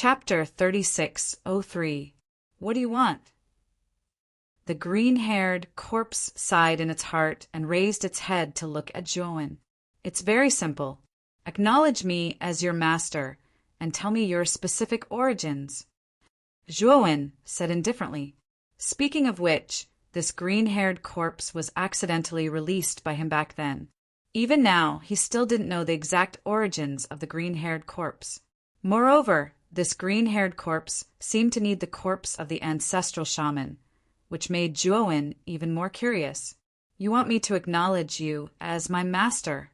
Chapter 36:03. What do you want? The green-haired corpse sighed in its heart and raised its head to look at Joan. It's very simple. Acknowledge me as your master and tell me your specific origins. Joan said indifferently. Speaking of which, this green-haired corpse was accidentally released by him back then. Even now, he still didn't know the exact origins of the green-haired corpse. Moreover, this green-haired corpse seemed to need the corpse of the ancestral shaman, which made Joan even more curious. You want me to acknowledge you as my master?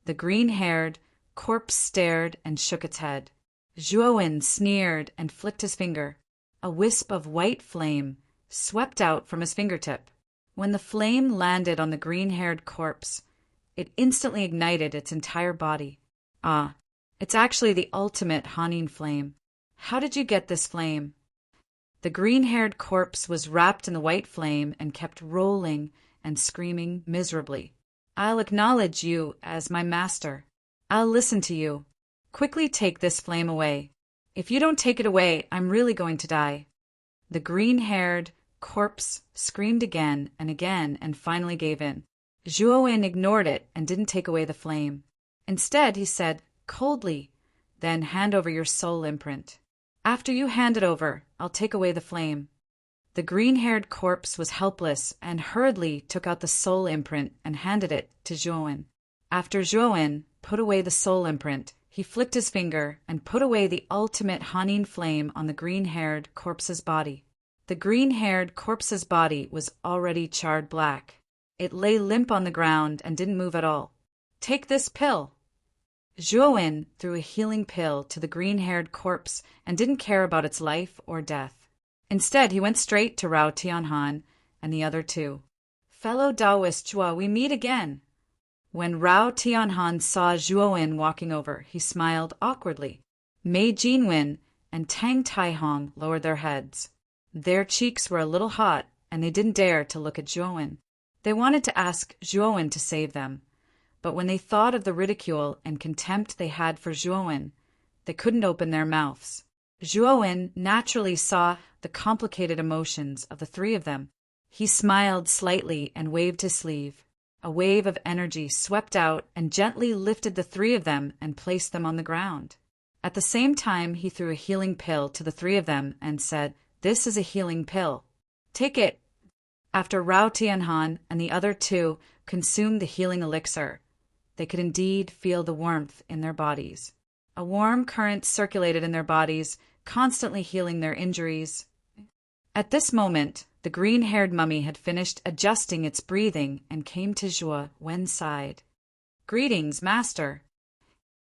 The green-haired corpse stared and shook its head. Joan sneered and flicked his finger. A wisp of white flame swept out from his fingertip. When the flame landed on the green-haired corpse, it instantly ignited its entire body. Ah, it's actually the ultimate Hanin flame. How did you get this flame? The green-haired corpse was wrapped in the white flame and kept rolling and screaming miserably. I'll acknowledge you as my master. I'll listen to you. Quickly take this flame away. If you don't take it away, I'm really going to die. The green-haired corpse screamed again and finally gave in. Joan ignored it and didn't take away the flame. Instead, he said, coldly, then hand over your soul imprint. After you hand it over, I'll take away the flame. The green-haired corpse was helpless and hurriedly took out the soul imprint and handed it to Joan. After Joan put away the soul imprint, he flicked his finger and put away the ultimate Hanin flame on the green-haired corpse's body. The green-haired corpse's body was already charred black. It lay limp on the ground and didn't move at all. Take this pill. Joan threw a healing pill to the green-haired corpse and didn't care about its life or death. Instead, he went straight to Rao Tianhan and the other two. Fellow Taoist Chua, we meet again. When Rao Tianhan saw Joan walking over, he smiled awkwardly. Mei Jinwen and Tang Taihong lowered their heads. Their cheeks were a little hot, and they didn't dare to look at Joan. They wanted to ask Joan to save them, but when they thought of the ridicule and contempt they had for Joan, they couldn't open their mouths. Joan naturally saw the complicated emotions of the three of them. He smiled slightly and waved his sleeve. A wave of energy swept out and gently lifted the three of them and placed them on the ground. At the same time, he threw a healing pill to the three of them and said, "This is a healing pill. Take it." After Rao Tianhan and the other two consumed the healing elixir, they could indeed feel the warmth in their bodies. A warm current circulated in their bodies, constantly healing their injuries. At this moment, the green-haired mummy had finished adjusting its breathing and came to Zhuo Wen's side. "Greetings, master."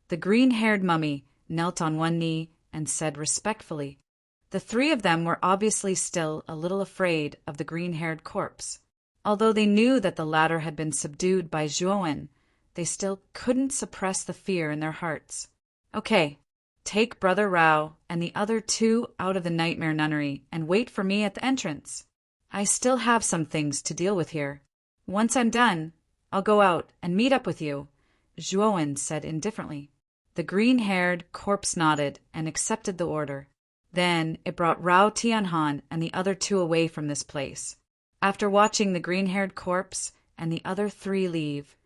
The green-haired mummy knelt on one knee and said respectfully. The three of them were obviously still a little afraid of the green-haired corpse. Although they knew that the latter had been subdued by Zhuo, they still couldn't suppress the fear in their hearts. "Okay, take Brother Rao and the other two out of the nightmare nunnery and wait for me at the entrance. I still have some things to deal with here. Once I'm done, I'll go out and meet up with you," Zhuo said indifferently. The green-haired corpse nodded and accepted the order. Then it brought Rao Tianhan and the other two away from this place. After watching the green-haired corpse and the other three leave,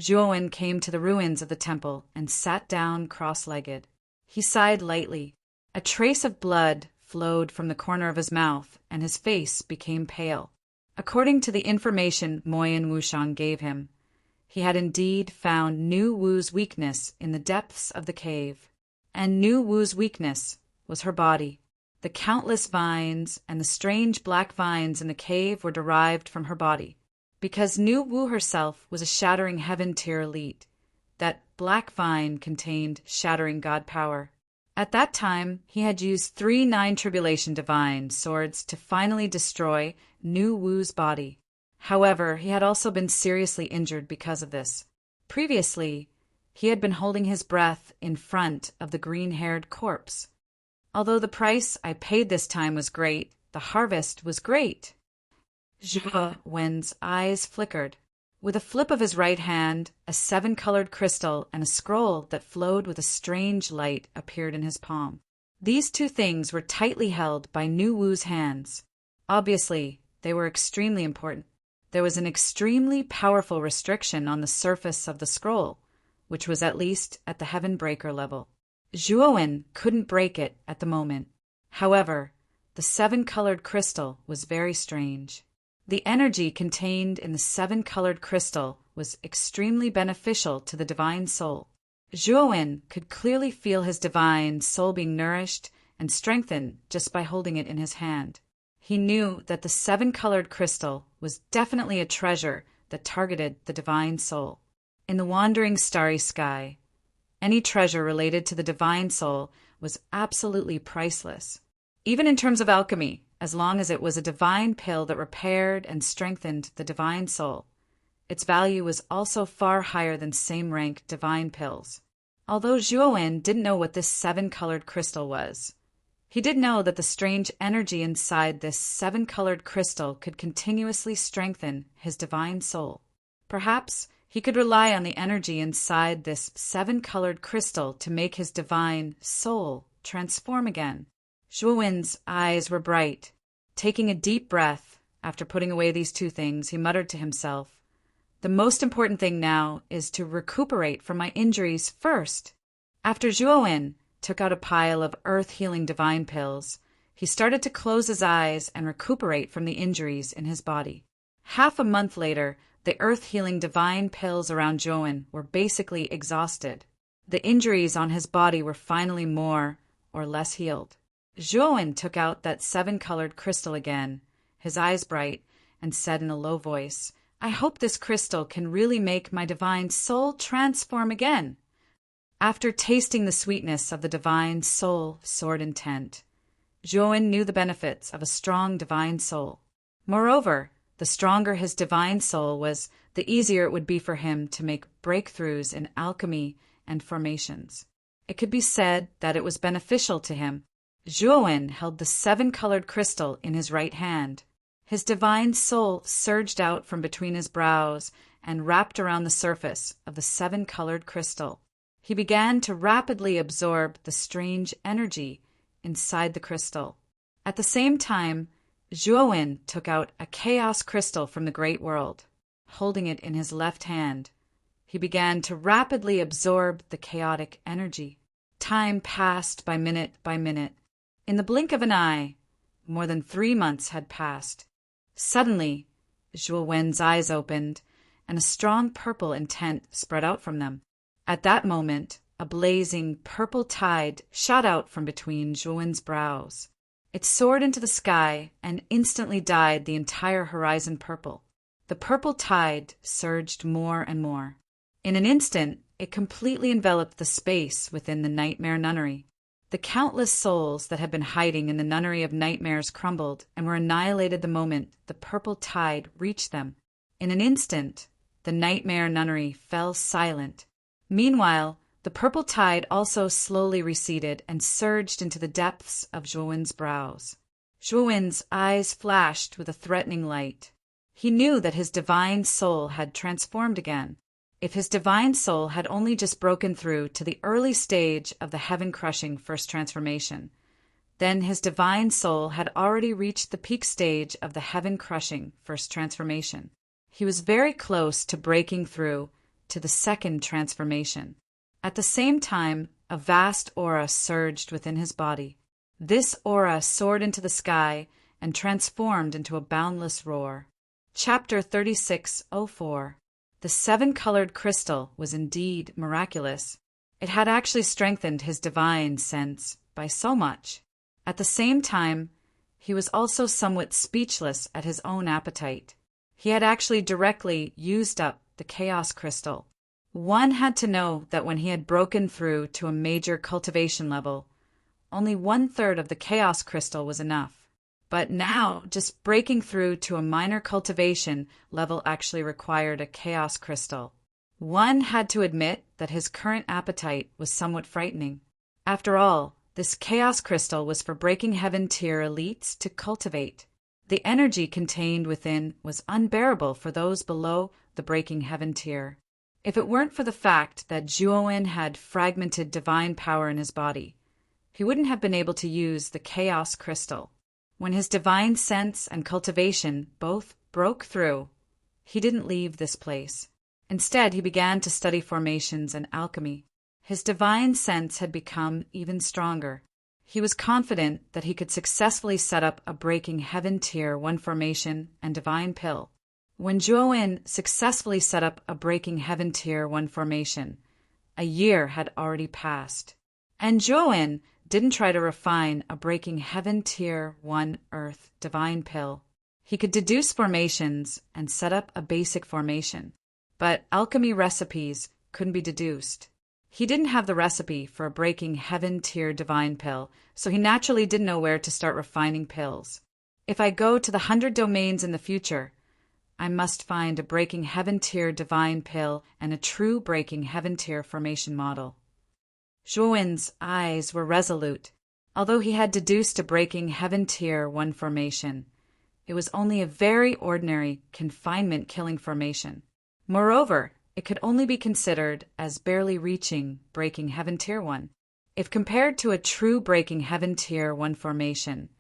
Zhuo came to the ruins of the temple and sat down cross-legged. He sighed lightly. A trace of blood flowed from the corner of his mouth, and his face became pale. According to the information Moyen Wushang gave him, he had indeed found Nu Wu's weakness in the depths of the cave. And Nu Wu's weakness was her body. The countless vines and the strange black vines in the cave were derived from her body. Because Nu Wu herself was a shattering heaven-tier elite, that black vine contained shattering god power. At that time, he had used 3 9-tribulation divine swords to finally destroy Nu Wu's body. However, he had also been seriously injured because of this. Previously, he had been holding his breath in front of the green-haired corpse. Although the price I paid this time was great, the harvest was great. Zhuo Wen's eyes flickered. With a flip of his right hand, a 7-colored crystal and a scroll that flowed with a strange light appeared in his palm. These two things were tightly held by Nu Wu's hands. Obviously, they were extremely important. There was an extremely powerful restriction on the surface of the scroll, which was at least at the Heaven Breaker level. Zhuowen couldn't break it at the moment. However, the seven-colored crystal was very strange. The energy contained in the seven-colored crystal was extremely beneficial to the divine soul. Zhuowen could clearly feel his divine soul being nourished and strengthened just by holding it in his hand. He knew that the seven-colored crystal was definitely a treasure that targeted the divine soul. In the wandering starry sky, any treasure related to the divine soul was absolutely priceless. Even in terms of alchemy, as long as it was a divine pill that repaired and strengthened the divine soul, its value was also far higher than same-rank divine pills. Although Zhuowen didn't know what this seven-colored crystal was, he did know that the strange energy inside this seven-colored crystal could continuously strengthen his divine soul. Perhaps he could rely on the energy inside this seven-colored crystal to make his divine soul transform again. Zhuowen's eyes were bright. Taking a deep breath, after putting away these two things, he muttered to himself, "The most important thing now is to recuperate from my injuries first." After Zhuowen took out a pile of earth-healing divine pills, he started to close his eyes and recuperate from the injuries in his body. Half a month later, the earth-healing divine pills around Zhuowen were basically exhausted. The injuries on his body were finally more or less healed. Zhuowen took out that seven-colored crystal again, his eyes bright, and said in a low voice, "I hope this crystal can really make my divine soul transform again." After tasting the sweetness of the divine soul sword intent, Zhuowen knew the benefits of a strong divine soul. Moreover, the stronger his divine soul was, the easier it would be for him to make breakthroughs in alchemy and formations. It could be said that it was beneficial to him. Zhuowen held the seven-colored crystal in his right hand. His divine soul surged out from between his brows and wrapped around the surface of the seven-colored crystal. He began to rapidly absorb the strange energy inside the crystal. At the same time, Zhuowen took out a chaos crystal from the great world. Holding it in his left hand, he began to rapidly absorb the chaotic energy. Time passed by minute by minute. In the blink of an eye, more than 3 months had passed. Suddenly, Zhuowen's eyes opened, and a strong purple intent spread out from them. At that moment, a blazing purple tide shot out from between Zhuowen's brows. It soared into the sky and instantly dyed the entire horizon purple. The purple tide surged more and more. In an instant, it completely enveloped the space within the Nightmare Nunnery. The countless souls that had been hiding in the Nunnery of Nightmares crumbled and were annihilated the moment the purple tide reached them. In an instant, the Nightmare Nunnery fell silent. Meanwhile, the purple tide also slowly receded and surged into the depths of Zhuowen's brows. Zhuowen's eyes flashed with a threatening light. He knew that his divine soul had transformed again. If his divine soul had only just broken through to the early stage of the heaven-crushing first transformation, then his divine soul had already reached the peak stage of the heaven-crushing first transformation. He was very close to breaking through to the second transformation. At the same time, a vast aura surged within his body. This aura soared into the sky and transformed into a boundless roar. Chapter 3604. The seven-colored crystal was indeed miraculous. It had actually strengthened his divine sense by so much. At the same time, he was also somewhat speechless at his own appetite. He had actually directly used up the chaos crystal. One had to know that when he had broken through to a major cultivation level, only 1/3 of the chaos crystal was enough. But now, just breaking through to a minor cultivation level actually required a chaos crystal. One had to admit that his current appetite was somewhat frightening. After all, this chaos crystal was for breaking heaven tier elites to cultivate. The energy contained within was unbearable for those below the breaking heaven tier. If it weren't for the fact that Zhuowen had fragmented divine power in his body, he wouldn't have been able to use the chaos crystal. When his divine sense and cultivation both broke through, he didn't leave this place. Instead, he began to study formations and alchemy. His divine sense had become even stronger. He was confident that he could successfully set up a breaking heaven tier 1 formation and divine pill. When Zhuo successfully set up a breaking heaven tier 1 formation, a year had already passed. And Zhuo didn't try to refine a breaking heaven tier 1 earth divine pill. He could deduce formations and set up a basic formation, but alchemy recipes couldn't be deduced. He didn't have the recipe for a breaking heaven tier divine pill, so he naturally didn't know where to start refining pills. If I go to the 100 domains in the future, I must find a breaking heaven tier divine pill and a true breaking heaven tier formation model. Zhuo's eyes were resolute. Although he had deduced a breaking heaven tier 1 formation, it was only a very ordinary confinement-killing formation. Moreover, it could only be considered as barely reaching breaking heaven tier 1. If compared to a true breaking heaven tier 1 formation,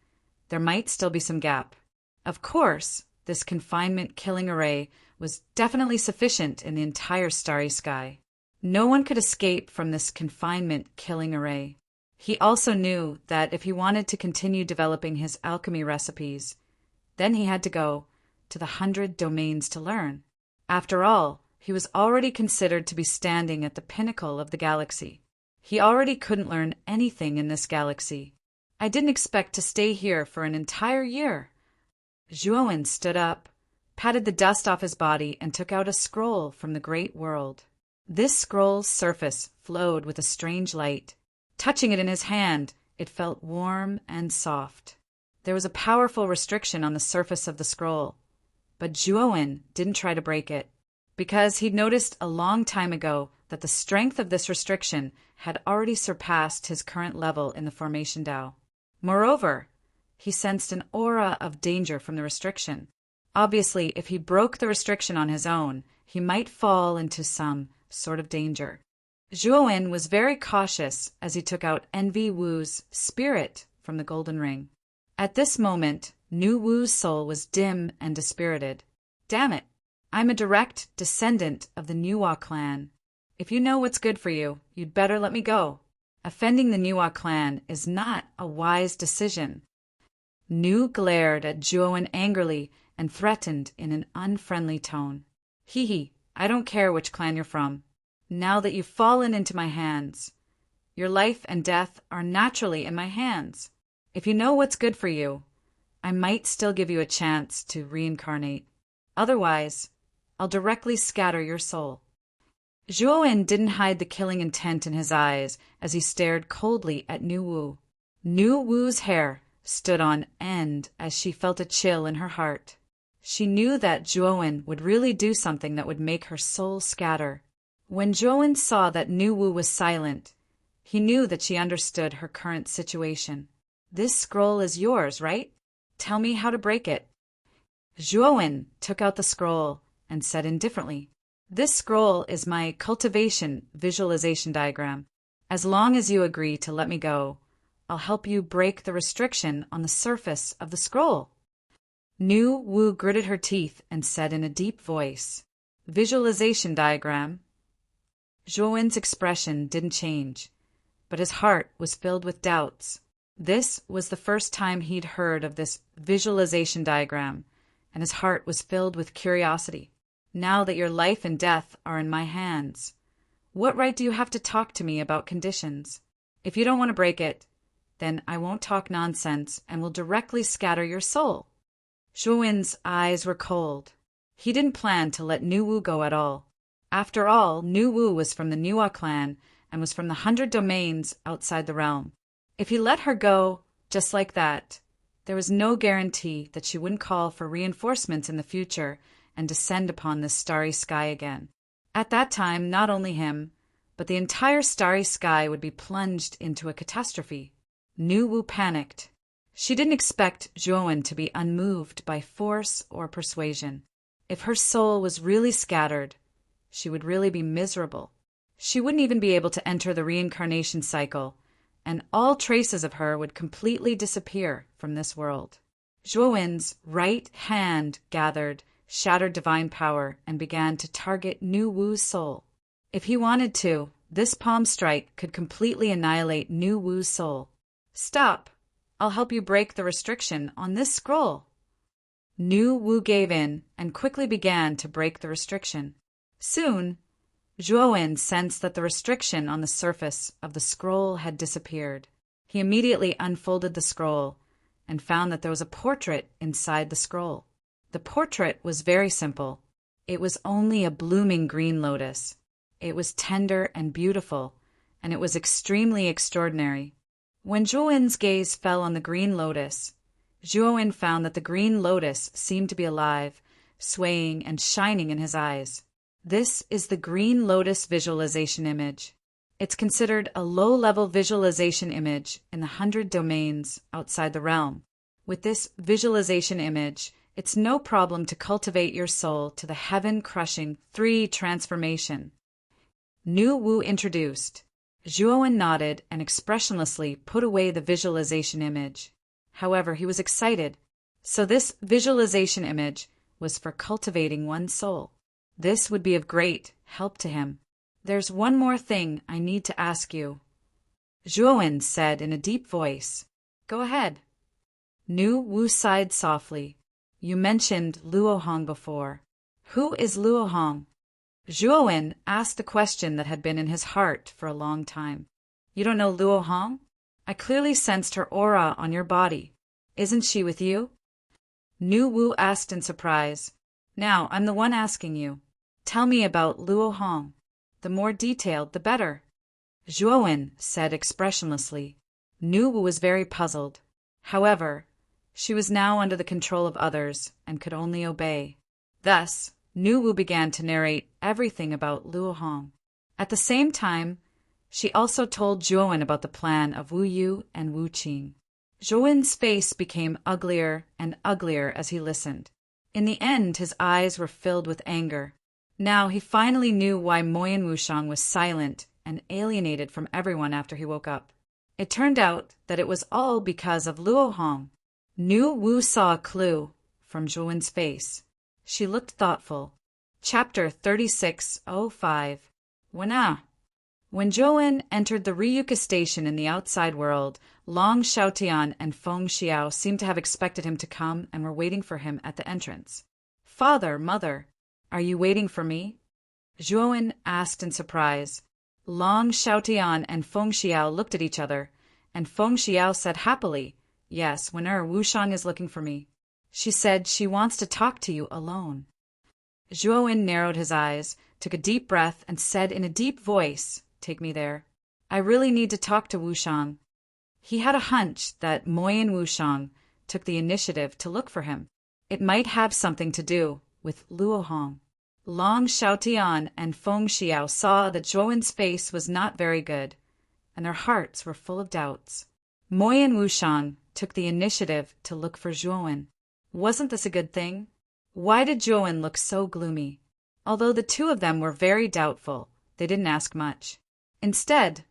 there might still be some gap. Of course, this confinement-killing array was definitely sufficient in the entire starry sky. No one could escape from this confinement-killing array. He also knew that if he wanted to continue developing his alchemy recipes, then he had to go to the 100 domains to learn. After all, he was already considered to be standing at the pinnacle of the galaxy. He already couldn't learn anything in this galaxy. I didn't expect to stay here for an entire year. Zhuo stood up, patted the dust off his body, and took out a scroll from the great world. This scroll's surface flowed with a strange light. Touching it in his hand, it felt warm and soft. There was a powerful restriction on the surface of the scroll, but Zhuo didn't try to break it, because he'd noticed a long time ago that the strength of this restriction had already surpassed his current level in the Formation Tao. Moreover, he sensed an aura of danger from the restriction. Obviously, if he broke the restriction on his own, he might fall into some sort of danger. Zhuo was very cautious as he took out Envy Wu's spirit from the golden ring. At this moment, Nu Wu's soul was dim and dispirited. Damn it! I'm a direct descendant of the Nuwa clan. If you know what's good for you, you'd better let me go. Offending the Nuwa clan is not a wise decision. Nu glared at Zhuo angrily and threatened in an unfriendly tone. Hee, I don't care which clan you're from. Now that you've fallen into my hands, your life and death are naturally in my hands. If you know what's good for you, I might still give you a chance to reincarnate. Otherwise, I'll directly scatter your soul. Zhuo didn't hide the killing intent in his eyes as he stared coldly at Nu Wu. Nu Wu's hair stood on end as she felt a chill in her heart. She knew that Zhuo would really do something that would make her soul scatter. When Zhuo saw that Nu Wu was silent, he knew that she understood her current situation. This scroll is yours, right? Tell me how to break it. Zhuo took out the scroll and said indifferently, This scroll is my cultivation visualization diagram. As long as you agree to let me go, I'll help you break the restriction on the surface of the scroll. Nu Wu gritted her teeth and said in a deep voice, Visualization diagram. Zhuo's expression didn't change, but his heart was filled with doubts. This was the first time he'd heard of this visualization diagram, and his heart was filled with curiosity. Now that your life and death are in my hands, what right do you have to talk to me about conditions? If you don't want to break it, then I won't talk nonsense and will directly scatter your soul. Zhuo's eyes were cold. He didn't plan to let Nu Wu go at all. After all, Nu Wu was from the Nuwa clan and was from the 100 domains outside the realm. If he let her go just like that, there was no guarantee that she wouldn't call for reinforcements in the future and descend upon this starry sky again. At that time, not only him, but the entire starry sky would be plunged into a catastrophe. Nu Wu panicked. She didn't expect Zhuo to be unmoved by force or persuasion. If her soul was really scattered, she would really be miserable. She wouldn't even be able to enter the reincarnation cycle, and all traces of her would completely disappear from this world. Zhuowen's right hand gathered shattered divine power and began to target Nu Wu's soul. If he wanted to, this palm strike could completely annihilate Nu Wu's soul. "Stop! I'll help you break the restriction on this scroll." Nu Wu gave in and quickly began to break the restriction. Soon, Zhuowen sensed that the restriction on the surface of the scroll had disappeared. He immediately unfolded the scroll and found that there was a portrait inside the scroll. The portrait was very simple. It was only a blooming green lotus. It was tender and beautiful, and it was extremely extraordinary. When Zhuowen's gaze fell on the green lotus, Zhuowen found that the green lotus seemed to be alive, swaying and shining in his eyes. This is the green lotus visualization image. It's considered a low-level visualization image in the 100 domains outside the realm. With this visualization image, it's no problem to cultivate your soul to the heaven-crushing 3 transformation. Nu Wu introduced. Zhuowen nodded and expressionlessly put away the visualization image. However, he was excited. So this visualization image was for cultivating one's soul. This would be of great help to him. "There's one more thing I need to ask you," Zhuowen said in a deep voice. "Go ahead." Nu Wu sighed softly. "You mentioned Luohong before. Who is Luohong?" Zhuowen asked the question that had been in his heart for a long time. "You don't know Luohong? I clearly sensed her aura on your body. Isn't she with you?" Nu Wu asked in surprise. "Now, I'm the one asking you. Tell me about Luohong. The more detailed, the better." Zhuowen said expressionlessly. Nu Wu was very puzzled. However, she was now under the control of others and could only obey. Thus, Nu Wu began to narrate everything about Luohong. At the same time, she also told Zhuowen about the plan of Wu Yu and Wu Qing. Zhuowen's face became uglier and uglier as he listened. In the end, his eyes were filled with anger. Now he finally knew why Moyen Wushang was silent and alienated from everyone after he woke up. It turned out that it was all because of Luohong. Nu Wu saw a clue from Zhuowen's face. She looked thoughtful. Chapter 3605. When Zhuowen entered the Ryuka station in the outside world, Long Xiaotian and Feng Xiao seemed to have expected him to come and were waiting for him at the entrance. "Father, mother, are you waiting for me?" Zhuowen asked in surprise. Long Xiaotian and Feng Xiao looked at each other, and Feng Xiao said happily, "Yes, whenever Wushang is looking for me. She said she wants to talk to you alone." Zhuowen narrowed his eyes, took a deep breath, and said in a deep voice, "Take me there. I really need to talk to Wushang." He had a hunch that Moyen Wushang took the initiative to look for him. It might have something to do with Luohong. Long Xiaotian and Feng Xiao saw that Zhuowen's face was not very good, and their hearts were full of doubts. Moyen Wushang took the initiative to look for Zhuowen. Wasn't this a good thing? Why did Zhuowen look so gloomy? Although the two of them were very doubtful, they didn't ask much. Instead,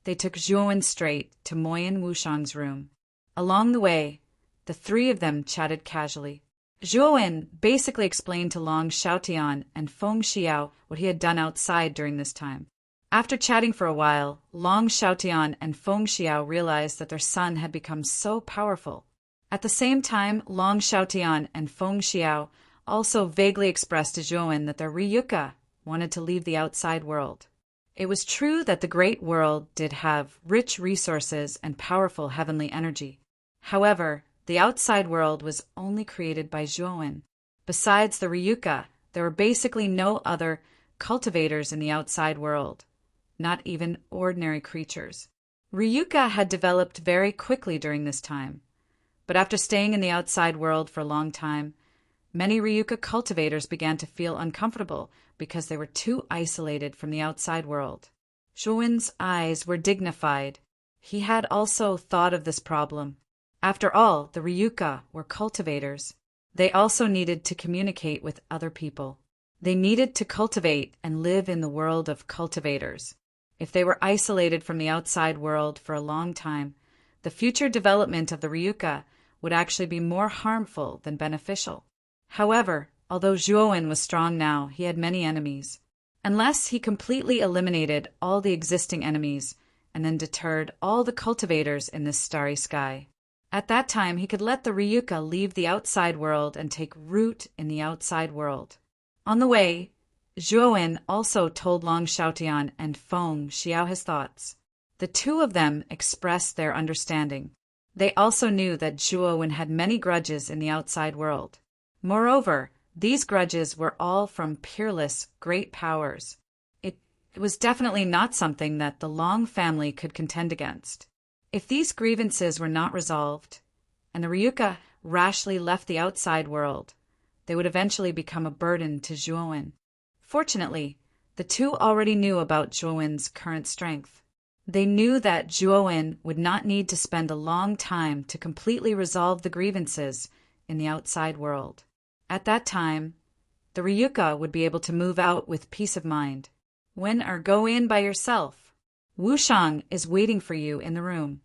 they took Zhuowen straight to Moyen Wushang's room. Along the way, the 3 of them chatted casually. Zhuowen basically explained to Long Xiaotian and Feng Xiao what he had done outside during this time. After chatting for a while, Long Xiaotian and Feng Xiao realized that their son had become so powerful. At the same time, Long Xiaotian and Feng Xiao also vaguely expressed to Zhuowen that their Ryuka wanted to leave the outside world. It was true that the great world did have rich resources and powerful heavenly energy. However, the outside world was only created by Zhuowen. Besides the Ryuka, there were basically no other cultivators in the outside world, not even ordinary creatures. Ryuka had developed very quickly during this time, but after staying in the outside world for a long time, many Ryuka cultivators began to feel uncomfortable because they were too isolated from the outside world. Zhuowen's eyes were dignified. He had also thought of this problem. After all, the Ryuka were cultivators. They also needed to communicate with other people. They needed to cultivate and live in the world of cultivators. If they were isolated from the outside world for a long time, the future development of the Ryuka would actually be more harmful than beneficial. However, although Zhuowen was strong now, he had many enemies. Unless he completely eliminated all the existing enemies and then deterred all the cultivators in this starry sky, at that time he could let the Ryuka leave the outside world and take root in the outside world. On the way, Zhuowen also told Long Xiaotian and Feng Xiao his thoughts. The two of them expressed their understanding. They also knew that Zhuowen had many grudges in the outside world. Moreover, these grudges were all from peerless, great powers. It was definitely not something that the Long family could contend against. If these grievances were not resolved, and the Ryuka rashly left the outside world, they would eventually become a burden to Zhuowen. Fortunately, the two already knew about Zhuowen's current strength. They knew that Zhuowen would not need to spend a long time to completely resolve the grievances in the outside world. At that time, the Ryuka would be able to move out with peace of mind. When or go in by yourself. Wushang is waiting for you in the room.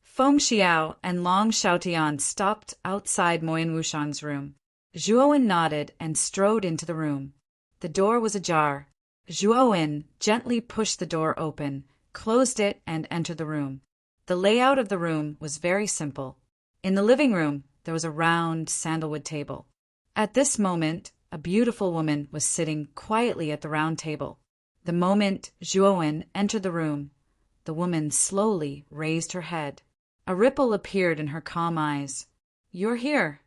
Feng Xiao and Long Xiaotian stopped outside Moyan Wushang's room. Zhuowen nodded and strode into the room. The door was ajar. Zhuowen gently pushed the door open, closed it, and entered the room. The layout of the room was very simple. In the living room, there was a round sandalwood table. At this moment, a beautiful woman was sitting quietly at the round table. The moment Zhuowen entered the room, the woman slowly raised her head. A ripple appeared in her calm eyes. "You're here,"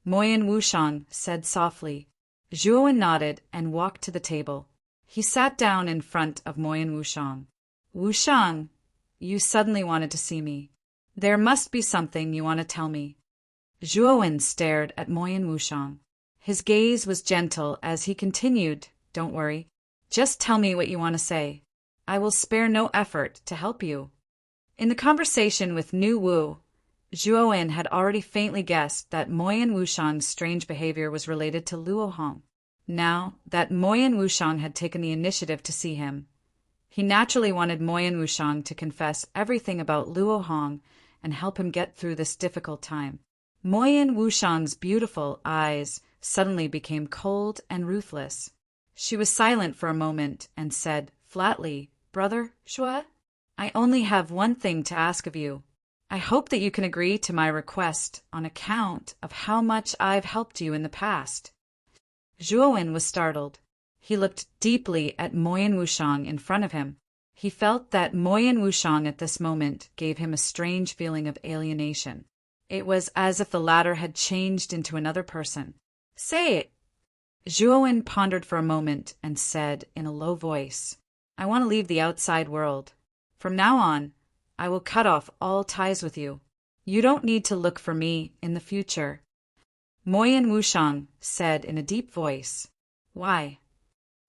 Moyan Wushang said softly. Zhuowen nodded and walked to the table. He sat down in front of Moyan Wushang. "Wushang, you suddenly wanted to see me. There must be something you want to tell me." Zhuowen stared at Moyan Wushang. His gaze was gentle as he continued, "Don't worry. Just tell me what you want to say. I will spare no effort to help you." In the conversation with Nu Wu, Zhuowen had already faintly guessed that Moyan Wushang's strange behavior was related to Luo Hong. Now that Moyan Wushang had taken the initiative to see him, he naturally wanted Moyan Wushang to confess everything about Luo Hong and help him get through this difficult time. Moyan Wushang's beautiful eyes suddenly became cold and ruthless. She was silent for a moment and said flatly, "Brother Xue, I only have one thing to ask of you. I hope that you can agree to my request on account of how much I've helped you in the past." Zhuowen was startled. He looked deeply at Moyan Wushang in front of him. He felt that Moyan Wushang at this moment gave him a strange feeling of alienation. It was as if the latter had changed into another person. "Say it." Zhuowen pondered for a moment and said in a low voice, "I want to leave the outside world. From now on, I will cut off all ties with you. You don't need to look for me in the future." Moyan Wushang said in a deep voice, "Why?"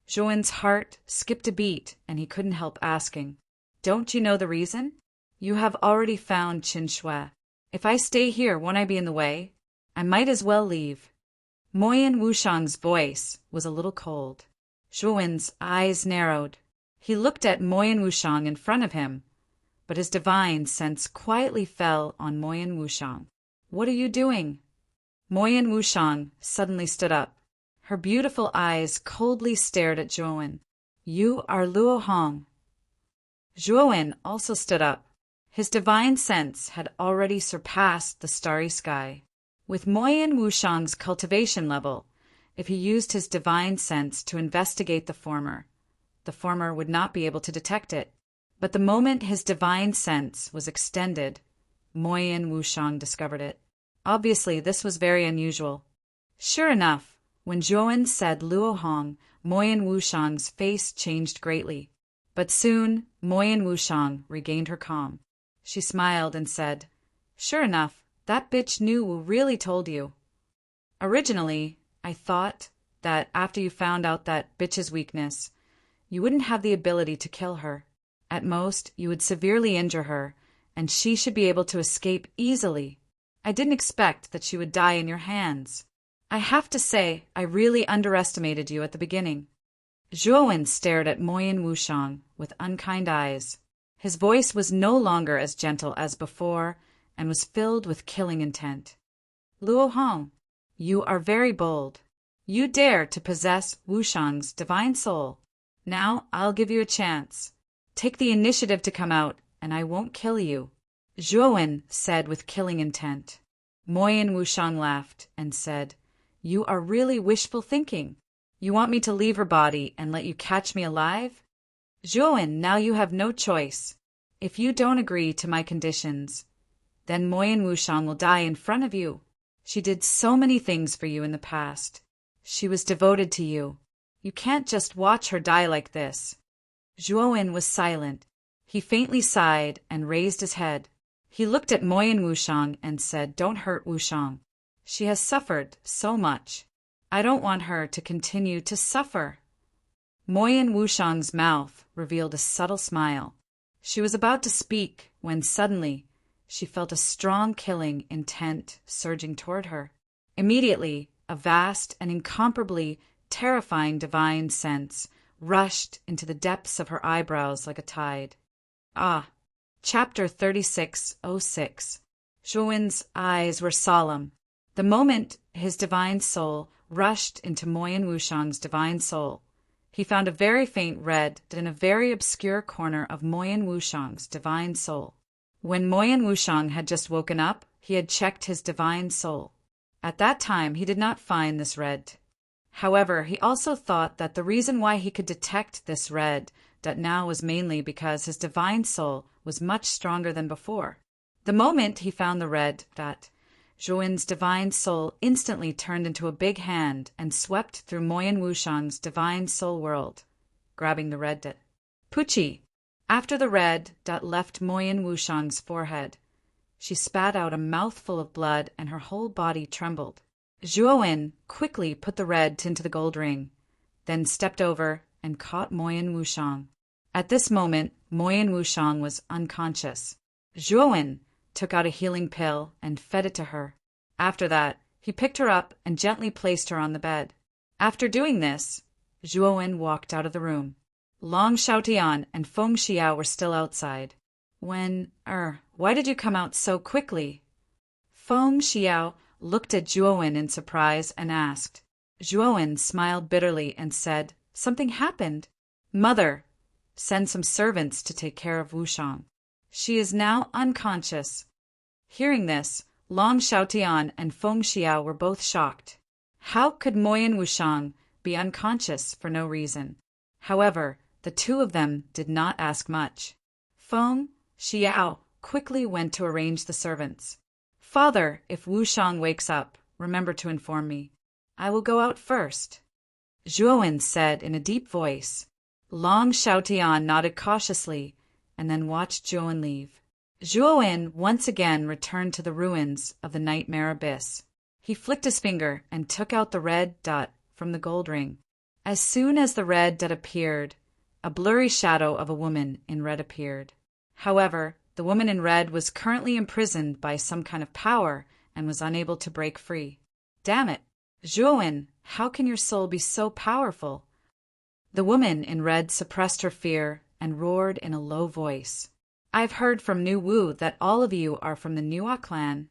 Zhuowen's heart skipped a beat and he couldn't help asking, "Don't you know the reason? You have already found Qin Shui. If I stay here, won't I be in the way? I might as well leave." Moyan Wushang's voice was a little cold. Zhuowen's eyes narrowed. He looked at Moyan Wushang in front of him, but his divine sense quietly fell on Moyan Wushang. "What are you doing?" Moyan Wushang suddenly stood up. Her beautiful eyes coldly stared at Zhuowen. "You are Luo Hong." Zhuowen also stood up. His divine sense had already surpassed the starry sky. With Moyan Wushang's cultivation level, if he used his divine sense to investigate the former would not be able to detect it. But the moment his divine sense was extended, Moyan Wushang discovered it. Obviously, this was very unusual. Sure enough, when Zhuowen said Luo Hong, Moyan Wushang's face changed greatly. But soon, Moyan Wushang regained her calm. She smiled and said, "Sure enough, that bitch Nu Wu really told you. Originally, I thought that after you found out that bitch's weakness, you wouldn't have the ability to kill her. At most, you would severely injure her, and she should be able to escape easily. I didn't expect that she would die in your hands. I have to say, I really underestimated you at the beginning." Zhuowen stared at Moyan Wushang with unkind eyes. His voice was no longer as gentle as before and was filled with killing intent. Luo Hong, you are very bold. You dare to possess Wushang's divine soul. Now I'll give you a chance. Take the initiative to come out, and I won't kill you. Zhuowen said with killing intent. Moyan Wushang laughed and said, You are really wishful thinking. You want me to leave her body and let you catch me alive? Zhuowen, now you have no choice. If you don't agree to my conditions, then Moyan Wushang will die in front of you. She did so many things for you in the past. She was devoted to you. You can't just watch her die like this. Zhuowen was silent. He faintly sighed and raised his head. He looked at Moyan Wushang and said, Don't hurt Wushang. She has suffered so much. I don't want her to continue to suffer. Moyan Wushang's mouth revealed a subtle smile. She was about to speak when suddenly she felt a strong killing intent surging toward her. Immediately, a vast and incomparably terrifying divine sense rushed into the depths of her eyebrows like a tide. Ah! Chapter 3606. Zhuowen's eyes were solemn. The moment his divine soul rushed into Moyan Wushang's divine soul, he found a very faint red in a very obscure corner of Moyan Wushang's divine soul. When Moyan Wushang had just woken up, he had checked his divine soul. At that time, he did not find this red. However, he also thought that the reason why he could detect this red now was mainly because his divine soul was much stronger than before. The moment he found the red Zhuowen's divine soul instantly turned into a big hand and swept through Moyan Wushang's divine soul world, grabbing the red Puchi. After the red left Moyan Wushang's forehead, she spat out a mouthful of blood and her whole body trembled. Zhuowen quickly put the red into the gold ring, then stepped over and caught Moyan Wushang. At this moment, Moyan Wushang was unconscious. Zhuowen took out a healing pill and fed it to her. After that, he picked her up and gently placed her on the bed. After doing this, Zhuowen walked out of the room. Long Xiaotian and Feng Xiao were still outside. Why did you come out so quickly? Feng Xiao looked at Zhuowen in surprise and asked. Zhuowen smiled bitterly and said, Something happened. Mother, send some servants to take care of Wushang. She is now unconscious. Hearing this, Long Xiaotian and Feng Xiao were both shocked. How could Moyan Wushang be unconscious for no reason? However, the two of them did not ask much. Feng Xiao quickly went to arrange the servants. Father, if Wushang wakes up, remember to inform me. I will go out first. Zhuowen said in a deep voice. Long Xiaotian nodded cautiously and then watched Zhuowen leave. Zhuowen once again returned to the ruins of the Nightmare Abyss. He flicked his finger and took out the red dot from the gold ring. As soon as the red dot appeared, a blurry shadow of a woman in red appeared. However, the woman in red was currently imprisoned by some kind of power and was unable to break free. Damn it! Zhuowen, how can your soul be so powerful? The woman in red suppressed her fear and roared in a low voice. I've heard from New Wu that all of you are from the Nuo clan.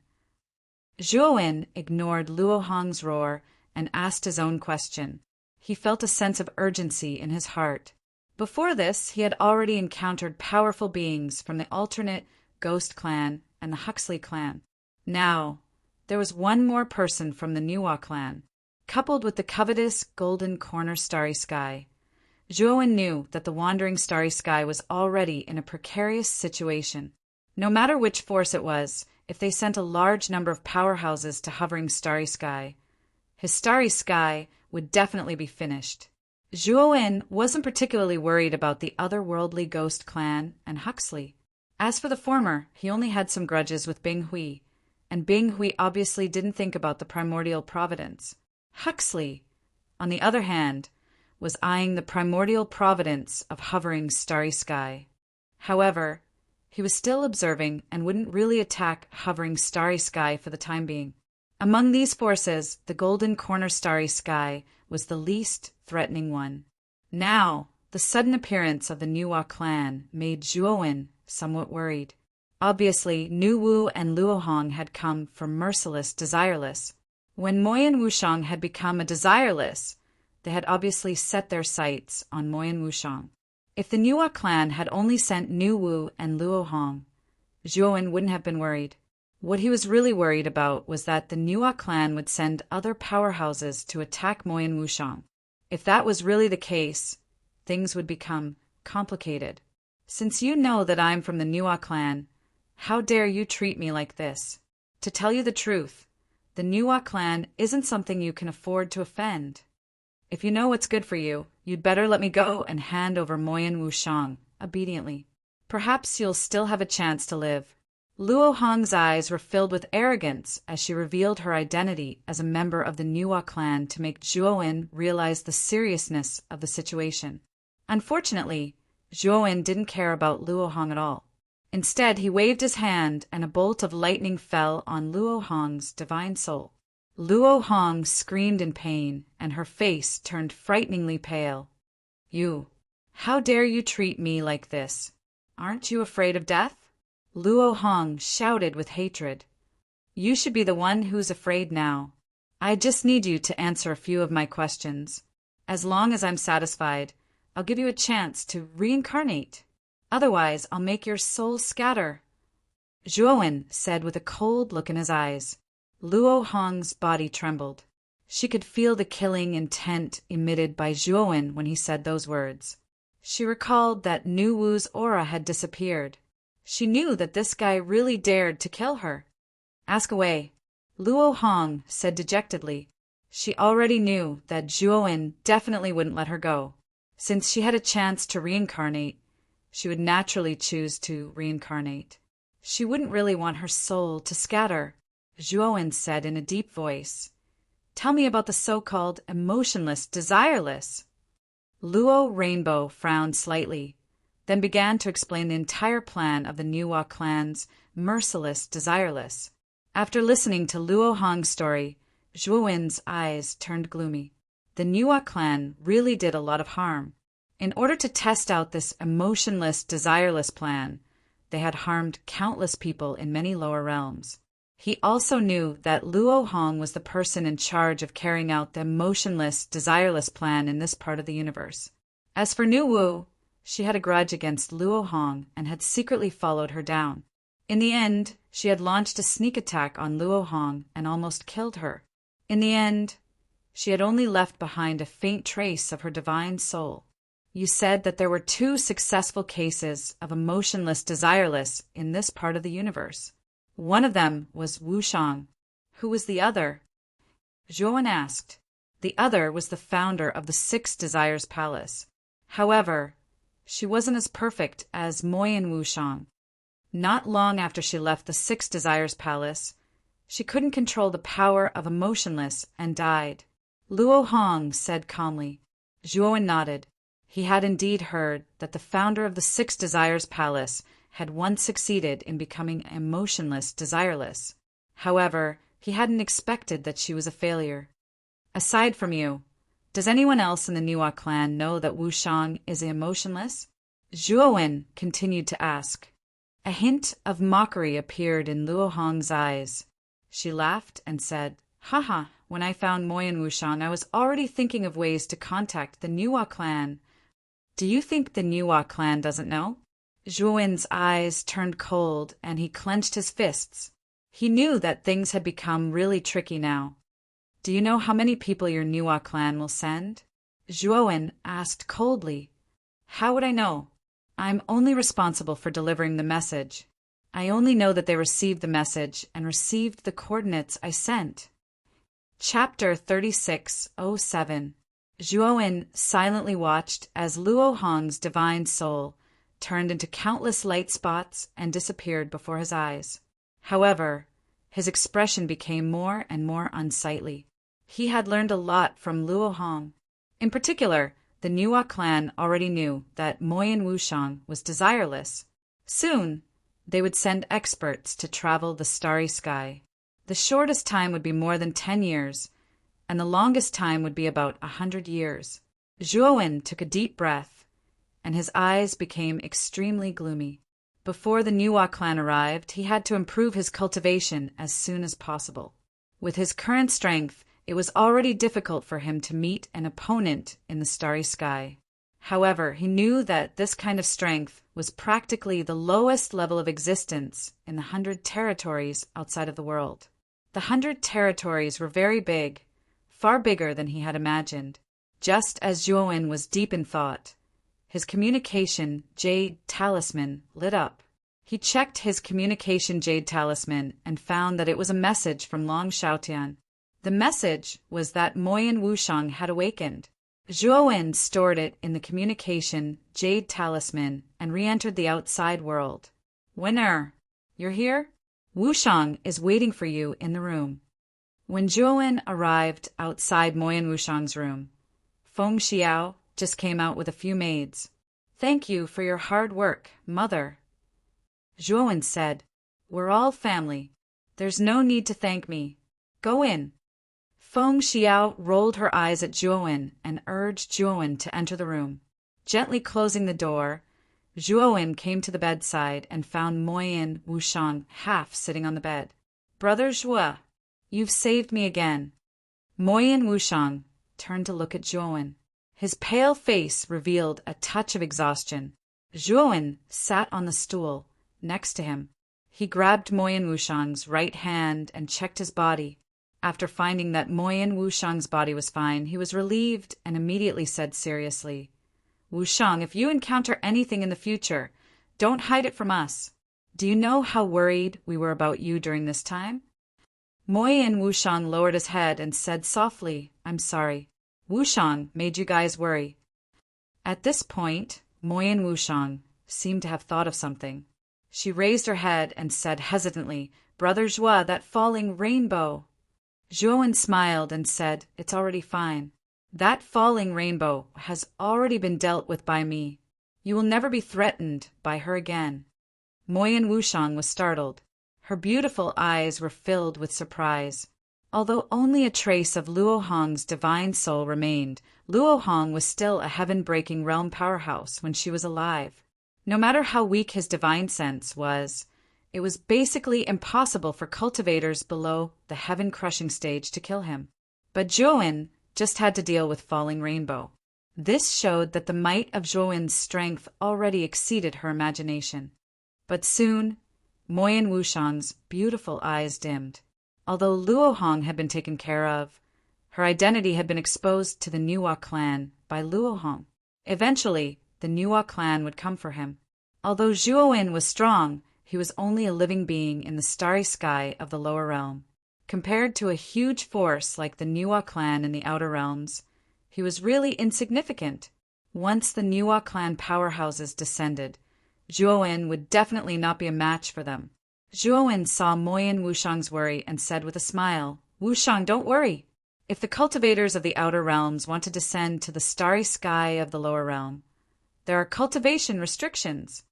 Zhuowen ignored Luo Hong's roar and asked his own question. He felt a sense of urgency in his heart. Before this, he had already encountered powerful beings from the alternate Ghost clan and the Huxley clan. Now, there was one more person from the Nuo clan, coupled with the covetous Golden Corner Starry Sky. Zhuowen knew that the Wandering Starry Sky was already in a precarious situation. No matter which force it was, if they sent a large number of powerhouses to Hovering Starry Sky, his Starry Sky would definitely be finished. Zhuowen wasn't particularly worried about the otherworldly Ghost clan and Huxley. As for the former, he only had some grudges with Bing Hui, and Bing Hui obviously didn't think about the primordial providence. Huxley, on the other hand, was eyeing the primordial providence of Hovering Starry Sky. However, he was still observing and wouldn't really attack Hovering Starry Sky for the time being. Among these forces, the Golden Corner Starry Sky was the least threatening one. Now, the The sudden appearance of the Nuwa clan made Zhuowen somewhat worried. Obviously, Nu Wu and Luo Hong had come from merciless Desireless. When Moyen Wushang had become a Desireless, they had obviously set their sights on Moyen Wushang. If the Nuwa clan had only sent Nu Wu and Luo Hong, Zhuowen wouldn't have been worried. What he was really worried about was that the Nuwa clan would send other powerhouses to attack Moyen Wushang. If that was really the case, things would become complicated. Since you know that I'm from the Nuwa clan, how dare you treat me like this? To tell you the truth, the Nuwa clan isn't something you can afford to offend. If you know what's good for you, you'd better let me go and hand over Moyen Wushang obediently. Perhaps you'll still have a chance to live. Luo Hong's eyes were filled with arrogance as she revealed her identity as a member of the Nuwa clan to make Zhuowen realize the seriousness of the situation. Unfortunately, Zhuowen didn't care about Luo Hong at all. Instead, he waved his hand and a bolt of lightning fell on Luo Hong's divine soul. Luo Hong screamed in pain, and her face turned frighteningly pale. You, how dare you treat me like this? Aren't you afraid of death? Luo Hong shouted with hatred. You should be the one who's afraid now. I just need you to answer a few of my questions. As long as I'm satisfied, I'll give you a chance to reincarnate. Otherwise, I'll make your soul scatter. Zhuowen said with a cold look in his eyes. Luo Hong's body trembled. She could feel the killing intent emitted by Zhuowen when he said those words. She recalled that Nu Wu's aura had disappeared. She knew that this guy really dared to kill her. Ask away, Luo Hong said dejectedly. She already knew that Zhuowen definitely wouldn't let her go. Since she had a chance to reincarnate, she would naturally choose to reincarnate. She wouldn't really want her soul to scatter. Zhuowen said in a deep voice, Tell me about the so-called emotionless, desireless. Luo Rainbow frowned slightly, then began to explain the entire plan of the Nuwa clan's merciless, desireless. After listening to Luo Hong's story, Zhuowen's eyes turned gloomy. The Nuwa clan really did a lot of harm. In order to test out this emotionless, desireless plan, they had harmed countless people in many lower realms. He also knew that Luo Hong was the person in charge of carrying out the emotionless, desireless plan in this part of the universe. As for Nu Wu, she had a grudge against Luo Hong and had secretly followed her down. In the end, she had launched a sneak attack on Luo Hong and almost killed her. In the end, she had only left behind a faint trace of her divine soul. You said that there were 2 successful cases of emotionless, desireless in this part of the universe. One of them was Wushang. Who was the other? Zhuowen asked. The other was the founder of the 6 Desires Palace. However, she wasn't as perfect as Moyen Wushang. Not long after she left the 6 Desires Palace, she couldn't control the power of emotionless and died. Luo Hong said calmly. Zhuowen nodded. He had indeed heard that the founder of the 6 Desires Palace had once succeeded in becoming emotionless, desireless. However, he hadn't expected that she was a failure. Aside from you, does anyone else in the Nuwa clan know that Wushang is emotionless? Zhuowen continued to ask. A hint of mockery appeared in Luo Hong's eyes. She laughed and said, Haha, when I found Moyen Wushang, I was already thinking of ways to contact the Nuwa clan. Do you think the Nuwa clan doesn't know? Zhuowen's eyes turned cold and he clenched his fists. He knew that things had become really tricky now. Do you know how many people your Nuwa clan will send? Zhuowen asked coldly. How would I know? I'm only responsible for delivering the message. I only know that they received the message and received the coordinates I sent. Chapter 36:07. Zhuowen silently watched as Luo Hong's divine soul turned into countless light spots and disappeared before his eyes. However, his expression became more and more unsightly. He had learned a lot from Luo Hong. In particular, the Nuwa clan already knew that Moyen Wushang was desireless. Soon, they would send experts to travel the starry sky. The shortest time would be more than 10 years, and the longest time would be about 100 years. Zhuowen took a deep breath. and his eyes became extremely gloomy. Before the Nuwa clan arrived, he had to improve his cultivation as soon as possible. With his current strength, it was already difficult for him to meet an opponent in the starry sky. However, he knew that this kind of strength was practically the lowest level of existence in the 100 territories outside of the world. The 100 territories were very big, far bigger than he had imagined. Just as Zhuowen was deep in thought, his communication jade talisman lit up. He checked his communication jade talisman and found that it was a message from Long Xiaotian. The message was that Moyan Wushang had awakened. Zhuowen stored it in the communication jade talisman and re-entered the outside world. "Winner, you're here? Wushang is waiting for you in the room." When Zhuowen arrived outside Moyan Wushang's room, Feng Xiao just came out with a few maids. "Thank you for your hard work, mother." Zhuowen said, "We're all family. There's no need to thank me. Go in." Feng Xiao rolled her eyes at Zhuowen and urged Zhuowen to enter the room. Gently closing the door, Zhuowen came to the bedside and found Moyan Wushang half sitting on the bed. "Brother Zhuo, you've saved me again." Moyan Wushang turned to look at Zhuowen. His pale face revealed a touch of exhaustion. Zhuowen sat on the stool next to him. He grabbed Moyan Wushang's right hand and checked his body. After finding that Moyan Wushang's body was fine, he was relieved and immediately said seriously, "Wushang, if you encounter anything in the future, don't hide it from us. Do you know how worried we were about you during this time?" Moyan Wushang lowered his head and said softly, "I'm sorry. Wushang made you guys worry." At this point, Moyan Wushang seemed to have thought of something. She raised her head and said hesitantly, "Brother Zhuo, that falling rainbow." Zhuowen smiled and said, "It's already fine. That falling rainbow has already been dealt with by me. You will never be threatened by her again." Moyan Wushang was startled. Her beautiful eyes were filled with surprise. Although only a trace of Luo Hong's divine soul remained, Luo Hong was still a heaven-breaking realm powerhouse when she was alive. No matter how weak his divine sense was, it was basically impossible for cultivators below the heaven-crushing stage to kill him. But Zhuowen just had to deal with falling rainbow. This showed that the might of Zhuowen's strength already exceeded her imagination. But soon, Moyan Wushang's beautiful eyes dimmed. Although Luo Hong had been taken care of, her identity had been exposed to the Nuwa clan by Luo Hong. Eventually, the Nuwa clan would come for him. Although Zhuowen was strong, he was only a living being in the starry sky of the lower realm. Compared to a huge force like the Nuwa clan in the outer realms, he was really insignificant. Once the Nuwa clan powerhouses descended, Zhuowen would definitely not be a match for them. Zhuowen saw Moyan Wushang's worry and said with a smile, "Wushang, don't worry. If the cultivators of the outer realms want to descend to the starry sky of the lower realm, there are cultivation restrictions.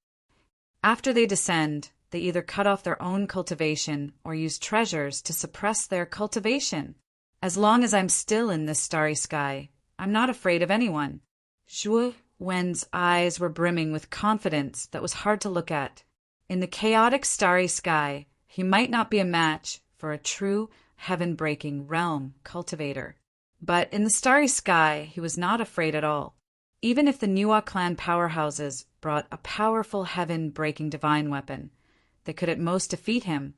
After they descend, they either cut off their own cultivation or use treasures to suppress their cultivation. As long as I'm still in this starry sky, I'm not afraid of anyone." Zhuowen's eyes were brimming with confidence that was hard to look at. In the chaotic starry sky, he might not be a match for a true heaven-breaking realm cultivator. But in the starry sky, he was not afraid at all. Even if the Nuwa clan powerhouses brought a powerful heaven-breaking divine weapon, they could at most defeat him,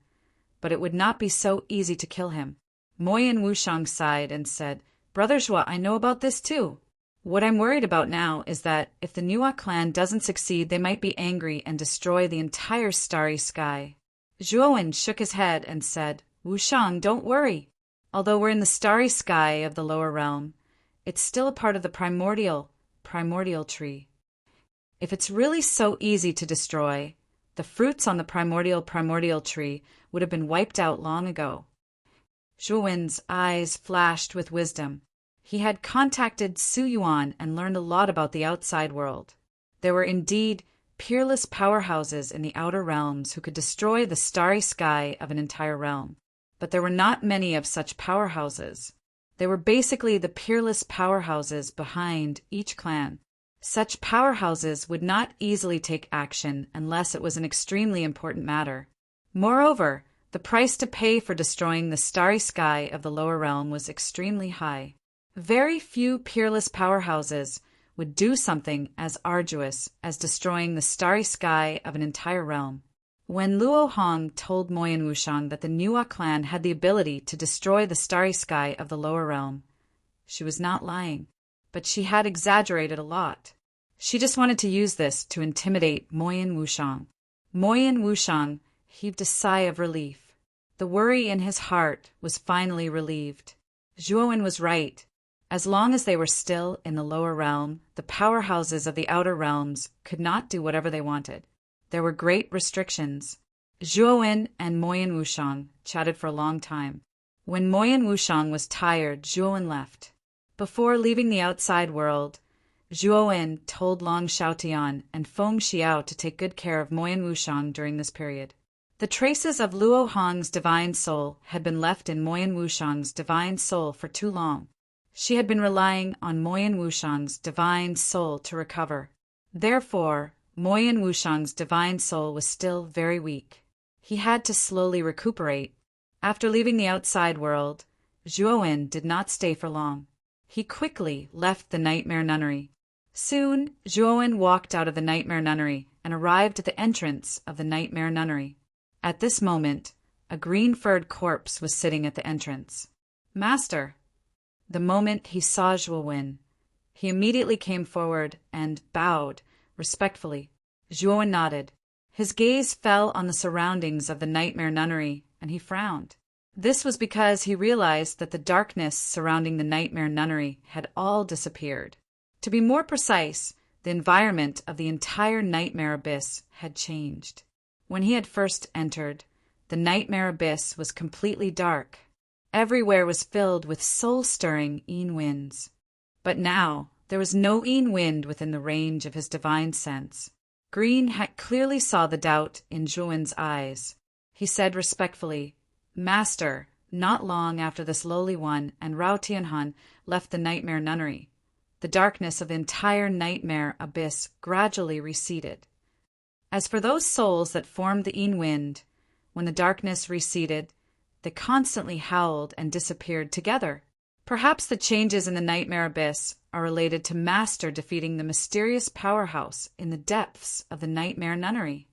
but it would not be so easy to kill him. Moyan Wushang sighed and said, "Brother Zhuo, I know about this too. What I'm worried about now is that if the Nuwa clan doesn't succeed, they might be angry and destroy the entire starry sky." Zhuowen shook his head and said, "Wushang, don't worry. Although we're in the starry sky of the lower realm, it's still a part of the primordial tree. If it's really so easy to destroy, the fruits on the primordial tree would have been wiped out long ago." Zhuowen's eyes flashed with wisdom. He had contacted Su Yuan and learned a lot about the outside world. There were indeed peerless powerhouses in the outer realms who could destroy the starry sky of an entire realm. But there were not many of such powerhouses. They were basically the peerless powerhouses behind each clan. Such powerhouses would not easily take action unless it was an extremely important matter. Moreover, the price to pay for destroying the starry sky of the lower realm was extremely high. Very few peerless powerhouses would do something as arduous as destroying the starry sky of an entire realm. When Luo Hong told Moyen Wushang that the Nuo clan had the ability to destroy the starry sky of the lower realm, she was not lying, but she had exaggerated a lot. She just wanted to use this to intimidate Moyen Wushang. Moyen Wushang heaved a sigh of relief. The worry in his heart was finally relieved. Zhuowen was right. As long as they were still in the lower realm, the powerhouses of the outer realms could not do whatever they wanted. There were great restrictions. Zhuowen and Moyen Wushang chatted for a long time. When Moyen Wushang was tired, Zhuowen left. Before leaving the outside world, Zhuowen told Long Xiaotian and Feng Xiao to take good care of Moyen Wushang during this period. The traces of Luo Hong's divine soul had been left in Moyen Wushang's divine soul for too long. She had been relying on Moyen Wushang's divine soul to recover. Therefore, Moyen Wushang's divine soul was still very weak. He had to slowly recuperate. After leaving the outside world, Zhuowen did not stay for long. He quickly left the Nightmare Nunnery. Soon, Zhuowen walked out of the Nightmare Nunnery and arrived at the entrance of the Nightmare Nunnery. At this moment, a green-furred corpse was sitting at the entrance. "Master!" The moment he saw Zhuowen, he immediately came forward and bowed respectfully. Zhuowen nodded. His gaze fell on the surroundings of the Nightmare Nunnery, and he frowned. This was because he realized that the darkness surrounding the Nightmare Nunnery had all disappeared. To be more precise, the environment of the entire Nightmare Abyss had changed. When he had first entered, the Nightmare Abyss was completely dark. Everywhere was filled with soul-stirring Yin winds. But now, there was no Yin wind within the range of his divine sense. Green Hat clearly saw the doubt in Zhuowen's eyes. He said respectfully, "Master," not long after this lowly one and Rao Tianhan left the Nightmare Nunnery, the darkness of the entire Nightmare Abyss gradually receded. As for those souls that formed the Yin wind, when the darkness receded, they constantly howled and disappeared together. Perhaps the changes in the Nightmare Abyss are related to Master defeating the mysterious powerhouse in the depths of the Nightmare Nunnery.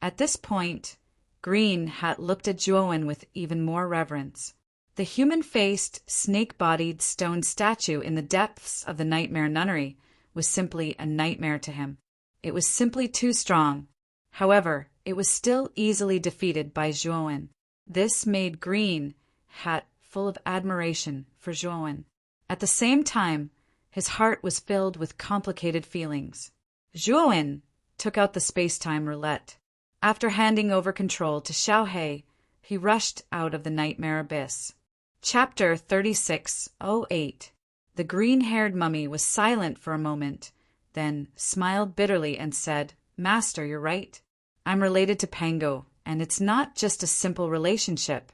At this point, Green Hat looked at Zhuowen with even more reverence. The human-faced, snake-bodied stone statue in the depths of the Nightmare Nunnery was simply a nightmare to him. It was simply too strong. However, it was still easily defeated by Zhuowen. This made Green Hat full of admiration for Zhuowen. At the same time, his heart was filled with complicated feelings. Zhuowen took out the space-time roulette. After handing over control to Xiaohe, he rushed out of the Nightmare Abyss. Chapter 3608. The green-haired mummy was silent for a moment, then smiled bitterly and said, "Master, you're right. I'm related to Pango, and it's not just a simple relationship."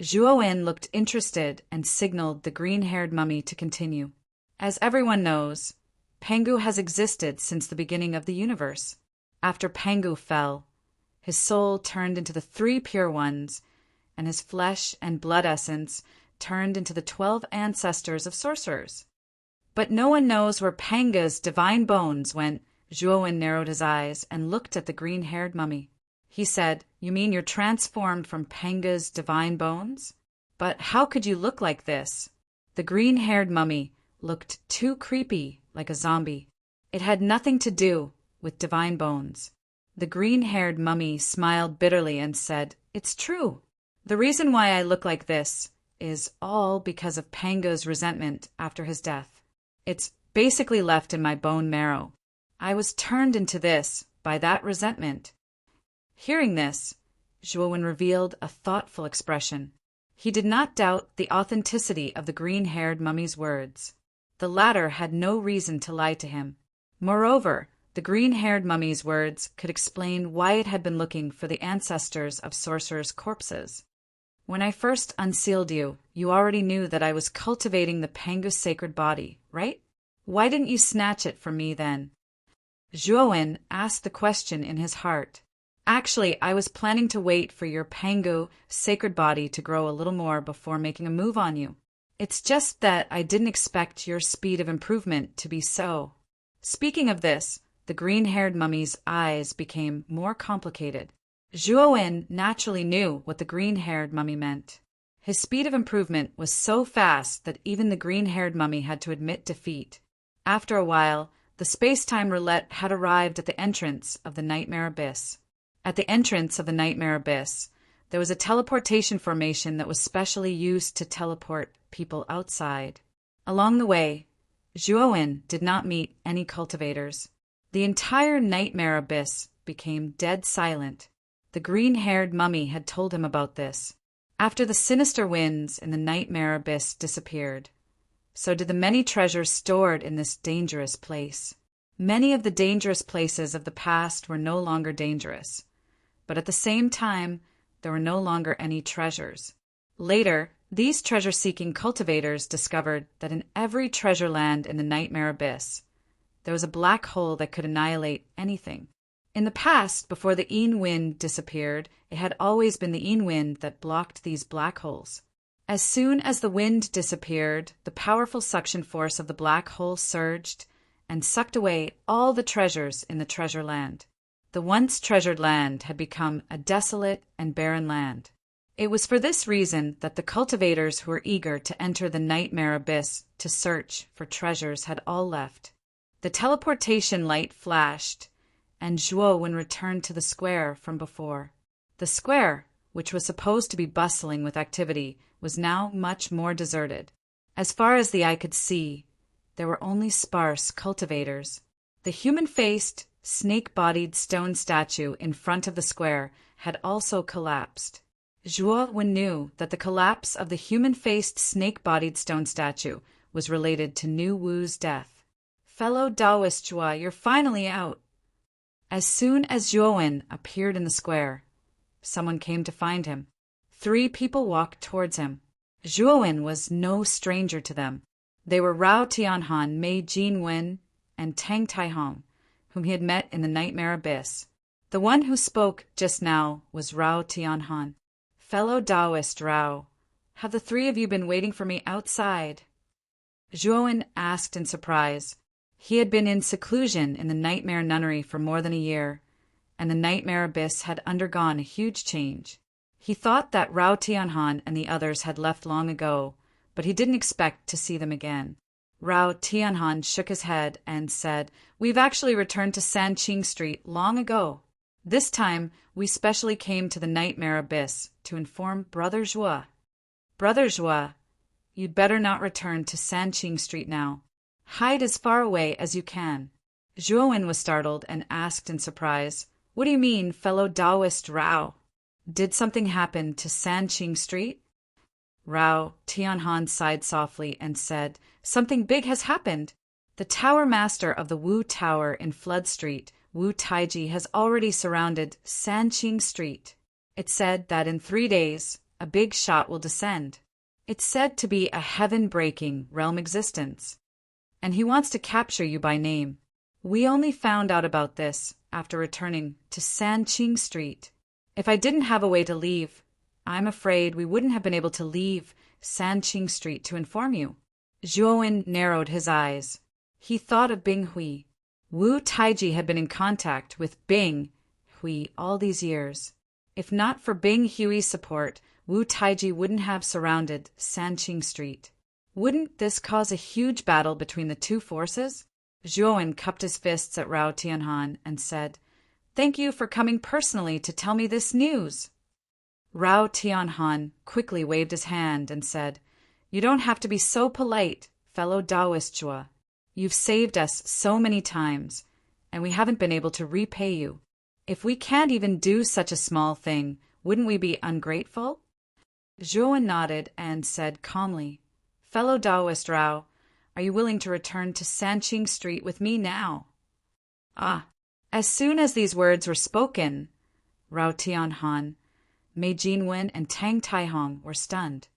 Zhuowen looked interested and signaled the green-haired mummy to continue. As everyone knows, Pangu has existed since the beginning of the universe. After Pangu fell, his soul turned into the 3 pure ones, and his flesh and blood essence turned into the 12 ancestors of sorcerers. But no one knows where Panga's divine bones went. Zhuowen narrowed his eyes and looked at the green-haired mummy. He said, "You mean you're transformed from Panga's divine bones? But how could you look like this?" The green-haired mummy looked too creepy, like a zombie. It had nothing to do with divine bones. The green-haired mummy smiled bitterly and said, "It's true. The reason why I look like this is all because of Panga's resentment after his death. It's basically left in my bone marrow. I was turned into this by that resentment." Hearing this, Zhuowen revealed a thoughtful expression. He did not doubt the authenticity of the green-haired mummy's words. The latter had no reason to lie to him. Moreover, the green-haired mummy's words could explain why it had been looking for the ancestors of sorcerers' corpses. "When I first unsealed you, you already knew that I was cultivating the Pangu sacred body, right?" Why didn't you snatch it from me then? Zhuowen asked the question in his heart. Actually, I was planning to wait for your Pangu sacred body to grow a little more before making a move on you. It's just that I didn't expect your speed of improvement to be so. Speaking of this, the green-haired mummy's eyes became more complicated. Zhuowen naturally knew what the green-haired mummy meant. His speed of improvement was so fast that even the green-haired mummy had to admit defeat. After a while, the space-time roulette had arrived at the entrance of the Nightmare Abyss. At the entrance of the Nightmare Abyss, there was a teleportation formation that was specially used to teleport people outside. Along the way, Zhuowen did not meet any cultivators. The entire Nightmare Abyss became dead silent. The green-haired mummy had told him about this. After the sinister winds in the Nightmare Abyss disappeared, so did the many treasures stored in this dangerous place. Many of the dangerous places of the past were no longer dangerous, but at the same time, there were no longer any treasures. Later, these treasure-seeking cultivators discovered that in every treasure land in the Nightmare Abyss, there was a black hole that could annihilate anything. In the past, before the Yin wind disappeared, it had always been the Yin wind that blocked these black holes. As soon as the wind disappeared, the powerful suction force of the black hole surged and sucked away all the treasures in the treasure land. The once treasured land had become a desolate and barren land. It was for this reason that the cultivators who were eager to enter the Nightmare Abyss to search for treasures had all left. The teleportation light flashed, and Zhuowen returned to the square from before. The square, which was supposed to be bustling with activity, was now much more deserted. As far as the eye could see, there were only sparse cultivators. The human-faced, snake-bodied stone statue in front of the square had also collapsed. Zhuowen knew that the collapse of the human-faced, snake-bodied stone statue was related to Nu Wu's death. Fellow Taoist Zhuo, you're finally out. As soon as Zhuowen appeared in the square, someone came to find him. 3 people walked towards him. Zhuowen was no stranger to them. They were Rao Tianhan, Mei Jinwen, and Tang Taihong, whom he had met in the Nightmare Abyss. The one who spoke just now was Rao Tianhan. Fellow Taoist Rao, have the 3 of you been waiting for me outside? Zhuowen asked in surprise. He had been in seclusion in the Nightmare Nunnery for more than a year, and the Nightmare Abyss had undergone a huge change. He thought that Rao Tianhan and the others had left long ago, but he didn't expect to see them again. Rao Tianhan shook his head and said, "We've actually returned to Sanqing Street long ago. This time, we specially came to the Nightmare Abyss to inform Brother Zhuo. Brother Zhuo, you'd better not return to Sanqing Street now. Hide as far away as you can." Zhuowen was startled and asked in surprise, "What do you mean, fellow Taoist Rao? Did something happen to Sanqing Street?" Rao Tianhan sighed softly and said, "Something big has happened. The tower master of the Wu Tower in Flood Street, Wu Taiji, has already surrounded Sanqing Street. It's said that in 3 days, a big shot will descend. It's said to be a heaven-breaking realm existence, and he wants to capture you by name. We only found out about this after returning to Sanqing Street. If I didn't have a way to leave, I'm afraid we wouldn't have been able to leave Sanqing Street to inform you." Zhuowen narrowed his eyes. He thought of Bing Hui. Wu Taiji had been in contact with Bing Hui all these years. If not for Bing Hui's support, Wu Taiji wouldn't have surrounded Sanqing Street. Wouldn't this cause a huge battle between the 2 forces? Zhuowen cupped his fists at Rao Tianhan and said, "Thank you for coming personally to tell me this news." Rao Tianhan quickly waved his hand and said, "You don't have to be so polite, fellow Taoist Zhuo. You've saved us so many times, and we haven't been able to repay you. If we can't even do such a small thing, wouldn't we be ungrateful?" Zhuowen nodded and said calmly, "Fellow Taoist Rao, are you willing to return to Sanqing Street with me now?" As soon as these words were spoken, Rao Tianhan, Mei Jinwen, and Tang Taihong were stunned.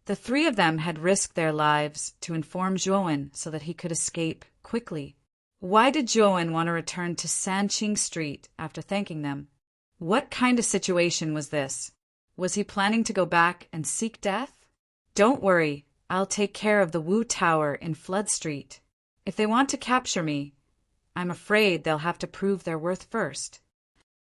The three of them had risked their lives to inform Zhuowen so that he could escape quickly. Why did Zhuowen want to return to Sanqing Street after thanking them? What kind of situation was this? Was he planning to go back and seek death? Don't worry, I'll take care of the Wu Tower in Flood Street. If they want to capture me, I'm afraid they'll have to prove their worth first.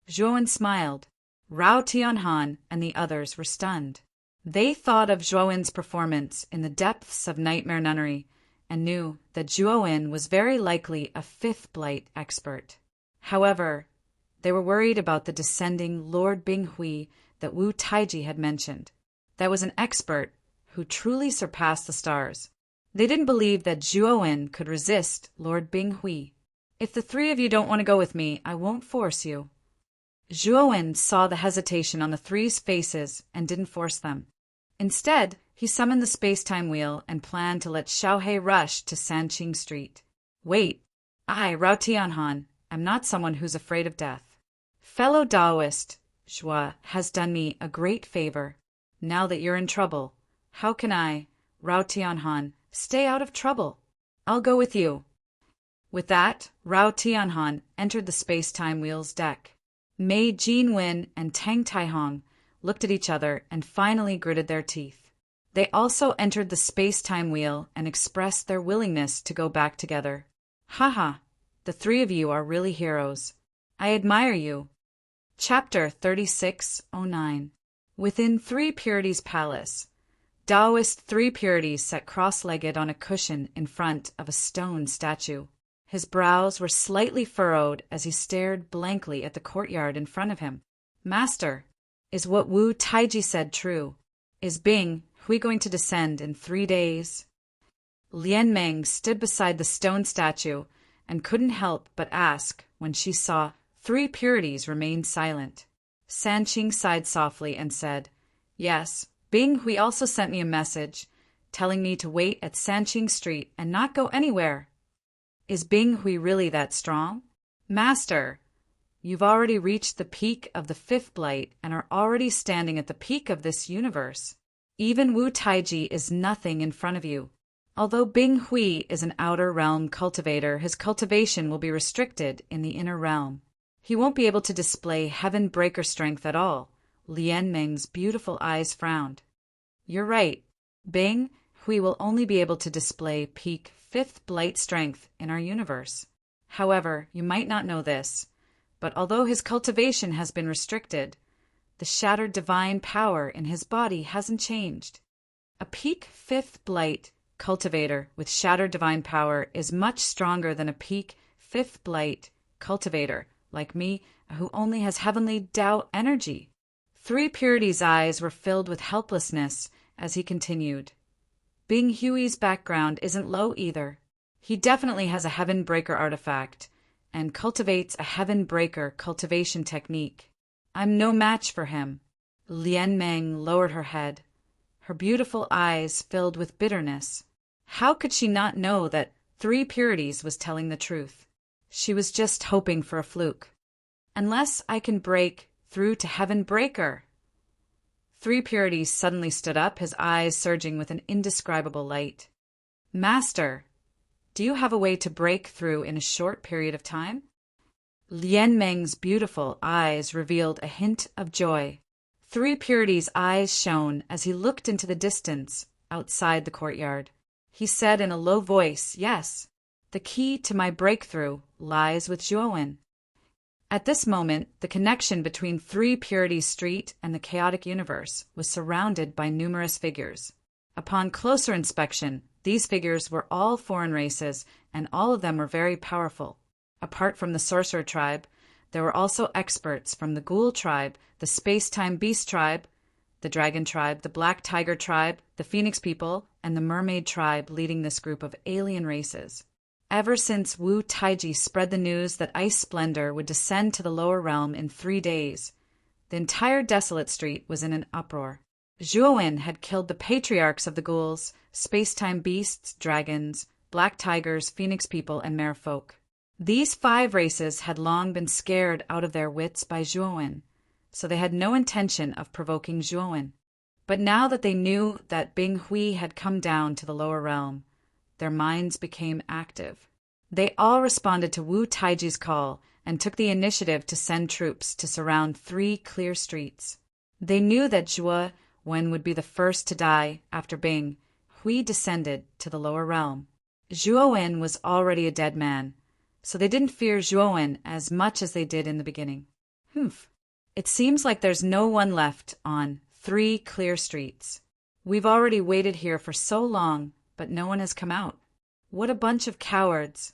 Zhuowen smiled. Rao Tianhan and the others were stunned. They thought of Zhuowen's performance in the depths of Nightmare Nunnery and knew that Zhuowen was very likely a fifth blight expert. However, they were worried about the descending Lord Binghui that Wu Taiji had mentioned. That was an expert who truly surpassed the stars. They didn't believe that Zhuowen could resist Lord Binghui. If the three of you don't want to go with me, I won't force you. Zhuowen saw the hesitation on the three's faces and didn't force them. Instead, he summoned the space-time wheel and planned to let Xiaohei rush to Sanqing Street. Wait, I, Rao Tianhan, am not someone who's afraid of death. Fellow Taoist, Zhua has done me a great favor. Now that you're in trouble, how can I, Rao Tianhan, stay out of trouble? I'll go with you. With that, Rao Tianhan entered the space-time wheel's deck. Mei Jinwen and Tang Taihong looked at each other and finally gritted their teeth. They also entered the space-time wheel and expressed their willingness to go back together. Haha, the three of you are really heroes. I admire you. Chapter 3609. Within Three Purities Palace, Taoist Three Purities sat cross-legged on a cushion in front of a stone statue. His brows were slightly furrowed as he stared blankly at the courtyard in front of him. Master, is what Wu Taiji said true? Is Bing Hui going to descend in 3 days? Lian Meng stood beside the stone statue and couldn't help but ask when she saw Three Purities remain silent. Sanqing sighed softly and said, Yes, Bing Hui also sent me a message telling me to wait at Sanqing Street and not go anywhere. Is Bing Hui really that strong? Master, you've already reached the peak of the fifth blight and are already standing at the peak of this universe. Even Wu Taiji is nothing in front of you. Although Bing Hui is an outer realm cultivator, his cultivation will be restricted in the inner realm. He won't be able to display heaven breaker strength at all. Lian Meng's beautiful eyes frowned. You're right. Bing Hui will only be able to display peak fifth blight strength in our universe. However, you might not know this, but although his cultivation has been restricted, the shattered divine power in his body hasn't changed. A peak fifth blight cultivator with shattered divine power is much stronger than a peak fifth blight cultivator like me who only has heavenly Tao energy. Three Purities' eyes were filled with helplessness as he continued. Bing Hui's background isn't low either. He definitely has a Heaven Breaker artifact and cultivates a Heaven Breaker cultivation technique. I'm no match for him. Lian Meng lowered her head. Her beautiful eyes filled with bitterness. How could she not know that Three Purities was telling the truth? She was just hoping for a fluke. Unless I can break through to Heaven Breaker. Three Purities suddenly stood up, his eyes surging with an indescribable light. Master, do you have a way to break through in a short period of time? Lian Meng's beautiful eyes revealed a hint of joy. Three Purities' eyes shone as he looked into the distance outside the courtyard. He said in a low voice, Yes, the key to my breakthrough lies with Zhuowen. At this moment, the connection between Three Purities Street and the chaotic universe was surrounded by numerous figures. Upon closer inspection, these figures were all foreign races, and all of them were very powerful. Apart from the Sorcerer tribe, there were also experts from the Ghoul tribe, the Space-Time Beast tribe, the Dragon tribe, the Black Tiger tribe, the Phoenix people, and the Mermaid tribe leading this group of alien races. Ever since Wu Taiji spread the news that Ice Splendor would descend to the lower realm in 3 days, the entire Desolate Street was in an uproar. Zhuowen had killed the patriarchs of the ghouls, space-time beasts, dragons, black tigers, phoenix people, and merfolk. These 5 races had long been scared out of their wits by Zhuowen, so they had no intention of provoking Zhuowen. But now that they knew that Bing Hui had come down to the lower realm, their minds became active. They all responded to Wu Taiji's call and took the initiative to send troops to surround 3 clear streets. They knew that Zhuo Wen would be the first to die after Bing Hui descended to the lower realm. Zhuo Wen was already a dead man, so they didn't fear Zhuo Wen as much as they did in the beginning. It seems like there's no one left on 3 clear streets. We've already waited here for so long, but no one has come out. What a bunch of cowards.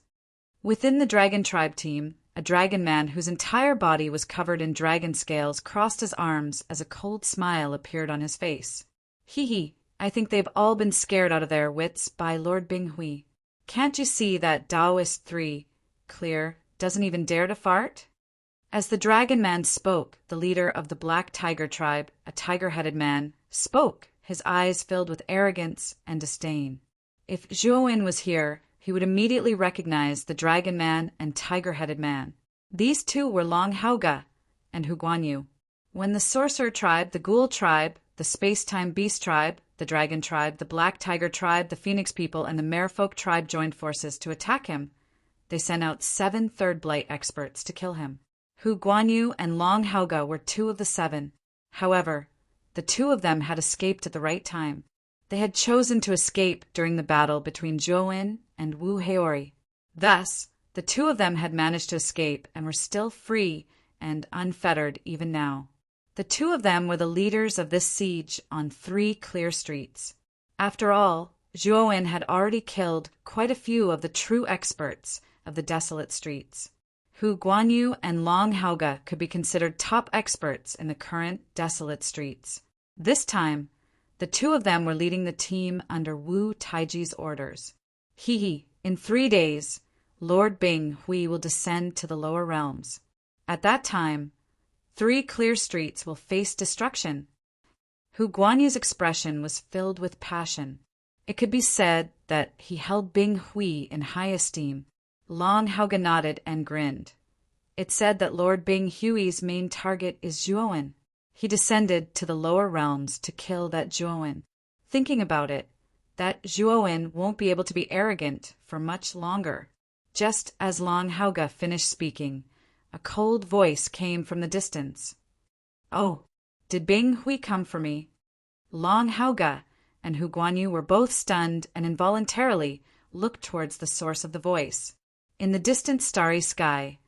Within the dragon tribe team, a dragon man whose entire body was covered in dragon scales crossed his arms as a cold smile appeared on his face. Hee, I think they've all been scared out of their wits by Lord Bing Hui. Can't you see that Taoist 3, clear, doesn't even dare to fart? As the dragon man spoke, the leader of the Black Tiger tribe, a tiger-headed man, spoke, his eyes filled with arrogance and disdain. If Zhuo Wen was here, he would immediately recognize the dragon man and tiger-headed man. These two were Long Haoge and Hu Guanyu. When the sorcerer tribe, the ghoul tribe, the space-time beast tribe, the dragon tribe, the black tiger tribe, the phoenix people, and the merfolk tribe joined forces to attack him, they sent out 7 Third Blight experts to kill him. Hu Guanyu and Long Haoge were 2 of the 7. However, the 2 of them had escaped at the right time. They had chosen to escape during the battle between Zhuo Wen and Wu Heori. Thus, the 2 of them had managed to escape and were still free and unfettered even now. The 2 of them were the leaders of this siege on 3 clear streets. After all, Zhuo Wen had already killed quite a few of the true experts of the desolate streets. Hu Guanyu and Long Haoge could be considered top experts in the current desolate streets. This time, the 2 of them were leading the team under Wu Taiji's orders. In 3 days, Lord Bing Hui will descend to the lower realms. At that time, 3 clear streets will face destruction. Hu Guanyu's expression was filled with passion. It could be said that he held Bing Hui in high esteem. Long Haoge nodded and grinned. It said that Lord Bing Hui's main target is Zhuo Wen. He descended to the lower realms to kill that Zhuo Wen. Thinking about it, that Zhuo Wen won't be able to be arrogant for much longer. Just as Long Haoge finished speaking, a cold voice came from the distance. Oh, did Bing Hui come for me? Long Haoge and Hu Guanyu were both stunned and involuntarily looked towards the source of the voice. In the distant starry sky,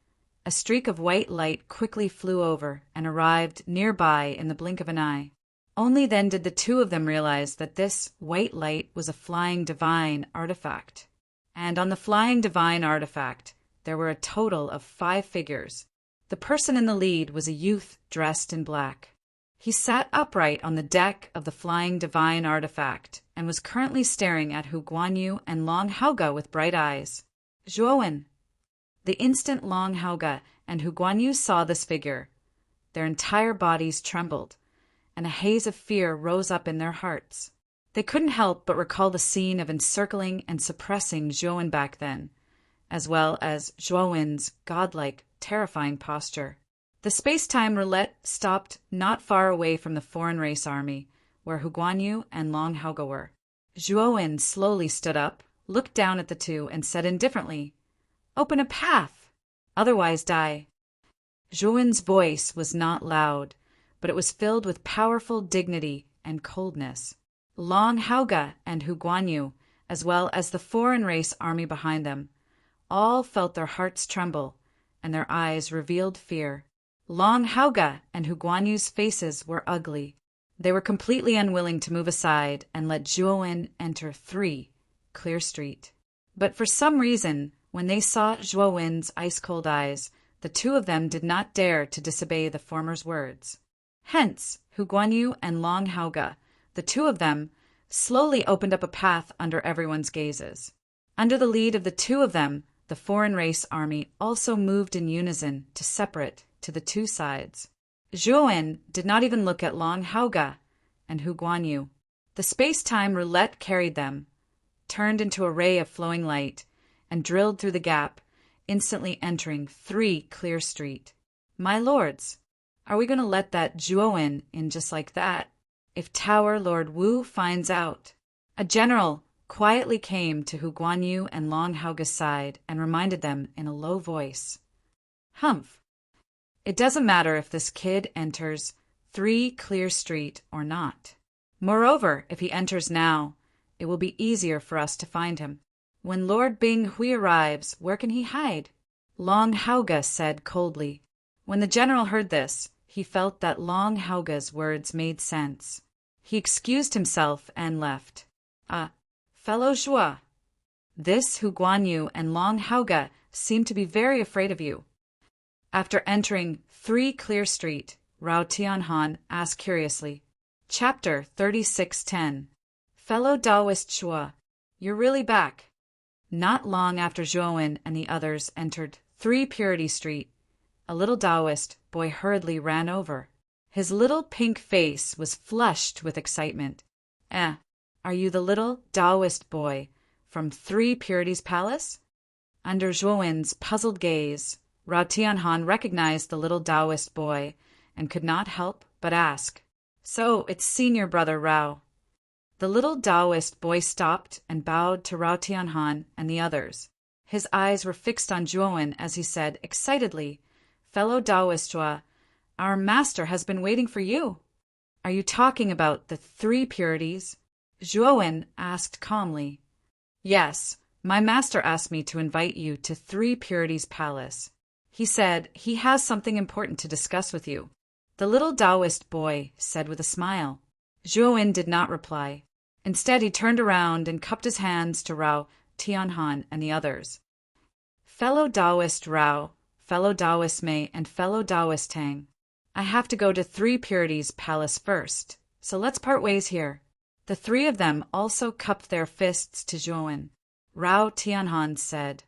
a streak of white light quickly flew over and arrived nearby in the blink of an eye. Only then did the 2 of them realize that this white light was a flying divine artifact. And on the flying divine artifact, there were a total of 5 figures. The person in the lead was a youth dressed in black. He sat upright on the deck of the flying divine artifact and was currently staring at Hu Guanyu and Long Haoge with bright eyes. Zhuo Wen. The instant Long Haoge and Hu Guanyu saw this figure, their entire bodies trembled, and a haze of fear rose up in their hearts. They couldn't help but recall the scene of encircling and suppressing Zhuo Wen back then, as well as Zhuo Wen's godlike, terrifying posture. The space-time roulette stopped not far away from the foreign race army, where Hu Guanyu and Long Haoge were. Zhuo Wen slowly stood up, looked down at the 2, and said indifferently, "Open a path, otherwise die." Zhuo Wen's voice was not loud, but it was filled with powerful dignity and coldness. Long Haoge and Hu Guanyu, as well as the foreign race army behind them, all felt their hearts tremble, and their eyes revealed fear. Long Haoge and Hu Guanyu's faces were ugly. They were completely unwilling to move aside and let Zhuo Wen enter 3 clear street. But for some reason, when they saw Zhuo Wen's ice-cold eyes, the 2 of them did not dare to disobey the former's words. Hence, Hu Guanyu and Long Haoge, the 2 of them, slowly opened up a path under everyone's gazes. Under the lead of the 2 of them, the foreign race army also moved in unison to separate to the 2 sides. Zhuo Wen did not even look at Long Haoge and Hu Guanyu. The space-time roulette carried them, turned into a ray of flowing light, and drilled through the gap, instantly entering 3 clear street. My lords, are we going to let that Zhuo Wen in just like that? if Tower Lord Wu finds out. A general quietly came to Hu Guanyu and Long Haoga's side and reminded them in a low voice. Humph. It doesn't matter if this kid enters 3 Clear Street or not. Moreover, if he enters now, it will be easier for us to find him. When Lord Bing Hui arrives, where can he hide? Long Haoga said coldly. When the general heard this, he felt that Long Haoga's words made sense. He excused himself and left. Fellow Zhuo, this Hu Guanyu and Long Haoga seem to be very afraid of you. After entering 3 Clear Street, Rao Tianhan asked curiously, Chapter 3610. Fellow Taoist Zhuo, you're really back. Not long after Zhuowen and the others entered 3 Purity Street, a little Taoist boy hurriedly ran over. His little pink face was flushed with excitement. Are you the little Taoist boy from 3 Purities Palace? Under Zhuowen's puzzled gaze, Rao Tianhan recognized the little Taoist boy and could not help but ask, So, it's senior brother Rao. The little Taoist boy stopped and bowed to Rao Tianhan and the others. His eyes were fixed on Zhuowen as he said excitedly, Fellow Taoist Zhuo, our master has been waiting for you. Are you talking about the 3 Purities? Zhuowen asked calmly. Yes, my master asked me to invite you to 3 Purities Palace. He said he has something important to discuss with you. The little Taoist boy said with a smile. Zhuowen did not reply. Instead, he turned around and cupped his hands to Rao Tianhan and the others. Fellow Taoist Rao, fellow Taoist Mei, and fellow Taoist Tang, I have to go to 3 Purities Palace first, so let's part ways here. The 3 of them also cupped their fists to Zhuowen. Rao Tianhan said,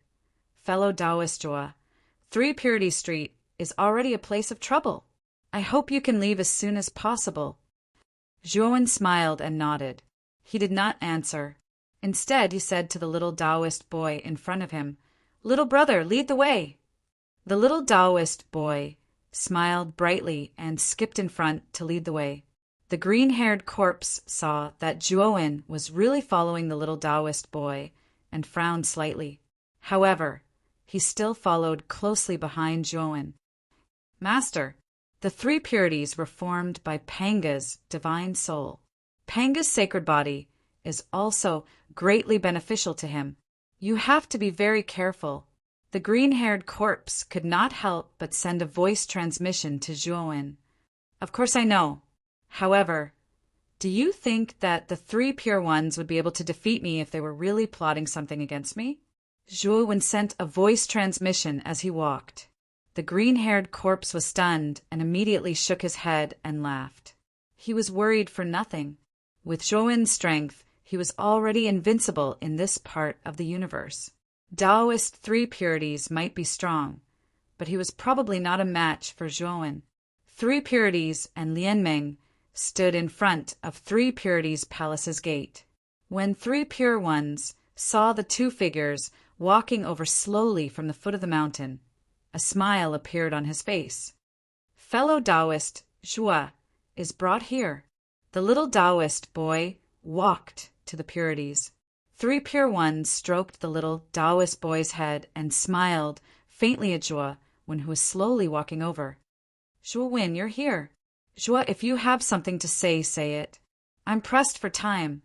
Fellow Taoist Zhuo, 3 Purity Street is already a place of trouble. I hope you can leave as soon as possible. Zhuowen smiled and nodded. He did not answer. Instead, he said to the little Taoist boy in front of him, Little brother, lead the way. The little Taoist boy smiled brightly and skipped in front to lead the way. The green-haired corpse saw that Zhuowen was really following the little Taoist boy and frowned slightly. However, he still followed closely behind Zhuowen. Master, the 3 Purities were formed by Panga's divine soul. Panga's sacred body is also greatly beneficial to him. You have to be very careful. The green-haired corpse could not help but send a voice transmission to Zhuowen. Of course I know. However, do you think that the 3 pure ones would be able to defeat me if they were really plotting something against me? Zhuowen sent a voice transmission as he walked. The green-haired corpse was stunned and immediately shook his head and laughed. He was worried for nothing. With Zhuowen's strength, he was already invincible in this part of the universe. Taoist 3 Purities might be strong, but he was probably not a match for Zhuowen. 3 Purities and Lianmeng stood in front of 3 Purities Palace's gate. When 3 pure ones saw the 2 figures walking over slowly from the foot of the mountain, a smile appeared on his face. Fellow Taoist Zhuo is brought here. The little Taoist boy walked to the Purities. 3 pure ones stroked the little Taoist boy's head and smiled faintly at Zhuo when he was slowly walking over. Zhuowen, you're here. Zhuo, if you have something to say, say it. I'm pressed for time.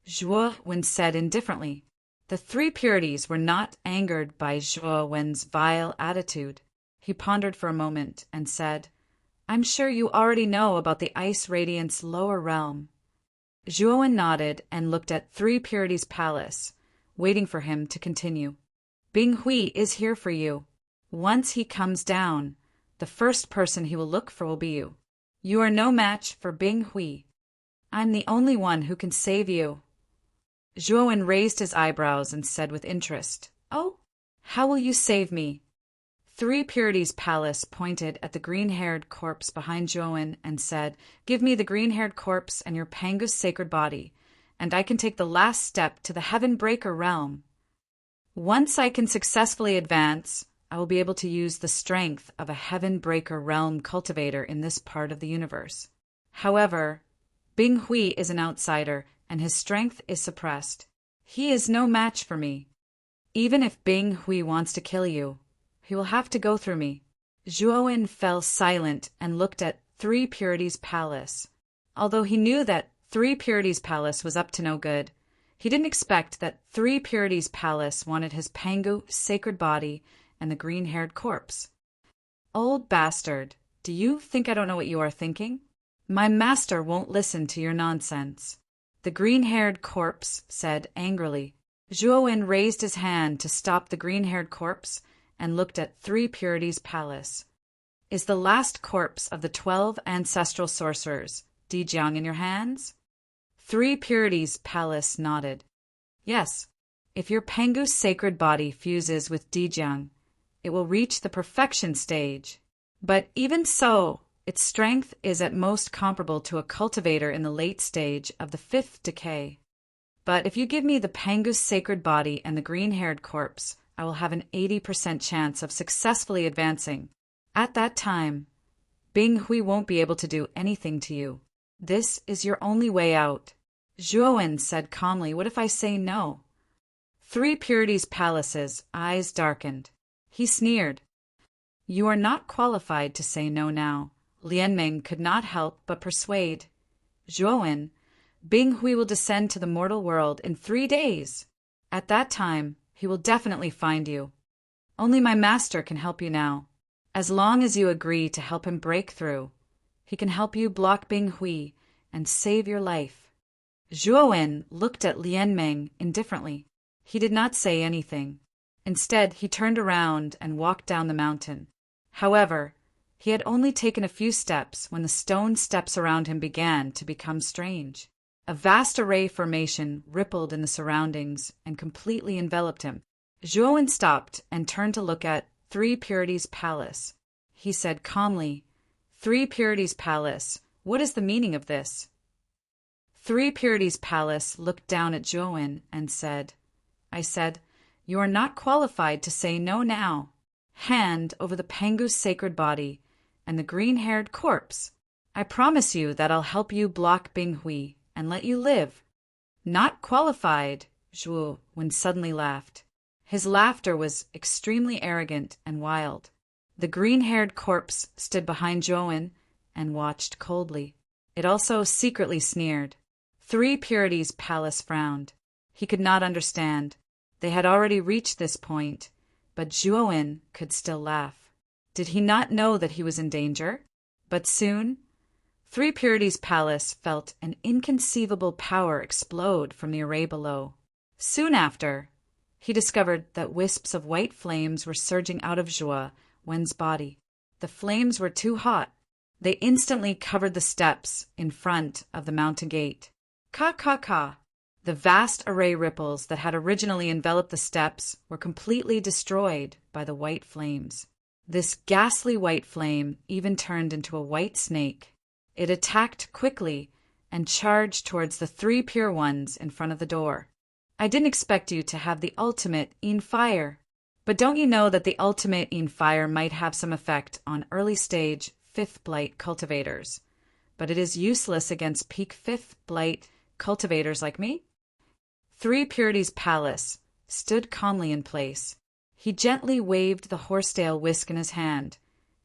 Zhuowen said indifferently. The 3 Purities were not angered by Zhuowen's vile attitude. He pondered for a moment and said, I'm sure you already know about the Ice Radiant's lower realm. Zhuowen nodded and looked at 3 Purities Palace, waiting for him to continue. Bing Hui is here for you. Once he comes down, the first person he will look for will be you. You are no match for Bing Hui. I'm the only one who can save you. Zhuowen raised his eyebrows and said with interest, Oh, how will you save me? 3 Purities Palace pointed at the green-haired corpse behind Zhuowen and said, Give me the green-haired corpse and your Panga's sacred body, and I can take the last step to the Heaven Breaker realm. Once I can successfully advance, I will be able to use the strength of a Heaven Breaker realm cultivator in this part of the universe. However, Bing Hui is an outsider, and his strength is suppressed. He is no match for me. Even if Bing Hui wants to kill you, he will have to go through me. Zhuowen fell silent and looked at Three Purities' palace. Although he knew that Three Purities' palace was up to no good, he didn't expect that Three Purities' palace wanted his Pangu sacred body and the green-haired corpse. Old bastard, do you think I don't know what you are thinking? My master won't listen to your nonsense. The green-haired corpse said angrily. Zhuowen raised his hand to stop the green-haired corpse and looked at Three Purities' palace. Is the last corpse of the 12 ancestral sorcerers, Dijiang, in your hands? Three Purities' palace nodded. Yes, if your Pangu's sacred body fuses with Dijiang, it will reach the perfection stage. But even so, its strength is at most comparable to a cultivator in the late stage of the 5th decay. But if you give me the Pangu's sacred body and the green-haired corpse, I will have an 80% chance of successfully advancing. At that time, Bing Hui won't be able to do anything to you. This is your only way out. Zhuowen said calmly, what if I say no? Three Purities' palace's eyes darkened. He sneered. You are not qualified to say no now. Lianming could not help but persuade. Zhuowen, Bing Hui will descend to the mortal world in 3 days. At that time, he will definitely find you. Only my master can help you now. As long as you agree to help him break through, he can help you block Bing Hui and save your life. Zhuowen looked at Lianming indifferently. He did not say anything. Instead, he turned around and walked down the mountain. However, he had only taken a few steps when the stone steps around him began to become strange. A vast array formation rippled in the surroundings and completely enveloped him. Zhuowen stopped and turned to look at Three Purities' palace. He said calmly, Three Purities' palace, what is the meaning of this? Three Purities' palace looked down at Zhuowen and said, I said, you are not qualified to say no now. Hand over the Pangu's sacred body and the green-haired corpse. I promise you that I'll help you block Bing Hui and let you live. Not qualified, Zhuowen suddenly laughed. His laughter was extremely arrogant and wild. The green-haired corpse stood behind Zhuowen and watched coldly. It also secretly sneered. Three Purities' palace frowned. He could not understand. They had already reached this point, but Zhuowen could still laugh. Did he not know that he was in danger? But soon, Three Purities' palace felt an inconceivable power explode from the array below. Soon after, he discovered that wisps of white flames were surging out of Zhuowen's body. The flames were too hot. They instantly covered the steps in front of the mountain gate. Ka. The vast array ripples that had originally enveloped the steps were completely destroyed by the white flames. This ghastly white flame even turned into a white snake. It attacked quickly and charged towards the three pure ones in front of the door. I didn't expect you to have the ultimate in fire. But don't you know that the ultimate in fire might have some effect on early stage 5th blight cultivators, but it is useless against peak 5th blight cultivators like me? Three Purities' palace stood calmly in place. He gently waved the horsetail whisk in his hand,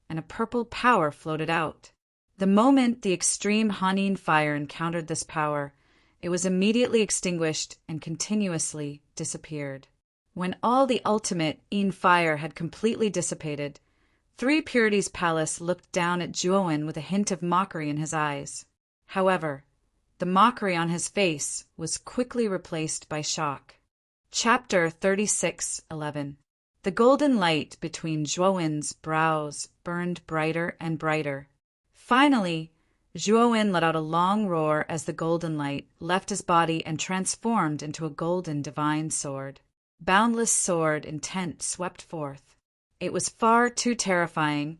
and a purple power floated out. The moment the extreme Hanin fire encountered this power, it was immediately extinguished and continuously disappeared. When all the ultimate in fire had completely dissipated, Three Purities' palace looked down at Zhuowen with a hint of mockery in his eyes. However, the mockery on his face was quickly replaced by shock. Chapter 36:11. The golden light between Zhuowen's brows burned brighter and brighter. Finally, Zhuowen let out a long roar as the golden light left his body and transformed into a golden divine sword. Boundless sword intent swept forth. It was far too terrifying,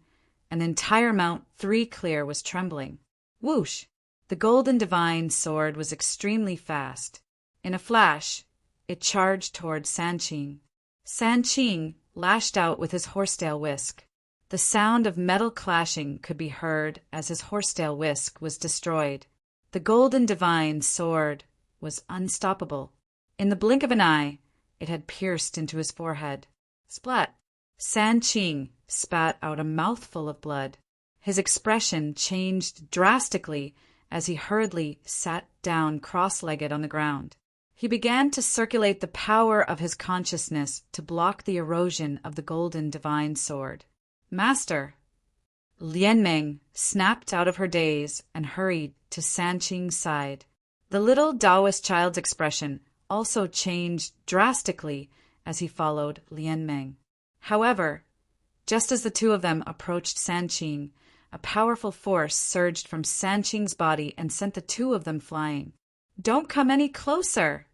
and the entire Mount Three Clear was trembling. Whoosh! The golden divine sword was extremely fast. In a flash, it charged toward Sanqing. Sanqing lashed out with his horsetail whisk. The sound of metal clashing could be heard as his horsetail whisk was destroyed. The golden divine sword was unstoppable. In the blink of an eye, it had pierced into his forehead. Splat! San Qing spat out a mouthful of blood. His expression changed drastically as he hurriedly sat down cross-legged on the ground. He began to circulate the power of his consciousness to block the erosion of the golden divine sword. Master! Lianmeng snapped out of her daze and hurried to San Qing's side. The little Taoist child's expression also changed drastically as he followed Lianmeng. However, just as the two of them approached San Qing, a powerful force surged from San Qing's body and sent the two of them flying. "Don't come any closer!"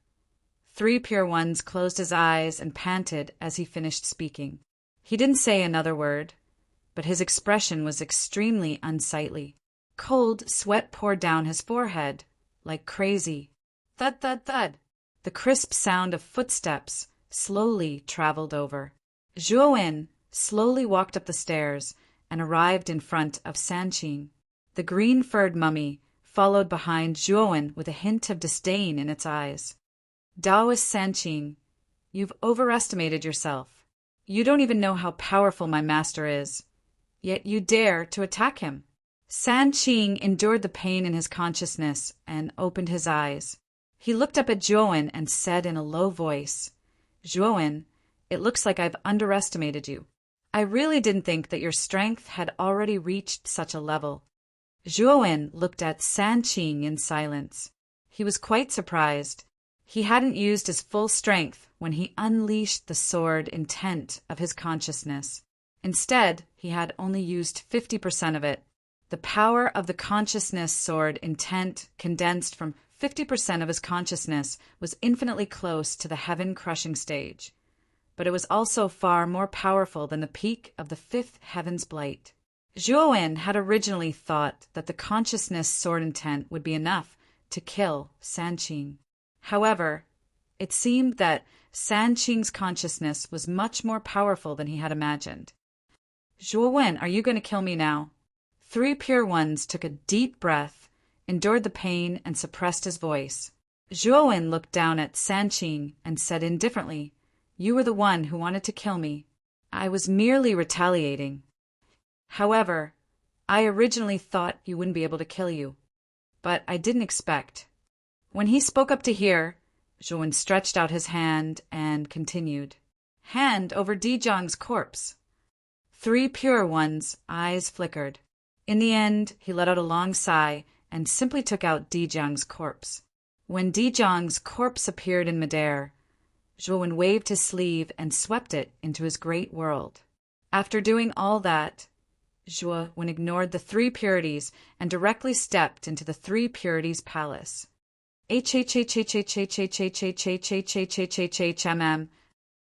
Three Pure Ones closed his eyes and panted as he finished speaking. He didn't say another word, but his expression was extremely unsightly. Cold sweat poured down his forehead, like crazy. Thud, thud, thud. The crisp sound of footsteps slowly traveled over. Zhuowen slowly walked up the stairs and arrived in front of San Qing. The green-furred mummy followed behind Zhuowen with a hint of disdain in its eyes. "Taoist San Qing, you've overestimated yourself. You don't even know how powerful my master is, yet you dare to attack him." San Qing endured the pain in his consciousness and opened his eyes. He looked up at Zhuowen and said in a low voice, "Zhuowen, it looks like I've underestimated you. I really didn't think that your strength had already reached such a level." Zhuowen looked at San Qing in silence. He was quite surprised. He hadn't used his full strength when he unleashed the sword intent of his consciousness. Instead, he had only used 50% of it. The power of the consciousness sword intent condensed from 50% of his consciousness was infinitely close to the heaven-crushing stage. But it was also far more powerful than the peak of the fifth heaven's blight. Zhuowen had originally thought that the consciousness sword intent would be enough to kill San Qing. However, it seemed that San Qing's consciousness was much more powerful than he had imagined. "Zhuowen, are you going to kill me now?" Three Pure Ones took a deep breath, endured the pain, and suppressed his voice. Zhuowen looked down at San Qing and said indifferently, "You were the one who wanted to kill me. I was merely retaliating. However, I originally thought you wouldn't be able to kill you, but I didn't expect." When he spoke up to hear, Zhuowen stretched out his hand and continued, "Hand over Dijong's corpse." Three Pure Ones' eyes flickered. In the end, he let out a long sigh and simply took out Dijong's corpse. When Dijong's corpse appeared in midair, Zhuowen waved his sleeve and swept it into his great world. After doing all that, Zhuowen ignored the three purities and directly stepped into the three purities' palace.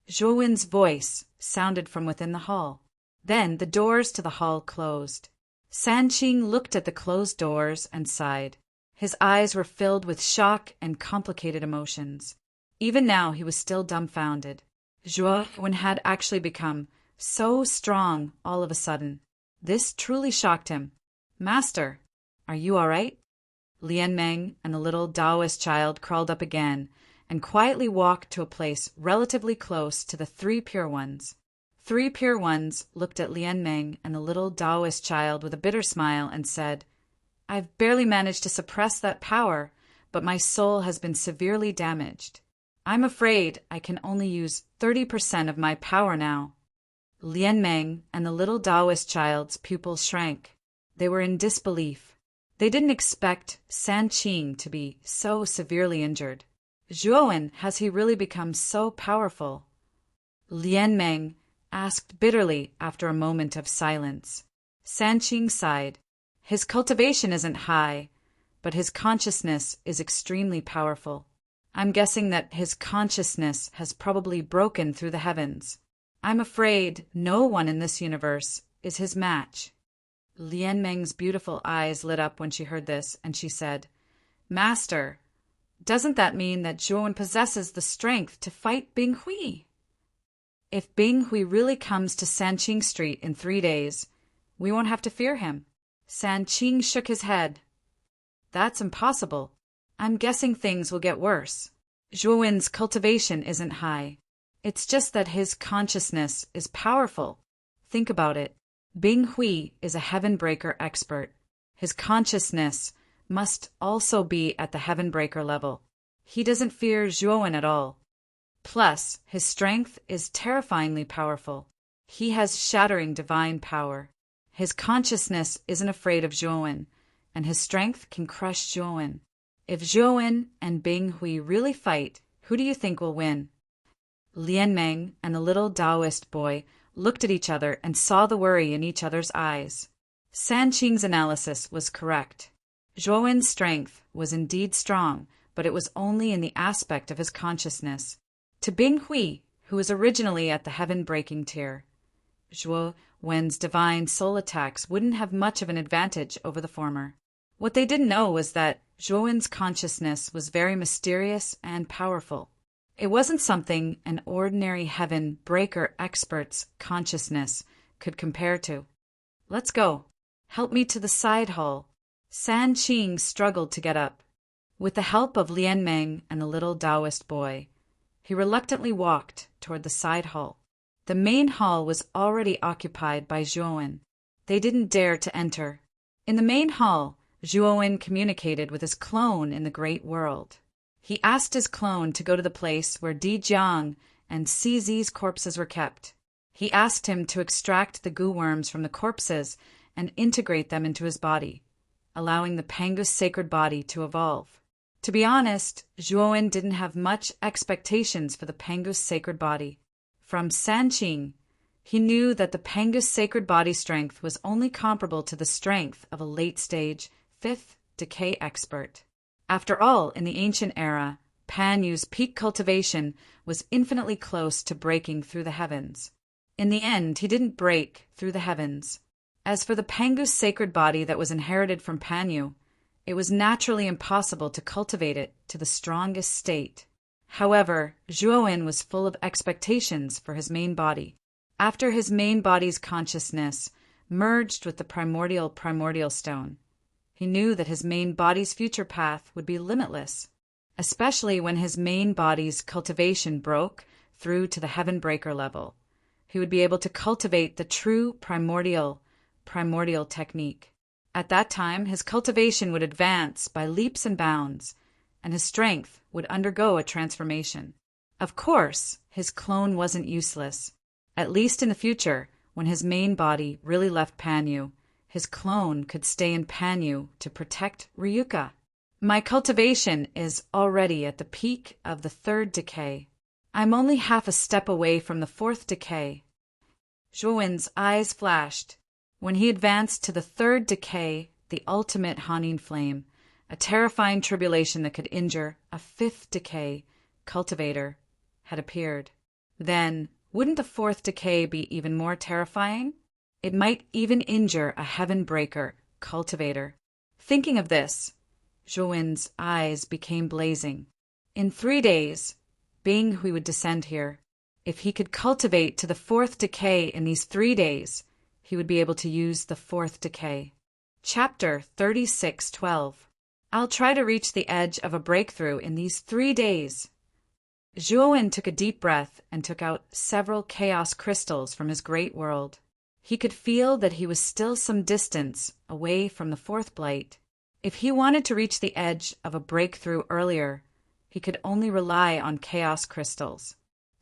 Zhuowen's voice sounded from within the hall. Then the doors to the hall closed. San Qing looked at the closed doors and sighed. His eyes were filled with shock and complicated emotions. Even now he was still dumbfounded. Zhuowen had actually become so strong all of a sudden. This truly shocked him. "Master, are you all right?" Lianmeng and the little Taoist child crawled up again and quietly walked to a place relatively close to the Three Pure Ones. Three Pure Ones looked at Lianmeng and the little Taoist child with a bitter smile and said, "I've barely managed to suppress that power, but my soul has been severely damaged. I'm afraid I can only use 30% of my power now." Lianmeng and the little Taoist child's pupils shrank. They were in disbelief. They didn't expect San Qing to be so severely injured. "Zhuowen, has he really become so powerful?" Lianmeng asked bitterly after a moment of silence. San Qing sighed. "His cultivation isn't high, but his consciousness is extremely powerful. I'm guessing that his consciousness has probably broken through the heavens. I'm afraid no one in this universe is his match." Lianmeng's beautiful eyes lit up when she heard this, and she said, "Master, doesn't that mean that Zhuowen possesses the strength to fight Bing Hui? If Bing Hui really comes to Sanqing Street in 3 days, we won't have to fear him." San Qing shook his head. That's impossible. I'm guessing things will get worse. Zhuowen's cultivation isn't high. It's just that his consciousness is powerful. Think about it. Bing Hui is a heaven breaker expert. His consciousness must also be at the heaven breaker level. He doesn't fear Zhuowen at all. Plus, his strength is terrifyingly powerful. He has shattering divine power. His consciousness isn't afraid of Zhuowen, and his strength can crush Zhuowen. If Zhuowen and Bing Hui really fight, who do you think will win? Lianmeng and the little Taoist boy looked at each other and saw the worry in each other's eyes. Sanqing's analysis was correct. Zhuowen's strength was indeed strong, but it was only in the aspect of his consciousness. To Bing Hui, who was originally at the heaven-breaking tier, Zhuowen's divine soul attacks wouldn't have much of an advantage over the former. What they didn't know was that Zhuowen's consciousness was very mysterious and powerful. It wasn't something an ordinary heaven breaker expert's consciousness could compare to. Let's go. Help me to the side hall. Sanqing struggled to get up. With the help of Lianmeng and the little Taoist boy, he reluctantly walked toward the side hall. The main hall was already occupied by Zhuowen. They didn't dare to enter. In the main hall, Zhuowen communicated with his clone in the great world. He asked his clone to go to the place where Di Jiang and CZ's corpses were kept. He asked him to extract the goo worms from the corpses and integrate them into his body, allowing the Pangus sacred body to evolve. To be honest, Zhuowen didn't have much expectations for the Pangus sacred body. From Sanqing, he knew that the Pangus sacred body strength was only comparable to the strength of a late-stage, fifth decay expert. After all, in the ancient era, Pan Yu's peak cultivation was infinitely close to breaking through the heavens. In the end, he didn't break through the heavens. As for the Pangus sacred body that was inherited from Pan Yu, it was naturally impossible to cultivate it to the strongest state. However, Zhuowen was full of expectations for his main body. After his main body's consciousness merged with the primordial stone, he knew that his main body's future path would be limitless, especially when his main body's cultivation broke through to the heaven breaker level. He would be able to cultivate the true primordial technique. At that time, his cultivation would advance by leaps and bounds, and his strength would undergo a transformation. Of course, his clone wasn't useless. At least in the future, when his main body really left Pan Yu, his clone could stay in Pan Yu to protect Ryuka. My cultivation is already at the peak of the third decay. I'm only half a step away from the fourth decay. Zhuowen's eyes flashed. When he advanced to the third decay, the ultimate Hanin flame, a terrifying tribulation that could injure a fifth decay cultivator, had appeared. Then, wouldn't the fourth decay be even more terrifying? It might even injure a heaven breaker cultivator. Thinking of this, Zhuowen's eyes became blazing. In 3 days, Bing Hui would descend here. If he could cultivate to the fourth decay in these 3 days, he would be able to use the fourth decay. Chapter 36:12. I'll try to reach the edge of a breakthrough in these 3 days. Zhuowen took a deep breath and took out several chaos crystals from his great world. He could feel that he was still some distance away from the fourth blight. If he wanted to reach the edge of a breakthrough earlier, he could only rely on chaos crystals.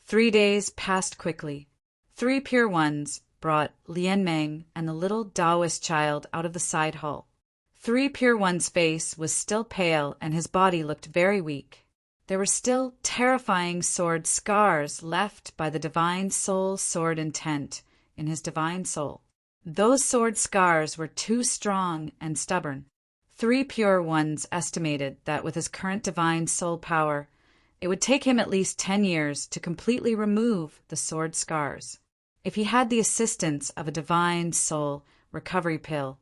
3 days passed quickly. 3 pure ones brought Lianmeng and the little Taoist child out of the side hall. 3 pure one's face was still pale and his body looked very weak. There were still terrifying sword scars left by the divine soul sword intent in his divine soul. Those sword scars were too strong and stubborn. 3 pure ones estimated that with his current divine soul power, it would take him at least 10 years to completely remove the sword scars. If he had the assistance of a divine soul recovery pill,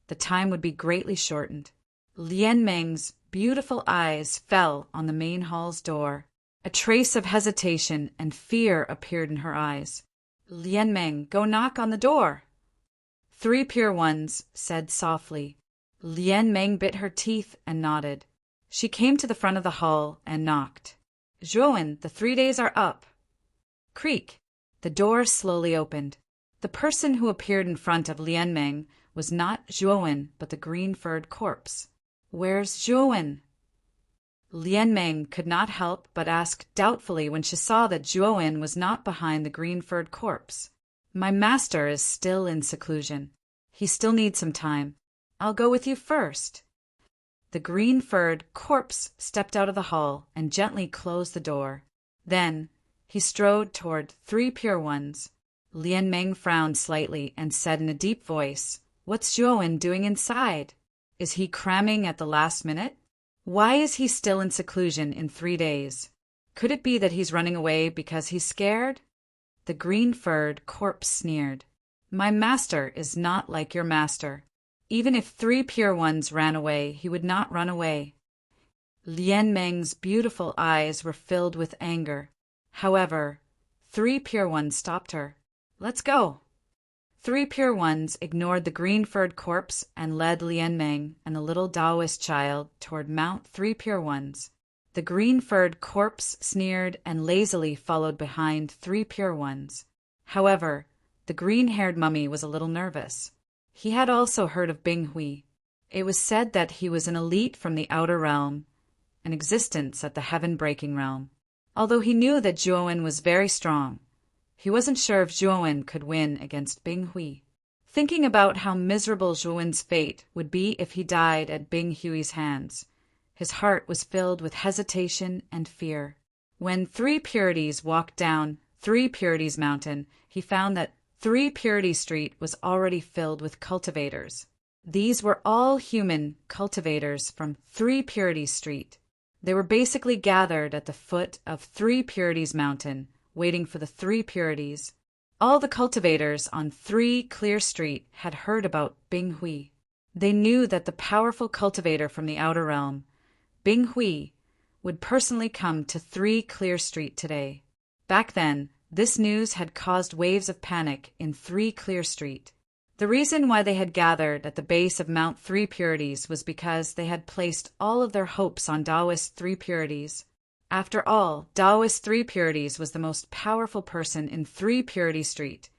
the time would be greatly shortened. Lianmeng's beautiful eyes fell on the main hall's door. A trace of hesitation and fear appeared in her eyes. Lianmeng, go knock on the door. 3 pure ones said softly. Lian Meng bit her teeth and nodded. She came to the front of the hall and knocked. Zhuowen, the 3 days are up. Creak. The door slowly opened. The person who appeared in front of Lian Meng was not Zhuowen, but the green-furred corpse. Where's Zhuowen? Lian Meng could not help but ask doubtfully when she saw that Zhuowen was not behind the green-furred corpse. My master is still in seclusion. He still needs some time. I'll go with you first. The green-furred corpse stepped out of the hall and gently closed the door. Then he strode toward 3 pure ones. Lian Meng frowned slightly and said in a deep voice, "What's Zhuowen doing inside? Is he cramming at the last minute? Why is he still in seclusion in 3 days? Could it be that he's running away because he's scared?" The green-furred corpse sneered. "My master is not like your master. Even if 3 pure ones ran away, he would not run away." Lian Meng's beautiful eyes were filled with anger. However, 3 pure ones stopped her. "Let's go." 3 pure ones ignored the green-furred corpse and led Lian Meng and the little Taoist child toward Mount 3 pure ones. The green-furred corpse sneered and lazily followed behind 3 pure ones. However, the green-haired mummy was a little nervous. He had also heard of Bing Hui. It was said that he was an elite from the outer realm, an existence at the heaven-breaking realm. Although he knew that Zhuowen was very strong, he wasn't sure if Zhuowen could win against Bing Hui. Thinking about how miserable Zhuowen's fate would be if he died at Bing Hui's hands, his heart was filled with hesitation and fear. When 3 Purities walked down 3 Purities Mountain, he found that 3 Purity Street was already filled with cultivators. These were all human cultivators from 3 Purity Street. They were basically gathered at the foot of 3 Purities Mountain, waiting for the 3 Purities. All the cultivators on 3 Clear Street had heard about Bing Hui. They knew that the powerful cultivator from the outer realm, Bing Hui, would personally come to 3 Clear Street today. Back then, this news had caused waves of panic in 3 Clear Street. The reason why they had gathered at the base of Mount 3 Purities was because they had placed all of their hopes on Taoist 3 Purities. After all, Taoist 3 Purities was the most powerful person in 3 Purity Street,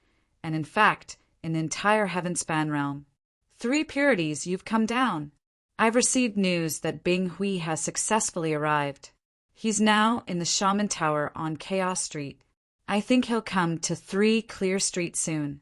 and in fact, in the entire Heavenspan realm. 3 Purities, you've come down. I've received news that Bing Hui has successfully arrived. He's now in the Shaman Tower on Chaos Street. I think he'll come to 3 Clear Street soon.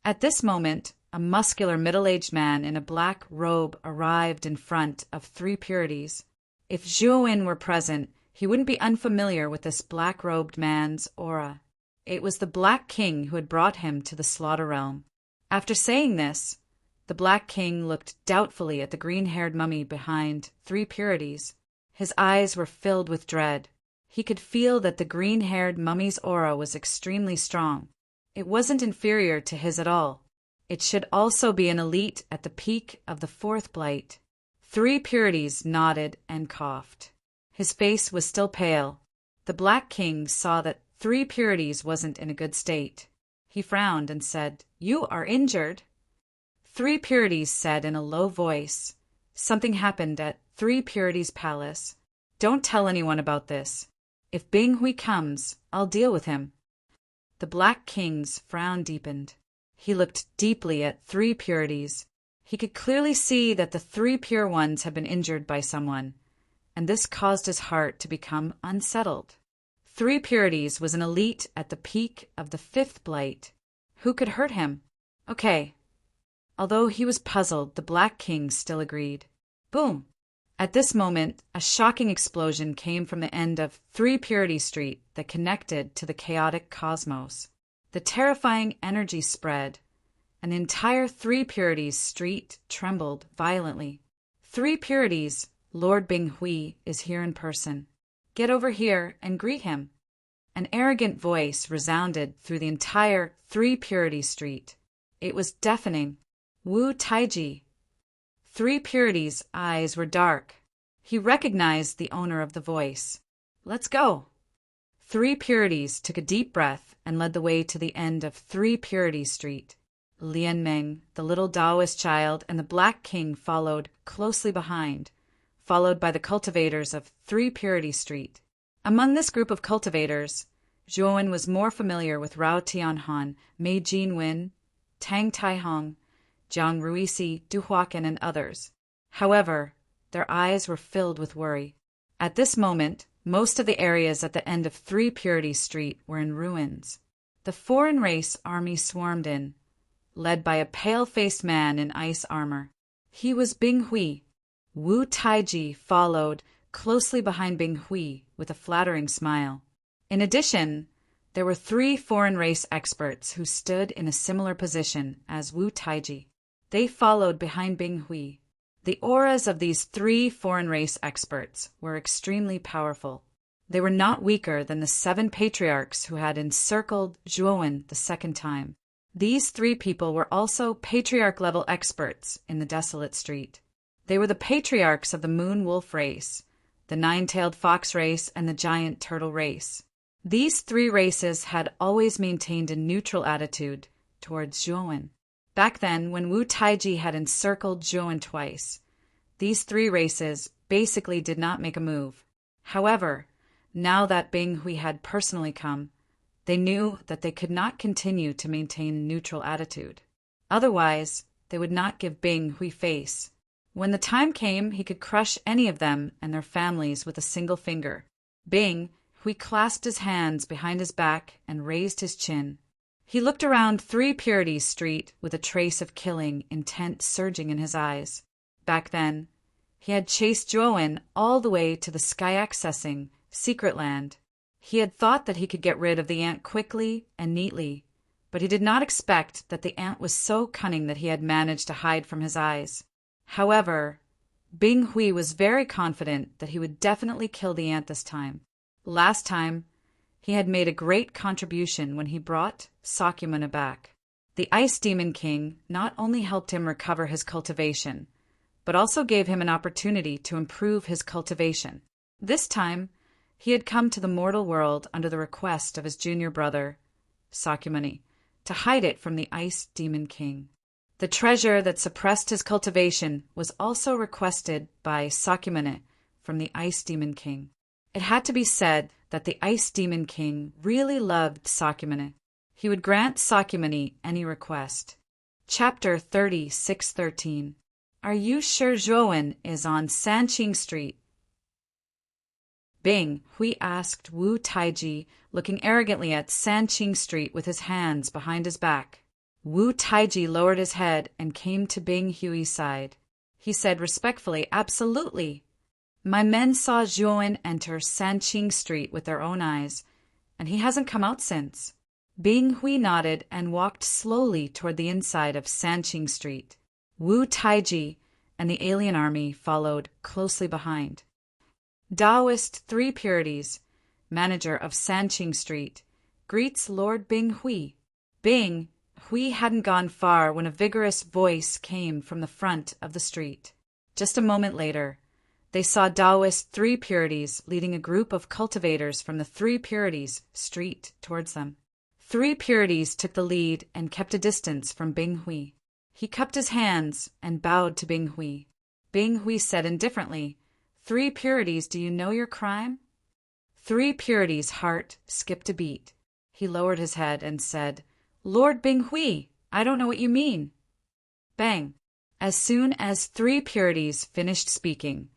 At this moment, a muscular middle-aged man in a black robe arrived in front of 3 Purities. If Zhuowen were present, he wouldn't be unfamiliar with this black-robed man's aura. It was the Black King who had brought him to the Slaughter Realm. After saying this, the Black King looked doubtfully at the green-haired mummy behind 3 Purities. His eyes were filled with dread. He could feel that the green-haired mummy's aura was extremely strong. It wasn't inferior to his at all. It should also be an elite at the peak of the 4th Blight. 3 Purities nodded and coughed. His face was still pale. The Black King saw that 3 Purities wasn't in a good state. He frowned and said, "You are injured." 3 Purities said in a low voice, "Something happened at 3 Purities Palace. Don't tell anyone about this. If Bing Hui comes, I'll deal with him." The Black King's frown deepened. He looked deeply at 3 Purities. He could clearly see that the 3 pure ones had been injured by someone, and this caused his heart to become unsettled. 3 Purities was an elite at the peak of the 5th Blight. Who could hurt him? Okay. Although he was puzzled, the Black King still agreed. Boom! At this moment, a shocking explosion came from the end of 3 Purity Street that connected to the chaotic cosmos. The terrifying energy spread. An entire 3 Purities street trembled violently. 3 Purities, Lord Bing Hui is here in person. Get over here and greet him. An arrogant voice resounded through the entire 3 Purity Street. It was deafening. Wu Taiji. 3 Purities' eyes were dark. He recognized the owner of the voice. Let's go. 3 Purities took a deep breath and led the way to the end of 3 Purity Street. Lianmeng, the little Taoist child, and the Black King followed closely behind, followed by the cultivators of 3 Purity Street. Among this group of cultivators, Zhuowen was more familiar with Rao Tianhan, Mei Jinwen, Tang Taihong, Jiang Ruisi, Du Huaqian, and others. However, their eyes were filled with worry. At this moment, most of the areas at the end of 3 Purity Street were in ruins. The foreign race army swarmed in, led by a pale-faced man in ice armor. He was Bing Hui. Wu Taiji followed closely behind Bing Hui with a flattering smile. In addition, there were 3 foreign race experts who stood in a similar position as Wu Taiji. They followed behind Bing Hui. The auras of these 3 foreign race experts were extremely powerful. They were not weaker than the 7 patriarchs who had encircled Zhuowen the second time. These 3 people were also patriarch-level experts in the desolate street. They were the patriarchs of the moon wolf race, the 9-tailed fox race, and the giant turtle race. These 3 races had always maintained a neutral attitude towards Zhuowen. Back then, when Wu Taiji had encircled Zhuowen twice, these 3 races basically did not make a move. However, now that Bing Hui had personally come, they knew that they could not continue to maintain a neutral attitude. Otherwise, they would not give Bing Hui face. When the time came, he could crush any of them and their families with a single finger. Bing Hui clasped his hands behind his back and raised his chin. He looked around 3 Purity Street with a trace of killing intent surging in his eyes. Back then, he had chased Zhuowen all the way to the sky-accessing secret land. He had thought that he could get rid of the ant quickly and neatly, but he did not expect that the ant was so cunning that he had managed to hide from his eyes. However, Bing Hui was very confident that he would definitely kill the ant this time. Last time, he had made a great contribution when he brought Sakyamuni back. The Ice Demon King not only helped him recover his cultivation, but also gave him an opportunity to improve his cultivation. This time, he had come to the mortal world under the request of his junior brother, Sakyamuni, to hide it from the Ice Demon King. The treasure that suppressed his cultivation was also requested by Sakyamuni from the Ice Demon King. It had to be said that the Ice Demon King really loved Sakyamuni. He would grant Sakyamuni any request. Chapter 3613. Are you sure Zhuowen is on Sanqing Street? Bing Hui asked Wu Taiji, looking arrogantly at Sanqing Street with his hands behind his back. Wu Taiji lowered his head and came to Bing Hui's side. He said respectfully, "Absolutely. My men saw Zhuowen enter Sanqing Street with their own eyes, and he hasn't come out since." Bing Hui nodded and walked slowly toward the inside of Sanqing Street. Wu Taiji and the alien army followed closely behind. Taoist 3 Purities, manager of Sanqing Street, greets Lord Bing Hui. Bing Hui hadn't gone far when a vigorous voice came from the front of the street. Just a moment later, they saw Taoist 3 Purities leading a group of cultivators from the 3 Purities street towards them. 3 Purities took the lead and kept a distance from Bing Hui. He cupped his hands and bowed to Bing Hui. Bing Hui said indifferently, 3 Purities, do you know your crime? 3 Purities' heart skipped a beat. He lowered his head and said, Lord Bing Hui, I don't know what you mean. Bang! As soon as 3 Purities finished speaking,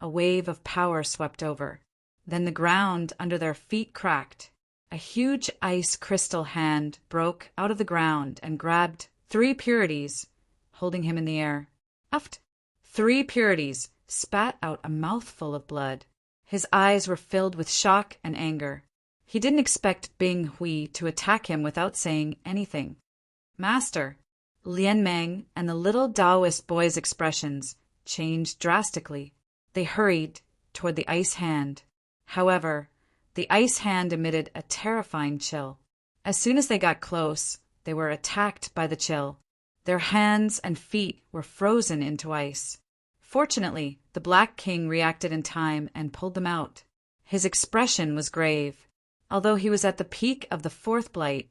a wave of power swept over. Then the ground under their feet cracked. A huge ice crystal hand broke out of the ground and grabbed 3 Purities, holding him in the air. Uft! 3 Purities spat out a mouthful of blood. His eyes were filled with shock and anger. He didn't expect Bing Hui to attack him without saying anything. Master! Lian Meng and the little Taoist boy's expressions changed drastically. They hurried toward the ice hand. However, the ice hand emitted a terrifying chill. As soon as they got close, they were attacked by the chill. Their hands and feet were frozen into ice. Fortunately, the Black King reacted in time and pulled them out. His expression was grave. Although he was at the peak of the 4th blight,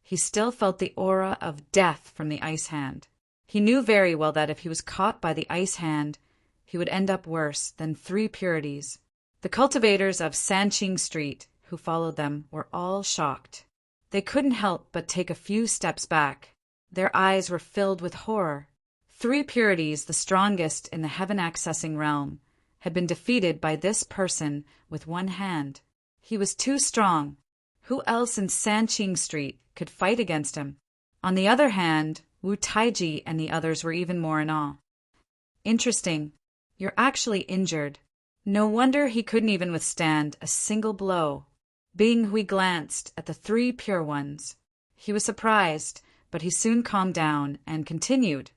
he still felt the aura of death from the ice hand. He knew very well that if he was caught by the ice hand, he would end up worse than 3 purities. The cultivators of Sanqing Street, who followed them, were all shocked. They couldn't help but take a few steps back. Their eyes were filled with horror. 3 purities, the strongest in the heaven-accessing realm, had been defeated by this person with 1 hand. He was too strong. Who else in Sanqing Street could fight against him? On the other hand, Wu Taiji and the others were even more in awe. Interesting. You're actually injured. No wonder he couldn't even withstand a single blow. Bing Hui glanced at the 3 pure ones. He was surprised, but he soon calmed down and continued.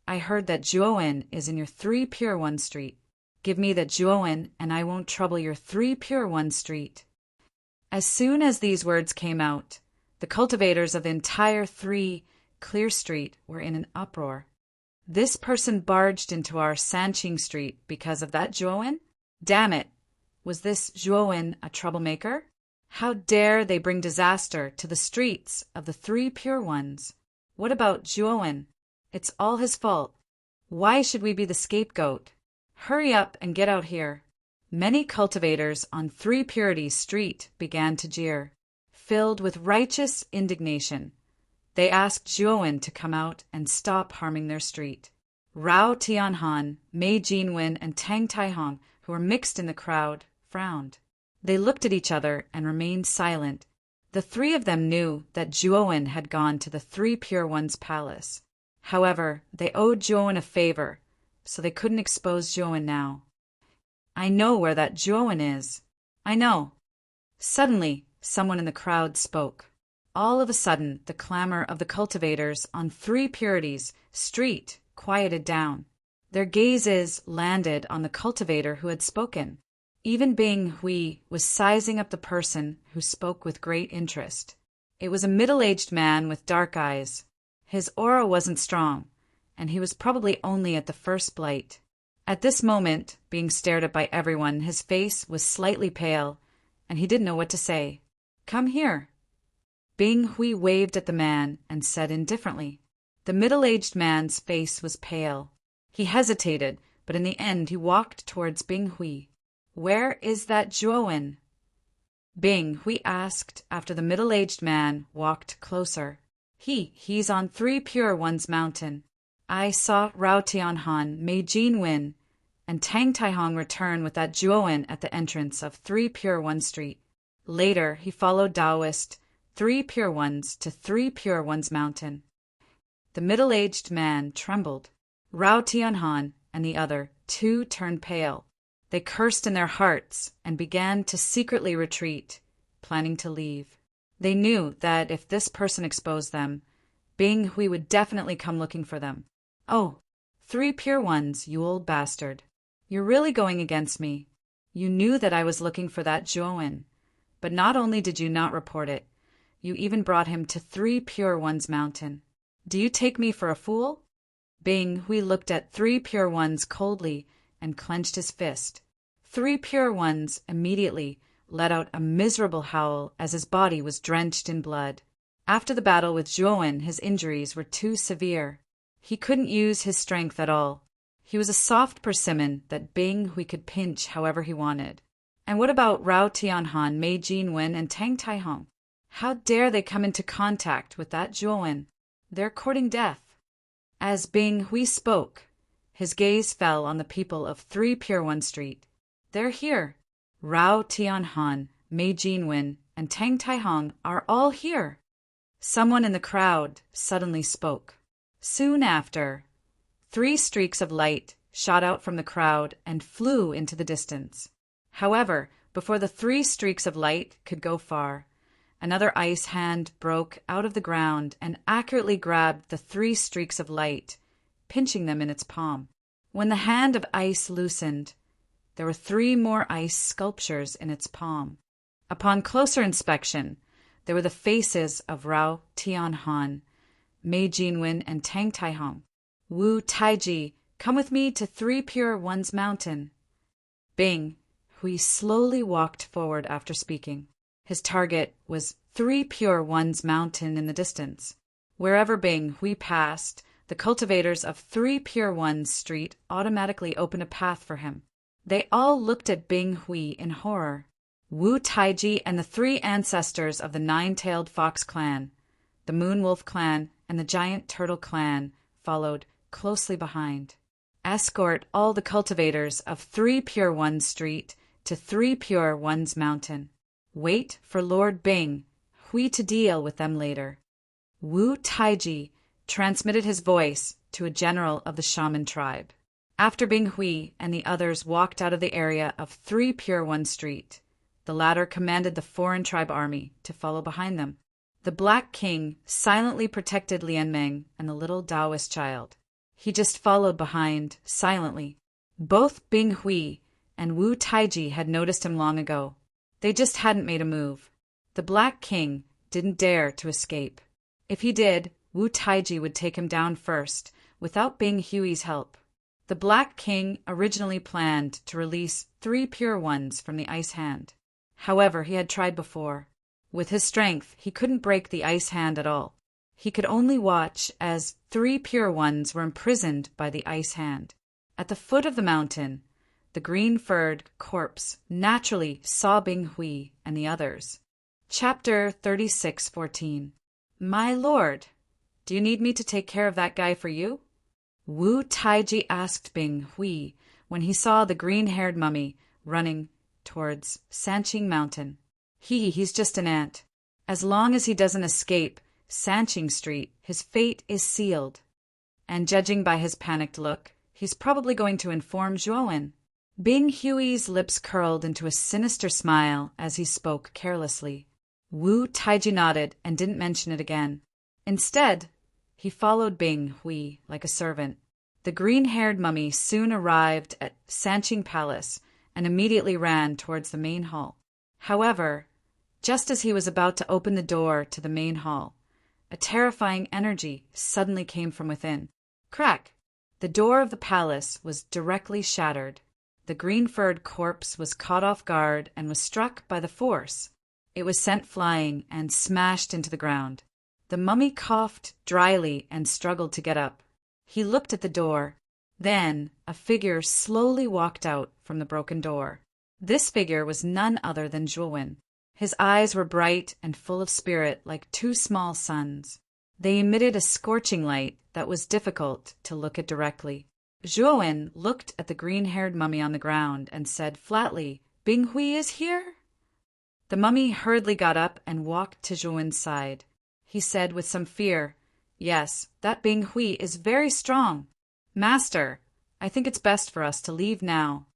I heard that Zhuowen is in your 3 pure one street. Give me that Zhuowen, and I won't trouble your 3 pure one street. As soon as these words came out, the cultivators of the entire 3 clear street were in an uproar. This person barged into our Sanqing Street because of that Zhuowen? Damn it! Was this Zhuowen a troublemaker? How dare they bring disaster to the streets of the 3 pure ones? What about Zhuowen? It's all his fault. Why should we be the scapegoat? Hurry up and get out here. Many cultivators on 3 Purity Street began to jeer, filled with righteous indignation. They asked Zhuowen to come out and stop harming their street. Rao Tianhan, Mei Jinwen, and Tang Taihong, who were mixed in the crowd, frowned. They looked at each other and remained silent. The 3 of them knew that Zhuowen had gone to the 3 Pure One's palace. However, they owed Zhuowen a favor, so they couldn't expose Zhuowen now. I know where that Zhuowen is. I know. Suddenly, someone in the crowd spoke. All of a sudden, the clamor of the cultivators on 3 Purities Street quieted down. Their gazes landed on the cultivator who had spoken. Even Bing Hui was sizing up the person who spoke with great interest. It was a middle-aged man with dark eyes. His aura wasn't strong, and he was probably only at the first blight. At this moment, being stared at by everyone, his face was slightly pale, and he didn't know what to say. Come here. Bing Hui waved at the man and said indifferently. The middle-aged man's face was pale. He hesitated, but in the end he walked towards Bing Hui. Where is that Zhuowen? Bing Hui asked after the middle-aged man walked closer. He's on 3 Pure One's mountain. I saw Rao Tianhan, Mei Jinwen, and Tang Taihong return with that Zhuowen at the entrance of 3 Pure One Street. Later, he followed Taoist 3 Pure Ones to 3 Pure One's mountain. The middle-aged man trembled. Rao Tianhan and the other 2 turned pale. They cursed in their hearts and began to secretly retreat, planning to leave. They knew that if this person exposed them, Bing Hui would definitely come looking for them. Oh, 3 Pure Ones, you old bastard. You're really going against me. You knew that I was looking for that Zhuowen, but not only did you not report it, you even brought him to 3 Pure One's mountain. Do you take me for a fool? Bing Hui looked at 3 Pure Ones coldly and clenched his fist. 3 Pure Ones immediately let out a miserable howl as his body was drenched in blood. After the battle with Zhuowen, his injuries were too severe. He couldn't use his strength at all. He was a soft persimmon that Bing Hui could pinch however he wanted. And what about Rao Tianhan, Mei Jinwen, and Tang Taihong? How dare they come into contact with that Zhuowen? They're courting death. As Bing Hui spoke, his gaze fell on the people of 3 Pure One Street. They're here. Rao Tianhan, Mei Jinwen, and Tang Taihong are all here. Someone in the crowd suddenly spoke. Soon after, 3 streaks of light shot out from the crowd and flew into the distance. However, before the 3 streaks of light could go far, another ice hand broke out of the ground and accurately grabbed the 3 streaks of light, pinching them in its palm. When the hand of ice loosened, there were 3 more ice sculptures in its palm. Upon closer inspection, there were the faces of Rao Tianhan, Mei Jinwen, and Tang Taihong. Wu Taiji, come with me to 3 Pure One's mountain. Bing Hui slowly walked forward after speaking. His target was 3 Pure Ones mountain in the distance. Wherever Bing Hui passed, the cultivators of 3 Pure Ones Street automatically opened a path for him. They all looked at Bing Hui in horror. Wu Taiji and the 3 ancestors of the Nine-Tailed Fox clan, the Moon Wolf clan, and the Giant Turtle clan followed closely behind. Escort all the cultivators of 3 Pure Ones Street to 3 Pure Ones Mountain. Wait for Lord Bing Hui to deal with them later. Wu Taiji transmitted his voice to a general of the shaman tribe. After Bing Hui and the others walked out of the area of 3 Pure One Street, the latter commanded the foreign tribe army to follow behind them. The Black King silently protected Lian Meng and the little Taoist child. He just followed behind, silently. Both Bing Hui and Wu Taiji had noticed him long ago. They just hadn't made a move. The Black King didn't dare to escape. If he did, Wu Taiji would take him down first, without Bing Hui's help. The Black King originally planned to release 3 Pure Ones from the ice hand. However, he had tried before. With his strength, he couldn't break the ice hand at all. He could only watch as 3 Pure Ones were imprisoned by the ice hand. At the foot of the mountain, the green-furred corpse naturally saw Bing Hui and the others. Chapter 36:14. My lord, do you need me to take care of that guy for you? Wu Taiji asked Bing Hui when he saw the green-haired mummy running towards Sanqing Mountain. He's just an ant. As long as he doesn't escape Sanqing Street, his fate is sealed. And judging by his panicked look, he's probably going to inform Zhuowen. Bing Hui's lips curled into a sinister smile as he spoke carelessly. Wu Taiji nodded and didn't mention it again. Instead, he followed Bing Hui like a servant. The green-haired mummy soon arrived at Sanqing Palace and immediately ran towards the main hall. However, just as he was about to open the door to the main hall, a terrifying energy suddenly came from within. Crack! The door of the palace was directly shattered. The green-furred corpse was caught off guard and was struck by the force. It was sent flying and smashed into the ground. The mummy coughed dryly and struggled to get up. He looked at the door. Then a figure slowly walked out from the broken door. This figure was none other than Zhuowen. His eyes were bright and full of spirit like 2 small suns. They emitted a scorching light that was difficult to look at directly. Zhuowen looked at the green-haired mummy on the ground and said flatly, Bing Hui is here? The mummy hurriedly got up and walked to Zhuowen's side. He said with some fear, Yes, that Bing Hui is very strong. Master, I think it's best for us to leave now.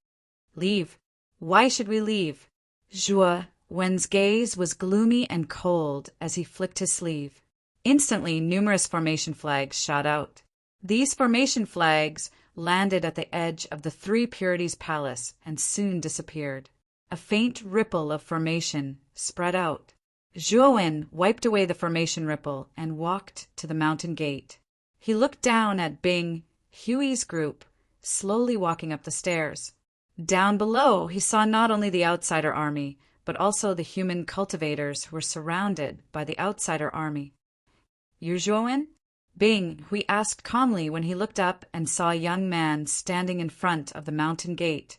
Leave? Why should we leave? Zhuowen's gaze was gloomy and cold as he flicked his sleeve. Instantly, numerous formation flags shot out. These formation flags landed at the edge of the 3 Purities Palace and soon disappeared. A faint ripple of formation spread out. Zhuowen wiped away the formation ripple and walked to the mountain gate. He looked down at Bing Hui's group, slowly walking up the stairs. Down below, he saw not only the outsider army, but also the human cultivators who were surrounded by the outsider army. You're Zhuowen? Bing Hui asked calmly when he looked up and saw a young man standing in front of the mountain gate.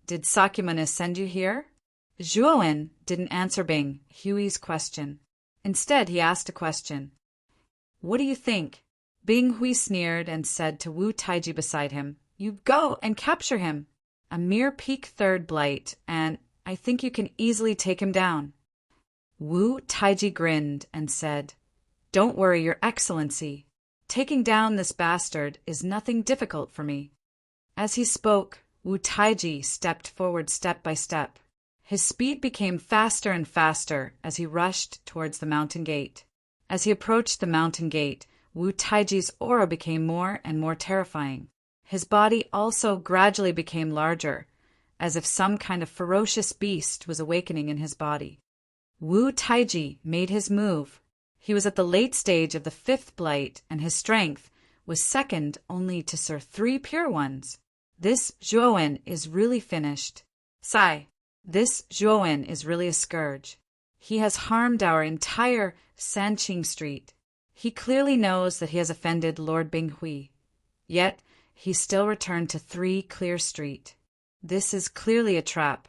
Did Sakyamuni send you here? Zhuowen didn't answer Bing Hui's question. Instead, he asked a question. What do you think? Bing Hui sneered and said to Wu Taiji beside him, You go and capture him. A mere peak 3rd blight, and I think you can easily take him down. Wu Taiji grinned and said, Don't worry, Your Excellency. Taking down this bastard is nothing difficult for me. As he spoke, Wu Taiji stepped forward step by step. His speed became faster and faster as he rushed towards the mountain gate. As he approached the mountain gate, Wu Taiji's aura became more and more terrifying. His body also gradually became larger, as if some kind of ferocious beast was awakening in his body. Wu Taiji made his move. He was at the late stage of the 5th blight, and his strength was second only to Sir 3 Pure Ones. This Zhuowen is really finished. This Zhuowen is really a scourge. He has harmed our entire Sanqing Street. He clearly knows that he has offended Lord Binghui. Yet, he still returned to 3 Clear Street. This is clearly a trap.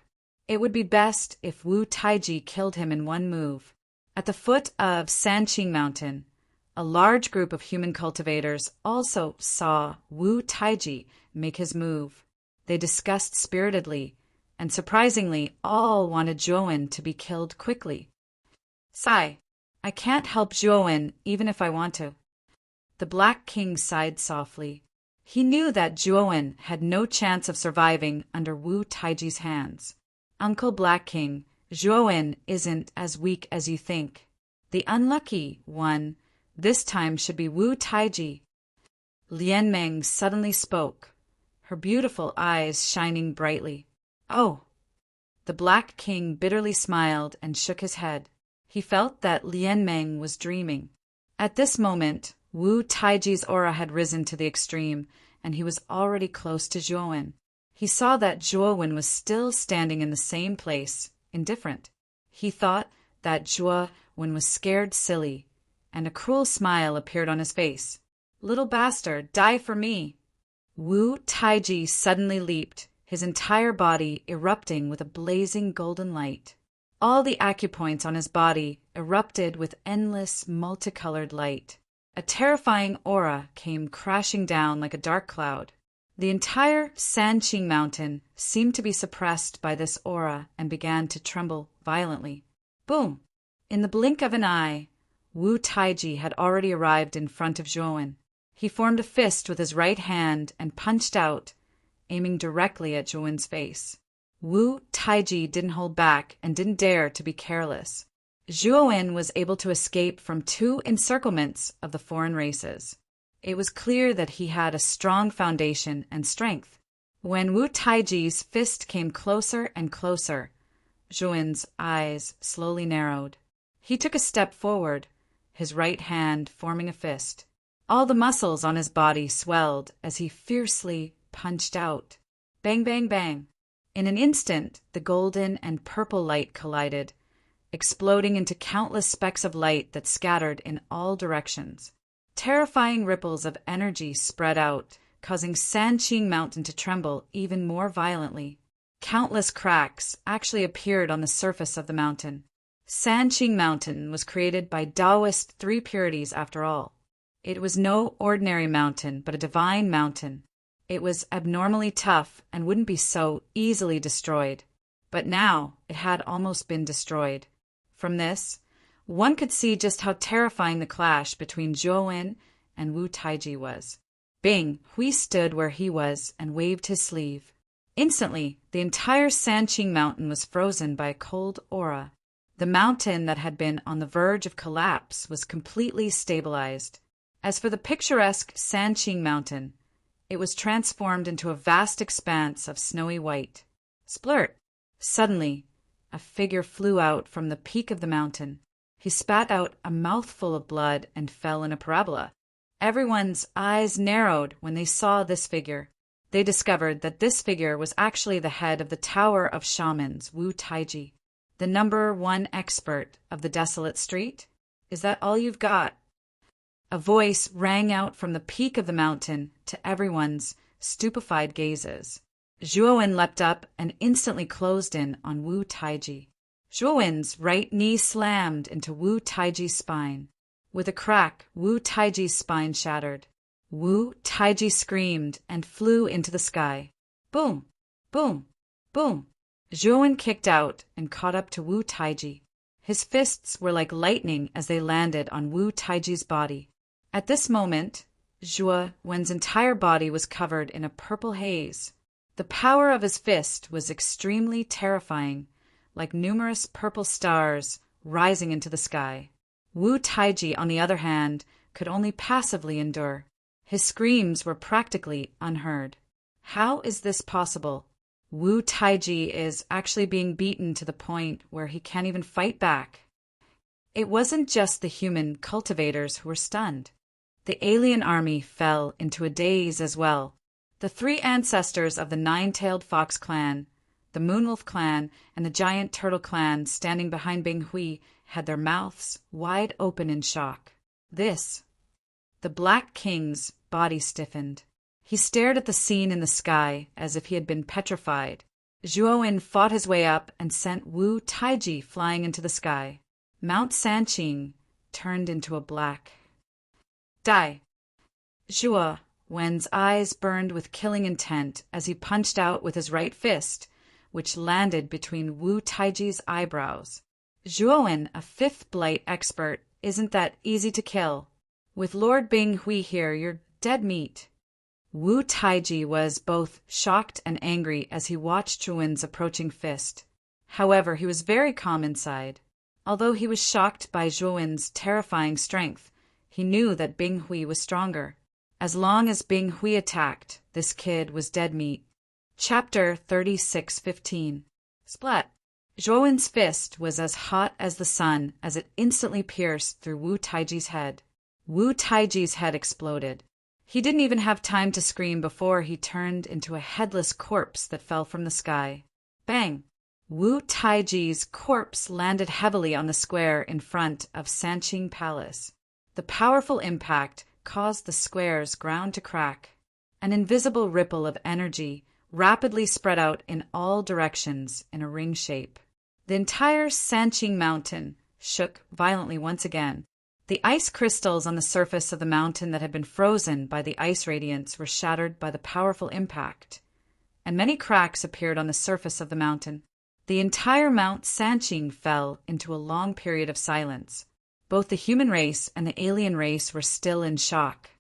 It would be best if Wu Taiji killed him in one move. At the foot of Sanqing Mountain, a large group of human cultivators also saw Wu Taiji make his move. They discussed spiritedly, and surprisingly, all wanted Zhuowen to be killed quickly. Sigh, I can't help Zhuowen even if I want to. The Black King sighed softly. He knew that Zhuowen had no chance of surviving under Wu Taiji's hands. Uncle Black King, Zhuowen isn't as weak as you think. The unlucky one this time should be Wu Taiji. Lian Meng suddenly spoke, her beautiful eyes shining brightly. Oh! The Black King bitterly smiled and shook his head. He felt that Lian Meng was dreaming. At this moment, Wu Taiji's aura had risen to the extreme, and he was already close to Zhuowen. He saw that Zhuowen was still standing in the same place, indifferent. He thought that Zhuowen was scared silly, and a cruel smile appeared on his face. Little bastard, die for me! Wu Taiji suddenly leaped, his entire body erupting with a blazing golden light. All the acupoints on his body erupted with endless multicolored light. A terrifying aura came crashing down like a dark cloud. The entire Sanqing Mountain seemed to be suppressed by this aura and began to tremble violently. Boom! In the blink of an eye, Wu Taiji had already arrived in front of Zhuowen. He formed a fist with his right hand and punched out, aiming directly at Zhuowen's face. Wu Taiji didn't hold back and didn't dare to be careless. Zhuowen was able to escape from 2 encirclements of the foreign races. It was clear that he had a strong foundation and strength. When Wu Taiji's fist came closer and closer, Zhuowen's eyes slowly narrowed. He took a step forward, his right hand forming a fist. All the muscles on his body swelled as he fiercely punched out. Bang, bang, bang. In an instant, the golden and purple light collided, exploding into countless specks of light that scattered in all directions. Terrifying ripples of energy spread out, causing Sanqing Mountain to tremble even more violently. Countless cracks actually appeared on the surface of the mountain. Sanqing Mountain was created by Taoist 3 purities after all. It was no ordinary mountain, but a divine mountain. It was abnormally tough and wouldn't be so easily destroyed. But now it had almost been destroyed. From this, one could see just how terrifying the clash between Zhuowen and Wu Taiji was. Bing Hui stood where he was and waved his sleeve. Instantly, the entire Sanqing Mountain was frozen by a cold aura. The mountain that had been on the verge of collapse was completely stabilized. As for the picturesque Sanqing Mountain, it was transformed into a vast expanse of snowy white. Splurt! Suddenly, a figure flew out from the peak of the mountain. He spat out a mouthful of blood and fell in a parabola. Everyone's eyes narrowed when they saw this figure. They discovered that this figure was actually the head of the Tower of Shamans, Wu Taiji, the #1 expert of the desolate street. Is that all you've got? A voice rang out from the peak of the mountain to everyone's stupefied gazes. Zhuowen leapt up and instantly closed in on Wu Taiji. Zhuowen's right knee slammed into Wu Taiji's spine. With a crack, Wu Taiji's spine shattered. Wu Taiji screamed and flew into the sky. Boom! Boom! Boom! Zhuowen kicked out and caught up to Wu Taiji. His fists were like lightning as they landed on Wu Taiji's body. At this moment, Zhuowen's entire body was covered in a purple haze. The power of his fist was extremely terrifying, like numerous purple stars rising into the sky. Wu Taiji, on the other hand, could only passively endure. His screams were practically unheard. How is this possible? Wu Taiji is actually being beaten to the point where he can't even fight back. It wasn't just the human cultivators who were stunned. The alien army fell into a daze as well. The 3 ancestors of the 9-tailed fox clan, The Moonwolf clan and the Giant Turtle clan standing behind Bing Hui had their mouths wide open in shock. The Black King's body stiffened. He stared at the scene in the sky as if he had been petrified. Zhuowen fought his way up and sent Wu Taiji flying into the sky. Mount Sanqing turned into a black. Die! Zhuowen's eyes burned with killing intent as he punched out with his right fist, which landed between Wu Taiji's eyebrows. Zhuowen, a fifth blight expert, isn't that easy to kill. With Lord Bing Hui here, you're dead meat. Wu Taiji was both shocked and angry as he watched Zhuowen's approaching fist. However, he was very calm inside. Although he was shocked by Zhuowen's terrifying strength, he knew that Bing Hui was stronger. As long as Bing Hui attacked, this kid was dead meat. Chapter 36:15. Splat! Zhuowen's fist was as hot as the sun as it instantly pierced through Wu Taiji's head. Wu Taiji's head exploded. He didn't even have time to scream before he turned into a headless corpse that fell from the sky. Bang! Wu Taiji's corpse landed heavily on the square in front of Sanqing Palace. The powerful impact caused the square's ground to crack. An invisible ripple of energy rapidly spread out in all directions in a ring shape. The entire Sanqing mountain shook violently once again. The ice crystals on the surface of the mountain that had been frozen by the ice radiance were shattered by the powerful impact, and many cracks appeared on the surface of the mountain. The entire Mount Sanqing fell into a long period of silence. Both the human race and the alien race were still in shock.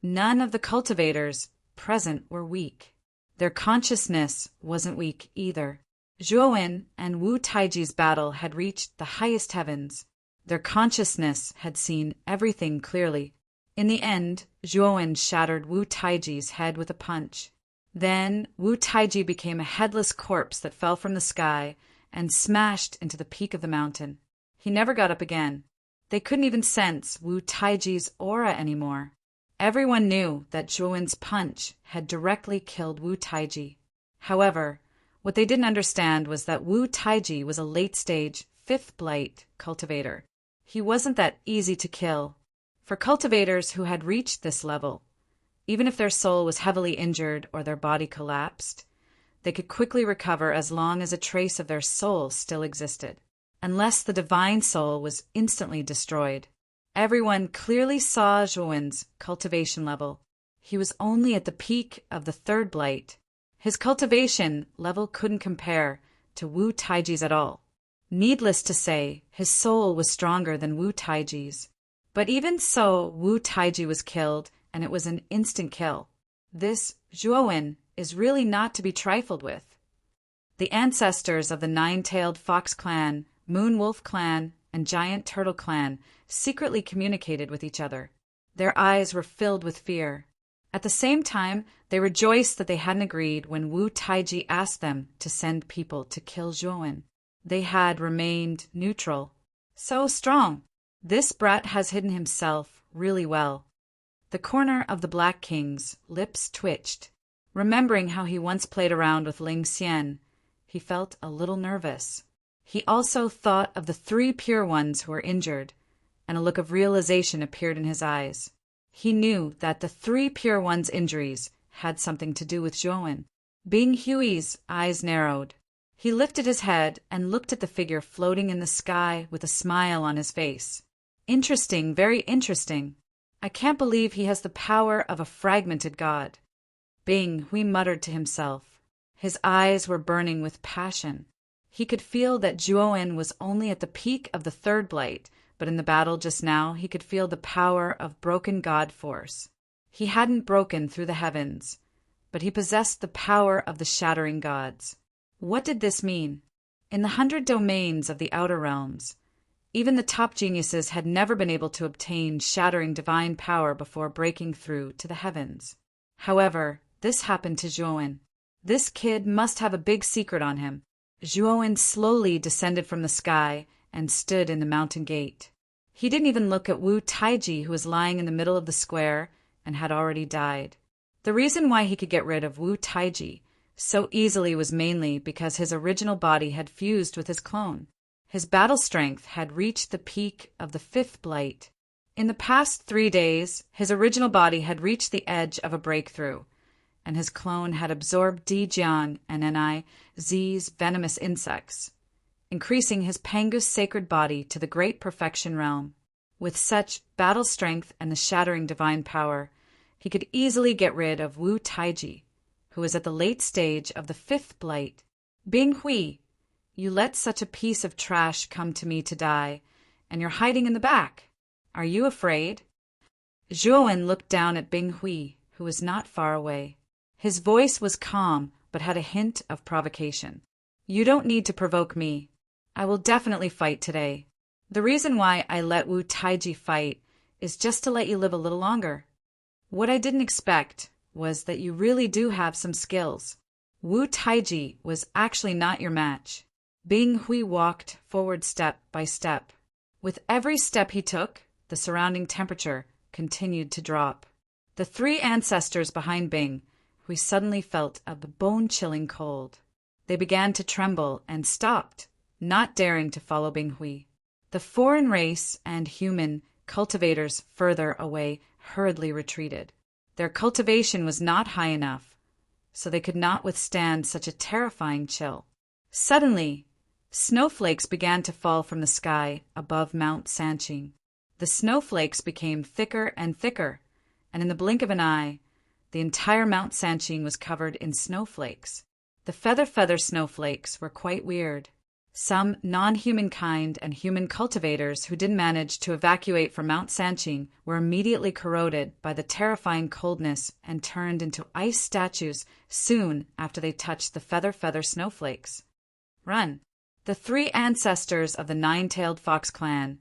None of the cultivators present were weak. Their consciousness wasn't weak either. Zhuowen and Wu Taiji's battle had reached the highest heavens. Their consciousness had seen everything clearly. In the end, Zhuowen shattered Wu Taiji's head with a punch. Then Wu Taiji became a headless corpse that fell from the sky and smashed into the peak of the mountain. He never got up again. They couldn't even sense Wu Taiji's aura anymore. Everyone knew that Zhuowen's punch had directly killed Wu Taiji. However, what they didn't understand was that Wu Taiji was a late-stage, fifth blight cultivator. He wasn't that easy to kill. For cultivators who had reached this level, even if their soul was heavily injured or their body collapsed, they could quickly recover as long as a trace of their soul still existed, unless the divine soul was instantly destroyed. Everyone clearly saw Zhuowen's cultivation level. He was only at the peak of the third blight. His cultivation level couldn't compare to Wu Taiji's at all. Needless to say, his soul was stronger than Wu Taiji's. But even so, Wu Taiji was killed, and it was an instant kill. This Zhuowen is really not to be trifled with. The ancestors of the Nine-Tailed Fox clan, Moonwolf clan, and Giant Turtle clan secretly communicated with each other. Their eyes were filled with fear. At the same time, they rejoiced that they hadn't agreed when Wu Taiji asked them to send people to kill Zhuowen. They had remained neutral. So strong. This brat has hidden himself really well. The corner of the Black King's lips twitched. Remembering how he once played around with Ling Xian, he felt a little nervous. He also thought of the 3 pure ones who were injured, and a look of realization appeared in his eyes. He knew that the 3 pure ones' injuries had something to do with Zhuowen. Bing Hui's eyes narrowed. He lifted his head and looked at the figure floating in the sky with a smile on his face. Interesting, very interesting. I can't believe he has the power of a fragmented god. Bing Hui muttered to himself. His eyes were burning with passion. He could feel that Zhuowen was only at the peak of the third blight, but in the battle just now he could feel the power of broken god force. He hadn't broken through the heavens, but he possessed the power of the shattering gods. What did this mean? In the 100 domains of the outer realms, even the top geniuses had never been able to obtain shattering divine power before breaking through to the heavens. However, this happened to Zhuowen. This kid must have a big secret on him. Zhuowen slowly descended from the sky and stood in the mountain gate. He didn't even look at Wu Taiji, who was lying in the middle of the square and had already died. The reason why he could get rid of Wu Taiji so easily was mainly because his original body had fused with his clone. His battle strength had reached the peak of the fifth blight. In the past 3 days, his original body had reached the edge of a breakthrough, and his clone had absorbed Jiang and Z's venomous insects, increasing his Pangus sacred body to the great perfection realm. With such battle strength and the shattering divine power, he could easily get rid of Wu Taiji, who was at the late stage of the fifth blight. Bing Hui, you let such a piece of trash come to me to die, and you're hiding in the back. Are you afraid? Zhuowen looked down at Bing Hui, who was not far away. His voice was calm, but had a hint of provocation. You don't need to provoke me. I will definitely fight today. The reason why I let Wu Taiji fight is just to let you live a little longer. What I didn't expect was that you really do have some skills. Wu Taiji was actually not your match. Bing Hui walked forward step by step. With every step he took, the surrounding temperature continued to drop. The 3 ancestors behind Bing Hui suddenly felt a bone-chilling cold. They began to tremble and stopped, not daring to follow Bing Hui. The foreign race and human cultivators further away hurriedly retreated. Their cultivation was not high enough, so they could not withstand such a terrifying chill. Suddenly, snowflakes began to fall from the sky above Mount Sanqing. The snowflakes became thicker and thicker, and in the blink of an eye, the entire Mount Sanqing was covered in snowflakes. The feather snowflakes were quite weird. Some non-humankind and human cultivators who didn't manage to evacuate from Mount Sanqing were immediately corroded by the terrifying coldness and turned into ice statues soon after they touched the feather snowflakes. Run! The 3 ancestors of the 9-tailed fox clan,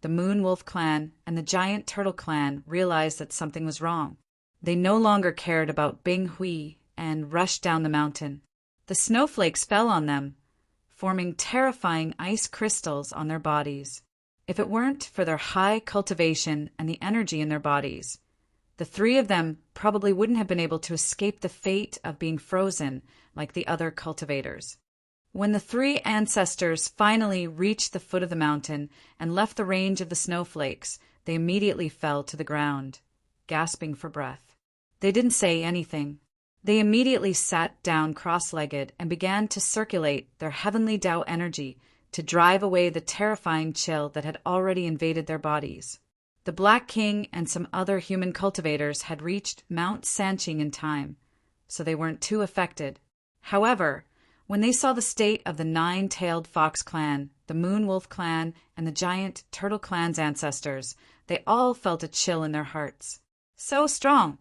the Moon Wolf clan, and the Giant Turtle clan realized that something was wrong. They no longer cared about Bing Hui and rushed down the mountain. The snowflakes fell on them, forming terrifying ice crystals on their bodies. If it weren't for their high cultivation and the energy in their bodies, the 3 of them probably wouldn't have been able to escape the fate of being frozen like the other cultivators. When the 3 ancestors finally reached the foot of the mountain and left the range of the snowflakes, they immediately fell to the ground, gasping for breath. They didn't say anything. They immediately sat down cross-legged and began to circulate their heavenly Tao energy to drive away the terrifying chill that had already invaded their bodies. The Black King and some other human cultivators had reached Mount Sanqing in time, so they weren't too affected. However, when they saw the state of the 9-tailed fox clan, the Moon Wolf clan, and the Giant Turtle clan's ancestors, they all felt a chill in their hearts. So strong!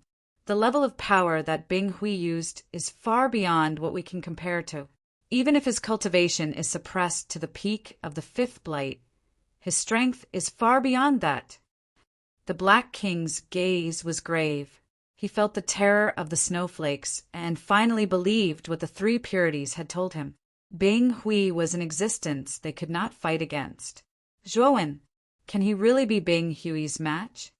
The level of power that Bing Hui used is far beyond what we can compare to. Even if his cultivation is suppressed to the peak of the 5th blight, his strength is far beyond that. The Black King's gaze was grave. He felt the terror of the snowflakes and finally believed what the 3 purities had told him. Bing Hui was an existence they could not fight against. Zhuowen, can he really be Bing Hui's match?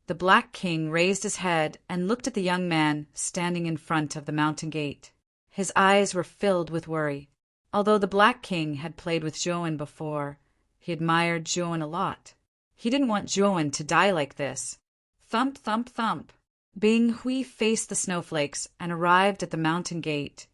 The Black King raised his head and looked at the young man standing in front of the mountain gate. His eyes were filled with worry. Although the Black King had played with Zhuowen before, he admired Zhuowen a lot. He didn't want Zhuowen to die like this. Thump, thump, thump. Bing Hui faced the snowflakes and arrived at the mountain gate,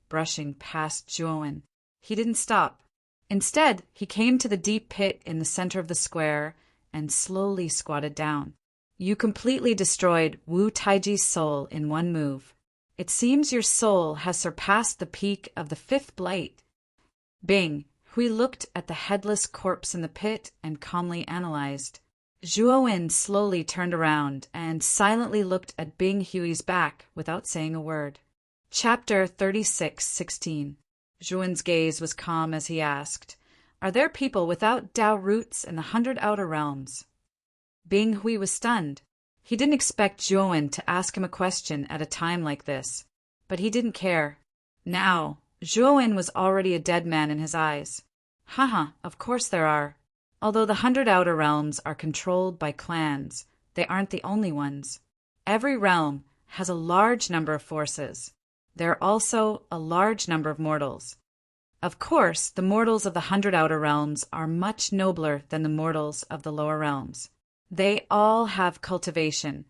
brushing past Zhuowen. He didn't stop. Instead, he came to the deep pit in the center of the square and slowly squatted down. You completely destroyed Wu Taiji's soul in one move. It seems your soul has surpassed the peak of the 5th blight. Bing Hui looked at the headless corpse in the pit and calmly analyzed. Zhuowen slowly turned around and silently looked at Bing Hui's back without saying a word. Chapter 36:16. Zhuowen's gaze was calm as he asked, "Are there people without Tao roots in the 100 outer realms?" Bing Hui was stunned. He didn't expect Zhuowen to ask him a question at a time like this, but he didn't care. Now, Zhuowen was already a dead man in his eyes. Haha, of course there are. Although the 100 outer realms are controlled by clans, they aren't the only ones. Every realm has a large number of forces. there are also a large number of mortals. Of course, the mortals of the 100 outer realms are much nobler than the mortals of the lower realms. They all have cultivation,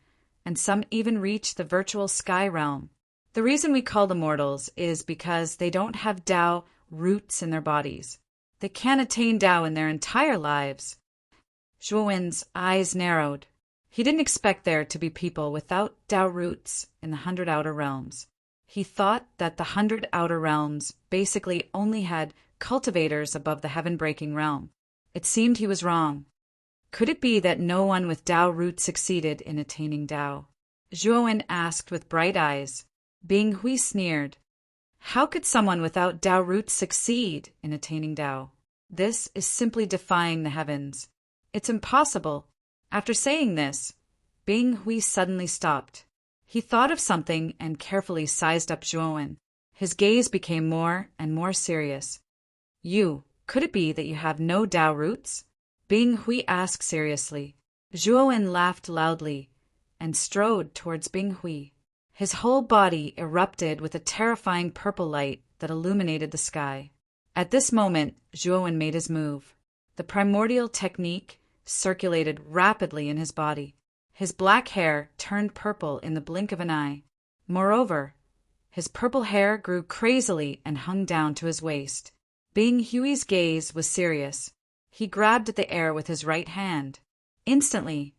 and some even reach the virtual sky realm. The reason we call them mortals is because they don't have Tao roots in their bodies. They can't attain Tao in their entire lives. Zhuowen's eyes narrowed. He didn't expect there to be people without Tao roots in the 100 outer realms. He thought that the 100 outer realms basically only had cultivators above the heaven-breaking realm. It seemed he was wrong. Could it be that no one with Tao roots succeeded in attaining Tao? Zhuowen asked with bright eyes. Bing Hui sneered. How could someone without Tao roots succeed in attaining Tao? This is simply defying the heavens. It's impossible. After saying this, Bing Hui suddenly stopped. He thought of something and carefully sized up Zhuowen. His gaze became more and more serious. Could it be that you have no Tao roots? Bing Hui asked seriously. Zhuowen laughed loudly and strode towards Bing Hui. His whole body erupted with a terrifying purple light that illuminated the sky. At this moment, Zhuowen made his move. The primordial technique circulated rapidly in his body. His black hair turned purple in the blink of an eye. Moreover, his purple hair grew crazily and hung down to his waist. Bing Hui's gaze was serious. He grabbed at the air with his right hand. Instantly,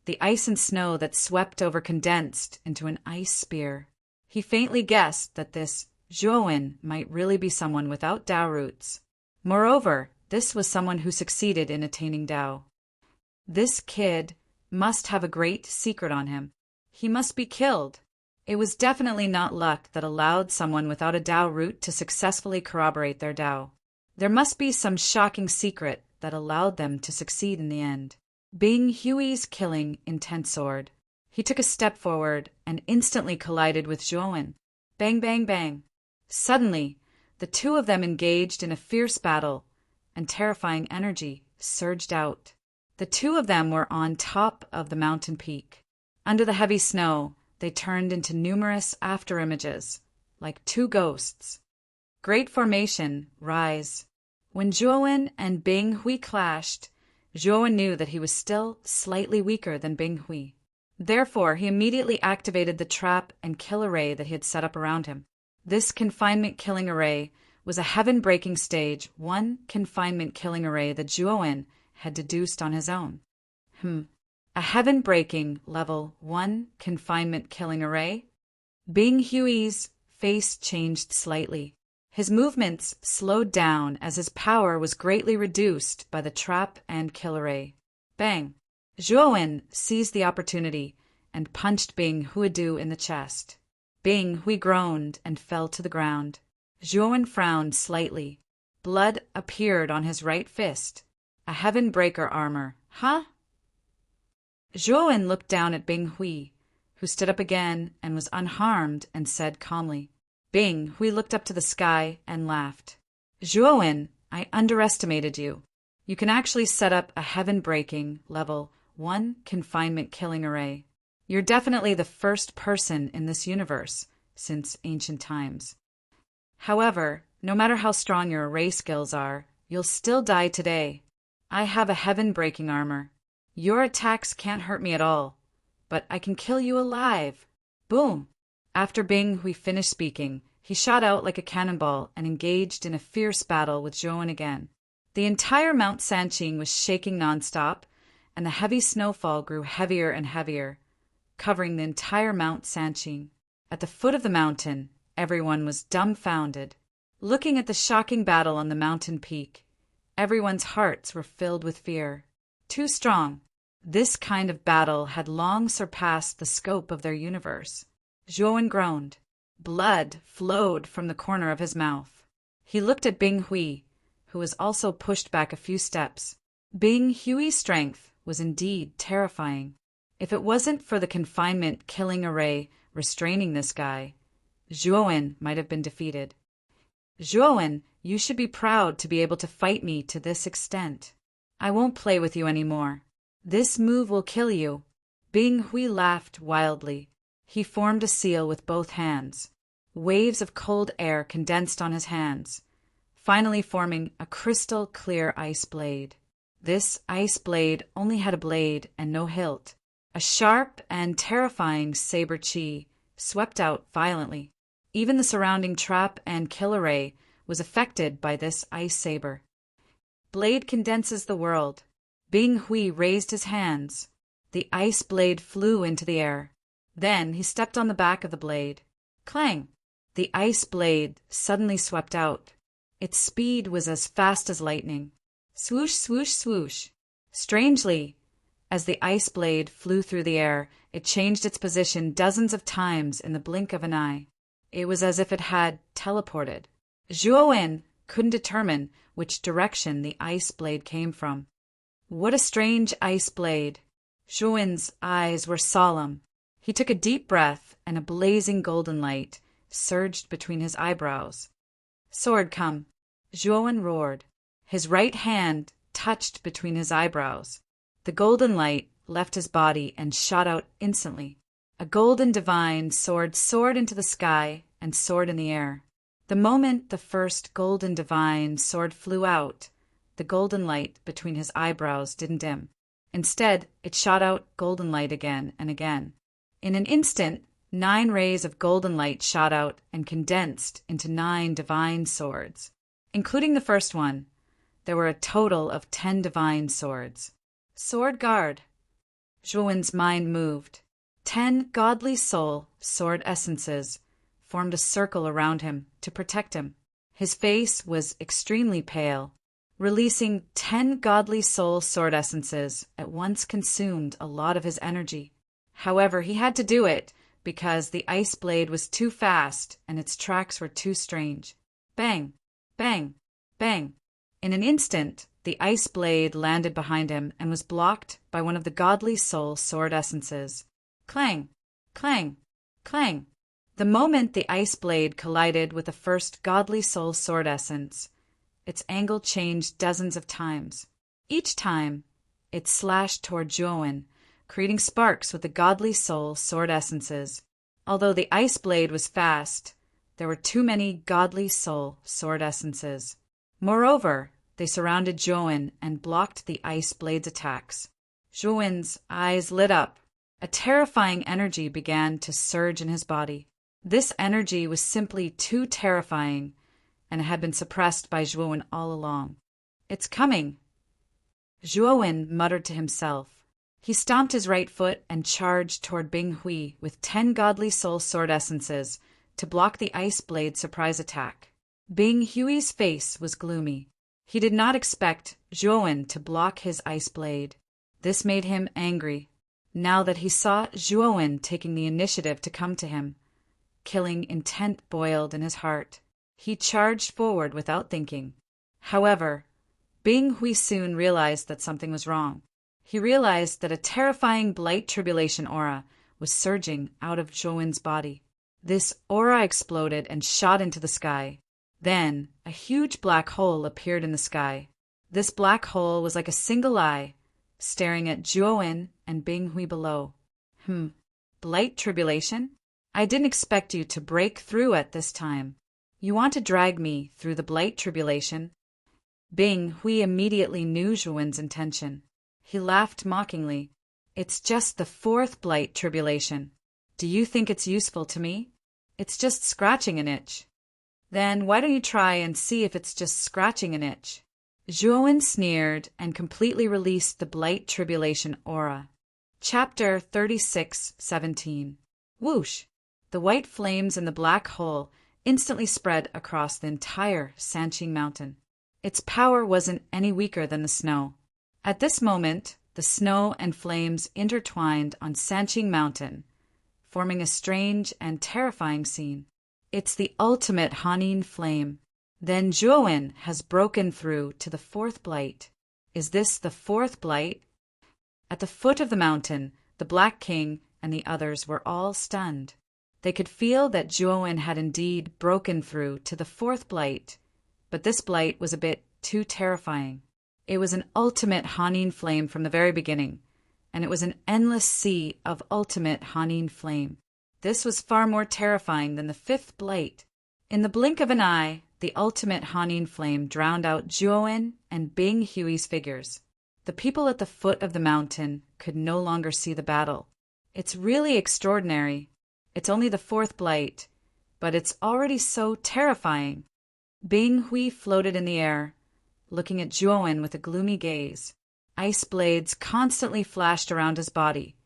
the ice and snow that swept over condensed into an ice spear. He faintly guessed that this Zhuowen might really be someone without Tao roots. Moreover, this was someone who succeeded in attaining Tao. This kid must have a great secret on him. He must be killed. It was definitely not luck that allowed someone without a Tao root to successfully corroborate their Tao. There must be some shocking secret that allowed them to succeed in the end. Bing Hui's killing intent soared. He took a step forward and instantly collided with Zhuowen. Bang, bang, bang. Suddenly, the two of them engaged in a fierce battle, and terrifying energy surged out. The two of them were on top of the mountain peak. Under the heavy snow, they turned into numerous afterimages, like two ghosts. Great formation, rise. When Zhuowen and Bing Hui clashed, Zhuowen knew that he was still slightly weaker than Bing Hui. Therefore, he immediately activated the trap and kill array that he had set up around him. This confinement killing array was a heaven-breaking stage 1 confinement killing array that Zhuowen had deduced on his own. A heaven-breaking level 1 confinement killing array? Bing Hui's face changed slightly. His movements slowed down as his power was greatly reduced by the trap and kill array. Bang! Zhuowen seized the opportunity and punched Bing Huidu in the chest. Bing Hui groaned and fell to the ground. Zhuowen frowned slightly. Blood appeared on his right fist. A heaven breaker armor. Huh? Zhuowen looked down at Bing Hui, who stood up again and was unharmed, and said calmly. Bing Hui looked up to the sky and laughed. Zhuowen, I underestimated you. You can actually set up a heaven-breaking level 1 confinement killing array. You're definitely the first person in this universe since ancient times. However, no matter how strong your array skills are, you'll still die today. I have a heaven-breaking armor. Your attacks can't hurt me at all, but I can kill you alive. Boom! After Bing Hui finished speaking, he shot out like a cannonball and engaged in a fierce battle with Zhuowen again. The entire Mount Sanqing was shaking nonstop, and the heavy snowfall grew heavier and heavier, covering the entire Mount Sanqing. At the foot of the mountain, everyone was dumbfounded. Looking at the shocking battle on the mountain peak, everyone's hearts were filled with fear. Too strong. This kind of battle had long surpassed the scope of their universe. Zhuowen groaned. Blood flowed from the corner of his mouth. He looked at Bing Hui, who was also pushed back a few steps. Bing Hui's strength was indeed terrifying. If it wasn't for the confinement killing array restraining this guy, Zhuowen might have been defeated. Zhuowen, you should be proud to be able to fight me to this extent. I won't play with you anymore. This move will kill you. Bing Hui laughed wildly. He formed a seal with both hands. Waves of cold air condensed on his hands, finally forming a crystal-clear ice blade. This ice blade only had a blade and no hilt. A sharp and terrifying saber chi swept out violently. Even the surrounding trap and kill array was affected by this ice saber. Blade condenses the world. Bing Hui raised his hands. The ice blade flew into the air. Then he stepped on the back of the blade. Clang! The ice blade suddenly swept out. Its speed was as fast as lightning. Swoosh, swoosh, swoosh. Strangely, as the ice blade flew through the air, it changed its position dozens of times in the blink of an eye. It was as if it had teleported. Zhuo couldn't determine which direction the ice blade came from. What a strange ice blade! Zhuo's eyes were solemn. He took a deep breath, and a blazing golden light surged between his eyebrows. Sword come! Zhuo roared. His right hand touched between his eyebrows. The golden light left his body and shot out instantly. A golden divine sword soared into the sky and soared in the air. The moment the first golden divine sword flew out, the golden light between his eyebrows didn't dim. Instead, it shot out golden light again and again. In an instant, 9 rays of golden light shot out and condensed into 9 divine swords. Including the first one, there were a total of 10 divine swords. Sword guard! Zhuo's mind moved. 10 godly soul sword essences formed a circle around him to protect him. His face was extremely pale. Releasing 10 godly soul sword essences at once consumed a lot of his energy. However, he had to do it because the ice blade was too fast and its tracks were too strange. Bang! Bang! Bang! In an instant, the ice blade landed behind him and was blocked by one of the godly soul sword essences. Clang! Clang! Clang! The moment the ice blade collided with the first godly soul sword essence, its angle changed dozens of times. Each time, it slashed toward Zhuo, creating sparks with the godly soul sword essences. Although the ice blade was fast, there were too many godly soul sword essences. Moreover, they surrounded Zhuo and blocked the ice blade's attacks. Zhuo's eyes lit up. A terrifying energy began to surge in his body. This energy was simply too terrifying, and it had been suppressed by Zhuo all along. It's coming! Zhuo muttered to himself. He stomped his right foot and charged toward Bing Hui with 10 godly soul sword essences to block the ice blade's surprise attack. Bing Hui's face was gloomy. He did not expect Zhuo to block his ice blade. This made him angry, now that he saw Zhuo taking the initiative to come to him. Killing intent boiled in his heart. He charged forward without thinking. However, Bing Hui soon realized that something was wrong. He realized that a terrifying blight tribulation aura was surging out of Zhuo's body. This aura exploded and shot into the sky. Then, a huge black hole appeared in the sky. This black hole was like a single eye, staring at Zhuo and Bing Hui below. Blight tribulation? I didn't expect you to break through at this time. You want to drag me through the blight tribulation? Bing Hui immediately knew Zhuo's intention. He laughed mockingly. It's just the 4th blight tribulation. Do you think it's useful to me? It's just scratching an itch. Then why don't you try and see if it's just scratching an itch? Zhuo sneered and completely released the blight tribulation aura. Chapter 36:17. Whoosh! The white flames in the black hole instantly spread across the entire Sanqing Mountain. Its power wasn't any weaker than the snow. At this moment, the snow and flames intertwined on Sanqing Mountain, forming a strange and terrifying scene. It's the ultimate Hanin flame. Then Zhuo has broken through to the 4th blight. Is this the 4th blight? At the foot of the mountain, the Black King and the others were all stunned. They could feel that Zhuo had indeed broken through to the 4th blight, but this blight was a bit too terrifying. It was an ultimate Hanin flame from the very beginning, and it was an endless sea of ultimate Hanin flame. this was far more terrifying than the fifth blight. In the blink of an eye, the ultimate Hanin flame drowned out Zhuowen and Bing Hui's figures. The people at the foot of the mountain could no longer see the battle. It's really extraordinary. It's only the fourth blight, but it's already so terrifying. Bing Hui floated in the air, looking at Zhuowen with a gloomy gaze. Ice blades constantly flashed around his body,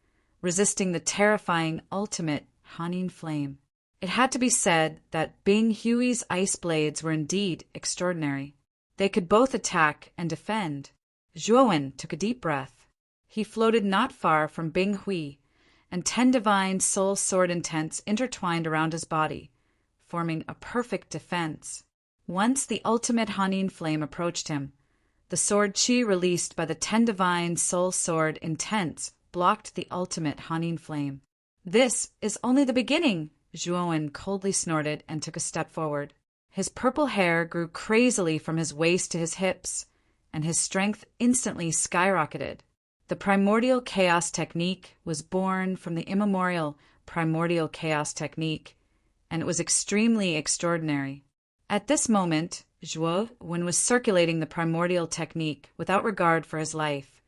resisting the terrifying ultimate Hanin flame. It had to be said that Bing Hui's ice blades were indeed extraordinary. They could both attack and defend. Zhuowen took a deep breath. He floated not far from Bing Hui, and 10 divine soul sword intents intertwined around his body, forming a perfect defense. Once the ultimate Hanin flame approached him, the sword chi released by the 10 divine soul sword intents blocked the ultimate Hanin flame. This is only the beginning, Zhuowen coldly snorted and took a step forward. His purple hair grew crazily from his waist to his hips, and his strength instantly skyrocketed. The primordial chaos technique was born from the immemorial primordial chaos technique, and it was extremely extraordinary. At this moment, Zhuowen was circulating the primordial technique without regard for his life,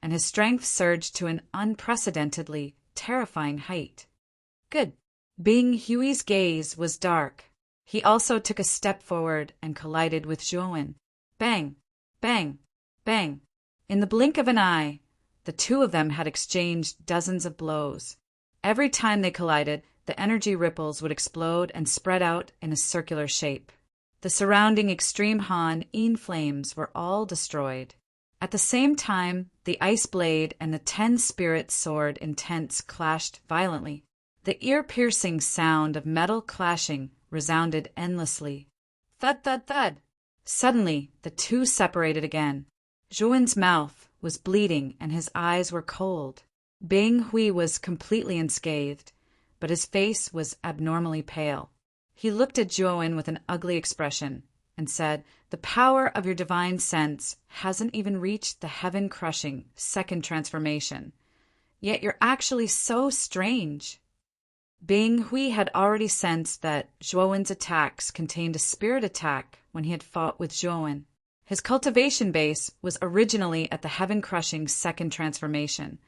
and his strength surged to an unprecedentedly terrifying height. Good. Bing Hui's gaze was dark. He also took a step forward and collided with Zhuowen. Bang! Bang! Bang! In the blink of an eye, the two of them had exchanged dozens of blows. Every time they collided, the energy ripples would explode and spread out in a circular shape. The surrounding extreme Han In flames were all destroyed. At the same time, the ice blade and the 10 spirit sword intents clashed violently. The ear-piercing sound of metal clashing resounded endlessly. Thud, thud, thud! Suddenly, the two separated again. Zhuowen's mouth was bleeding and his eyes were cold. Bing Hui was completely unscathed, but his face was abnormally pale. He looked at Zhuowen with an ugly expression and said, "The power of your divine sense hasn't even reached the heaven-crushing second transformation. Yet you're actually so strange." Bing Hui had already sensed that Zhuowen's attacks contained a spirit attack when he had fought with Zhuowen. His cultivation base was originally at the heaven-crushing second transformation,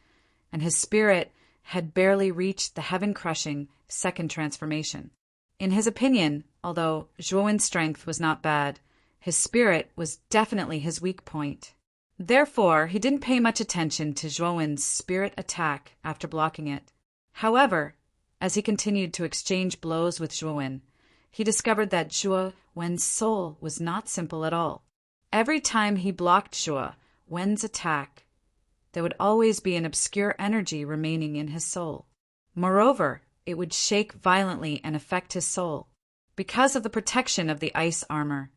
and his spirit had barely reached the heaven-crushing second transformation. In his opinion, although Zhuowen's strength was not bad, his spirit was definitely his weak point. Therefore, he didn't pay much attention to Zhuowen's spirit attack after blocking it. However, as he continued to exchange blows with Zhuowen, he discovered that Zhuowen's soul was not simple at all. Every time he blocked Zhuowen's attack, there would always be an obscure energy remaining in his soul. Moreover, it would shake violently and affect his soul. Because of the protection of the ice armor,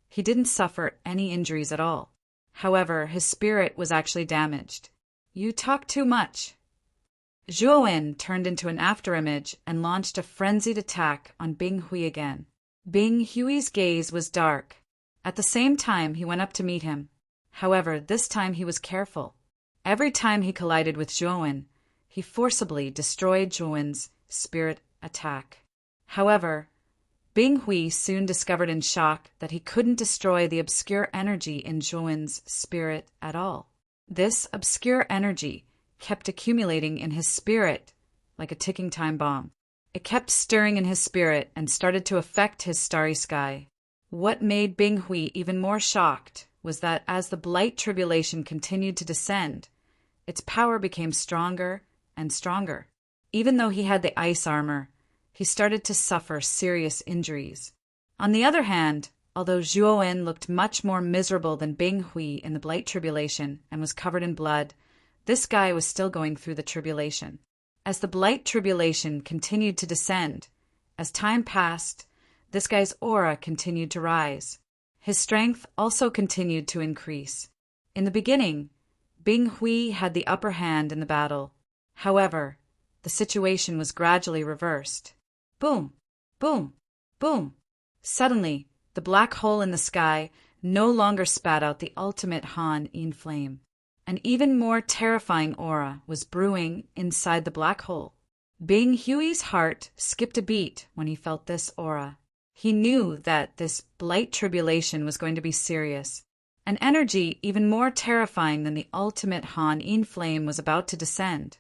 he didn't suffer any injuries at all. However, his spirit was actually damaged. "You talk too much." Zhuowen turned into an afterimage and launched a frenzied attack on Bing Hui again. Bing Hui's gaze was dark. At the same time, he went up to meet him. However, this time he was careful. Every time he collided with Zhuowen, he forcibly destroyed Zhuowen's spirit attack. However, Bing Hui soon discovered in shock that he couldn't destroy the obscure energy in Zhuowen's spirit at all. This obscure energy kept accumulating in his spirit like a ticking time bomb. It kept stirring in his spirit and started to affect his starry sky. What made Bing Hui even more shocked was that as the blight tribulation continued to descend, its power became stronger and stronger. Even though he had the ice armor, he started to suffer serious injuries. On the other hand, although Zhuowen looked much more miserable than Bing Hui in the blight tribulation and was covered in blood, this guy was still going through the tribulation. As the blight tribulation continued to descend, as time passed, this guy's aura continued to rise. His strength also continued to increase. In the beginning, Bing Hui had the upper hand in the battle. However, the situation was gradually reversed. Boom! Boom! Boom! Suddenly, the black hole in the sky no longer spat out the ultimate Han In flame. An even more terrifying aura was brewing inside the black hole. Bing Hui's heart skipped a beat when he felt this aura. He knew that this blight tribulation was going to be serious. An energy even more terrifying than the ultimate Han In flame was about to descend.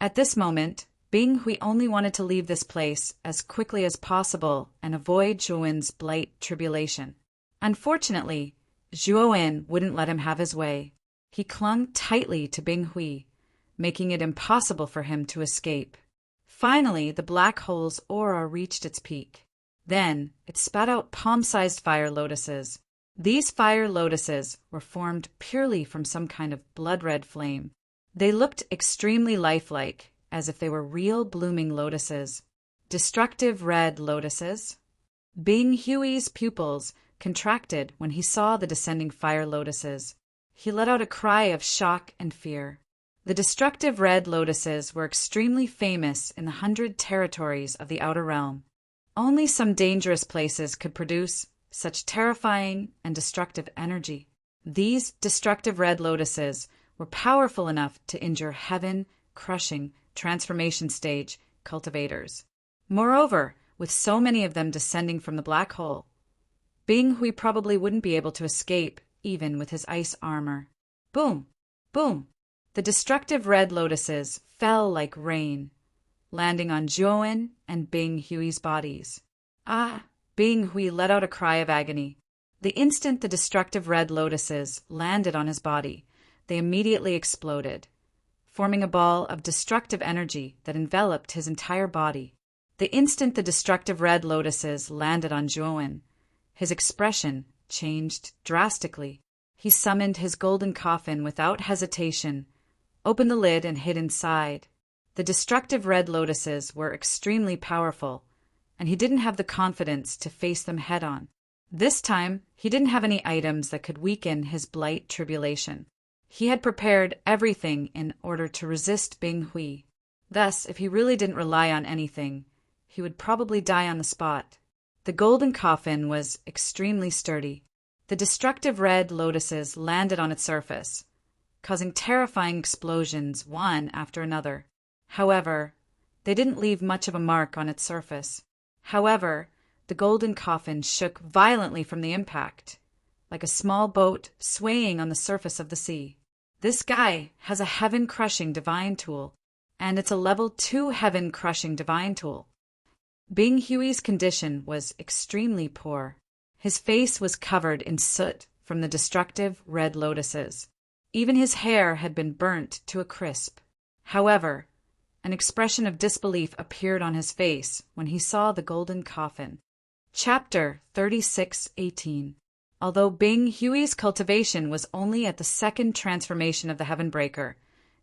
At this moment, Bing Hui only wanted to leave this place as quickly as possible and avoid Zhuowen's blight tribulation. Unfortunately, Zhuowen wouldn't let him have his way. He clung tightly to Bing Hui, making it impossible for him to escape. Finally, the black hole's aura reached its peak. Then, it spat out palm-sized fire lotuses. These fire lotuses were formed purely from some kind of blood-red flame. They looked extremely lifelike, as if they were real blooming lotuses. Destructive red lotuses. Bing Hui's pupils contracted when he saw the descending fire lotuses. He let out a cry of shock and fear. The destructive red lotuses were extremely famous in the 100 territories of the Outer Realm. Only some dangerous places could produce such terrifying and destructive energy. These destructive red lotuses were powerful enough to injure heaven-crushing transformation stage cultivators. Moreover, with so many of them descending from the black hole, Bing Hui probably wouldn't be able to escape even with his ice armor. Boom! Boom! The destructive red lotuses fell like rain, landing on Zhuowen and Bing Hui's bodies. Ah! Bing Hui let out a cry of agony. The instant the destructive red lotuses landed on his body, they immediately exploded, forming a ball of destructive energy that enveloped his entire body. The instant the destructive red lotuses landed on Zhuowen, his expression changed drastically. He summoned his golden coffin without hesitation, opened the lid and hid inside. The destructive red lotuses were extremely powerful, and he didn't have the confidence to face them head-on. This time, he didn't have any items that could weaken his blight tribulation. He had prepared everything in order to resist Bing Hui. Thus, if he really didn't rely on anything, he would probably die on the spot. The golden coffin was extremely sturdy. The destructive red lotuses landed on its surface, causing terrifying explosions one after another. However, they didn't leave much of a mark on its surface. However, the golden coffin shook violently from the impact, like a small boat swaying on the surface of the sea. This guy has a heaven-crushing divine tool, and it's a level 2 heaven-crushing divine tool. Bing Hui's condition was extremely poor. His face was covered in soot from the destructive red lotuses. Even his hair had been burnt to a crisp. However, an expression of disbelief appeared on his face when he saw the golden coffin. Chapter 36:18. Although Bing Hui's cultivation was only at the second transformation of the Heavenbreaker,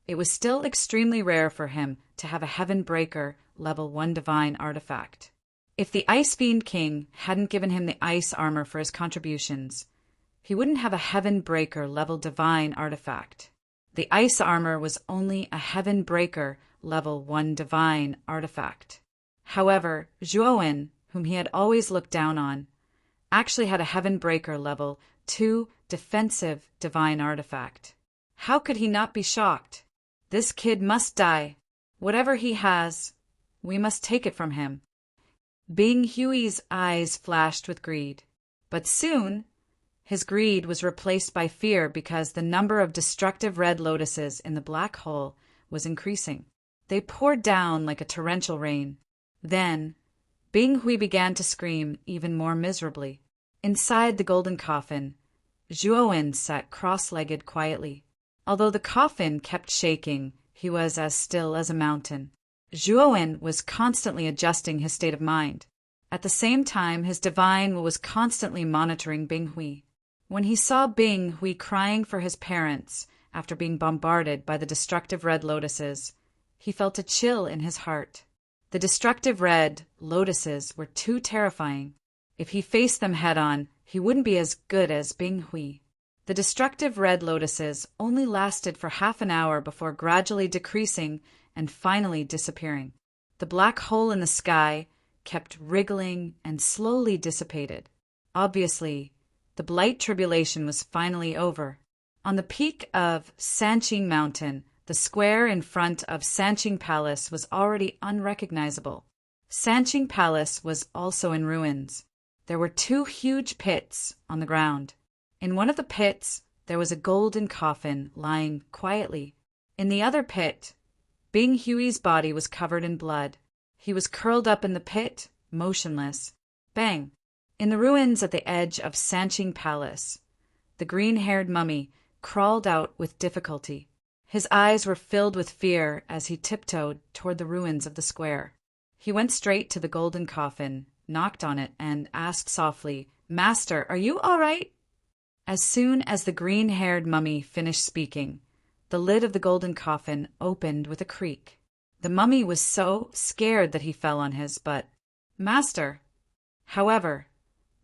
it was still extremely rare for him to have a Heavenbreaker level 1 divine artifact. If the Ice Fiend King hadn't given him the ice armor for his contributions, he wouldn't have a Heavenbreaker level divine artifact. The ice armor was only a Heavenbreaker level 1 divine artifact. However, Zhuowen, whom he had always looked down on, actually had a Heavenbreaker level 2 defensive divine artifact. How could he not be shocked? This kid must die. Whatever he has, we must take it from him. Bing Hui's eyes flashed with greed. But soon, his greed was replaced by fear because the number of destructive red lotuses in the black hole was increasing. They poured down like a torrential rain. Then, Bing Hui began to scream even more miserably. Inside the golden coffin, Zhuowen sat cross-legged quietly. Although the coffin kept shaking, he was as still as a mountain. Zhuowen was constantly adjusting his state of mind. At the same time, his divine will was constantly monitoring Bing Hui. When he saw Bing Hui crying for his parents after being bombarded by the destructive red lotuses, he felt a chill in his heart. The destructive red lotuses were too terrifying. If he faced them head-on, he wouldn't be as good as Bing Hui. The destructive red lotuses only lasted for half an hour before gradually decreasing and finally disappearing. The black hole in the sky kept wriggling and slowly dissipated. Obviously, the blight tribulation was finally over. On the peak of Sanqing Mountain, The square in front of Sanqing Palace was already unrecognizable. Sanqing Palace was also in ruins. There were two huge pits on the ground. In one of the pits, there was a golden coffin lying quietly. In the other pit, Bing Hui's body was covered in blood. He was curled up in the pit, motionless. Bang! In the ruins at the edge of Sanqing Palace, the green-haired mummy crawled out with difficulty. His eyes were filled with fear as he tiptoed toward the ruins of the square. He went straight to the golden coffin, knocked on it, and asked softly, "Master, are you all right?" As soon as the green-haired mummy finished speaking, the lid of the golden coffin opened with a creak. The mummy was so scared that he fell on his butt. "Master!" However,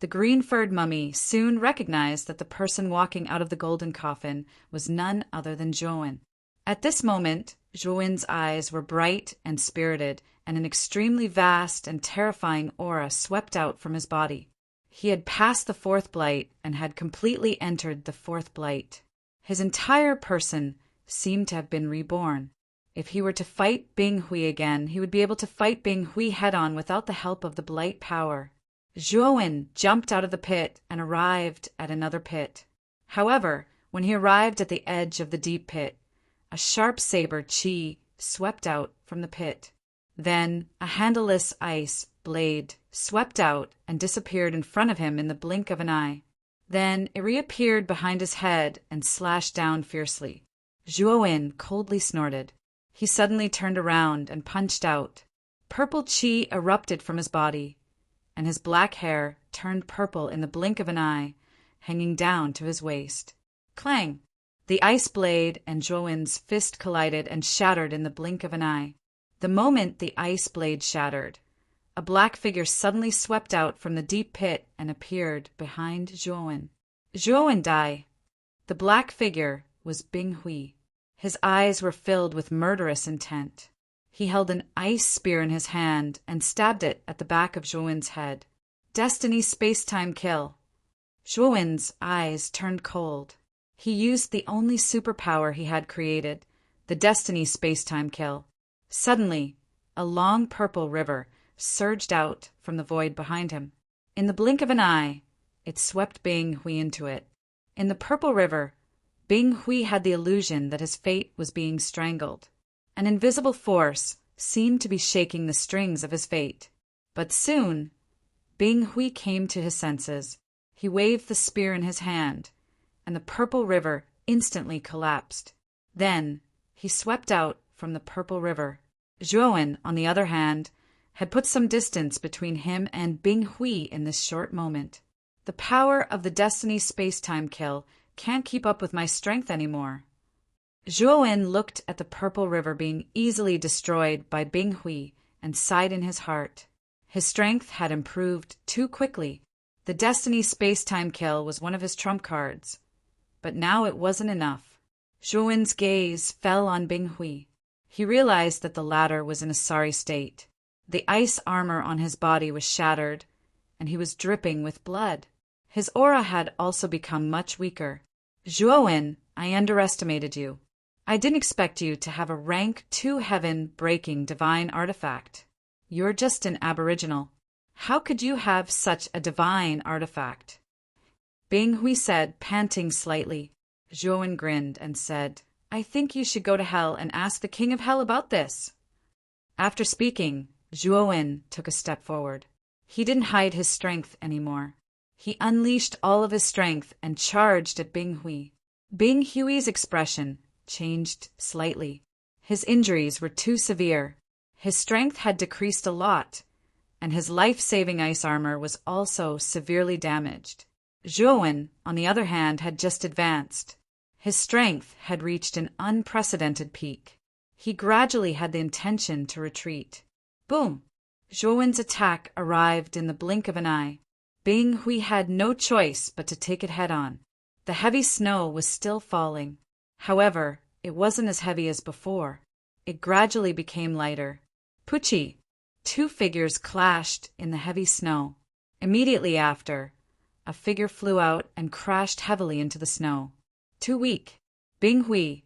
the green-furred mummy soon recognized that the person walking out of the golden coffin was none other than Zhou. At this moment, Zhou's eyes were bright and spirited, and an extremely vast and terrifying aura swept out from his body. He had passed the fourth blight and had completely entered the fourth blight. His entire person seemed to have been reborn. If he were to fight Bing Hui again, he would be able to fight Bing Hui head-on without the help of the blight power. Zhou jumped out of the pit and arrived at another pit. However, when he arrived at the edge of the deep pit, a sharp saber qi swept out from the pit. Then a handleless ice blade swept out and disappeared in front of him in the blink of an eye. Then it reappeared behind his head and slashed down fiercely. Zhou coldly snorted. He suddenly turned around and punched out. Purple qi erupted from his body, and his black hair turned purple in the blink of an eye, hanging down to his waist. Clang! The ice blade and Zhou's fist collided and shattered in the blink of an eye. The moment the ice blade shattered, a black figure suddenly swept out from the deep pit and appeared behind Zhou. "Zhou Dai!" The black figure was Bing Hui. His eyes were filled with murderous intent. He held an ice spear in his hand and stabbed it at the back of Zhou's head. Destiny space-time kill. Zhou's eyes turned cold. He used the only superpower he had created, the Destiny space-time kill. Suddenly, a long purple river surged out from the void behind him. In the blink of an eye, it swept Bing Hui into it. In the purple river, Bing Hui had the illusion that his fate was being strangled. An invisible force seemed to be shaking the strings of his fate. But soon, Bing Hui came to his senses. He waved the spear in his hand, and the purple river instantly collapsed. Then he swept out from the purple river. Zhou, on the other hand, had put some distance between him and Bing Hui in this short moment. The power of the Destiny space-time kill can't keep up with my strength anymore. Zhou looked at the purple river being easily destroyed by Bing Hui and sighed in his heart. His strength had improved too quickly. The Destiny space-time kill was one of his trump cards. But now it wasn't enough. Zhou's gaze fell on Bing Hui. He realized that the latter was in a sorry state. The ice armor on his body was shattered, and he was dripping with blood. His aura had also become much weaker. "Zhou, I underestimated you. I didn't expect you to have a rank 2 heaven-breaking divine artifact. You're just an aboriginal. How could you have such a divine artifact?" Bing Hui said, panting slightly. Zhou grinned and said, "I think you should go to hell and ask the king of hell about this." After speaking, Zhou took a step forward. He didn't hide his strength anymore. He unleashed all of his strength and charged at Bing Hui. Bing Hui's expression changed slightly. His injuries were too severe. His strength had decreased a lot, and his life-saving ice armor was also severely damaged. Zhou, on the other hand, had just advanced. His strength had reached an unprecedented peak. He gradually had the intention to retreat. Boom! Zhou's attack arrived in the blink of an eye. Bing Hui had no choice but to take it head-on. The heavy snow was still falling. However, it wasn't as heavy as before. It gradually became lighter. Puchi! Two figures clashed in the heavy snow. Immediately after, a figure flew out and crashed heavily into the snow. Too weak. Bing Hui,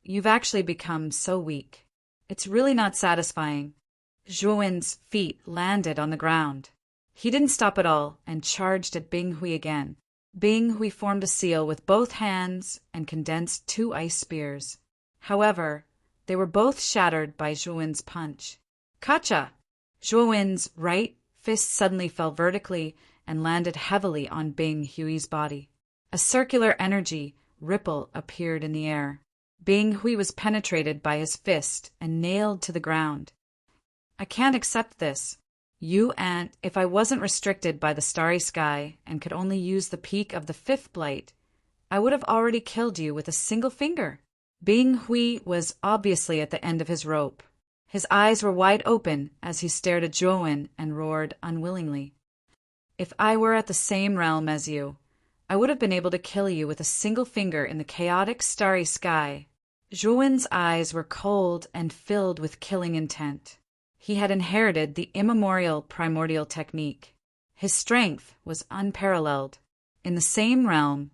You've actually become so weak. It's really not satisfying." Zhuowen's feet landed on the ground. He didn't stop at all and charged at Bing Hui again. Bing Hui formed a seal with both hands and condensed 2 ice spears. However, they were both shattered by Zhuowen's punch. Kacha! Zhuowen's right fist suddenly fell vertically and landed heavily on Bing Hui's body. A circular energy ripple appeared in the air. Bing Hui was penetrated by his fist and nailed to the ground. "I can't accept this. You and if I wasn't restricted by the starry sky and could only use the peak of the 5th blight, I would have already killed you with a single finger." Bing Hui was obviously at the end of his rope. His eyes were wide open as he stared at Zhuowen and roared unwillingly. "If I were at the same realm as you, I would have been able to kill you with a single finger in the chaotic starry sky." Zhuowen's eyes were cold and filled with killing intent. He had inherited the immemorial primordial technique. His strength was unparalleled. In the same realm,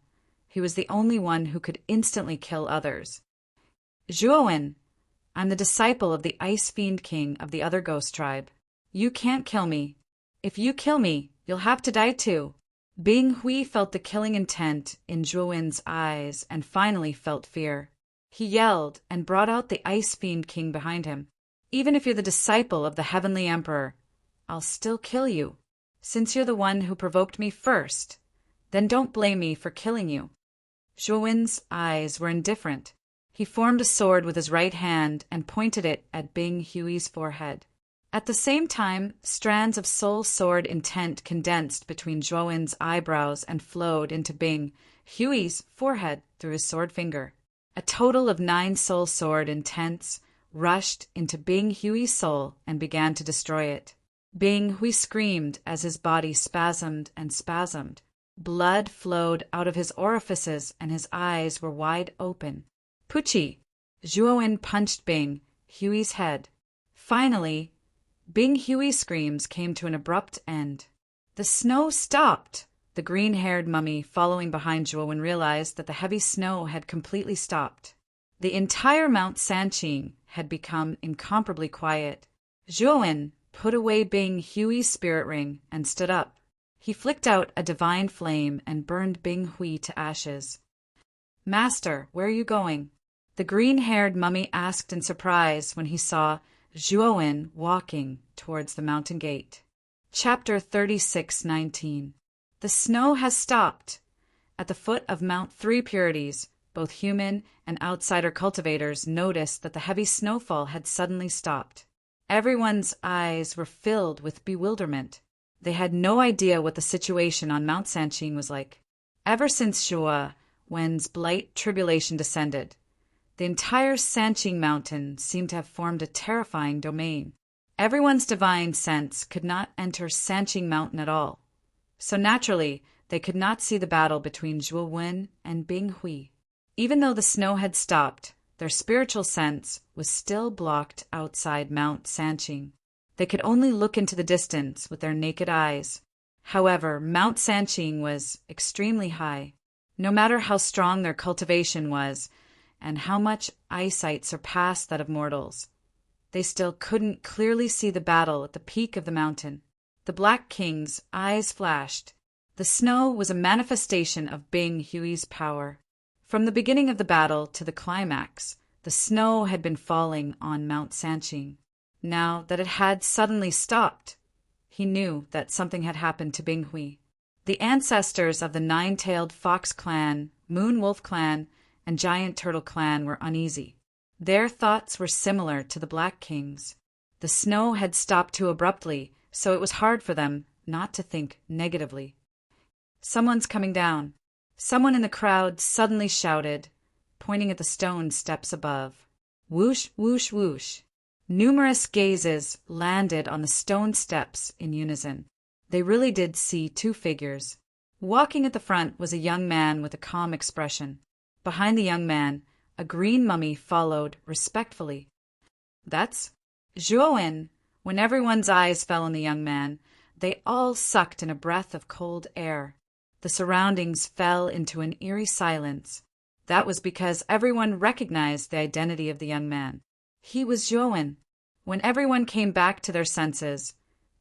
he was the only one who could instantly kill others. "Zhuowen, I'm the disciple of the Ice Fiend King of the other ghost tribe. You can't kill me. If you kill me, you'll have to die too." Bing Hui felt the killing intent in Zhuowen's eyes and finally felt fear. He yelled and brought out the Ice Fiend King behind him. "Even if you're the disciple of the Heavenly Emperor, I'll still kill you. Since you're the one who provoked me first, then don't blame me for killing you." Zhuowen's eyes were indifferent. He formed a sword with his right hand and pointed it at Bing Hui's forehead. At the same time, strands of soul sword intent condensed between Zhuowen's eyebrows and flowed into Bing Hui's forehead through his sword finger. A total of 9 soul sword intents rushed into Bing Hui's soul and began to destroy it. Bing Hui screamed as his body spasmed and spasmed. Blood flowed out of his orifices and his eyes were wide open. "Puchi!" Zhuowen punched Bing Hui's head. Finally, Bing Hui's screams came to an abrupt end. The snow stopped. The green-haired mummy following behind Zhuowen realized that the heavy snow had completely stopped. The entire Mount Sanqing had become incomparably quiet. Zhuowen put away Bing Hui's spirit ring and stood up. He flicked out a divine flame and burned Bing Hui to ashes. "Master, where are you going?" the green-haired mummy asked in surprise when he saw Zhuowen walking towards the mountain gate. Chapter 36:19. The snow has stopped. At the foot of Mount Three Purities, both human and outsider cultivators noticed that the heavy snowfall had suddenly stopped. Everyone's eyes were filled with bewilderment. They had no idea what the situation on Mount Sanqing was like. Ever since Zhuowen's blight tribulation descended, the entire Sanqing mountain seemed to have formed a terrifying domain. Everyone's divine sense could not enter Sanqing mountain at all. So naturally, they could not see the battle between Zhuowen and Bing Hui. Even though the snow had stopped, their spiritual sense was still blocked outside Mount Sanqing. They could only look into the distance with their naked eyes. However, Mount Sanqing was extremely high. No matter how strong their cultivation was, and how much eyesight surpassed that of mortals, they still couldn't clearly see the battle at the peak of the mountain. The Black King's eyes flashed. The snow was a manifestation of Bing Hui's power. From the beginning of the battle to the climax, the snow had been falling on Mount Sanqing. Now that it had suddenly stopped, he knew that something had happened to Bing Hui. The ancestors of the Nine-Tailed Fox clan, Moon Wolf clan, and Giant Turtle clan were uneasy. Their thoughts were similar to the Black King's. The snow had stopped too abruptly, so it was hard for them not to think negatively. "Someone's coming down." Someone in the crowd suddenly shouted, pointing at the stone steps above. Whoosh, whoosh, whoosh. Numerous gazes landed on the stone steps in unison. They really did see 2 figures. Walking at the front was a young man with a calm expression. Behind the young man, a green mummy followed respectfully. "That's Zhuowen." When everyone's eyes fell on the young man, they all sucked in a breath of cold air. The surroundings fell into an eerie silence. That was because everyone recognized the identity of the young man. He was Zhuowen. When everyone came back to their senses,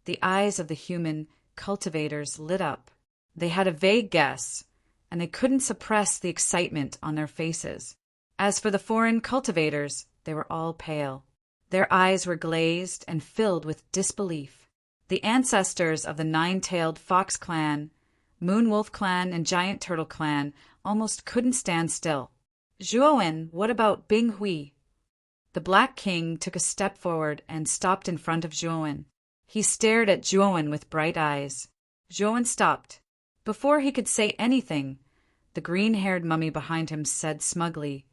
the eyes of the human cultivators lit up. They had a vague guess, and they couldn't suppress the excitement on their faces. As for the foreign cultivators, they were all pale. Their eyes were glazed and filled with disbelief. The ancestors of the nine-tailed fox clan, moon wolf clan, and giant turtle clan almost couldn't stand still. Zhuowen, what about Bing Hui? The Black King took a step forward and stopped in front of Zhuowen. He stared at Zhuowen with bright eyes. Zhuowen stopped. Before he could say anything, the green-haired mummy behind him said smugly,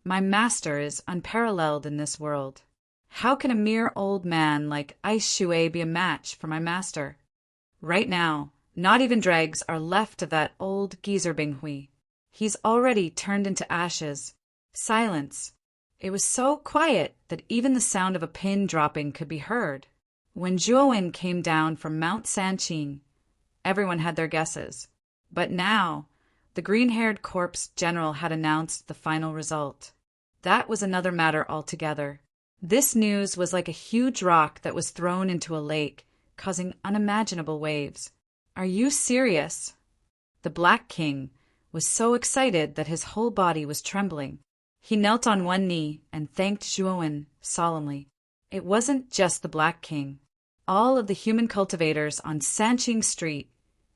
"My master is unparalleled in this world. How can a mere old man like Ice Shui be a match for my master? Right now, not even dregs are left of that old geezer Bing Hui. He's already turned into ashes." Silence. It was so quiet that even the sound of a pin dropping could be heard. When Zhuowen came down from Mount Sanqing, everyone had their guesses. But now, the green-haired corpse general had announced the final result. That was another matter altogether. This news was like a huge rock that was thrown into a lake, causing unimaginable waves. "Are you serious?" The Black King was so excited that his whole body was trembling. He knelt on one knee and thanked Zhuowen solemnly. It wasn't just the Black King. All of the human cultivators on Sanqing Street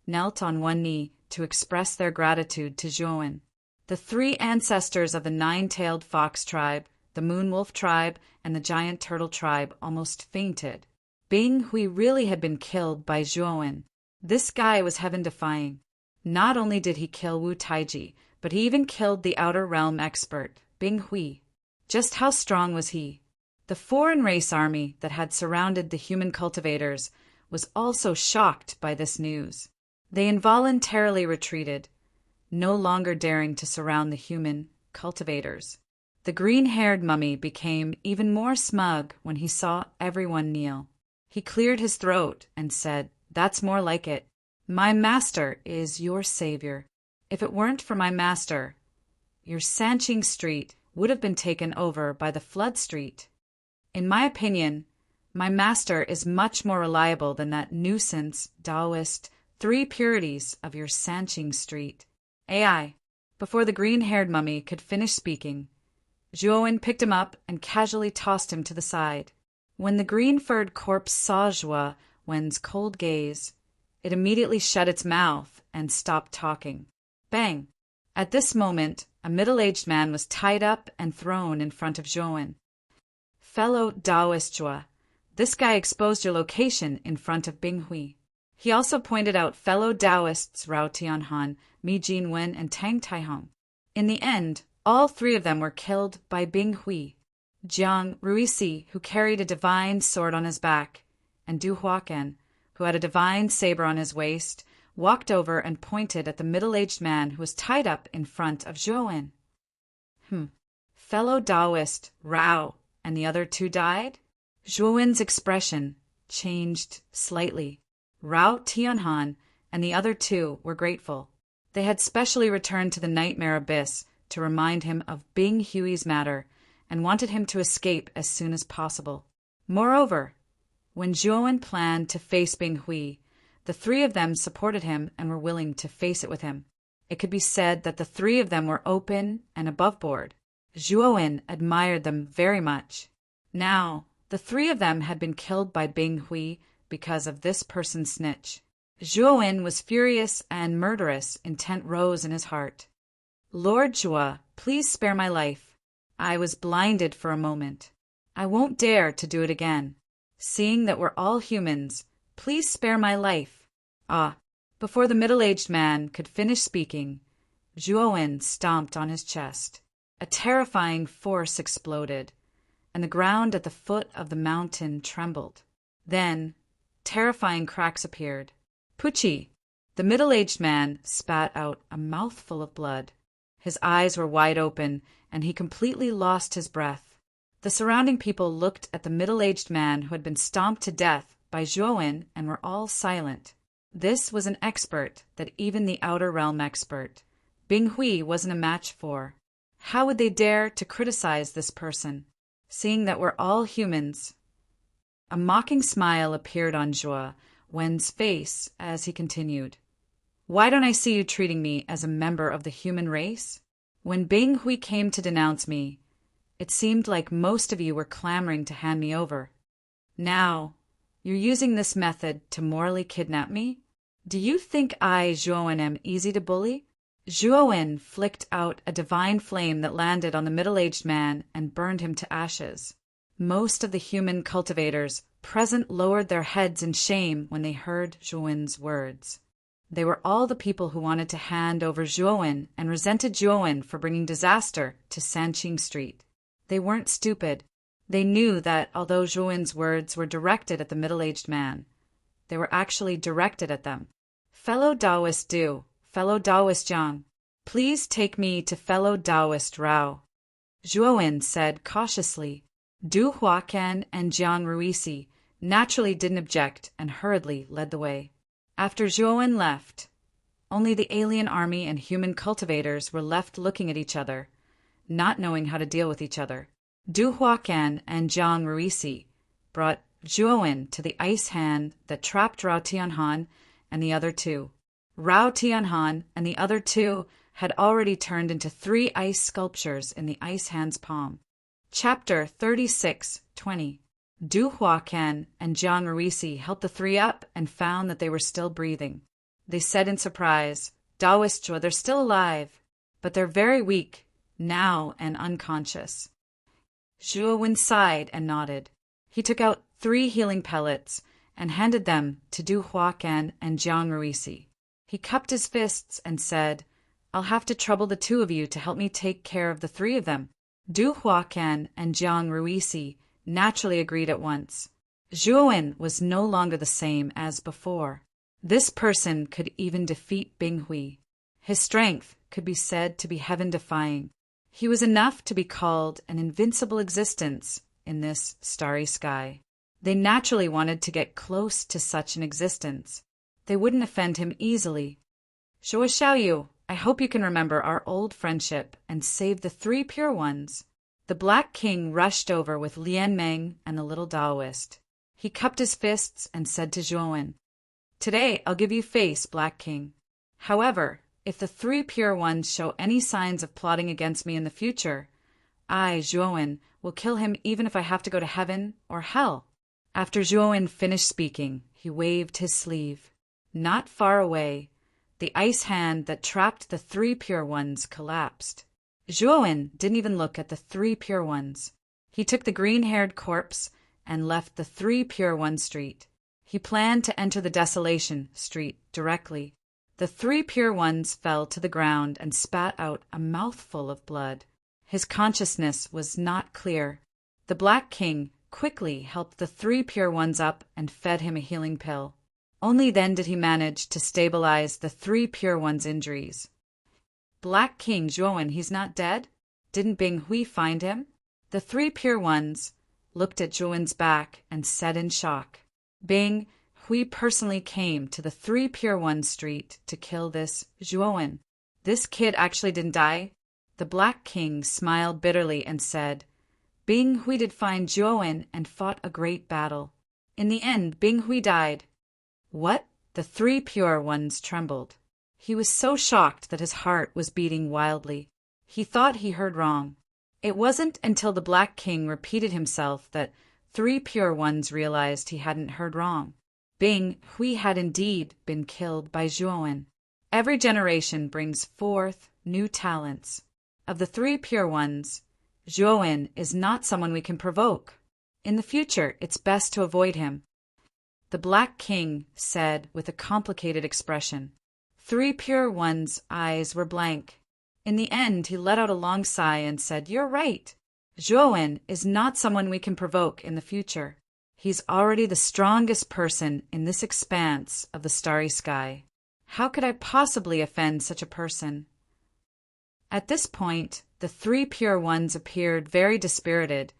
knelt on one knee to express their gratitude to Zhuowen. The three ancestors of the nine-tailed fox tribe, the moon wolf tribe, and the giant turtle tribe almost fainted. Bing Hui really had been killed by Zhuowen. This guy was heaven-defying. Not only did he kill Wu Taiji, but he even killed the Outer Realm expert, Bing Hui. Just how strong was he? The foreign race army that had surrounded the human cultivators was also shocked by this news. They involuntarily retreated, no longer daring to surround the human cultivators. The green-haired mummy became even more smug when he saw everyone kneel. He cleared his throat and said, "That's more like it. My master is your savior. If it weren't for my master, your Sanqing Street would have been taken over by the Flood Street. In my opinion, my master is much more reliable than that nuisance Taoist three purities of your Sanqing Street." AI. Before the green-haired mummy could finish speaking, Zhuowen picked him up and casually tossed him to the side. When the green-furred corpse saw Zhuowen's cold gaze, it immediately shut its mouth and stopped talking. Bang! At this moment, a middle-aged man was tied up and thrown in front of Zhuowen. "Fellow Taoist Zhuo, this guy exposed your location in front of Bing Hui." He also pointed out fellow Taoists Rao Tianhan, Mi Jinwen, and Tang Taihong. In the end, all three of them were killed by Bing Hui. Jiang Ruisi, who carried a divine sword on his back, and Du Huaqian, who had a divine saber on his waist, walked over and pointed at the middle-aged man who was tied up in front of Zhuowen. Fellow Taoist Rao and the other two died? Zhuowen's expression changed slightly. Rao Tianhan and the other two were grateful. They had specially returned to the Nightmare Abyss to remind him of Bing Hui's matter and wanted him to escape as soon as possible. Moreover, when Zhuowen planned to face Bing Hui, the three of them supported him and were willing to face it with him. It could be said that the three of them were open and above board. Zhuowen admired them very much. Now, the three of them had been killed by Bing Hui because of this person's snitch. Zhuowen was furious and murderous intent rose in his heart. "Lord Zhuo, please spare my life. I was blinded for a moment. I won't dare to do it again. Seeing that we're all humans, please spare my life." Before the middle-aged man could finish speaking, Zhuowen stomped on his chest. A terrifying force exploded, and the ground at the foot of the mountain trembled. Then, terrifying cracks appeared. Pucci! The middle-aged man spat out a mouthful of blood. His eyes were wide open, and he completely lost his breath. The surrounding people looked at the middle-aged man who had been stomped to death by Zhuowen and were all silent. This was an expert that even the Outer Realm expert, Bing Hui, wasn't a match for. How would they dare to criticize this person, seeing that we're all humans? A mocking smile appeared on Zhuo Wen's face as he continued. Why don't I see you treating me as a member of the human race? When Bing Hui came to denounce me, it seemed like most of you were clamoring to hand me over. Now, you're using this method to morally kidnap me? Do you think I, Zhuo Wen, am easy to bully? Zhuo Wen flicked out a divine flame that landed on the middle-aged man and burned him to ashes. Most of the human cultivators present lowered their heads in shame when they heard Zhuo Wen's words. They were all the people who wanted to hand over Zhuo Wen and resented Zhuo Wen for bringing disaster to Sanqing Street. They weren't stupid. They knew that although Zhuo Wen's words were directed at the middle-aged man, they were actually directed at them. Fellow Taoist Du, fellow Taoist Jiang, please take me to fellow Taoist Rao. Zhuo Wen said cautiously. Du Huacan and Jiang Ruisi naturally didn't object and hurriedly led the way. After Zhuo Wen left, only the alien army and human cultivators were left looking at each other, not knowing how to deal with each other. Du Huacan and Jiang Ruisi brought Zhuo Wen to the ice hand that trapped Rao Tianhan and the other two. Rao Tianhan and the other two had already turned into 3 ice sculptures in the ice hand's palm. Chapter 36:20. Du Huacan and Jiang Ruisi helped the 3 up and found that they were still breathing. They said in surprise, Taoist Zhuo, they're still alive, but they're very weak, now and unconscious. Zhuo Wen sighed and nodded. He took out 3 healing pellets and handed them to Du Huacan and Jiang Ruisi. He cupped his fists and said, I'll have to trouble the 2 of you to help me take care of the 3 of them. Du Huacan and Jiang Ruisi naturally agreed at once. Zhuo Wen was no longer the same as before. This person could even defeat Bing Hui. His strength could be said to be heaven-defying. He was enough to be called an invincible existence in this starry sky. They naturally wanted to get close to such an existence. They wouldn't offend him easily. Zhuo Xiaoyu, I hope you can remember our old friendship and save the 3 pure ones. The Black King rushed over with Lian Meng and the little Taoist. He cupped his fists and said to Zhuo Wen, Today I'll give you face, Black King. However, if the 3 pure ones show any signs of plotting against me in the future, I, Zhuo Wen, will kill him even if I have to go to heaven or hell. After Zhuo Wen finished speaking, he waved his sleeve. Not far away, the ice hand that trapped the 3 pure ones collapsed. Zhuo Wen didn't even look at the 3 pure ones. He took the green-haired corpse and left the 3 pure ones street. He planned to enter the Desolation Street directly. The 3 pure ones fell to the ground and spat out a mouthful of blood. His consciousness was not clear. The Black King quickly helped the 3 pure ones up and fed him a healing pill. Only then did he manage to stabilize the 3 pure ones' injuries. Black King Zhuo Wen, he's not dead? Didn't Bing Hui find him? The 3 pure ones looked at Zhuo Wen's back and said in shock, Bing Hui personally came to the 3 pure ones street to kill this Zhuo Wen. This kid actually didn't die? The Black King smiled bitterly and said, Bing Hui did find Zhuo Wen and fought a great battle. In the end, Bing Hui died. What? The 3 pure ones trembled. He was so shocked that his heart was beating wildly. He thought he heard wrong. It wasn't until the Black King repeated himself that 3 pure ones realized he hadn't heard wrong. Bing Hui had indeed been killed by Zhuo Wen. Every generation brings forth new talents. Of the 3 pure ones, Zhuo Wen is not someone we can provoke. In the future, it's best to avoid him. The Black King said with a complicated expression. 3 pure ones' eyes were blank. In the end, he let out a long sigh and said, You're right. Zhuo Wen is not someone we can provoke in the future. He's already the strongest person in this expanse of the starry sky. How could I possibly offend such a person? At this point, the 3 pure ones appeared very dispirited,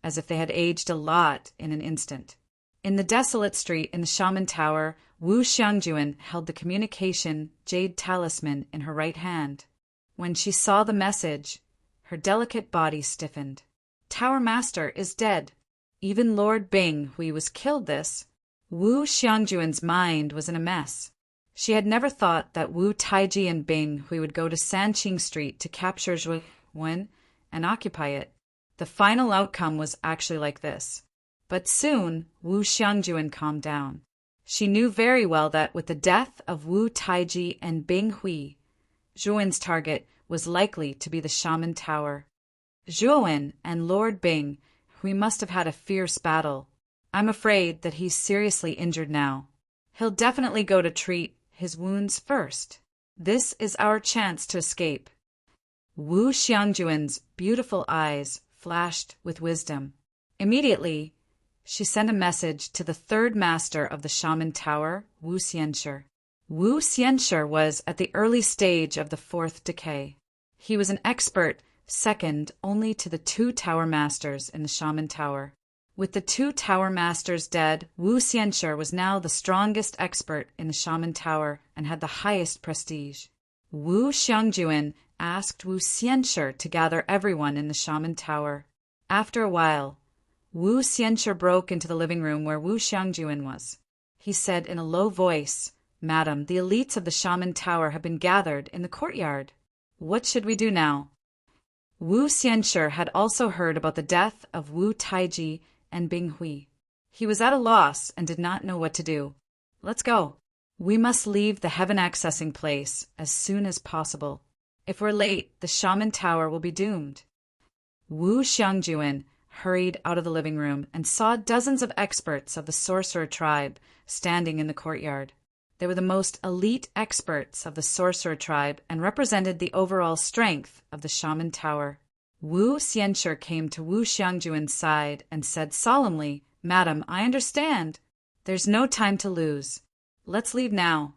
as if they had aged a lot in an instant. In the desolate street in the Shaman Tower, Wu Xiangjuan held the communication jade talisman in her right hand. When she saw the message, Her delicate body stiffened. Tower Master is dead. Even Lord Bing Hui was killed this. Wu Xiangjuan's mind was in a mess. She had never thought that Wu Taiji and Bing Hui would go to Sanqing Street to capture Zhuwen and occupy it. The final outcome was actually like this. But soon, Wu Xiangjuan calmed down. She knew very well that with the death of Wu Taiji and Bing Hui, Zhuwen's target was likely to be the Shaman Tower. Zhuwen and Lord Bing Hui must have had a fierce battle. I'm afraid that he's seriously injured now. He'll definitely go to treat his wounds first. This is our chance to escape. Wu Xiangjuan's beautiful eyes flashed with wisdom. Immediately, she sent a message to the third master of the Shaman Tower, Wu Xianshi. Wu Xianshi was at the early stage of the fourth decay. He was an expert, second only to the two tower masters in the Shaman Tower. With the two tower masters dead, Wu Xianshi was now the strongest expert in the Shaman Tower and had the highest prestige. Wu Xiangjuan asked Wu Xianshi to gather everyone in the Shaman Tower. After a while, Wu Xianshi broke into the living room where Wu Xiangjuan was. He said in a low voice, "Madam, the elites of the Shaman Tower have been gathered in the courtyard. What should we do now?" Wu Xianshi had also heard about the death of Wu Taiji and Bing Hui. He was at a loss and did not know what to do. "Let's go. We must leave the heaven accessing place as soon as possible. If we're late, the Shaman Tower will be doomed." Wu Xiangjuan hurried out of the living room and saw dozens of experts of the sorcerer tribe standing in the courtyard. They were the most elite experts of the sorcerer tribe and represented the overall strength of the Shaman Tower. Wu Xianshi came to Wu Xiangjuan's side and said solemnly, "Madam, I understand. There's no time to lose. Let's leave now."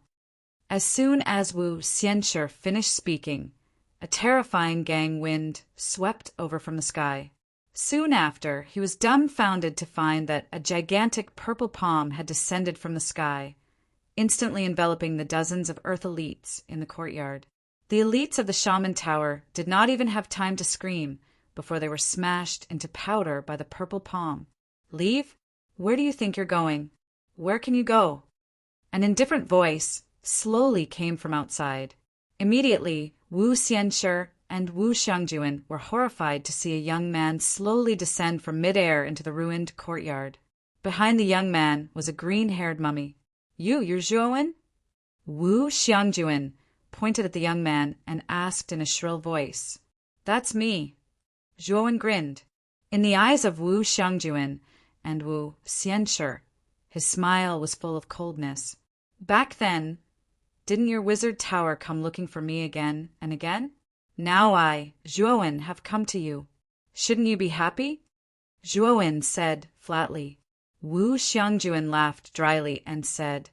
As soon as Wu Xianshi finished speaking, a terrifying gang wind swept over from the sky. Soon after, he was dumbfounded to find that a gigantic purple palm had descended from the sky, instantly enveloping the dozens of Earth elites in the courtyard. The elites of the Shaman Tower did not even have time to scream before they were smashed into powder by the purple palm. "Leave? Where do you think you're going? Where can you go?" An indifferent voice slowly came from outside. Immediately, Wu Xianshi and Wu Xiangjuan were horrified to see a young man slowly descend from midair into the ruined courtyard. Behind the young man was a green-haired mummy. You're Zhuwen?" Wu Xiangjuan pointed at the young man and asked in a shrill voice. "That's me." Zhuwen grinned. In the eyes of Wu Xiangjuan and Wu Xianshi, his smile was full of coldness. "Back then, didn't your wizard tower come looking for me again and again? Now I, Zhuwen, have come to you. Shouldn't you be happy?" Zhuwen said flatly. Wu Xiangjuan laughed dryly and said,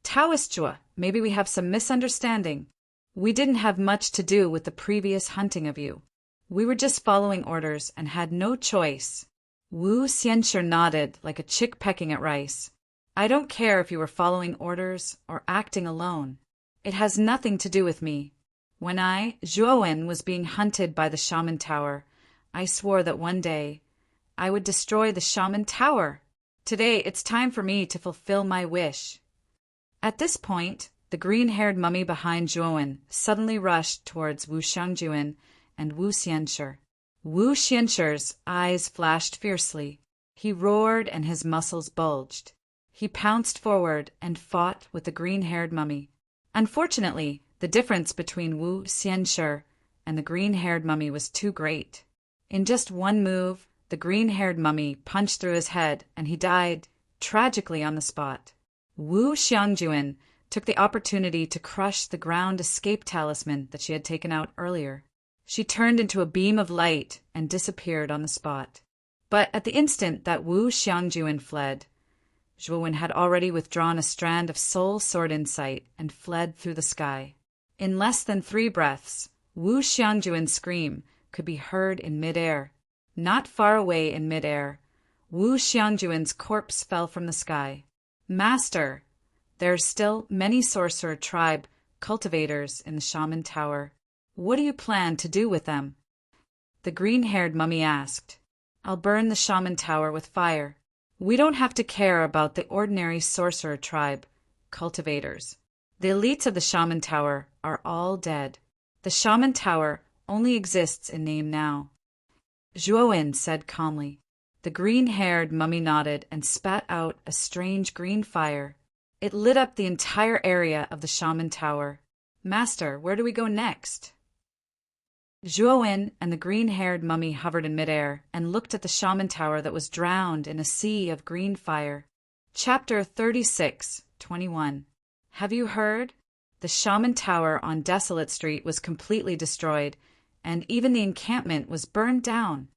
"Taoist Zhua, maybe we have some misunderstanding. We didn't have much to do with the previous hunting of you. We were just following orders and had no choice." Wu Xianshi nodded like a chick pecking at rice. "I don't care if you were following orders or acting alone. It has nothing to do with me. When I, Zhuwen, was being hunted by the Shaman Tower, I swore that one day I would destroy the Shaman Tower. Today it's time for me to fulfill my wish." At this point, the green-haired mummy behind Zhuwen suddenly rushed towards Wu Xiangjuan and Wu Xianshi. Wu Xianshi's eyes flashed fiercely. He roared and his muscles bulged. He pounced forward and fought with the green-haired mummy. Unfortunately, the difference between Wu Xianshi and the green-haired mummy was too great. In just one move, the green-haired mummy punched through his head and he died tragically on the spot. Wu Xiangjuan took the opportunity to crush the ground escape talisman that she had taken out earlier. She turned into a beam of light and disappeared on the spot. But at the instant that Wu Xiangjuan fled, Zhuwen had already withdrawn a strand of soul sword insight and fled through the sky. In less than 3 breaths, Wu Xiangjuan's scream could be heard in midair. Not far away in midair, Wu Xiangjuan's corpse fell from the sky. "Master, there are still many sorcerer tribe cultivators in the Shaman Tower. What do you plan to do with them?" The green-haired mummy asked. I'll burn the shaman tower with fire. We don't have to care about the ordinary sorcerer tribe, cultivators. The elites of the shaman tower are all dead. The shaman tower only exists in name now. Zhuowen said calmly. The green-haired mummy nodded and spat out a strange green fire. It lit up the entire area of the shaman tower. Master, where do we go next? Zhuowen and the green-haired mummy hovered in midair and looked at the shaman tower that was drowned in a sea of green fire. Chapter 36:21. Have you heard? The shaman tower on Desolate Street was completely destroyed, and even the encampment was burned down.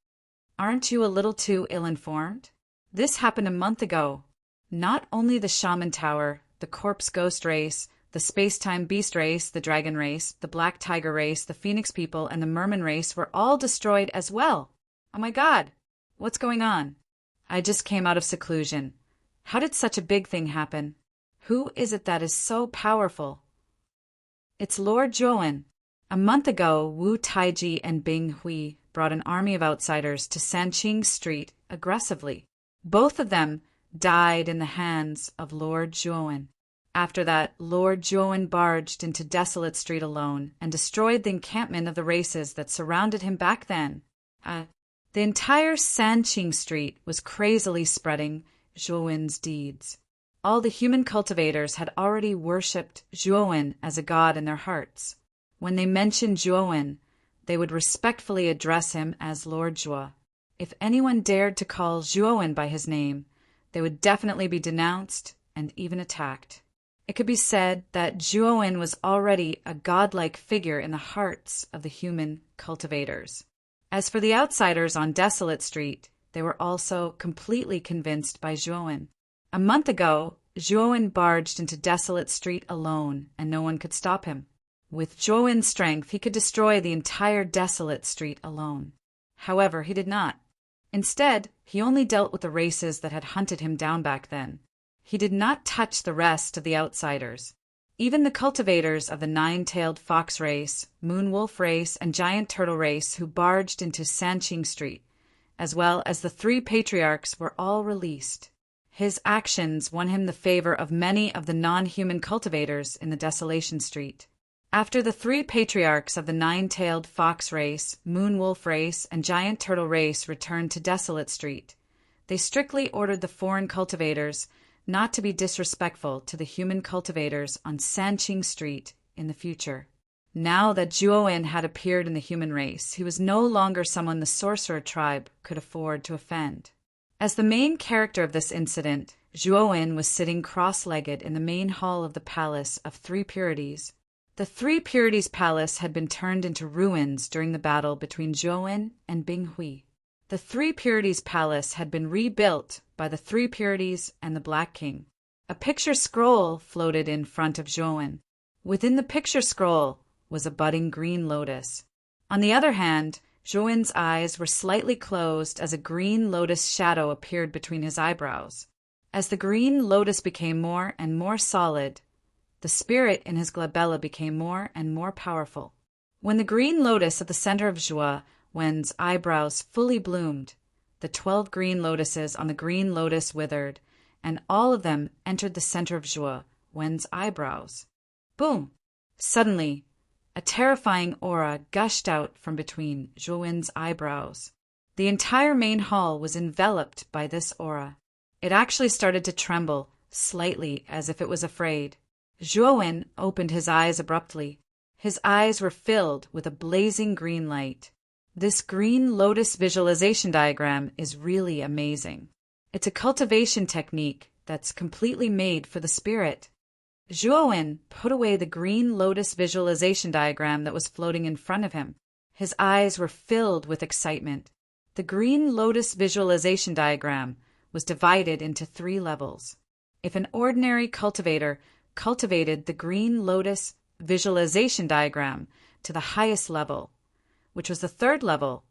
Aren't you a little too ill-informed? This happened a month ago. Not only the shaman tower, the corpse ghost race, the space-time beast race, the dragon race, the black tiger race, the phoenix people, and the merman race were all destroyed as well. Oh my God! What's going on? I just came out of seclusion. How did such a big thing happen? Who is it that is so powerful? It's Lord Zhuowen. A month ago, Wu Taiji and Bing Hui brought an army of outsiders to Sanqing Street aggressively. Both of them died in the hands of Lord Zhuowen. After that, Lord Zhuowen barged into Desolate Street alone and destroyed the encampment of the races that surrounded him back then. The entire Sanqing Street was crazily spreading Zhuowen's deeds. All the human cultivators had already worshipped Zhuowen as a god in their hearts. When they mentioned Zhuowen, they would respectfully address him as Lord Zhuo. If anyone dared to call Zhuowen by his name, they would definitely be denounced and even attacked. It could be said that Zhuowen was already a godlike figure in the hearts of the human cultivators. As for the outsiders on Desolate Street, they were also completely convinced by Zhuowen. A month ago, Zhuowen barged into Desolate Street alone, and no one could stop him. With Zhuowen's strength, he could destroy the entire Desolate Street alone. However, he did not. Instead, he only dealt with the races that had hunted him down back then. He did not touch the rest of the outsiders. Even the cultivators of the nine-tailed fox race, moon wolf race, and giant turtle race who barged into Sanqing Street, as well as the 3 patriarchs, were all released. His actions won him the favor of many of the non-human cultivators in the Desolation Street. After the 3 patriarchs of the nine-tailed fox race, moon wolf race, and giant turtle race returned to Desolate Street, they strictly ordered the foreign cultivators not to be disrespectful to the human cultivators on Sanqing Street in the future. Now that Zhuowen had appeared in the human race, he was no longer someone the sorcerer tribe could afford to offend. As the main character of this incident, Zhuowen was sitting cross-legged in the main hall of the Palace of 3 Purities. The 3 Purities Palace had been turned into ruins during the battle between Zhuowen and Bing Hui. The 3 Purities Palace had been rebuilt by the 3 Purities and the Black King. A picture scroll floated in front of Zhuowen. Within the picture scroll was a budding green lotus. On the other hand, Zhuowen's eyes were slightly closed as a green lotus shadow appeared between his eyebrows. As the green lotus became more and more solid, the spirit in his glabella became more and more powerful. When the green lotus at the center of Zhuowen's eyebrows fully bloomed, the 12 green lotuses on the green lotus withered, and all of them entered the center of Zhuowen's eyebrows. Boom! Suddenly, a terrifying aura gushed out from between Zhuowen's eyebrows. The entire main hall was enveloped by this aura. It actually started to tremble, slightly as if it was afraid. Zhuowen opened his eyes abruptly. His eyes were filled with a blazing green light. This green lotus visualization diagram is really amazing. It's a cultivation technique that's completely made for the spirit. Zhuowen put away the green lotus visualization diagram that was floating in front of him. His eyes were filled with excitement. The green lotus visualization diagram was divided into 3 levels. If an ordinary cultivator cultivated the green lotus visualization diagram to the highest level, which was the 3rd level,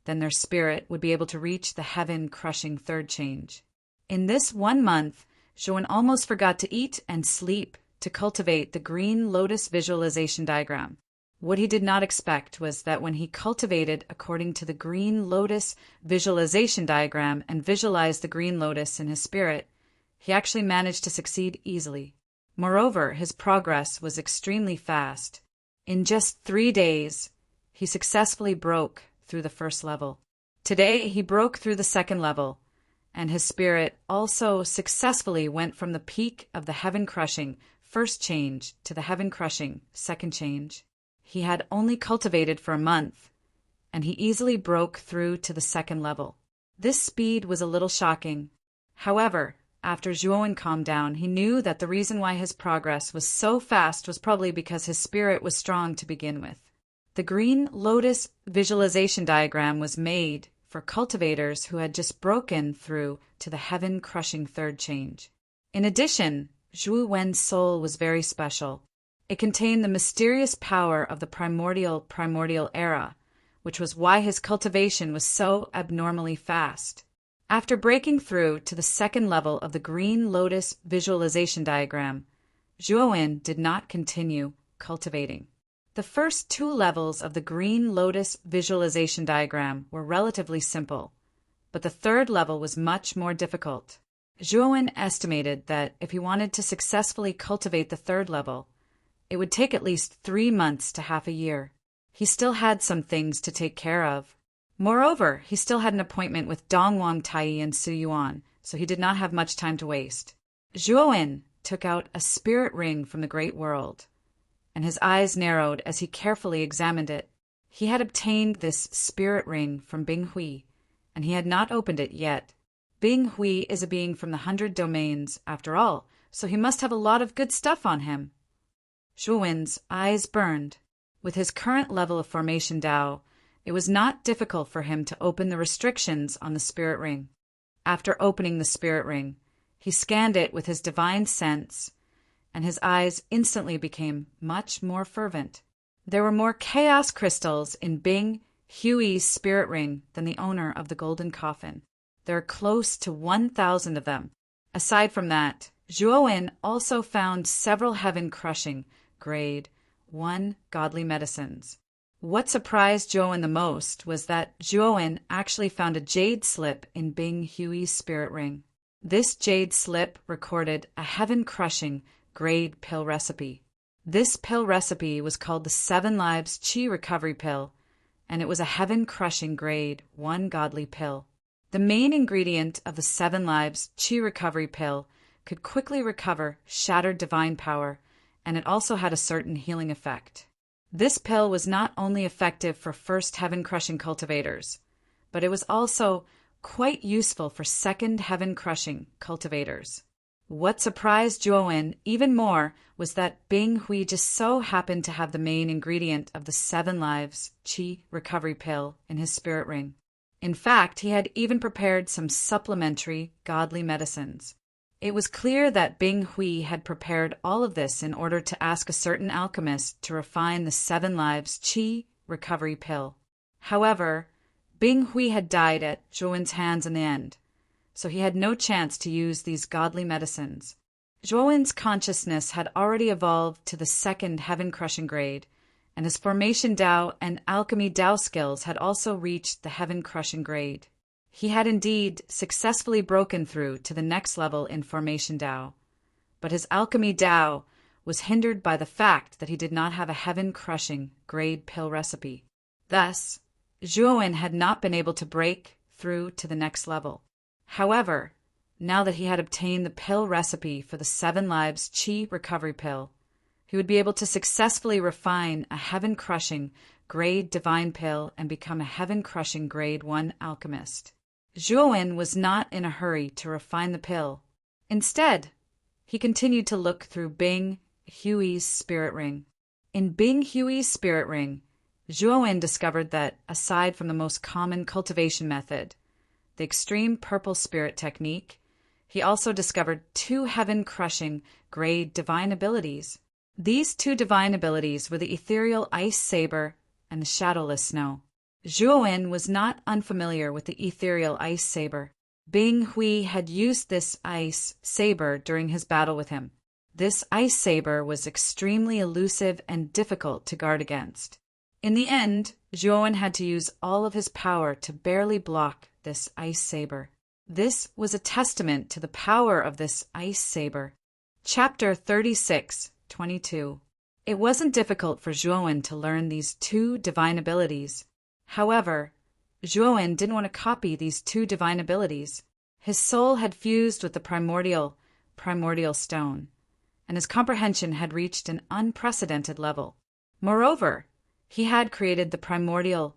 then their spirit would be able to reach the heaven-crushing 3rd change. In this 1 month, Zhuowen almost forgot to eat and sleep to cultivate the green lotus visualization diagram. What he did not expect was that when he cultivated according to the green lotus visualization diagram and visualized the green lotus in his spirit, he actually managed to succeed easily. Moreover, his progress was extremely fast. In just 3 days, he successfully broke through the first level. Today, he broke through the second level, and his spirit also successfully went from the peak of the heaven-crushing first change to the heaven-crushing second change. He had only cultivated for a month, and he easily broke through to the second level. This speed was a little shocking. However, after Zhuowen calmed down, he knew that the reason why his progress was so fast was probably because his spirit was strong to begin with. The green lotus visualization diagram was made for cultivators who had just broken through to the heaven-crushing third change. In addition, Zhu Wen's soul was very special. It contained the mysterious power of the primordial era, which was why his cultivation was so abnormally fast. After breaking through to the second level of the green lotus visualization diagram, Zhuowen did not continue cultivating. The first 2 levels of the green lotus visualization diagram were relatively simple, but the third level was much more difficult. Zhuowen estimated that if he wanted to successfully cultivate the third level, it would take at least 3 months to half a year. He still had some things to take care of. Moreover, he still had an appointment with Dongwang Taiyi and Su Yuan, so he did not have much time to waste. Zhuowen took out a spirit ring from the great world, and his eyes narrowed as he carefully examined it. He had obtained this spirit ring from Bing Hui, and he had not opened it yet. Bing Hui is a being from the 100 domains, after all, so he must have a lot of good stuff on him. Zhuowen's eyes burned. With his current level of formation Tao, it was not difficult for him to open the restrictions on the spirit ring. After opening the spirit ring, he scanned it with his divine sense, and his eyes instantly became much more fervent. There were more chaos crystals in Bing Hui's spirit ring than the owner of the golden coffin. There are close to 1,000 of them. Aside from that, Zhuowen also found several heaven-crushing, grade 1 godly medicines. What surprised Zhuowen the most was that Zhuowen actually found a jade slip in Bing Hui's spirit ring. This jade slip recorded a heaven-crushing grade pill recipe. This pill recipe was called the 7 Lives Qi Recovery Pill, and it was a heaven-crushing grade 1 godly pill. The main ingredient of the 7 Lives Qi Recovery Pill could quickly recover shattered divine power, and it also had a certain healing effect. This pill was not only effective for first heaven-crushing cultivators, but it was also quite useful for second heaven-crushing cultivators. What surprised Zhuowen even more was that Bing Hui just so happened to have the main ingredient of the 7 Lives Qi Recovery Pill in his spirit ring. In fact, he had even prepared some supplementary godly medicines. It was clear that Bing Hui had prepared all of this in order to ask a certain alchemist to refine the 7 Lives Qi Recovery Pill. However, Bing Hui had died at Zhuowen's hands in the end, so he had no chance to use these godly medicines. Zhuowen's consciousness had already evolved to the second heaven-crushing grade, and his formation Tao and alchemy Tao skills had also reached the heaven-crushing grade. He had indeed successfully broken through to the next level in formation Tao, but his alchemy Tao was hindered by the fact that he did not have a heaven-crushing grade pill recipe. Thus, Zhuowen had not been able to break through to the next level. However, now that he had obtained the pill recipe for the 7 Lives Qi Recovery Pill, he would be able to successfully refine a heaven-crushing grade divine pill and become a heaven-crushing grade 1 alchemist. Zhuowen was not in a hurry to refine the pill. Instead, he continued to look through Bing Hui's spirit ring. In Bing Hui's spirit ring, Zhuowen discovered that, aside from the most common cultivation method, the extreme purple spirit technique, he also discovered 2 heaven-crushing grade divine abilities. These 2 divine abilities were the ethereal ice saber and the shadowless snow. Zhuowen was not unfamiliar with the ethereal ice saber. Bing Hui had used this ice saber during his battle with him. This ice saber was extremely elusive and difficult to guard against. In the end, Zhuowen had to use all of his power to barely block this ice saber. This was a testament to the power of this ice saber. Chapter 36:22. It wasn't difficult for Zhuowen to learn these two divine abilities. However, Zhuowen didn't want to copy these two divine abilities. His soul had fused with the primordial stone, and his comprehension had reached an unprecedented level. Moreover, he had created the primordial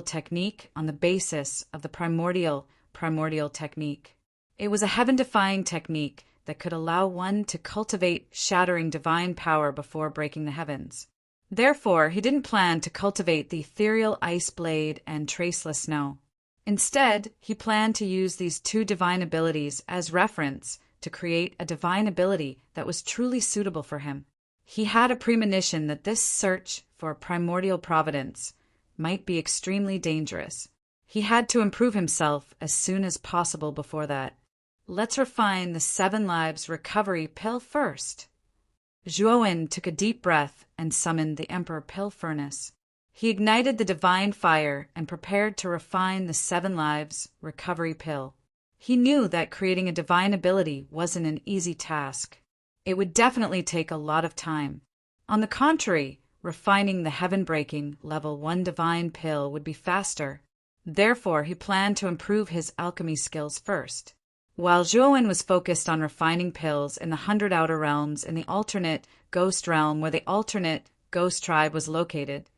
technique on the basis of the primordial technique. It was a heaven-defying technique that could allow one to cultivate shattering divine power before breaking the heavens. Therefore, he didn't plan to cultivate the ethereal ice blade and traceless snow. Instead, he planned to use these two divine abilities as reference to create a divine ability that was truly suitable for him. He had a premonition that this search for primordial providence might be extremely dangerous. He had to improve himself as soon as possible before that. Let's refine the 7 lives recovery pill first. Zhuowen took a deep breath and summoned the Emperor Pill Furnace. He ignited the divine fire and prepared to refine the 7 lives recovery pill. He knew that creating a divine ability wasn't an easy task. It would definitely take a lot of time. On the contrary, refining the heaven-breaking level 1 divine pill would be faster. Therefore, he planned to improve his alchemy skills first. While Zhuowen was focused on refining pills in the 100 outer realms in the alternate ghost realm where the alternate ghost tribe was located,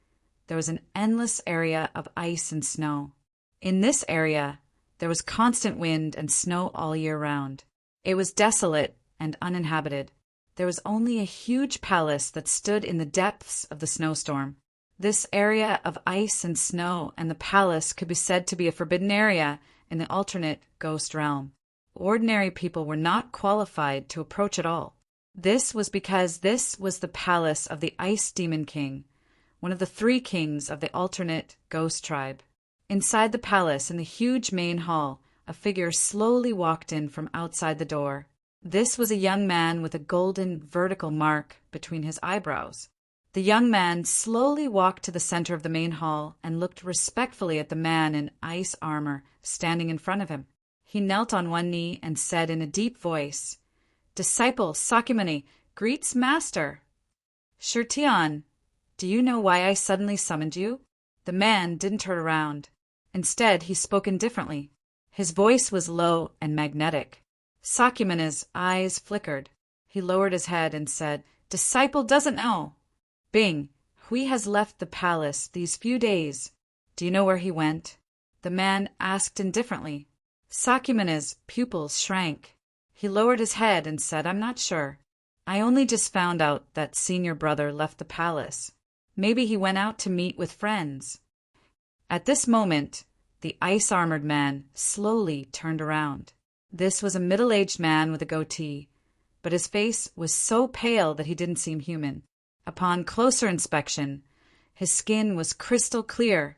there was an endless area of ice and snow. In this area, there was constant wind and snow all year round. It was desolate and uninhabited. There was only a huge palace that stood in the depths of the snowstorm. This area of ice and snow and the palace could be said to be a forbidden area in the alternate ghost realm. Ordinary people were not qualified to approach at all. This was because this was the palace of the Ice Demon King, one of the 3 kings of the alternate ghost tribe. Inside the palace, in the huge main hall, a figure slowly walked in from outside the door. This was a young man with a golden vertical mark between his eyebrows. The young man slowly walked to the center of the main hall and looked respectfully at the man in ice armor standing in front of him. He knelt on one knee and said in a deep voice, "Disciple Sakyamuni greets Master." "Shirtian, do you know why I suddenly summoned you?" The man didn't turn around. Instead, he spoke indifferently. His voice was low and magnetic. Sakyamuni's eyes flickered. He lowered his head and said, "Disciple doesn't know. Bing, Hui has left the palace these few days. Do you know where he went?" The man asked indifferently. Sakyamuni's pupils shrank. He lowered his head and said, "I'm not sure. I only just found out that senior brother left the palace. Maybe he went out to meet with friends." At this moment, the ice-armored man slowly turned around. This was a middle-aged man with a goatee, but his face was so pale that he didn't seem human. Upon closer inspection, his skin was crystal clear,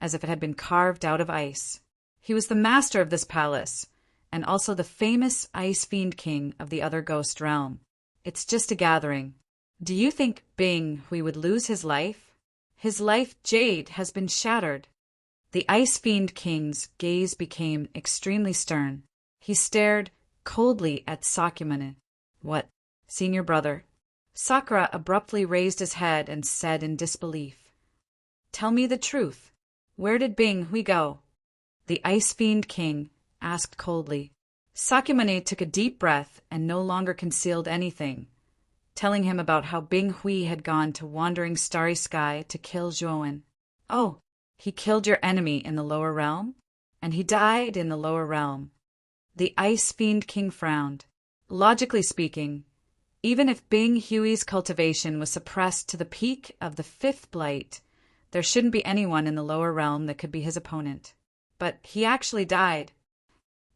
as if it had been carved out of ice. He was the master of this palace, and also the famous Ice Fiend King of the other ghost realm. It's just a gathering. Do you think Bing Hui would lose his life? His life jade has been shattered. The Ice Fiend King's gaze became extremely stern. He stared coldly at Sakyamuni. "What, senior brother?" Sakura abruptly raised his head and said in disbelief, "Tell me the truth. Where did Bing Hui go?" The Ice Fiend King asked coldly. Sakyamuni took a deep breath and no longer concealed anything, telling him about how Bing Hui had gone to Wandering Starry Sky to kill Zhuowen. "Oh, he killed your enemy in the lower realm? And he died in the lower realm." The Ice Fiend King frowned. Logically speaking, even if Bing Hui's cultivation was suppressed to the peak of the 5th blight, there shouldn't be anyone in the lower realm that could be his opponent. But he actually died.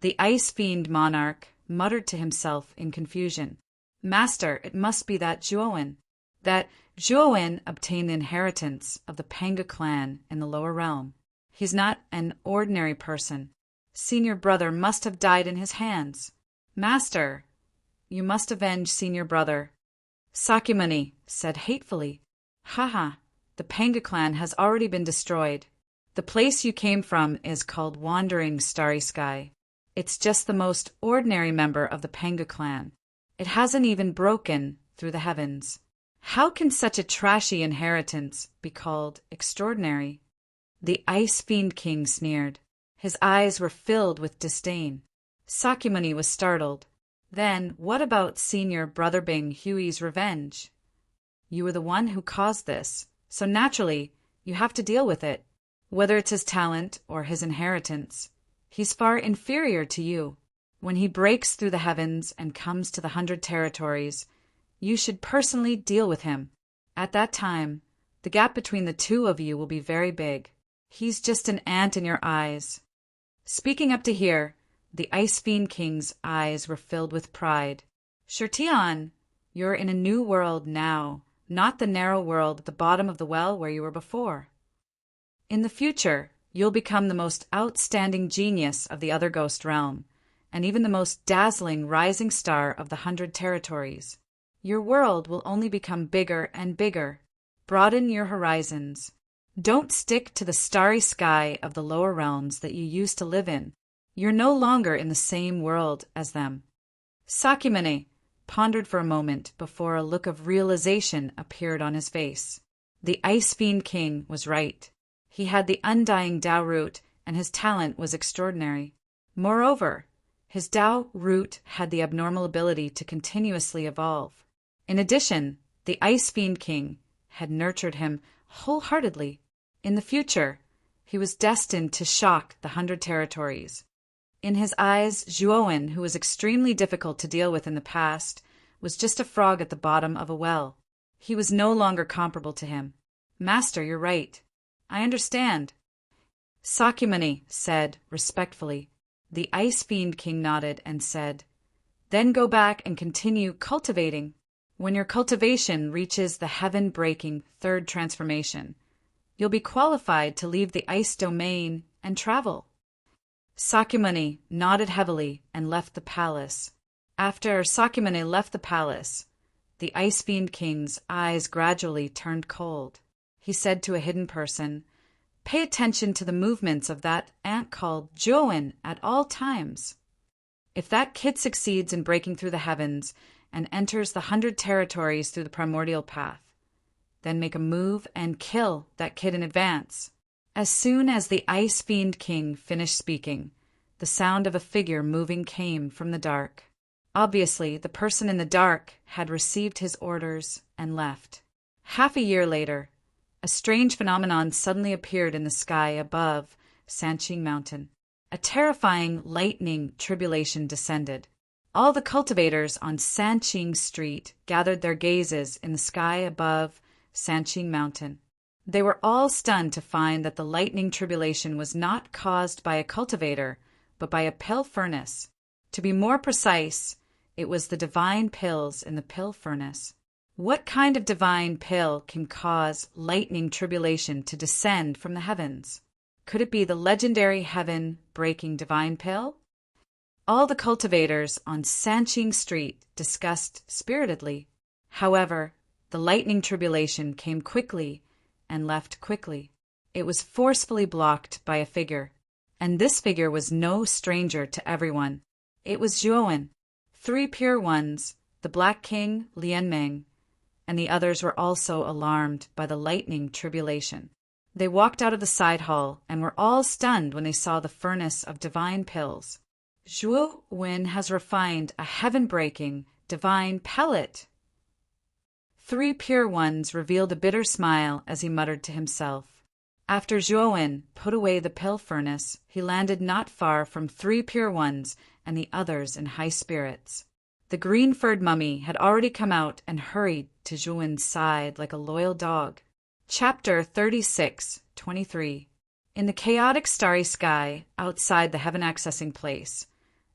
The Ice Fiend monarch muttered to himself in confusion. "Master, it must be that Zhuowen. That Zhuowen obtained the inheritance of the Panga clan in the lower realm. He's not an ordinary person. Senior brother must have died in his hands. Master, You must avenge senior brother. Sakyamuni said hatefully, Haha, the Panga clan has already been destroyed. The place you came from is called Wandering Starry Sky. It's just the most ordinary member of the Panga clan. It hasn't even broken through the heavens. How can such a trashy inheritance be called extraordinary? The Ice Fiend King sneered. His eyes were filled with disdain. Sakyamuni was startled. Then, what about senior Brother Bing Huey's revenge? You were the one who caused this, so naturally, you have to deal with it. Whether it's his talent or his inheritance, he's far inferior to you. When he breaks through the heavens and comes to the 100 territories, you should personally deal with him. At that time, the gap between the two of you will be very big. He's just an ant in your eyes. Speaking up to here, the Ice Fiend King's eyes were filled with pride. Shirtian, you're in a new world now, not the narrow world at the bottom of the well where you were before. In the future, you'll become the most outstanding genius of the other ghost realm, and even the most dazzling rising star of the 100 territories. Your world will only become bigger and bigger. Broaden your horizons. Don't stick to the starry sky of the lower realms that you used to live in. You're no longer in the same world as them. Sakyamuni pondered for a moment before a look of realization appeared on his face. The Ice Fiend King was right. He had the undying Tao root, and his talent was extraordinary. Moreover, his Tao root had the abnormal ability to continuously evolve. In addition, the Ice Fiend King had nurtured him wholeheartedly. In the future, he was destined to shock the 100 territories. In his eyes, Zhuowen, who was extremely difficult to deal with in the past, was just a frog at the bottom of a well. He was no longer comparable to him. Master, you're right. I understand. Sakyamuni said respectfully. The Ice Fiend King nodded and said, Then go back and continue cultivating. When your cultivation reaches the heaven-breaking third transformation, you'll be qualified to leave the ice domain and travel. Sakyamuni nodded heavily and left the palace. After Sakyamuni left the palace, the Ice Fiend King's eyes gradually turned cold. He said to a hidden person, Pay attention to the movements of that ant called Zhuowen at all times. If that kid succeeds in breaking through the heavens and enters the 100 territories through the primordial path, then make a move and kill that kid in advance. As soon as the Ice Fiend King finished speaking, the sound of a figure moving came from the dark. Obviously, the person in the dark had received his orders and left. Half a year later, a strange phenomenon suddenly appeared in the sky above Sanqing Mountain. A terrifying lightning tribulation descended. All the cultivators on Sanqing Street gathered their gazes in the sky above Sanqing Mountain. They were all stunned to find that the lightning tribulation was not caused by a cultivator, but by a pill furnace. To be more precise, it was the divine pills in the pill furnace. What kind of divine pill can cause lightning tribulation to descend from the heavens? Could it be the legendary heaven-breaking divine pill? All the cultivators on Sanqing Street discussed spiritedly. However, the lightning tribulation came quickly and left quickly. It was forcefully blocked by a figure, and this figure was no stranger to everyone. It was Zhuowen. 3 pure ones, the Black King, Lianmeng, and the others were also alarmed by the lightning tribulation. They walked out of the side hall and were all stunned when they saw the furnace of divine pills. Zhuowen has refined a heaven-breaking divine pellet. 3 pure ones revealed a bitter smile as he muttered to himself. After Zhuowen put away the pill furnace, he landed not far from 3 pure ones and the others in high spirits. The green-furred mummy had already come out and hurried to Zhuowen's side like a loyal dog. Chapter 36:23. In the chaotic starry sky outside the heaven-accessing place,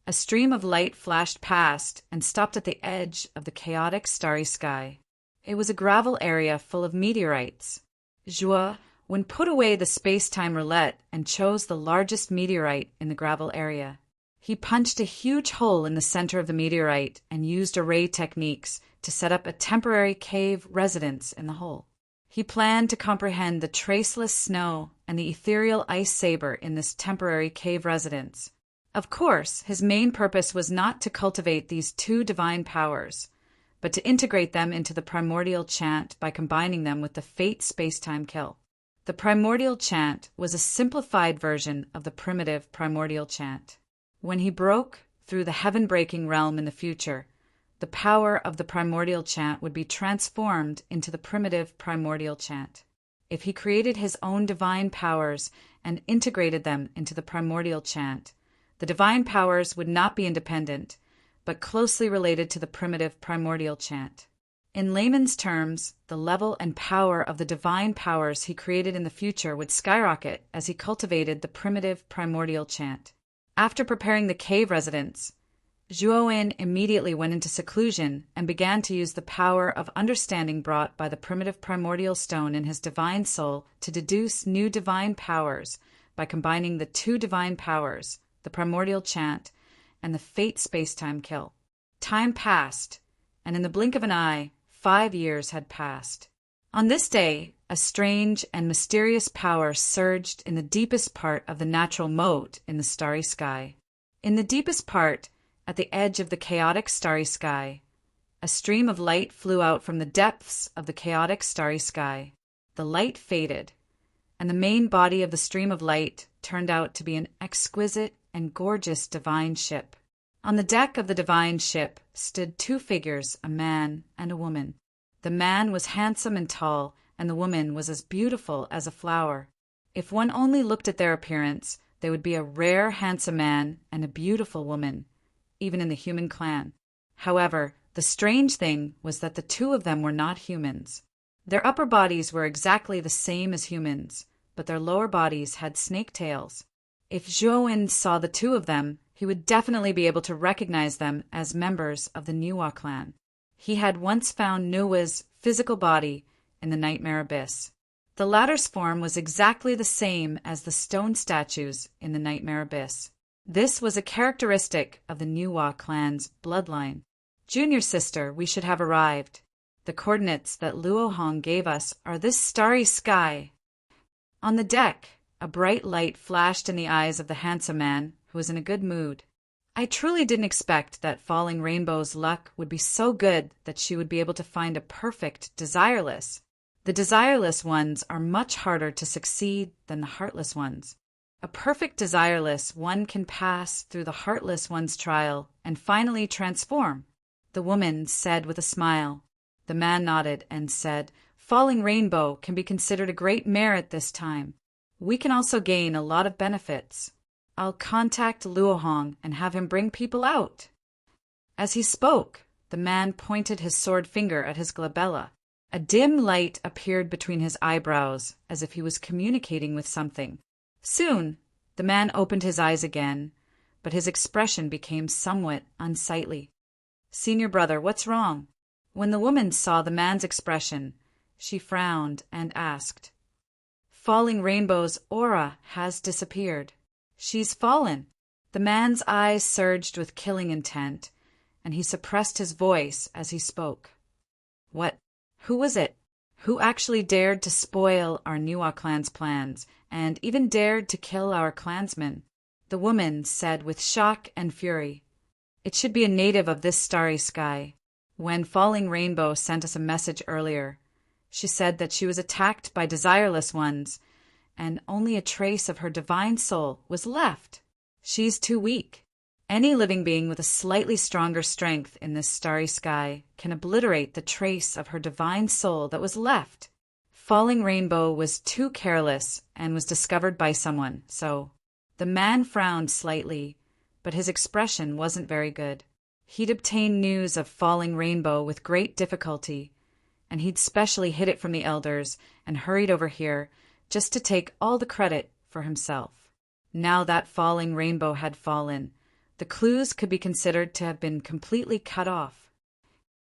a stream of light flashed past and stopped at the edge of the chaotic starry sky. It was a gravel area full of meteorites. Zhuowen put away the space-time roulette and chose the largest meteorite in the gravel area. He punched a huge hole in the center of the meteorite and used array techniques to set up a temporary cave residence in the hole. He planned to comprehend the traceless snow and the ethereal ice saber in this temporary cave residence. Of course, his main purpose was not to cultivate these two divine powers, but to integrate them into the primordial chant by combining them with the fate space-time kill. The primordial chant was a simplified version of the primitive primordial chant. When he broke through the heaven-breaking realm in the future, the power of the primordial chant would be transformed into the primitive primordial chant. If he created his own divine powers and integrated them into the primordial chant, the divine powers would not be independent, but closely related to the primitive primordial chant. In layman's terms, the level and power of the divine powers he created in the future would skyrocket as he cultivated the primitive primordial chant. After preparing the cave residence, Zhuowen immediately went into seclusion and began to use the power of understanding brought by the primitive primordial stone in his divine soul to deduce new divine powers by combining the two divine powers, the primordial chant and the fate space-time kill. Time passed, and in the blink of an eye, 5 years had passed. On this day, a strange and mysterious power surged in the deepest part of the natural moat in the starry sky. In the deepest part, at the edge of the chaotic starry sky, a stream of light flew out from the depths of the chaotic starry sky. The light faded, and the main body of the stream of light turned out to be an exquisite and gorgeous divine ship. On the deck of the divine ship stood two figures, a man and a woman. The man was handsome and tall, and the woman was as beautiful as a flower. If one only looked at their appearance, they would be a rare, handsome man and a beautiful woman, even in the human clan. However, the strange thing was that the two of them were not humans. Their upper bodies were exactly the same as humans, but their lower bodies had snake tails. If Zhuowen saw the two of them, he would definitely be able to recognize them as members of the Niwa clan. He had once found Niwa's physical body in the Nightmare Abyss. The latter's form was exactly the same as the stone statues in the Nightmare Abyss. This was a characteristic of the Niwa clan's bloodline. Junior sister, we should have arrived. The coordinates that Luohong gave us are this starry sky. On the deck, a bright light flashed in the eyes of the handsome man, who was in a good mood. I truly didn't expect that Falling Rainbow's luck would be so good that she would be able to find a perfect desireless. The desireless ones are much harder to succeed than the heartless ones. A perfect desireless one can pass through the heartless one's trial and finally transform, the woman said with a smile. The man nodded and said, Falling Rainbow can be considered a great merit this time. We can also gain a lot of benefits. I'll contact Luohong and have him bring people out. As he spoke, the man pointed his sword finger at his glabella. A dim light appeared between his eyebrows, as if he was communicating with something. Soon, the man opened his eyes again, but his expression became somewhat unsightly. Senior brother, what's wrong? When the woman saw the man's expression, she frowned and asked, Falling Rainbow's aura has disappeared. She's fallen. The man's eyes surged with killing intent, and he suppressed his voice as he spoke. What? Who was it? Who actually dared to spoil our Niwa clan's plans, and even dared to kill our clansmen? The woman said with shock and fury, It should be a native of this starry sky. When Falling Rainbow sent us a message earlier, she said that she was attacked by desireless ones, and only a trace of her divine soul was left. She's too weak. Any living being with a slightly stronger strength in this starry sky can obliterate the trace of her divine soul that was left. Falling Rainbow was too careless and was discovered by someone, so the man frowned slightly, but his expression wasn't very good. He'd obtained news of Falling Rainbow with great difficulty, and he'd specially hid it from the elders and hurried over here just to take all the credit for himself. Now that Falling Rainbow had fallen, the clues could be considered to have been completely cut off.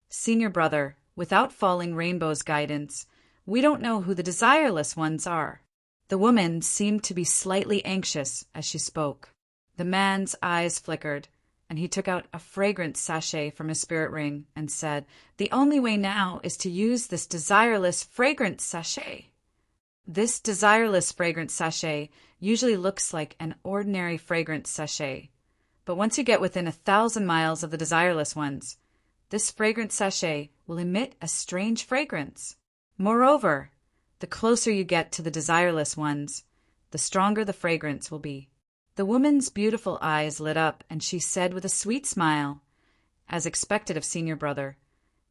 Senior brother, without Falling Rainbow's guidance, we don't know who the desireless ones are. The woman seemed to be slightly anxious as she spoke. The man's eyes flickered, and he took out a fragrance sachet from his spirit ring and said, "The only way now is to use this desireless fragrance sachet." This desireless fragrance sachet usually looks like an ordinary fragrance sachet, but once you get within 1,000 miles of the desireless ones, this fragrance sachet will emit a strange fragrance. Moreover, the closer you get to the desireless ones, the stronger the fragrance will be. The woman's beautiful eyes lit up, and she said with a sweet smile, as expected of Senior Brother,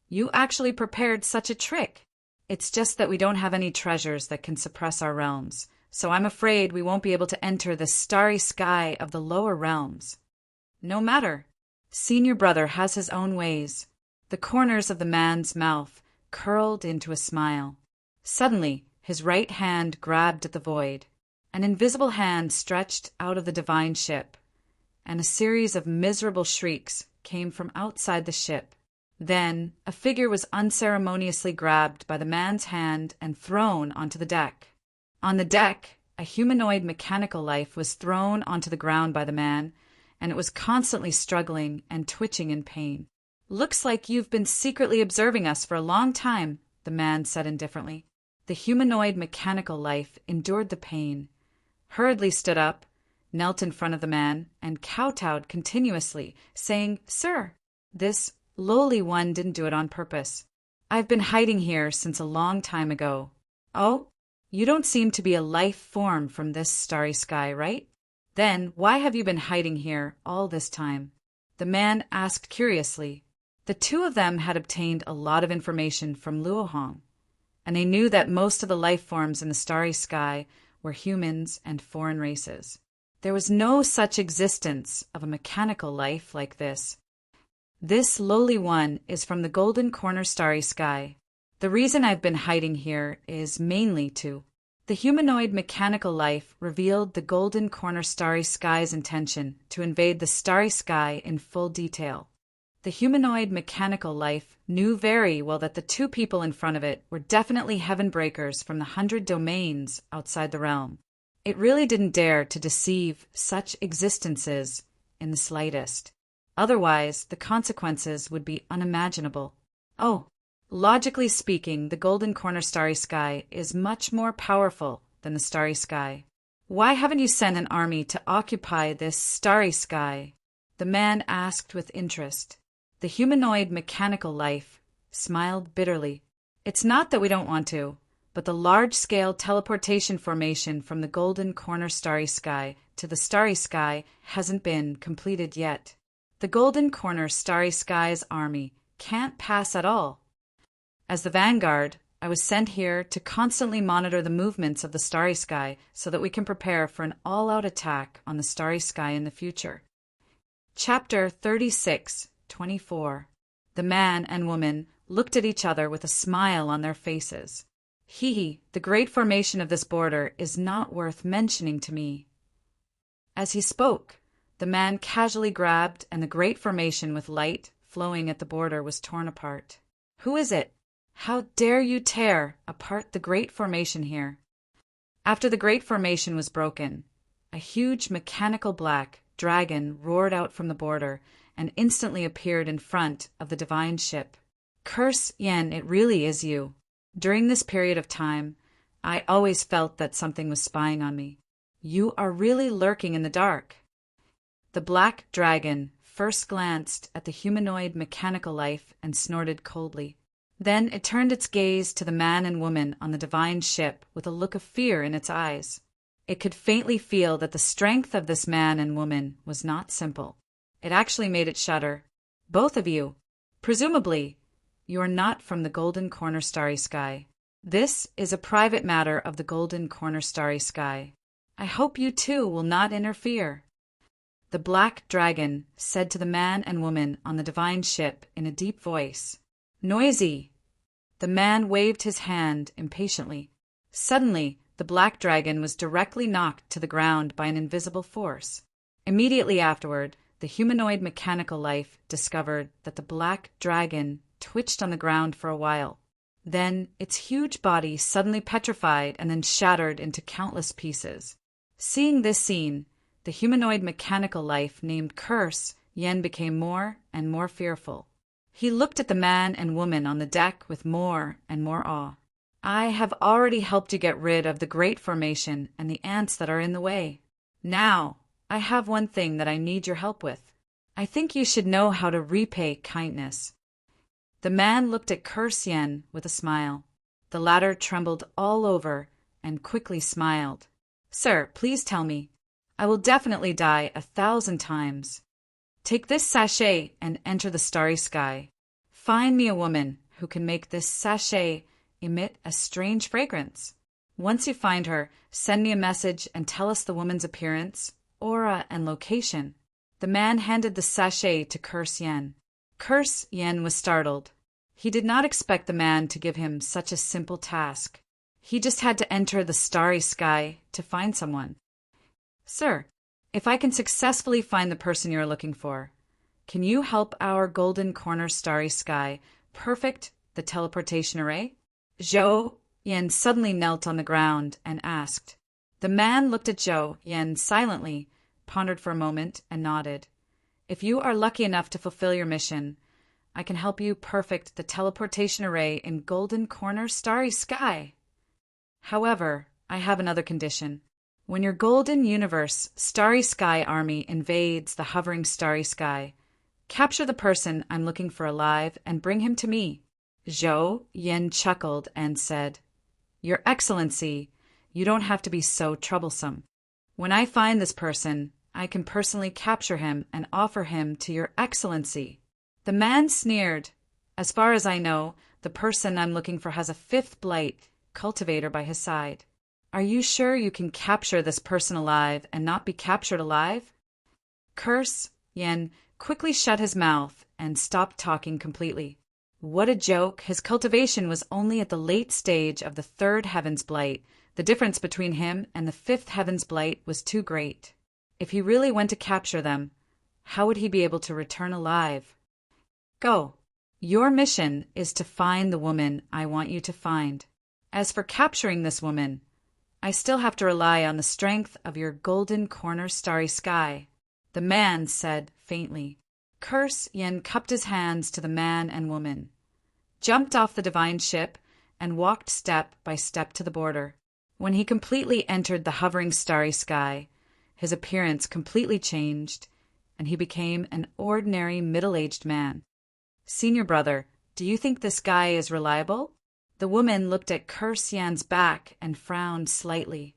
"You actually prepared such a trick. It's just that we don't have any treasures that can suppress our realms, so I'm afraid we won't be able to enter the starry sky of the lower realms." No matter. Senior Brother has his own ways. The corners of the man's mouth curled into a smile. Suddenly, his right hand grabbed at the void. An invisible hand stretched out of the divine ship, and a series of miserable shrieks came from outside the ship. Then a figure was unceremoniously grabbed by the man's hand and thrown onto the deck. On the deck, a humanoid mechanical life was thrown onto the ground by the man, and it was constantly struggling and twitching in pain. "Looks like you've been secretly observing us for a long time," the man said indifferently. The humanoid mechanical life endured the pain, hurriedly stood up, knelt in front of the man, and kowtowed continuously, saying, "Sir, this lowly one didn't do it on purpose. I've been hiding here since a long time ago." "Oh, you don't seem to be a life form from this starry sky, right? Then why have you been hiding here all this time?" the man asked curiously. The two of them had obtained a lot of information from Luohong, and they knew that most of the life forms in the starry sky were humans and foreign races. There was no such existence of a mechanical life like this. This lowly one is from the golden corner starry sky. The reason I've been hiding here is mainly to... The humanoid mechanical life revealed the golden corner starry sky's intention to invade the starry sky in full detail. The humanoid mechanical life knew very well that the two people in front of it were definitely heaven breakers from the 100 domains outside the realm. It really didn't dare to deceive such existences in the slightest. Otherwise, the consequences would be unimaginable. Oh, logically speaking, the golden corner starry sky is much more powerful than the starry sky. Why haven't you sent an army to occupy this starry sky? The man asked with interest. The humanoid mechanical life smiled bitterly. It's not that we don't want to, but the large-scale teleportation formation from the golden corner starry sky to the starry sky hasn't been completed yet. The golden corner starry sky's army can't pass at all. As the vanguard, I was sent here to constantly monitor the movements of the starry sky so that we can prepare for an all-out attack on the starry sky in the future. Chapter 36:24. The man and woman looked at each other with a smile on their faces. The great formation of this border is not worth mentioning to me." As he spoke, the man casually grabbed, and the great formation with light flowing at the border was torn apart. "Who is it? How dare you tear apart the great formation here?" After the great formation was broken, a huge mechanical black dragon roared out from the border and instantly appeared in front of the divine ship. "Curse Yen, it really is you. During this period of time, I always felt that something was spying on me. You are really lurking in the dark." The black dragon first glanced at the humanoid mechanical life and snorted coldly. Then it turned its gaze to the man and woman on the divine ship with a look of fear in its eyes. It could faintly feel that the strength of this man and woman was not simple. It actually made it shudder. "Both of you, presumably, you are not from the golden corner starry sky. This is a private matter of the golden corner starry sky. I hope you too will not interfere." The black dragon said to the man and woman on the divine ship in a deep voice. "Noisy!" The man waved his hand impatiently. Suddenly, the black dragon was directly knocked to the ground by an invisible force. Immediately afterward, the humanoid mechanical life discovered that the black dragon twitched on the ground for a while. Then its huge body suddenly petrified and then shattered into countless pieces. Seeing this scene, the humanoid mechanical life named Curse, Yen became more and more fearful. He looked at the man and woman on the deck with more and more awe. I have already helped you get rid of the Great Formation and the ants that are in the way. Now, I have one thing that I need your help with. I think you should know how to repay kindness. The man looked at Curse Yen with a smile. The latter trembled all over and quickly smiled. Sir, please tell me. I will definitely die 1,000 times. Take this sachet and enter the starry sky. Find me a woman who can make this sachet emit a strange fragrance. Once you find her, send me a message and tell us the woman's appearance, aura, and location. The man handed the sachet to Curse Yen. Curse Yen was startled. He did not expect the man to give him such a simple task. He just had to enter the starry sky to find someone. Sir, if I can successfully find the person you're looking for, can you help our golden corner starry sky perfect the teleportation array? Zhou Yen suddenly knelt on the ground and asked. The man looked at Zhou Yen silently, pondered for a moment, and nodded. If you are lucky enough to fulfill your mission, I can help you perfect the teleportation array in golden corner starry sky. However, I have another condition. When your golden universe starry sky army invades the hovering starry sky, capture the person I'm looking for alive and bring him to me. Zhou Yen chuckled and said, Your Excellency, you don't have to be so troublesome. When I find this person, I can personally capture him and offer him to Your Excellency. The man sneered. As far as I know, the person I'm looking for has a 5th blight cultivator by his side. Are you sure you can capture this person alive and not be captured alive? Curse Yen quickly shut his mouth and stopped talking completely. What a joke! His cultivation was only at the late stage of the 3rd Heaven's Blight. The difference between him and the 5th Heaven's Blight was too great. If he really went to capture them, how would he be able to return alive? Go. Your mission is to find the woman I want you to find. As for capturing this woman, I still have to rely on the strength of your golden corner starry sky, the man said faintly. Curse Yen cupped his hands to the man and woman, jumped off the divine ship, and walked step by step to the border. When he completely entered the hovering starry sky, his appearance completely changed, and he became an ordinary middle-aged man. Senior brother, do you think this guy is reliable? The woman looked at Curse Yan's back and frowned slightly.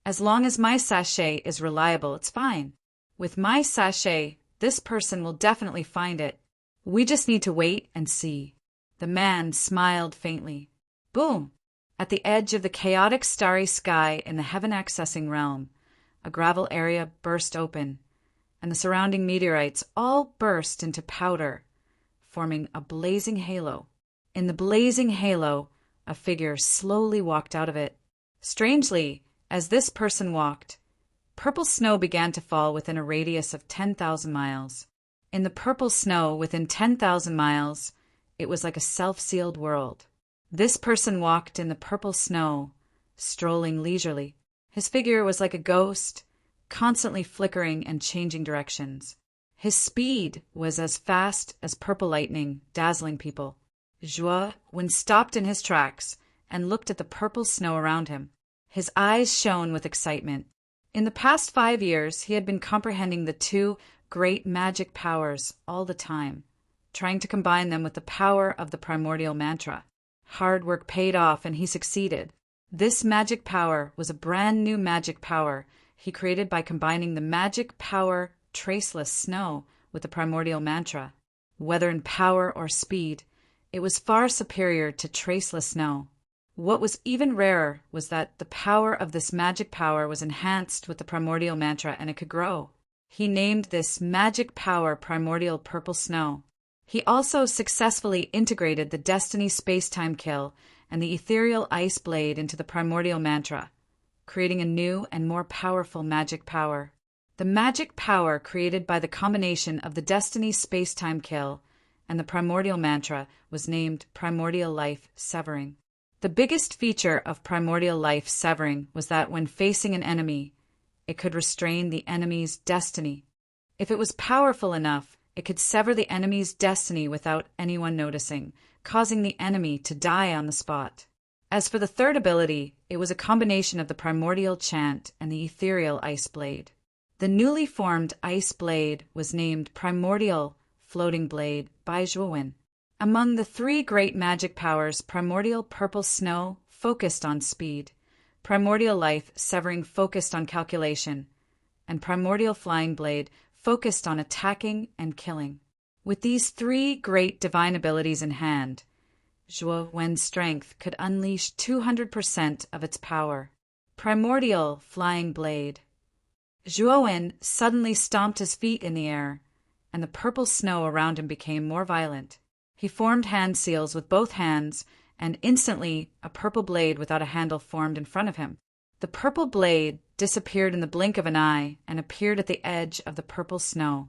As long as my sachet is reliable, it's fine. With my sachet, this person will definitely find it. We just need to wait and see. The man smiled faintly. Boom! At the edge of the chaotic starry sky in the heaven-accessing realm, a gravel area burst open, and the surrounding meteorites all burst into powder, forming a blazing halo. In the blazing halo, a figure slowly walked out of it. Strangely, as this person walked, purple snow began to fall within a radius of 10,000 miles. In the purple snow within 10,000 miles, it was like a self-sealed world. This person walked in the purple snow, strolling leisurely. His figure was like a ghost, constantly flickering and changing directions. His speed was as fast as purple lightning, dazzling people. Zhou Yen stopped in his tracks and looked at the purple snow around him. His eyes shone with excitement. In the past 5 years, he had been comprehending the 2 great magic powers all the time, trying to combine them with the power of the primordial mantra. Hard work paid off, and he succeeded. This magic power was a brand new magic power he created by combining the magic power traceless snow with the primordial mantra. Whether in power or speed, it was far superior to traceless snow. What was even rarer was that the power of this magic power was enhanced with the primordial mantra, and it could grow. He named this magic power Primordial Purple Snow. He also successfully integrated the Destiny Space-Time Kill and the Ethereal Ice Blade into the primordial mantra, creating a new and more powerful magic power. The magic power created by the combination of the Destiny Space-Time Kill and the primordial mantra was named Primordial Life Severing. The biggest feature of Primordial Life Severing was that when facing an enemy, it could restrain the enemy's destiny. If it was powerful enough, it could sever the enemy's destiny without anyone noticing, causing the enemy to die on the spot. As for the third ability, it was a combination of the primordial chant and the ethereal ice blade. The newly formed ice blade was named Primordial Floating Blade by Zhuowin. Among the three great magic powers, Primordial Purple Snow focused on speed, Primordial Life Severing focused on calculation, and Primordial Flying Blade focused on attacking and killing. With these three great divine abilities in hand, Zhuowin's strength could unleash 200% of its power. Primordial Flying Blade. Zhuowin suddenly stomped his feet in the air, and the purple snow around him became more violent. He formed hand seals with both hands, and instantly a purple blade without a handle formed in front of him. The purple blade disappeared in the blink of an eye and appeared at the edge of the purple snow.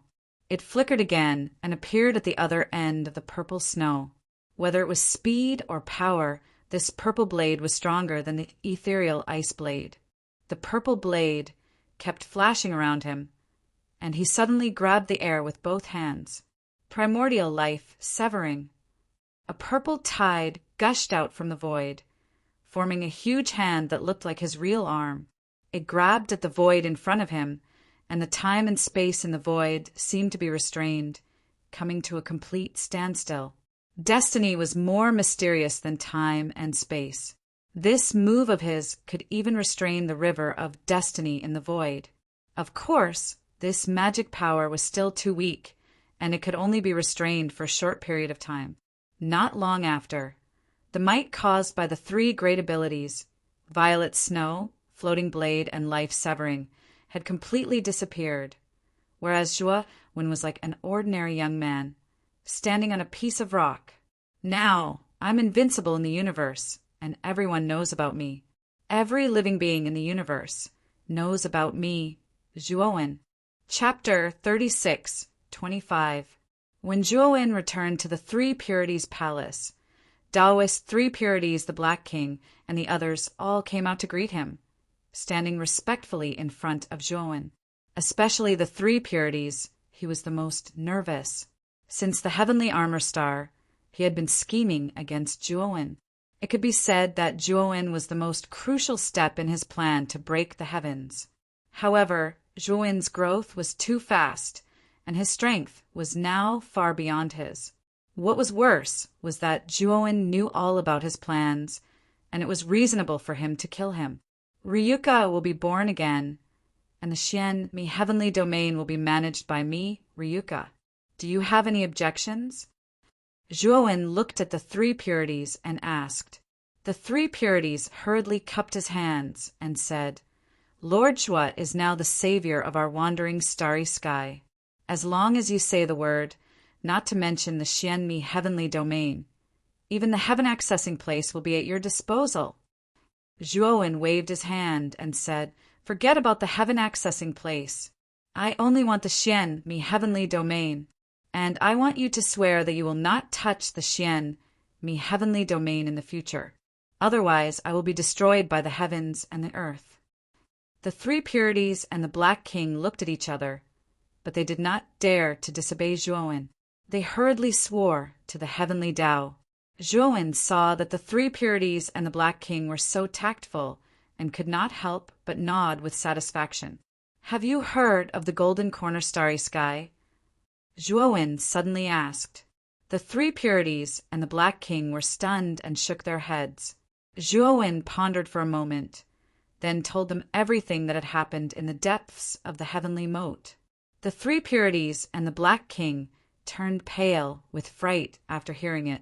It flickered again and appeared at the other end of the purple snow. Whether it was speed or power, this purple blade was stronger than the ethereal ice blade. The purple blade kept flashing around him, and he suddenly grabbed the air with both hands. Primordial Life Severing. A purple tide gushed out from the void, forming a huge hand that looked like his real arm. It grabbed at the void in front of him, and the time and space in the void seemed to be restrained, coming to a complete standstill. Destiny was more mysterious than time and space. This move of his could even restrain the river of destiny in the void. Of course, this magic power was still too weak, and it could only be restrained for a short period of time. Not long after, the might caused by the three great abilities, Violet Snow, Floating Blade, and Life Severing, had completely disappeared, whereas Zhuowin was like an ordinary young man, standing on a piece of rock. Now, I'm invincible in the universe, and everyone knows about me. Every living being in the universe knows about me, Zhuowin. Chapter 36:25. When Zhuowin returned to the Three Purities Palace, Taoist Three Purities, the Black King, and the others all came out to greet him, standing respectfully in front of Zhuowin. Especially the Three Purities, he was the most nervous. Since the Heavenly Armor Star, he had been scheming against Zhuowin. It could be said that Zhuowin was the most crucial step in his plan to break the heavens. However, Zhuowin's growth was too fast, and his strength was now far beyond his. What was worse was that Zhuowin knew all about his plans, and it was reasonable for him to kill him. Ryuka will be born again, and the Xianmi heavenly domain will be managed by me, Ryuka. Do you have any objections? Zhuowin looked at the Three Purities and asked. The Three Purities hurriedly cupped his hands and said, Lord Zhuo is now the savior of our wandering starry sky. As long as you say the word, not to mention the Xianmi heavenly domain, even the heaven accessing place will be at your disposal. Zhuowin waved his hand and said, Forget about the heaven accessing place. I only want the Xianmi heavenly domain, and I want you to swear that you will not touch the Xianmi heavenly domain in the future. Otherwise, I will be destroyed by the heavens and the earth. The Three Purities and the Black King looked at each other, but they did not dare to disobey Zhuowin. They hurriedly swore to the heavenly Tao. Zhuowin saw that the Three Purities and the Black King were so tactful and could not help but nod with satisfaction. Have you heard of the Golden Corner Starry Sky? Zhuowin suddenly asked. The Three Purities and the Black King were stunned and shook their heads. Zhuowin pondered for a moment, then told them everything that had happened in the depths of the heavenly moat. The Three Purities and the Black King turned pale with fright after hearing it,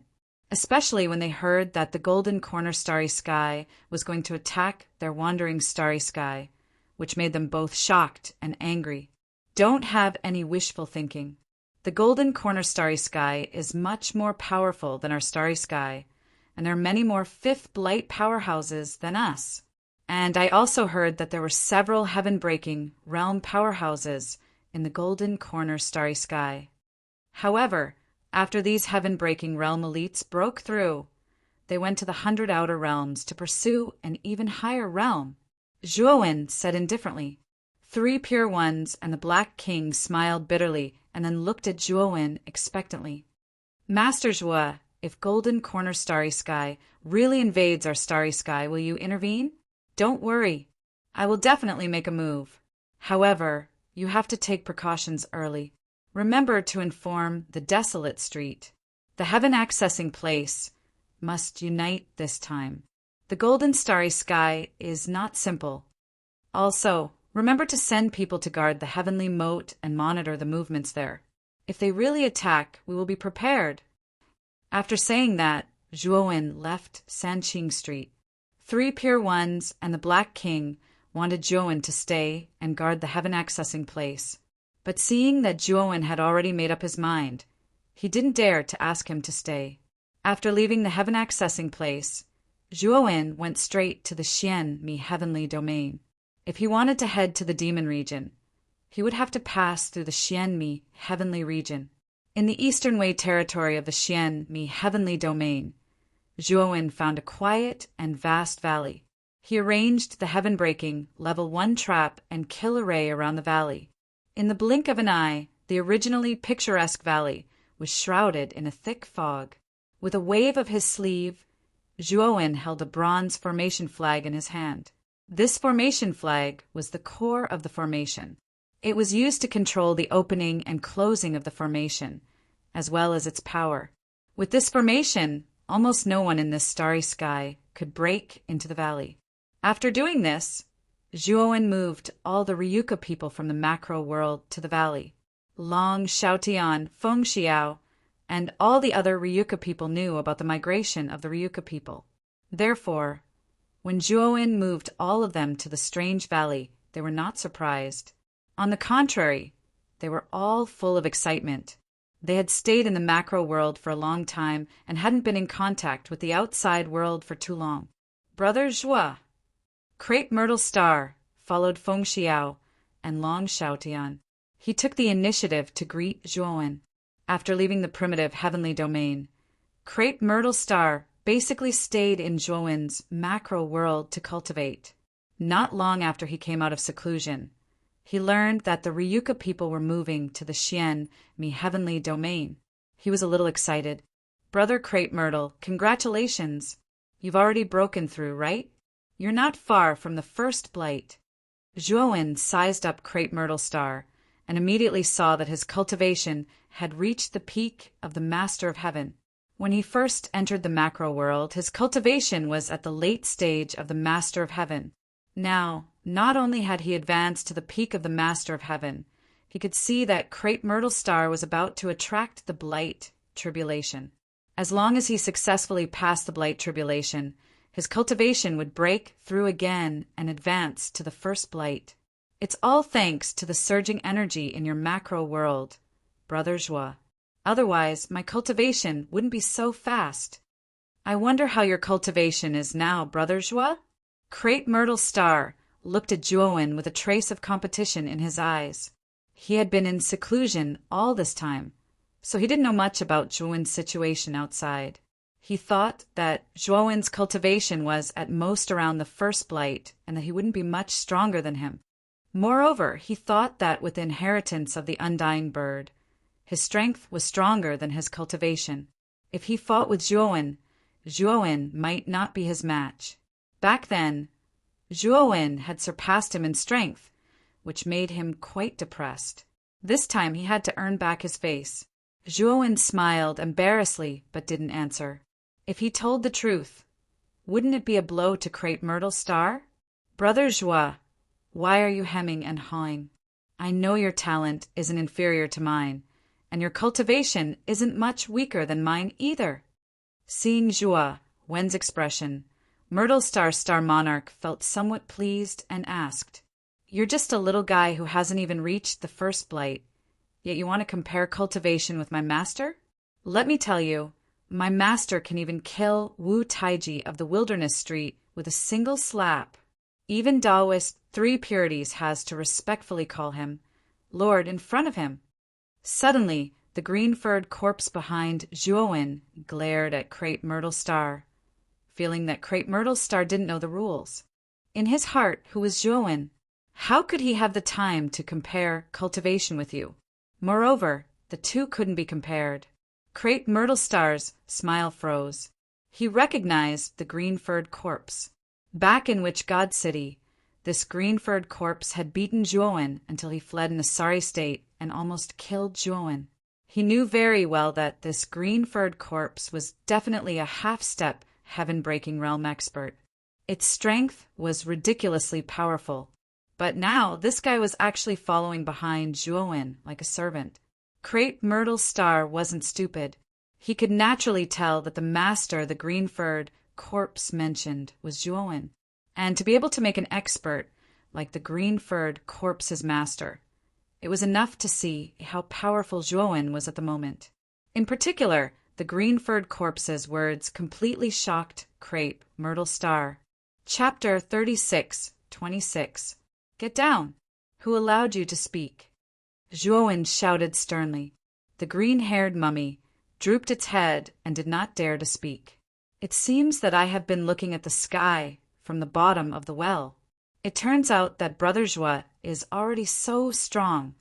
especially when they heard that the Golden Corner Starry Sky was going to attack their wandering starry sky, which made them both shocked and angry. Don't have any wishful thinking. The Golden Corner Starry Sky is much more powerful than our starry sky, and there are many more fifth light powerhouses than us. And I also heard that there were several heaven-breaking realm powerhouses in the Golden Corner Starry Sky. However, after these heaven-breaking realm elites broke through, they went to the 100 outer realms to pursue an even higher realm. Zhuowin said indifferently, 3 pure ones and the Black King smiled bitterly and then looked at Zhuowen expectantly. Master Zhua, if Golden Corner Starry Sky really invades our starry sky, will you intervene? Don't worry. I will definitely make a move. However, you have to take precautions early. Remember to inform the desolate street. The heaven-accessing place must unite this time. The golden starry sky is not simple. Also, remember to send people to guard the heavenly moat and monitor the movements there. If they really attack, we will be prepared. After saying that, Zhuowen left Sanqing Street. 3 pure ones and the Black King wanted Zhuowen to stay and guard the heaven-accessing place. But seeing that Zhuowen had already made up his mind, he didn't dare to ask him to stay. After leaving the heaven-accessing place, Zhuowen went straight to the Xianmi heavenly domain. If he wanted to head to the demon region, he would have to pass through the Xianmi heavenly region. In the Eastern Wei territory of the Xianmi heavenly domain, Zhuowen found a quiet and vast valley. He arranged the heaven-breaking level 1 trap and kill array around the valley. In the blink of an eye, the originally picturesque valley was shrouded in a thick fog. With a wave of his sleeve, Zhuowen held a bronze formation flag in his hand. This formation flag was the core of the formation. It was used to control the opening and closing of the formation, as well as its power. With this formation, almost no one in this starry sky could break into the valley. After doing this, Zhuowen moved all the Ryuka people from the macro world to the valley. Long Xiaotian, Feng Xiao, and all the other Ryuka people knew about the migration of the Ryuka people. Therefore, when Zhuowen moved all of them to the strange valley, they were not surprised. On the contrary, they were all full of excitement. They had stayed in the macro world for a long time and hadn't been in contact with the outside world for too long. Brother Zhua, Crepe Myrtle Star, followed Feng Xiao and Long Xiaotian. He took the initiative to greet Zhuowen. After leaving the primitive heavenly domain, Crepe Myrtle Star basically stayed in Zhuowen's macro world to cultivate. Not long after he came out of seclusion, he learned that the Ryuka people were moving to the Xianmi heavenly domain. He was a little excited. Brother Crepe Myrtle, congratulations. You've already broken through, right? You're not far from the first blight. Zhuowen sized up Crepe Myrtle Star and immediately saw that his cultivation had reached the peak of the Master of Heaven. When he first entered the macro world, his cultivation was at the late stage of the Master of Heaven. Now, not only had he advanced to the peak of the Master of Heaven, he could see that Crepe Myrtle Star was about to attract the Blight Tribulation. As long as he successfully passed the Blight Tribulation, his cultivation would break through again and advance to the first Blight. It's all thanks to the surging energy in your macro world, Brother Zhua. Otherwise, my cultivation wouldn't be so fast. I wonder how your cultivation is now, Brother Zhua? Crepe Myrtle Star looked at Zhuowen with a trace of competition in his eyes. He had been in seclusion all this time, so he didn't know much about Zhuowen's situation outside. He thought that Zhuowen's cultivation was at most around the first blight and that he wouldn't be much stronger than him. Moreover, he thought that with the inheritance of the undying bird, his strength was stronger than his cultivation. If he fought with Zhuowen, Zhuowen might not be his match. Back then, Zhuowen had surpassed him in strength, which made him quite depressed. This time he had to earn back his face. Zhuowen smiled embarrassedly but didn't answer. If he told the truth, wouldn't it be a blow to Crepe Myrtle Star? Brother Zhua, why are you hemming and hawing? I know your talent isn't inferior to mine, and your cultivation isn't much weaker than mine either. Seeing Zhua Wen's expression, Myrtle Star Monarch felt somewhat pleased and asked, "You're just a little guy who hasn't even reached the first blight, yet you want to compare cultivation with my master? Let me tell you, my master can even kill Wu Taiji of the Wilderness Street with a single slap. Even Daoist 3 Purities has to respectfully call him Lord in front of him." Suddenly, the green-furred corpse behind Zhuowen glared at Crepe Myrtle Star, feeling that Crepe Myrtle Star didn't know the rules. In his heart, who was Zhuowen? How could he have the time to compare cultivation with you? Moreover, the two couldn't be compared. Crepe Myrtle Star's smile froze. He recognized the green-furred corpse. Back in Witch God City, this green-furred corpse had beaten Zhuowen until he fled in a sorry state and almost killed Zhuowen. He knew very well that this green-furred corpse was definitely a half-step heaven-breaking realm expert. Its strength was ridiculously powerful. But now this guy was actually following behind Zhuowen like a servant. Crepe Myrtle Star wasn't stupid. He could naturally tell that the master the green-furred corpse mentioned was Zhuowen, and to be able to make an expert like the green-furred corpse's master, it was enough to see how powerful Zhuowen was at the moment. In particular, the green-furred corpse's words completely shocked Crepe Myrtle Star. Chapter 36:26. Get down. Who allowed you to speak? Zhuowen shouted sternly. The green-haired mummy drooped its head and did not dare to speak. It seems that I have been looking at the sky from the bottom of the well. It turns out that Brother Zhua is already so strong.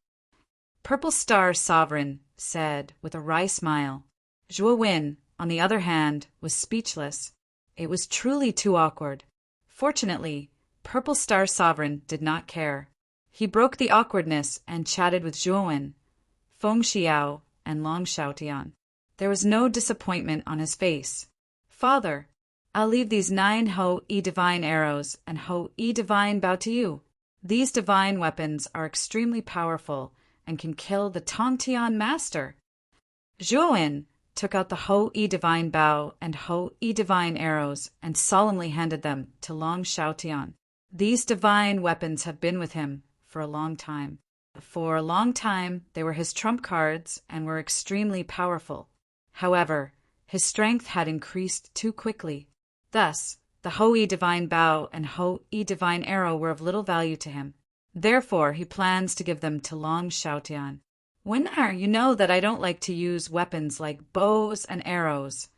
Purple Star Sovereign said with a wry smile. Zhuowen, on the other hand, was speechless. It was truly too awkward. Fortunately, Purple Star Sovereign did not care. He broke the awkwardness and chatted with Zhuowen, Feng Xiao, and Long Xiaotian. There was no disappointment on his face. Father, I'll leave these 9 Ho-E divine arrows and Ho-E divine bow to you. These divine weapons are extremely powerful and can kill the Tongtian master. Zhuowen took out the Ho-E divine bow and Ho-E divine arrows and solemnly handed them to Long Xiaotian. These divine weapons have been with him for a long time. For a long time, they were his trump cards and were extremely powerful. However, his strength had increased too quickly. Thus, the Ho-E divine bow and Ho-E divine arrow were of little value to him. Therefore, he plans to give them to Long Xiaotian. Winner, you know that I don't like to use weapons like bows and arrows.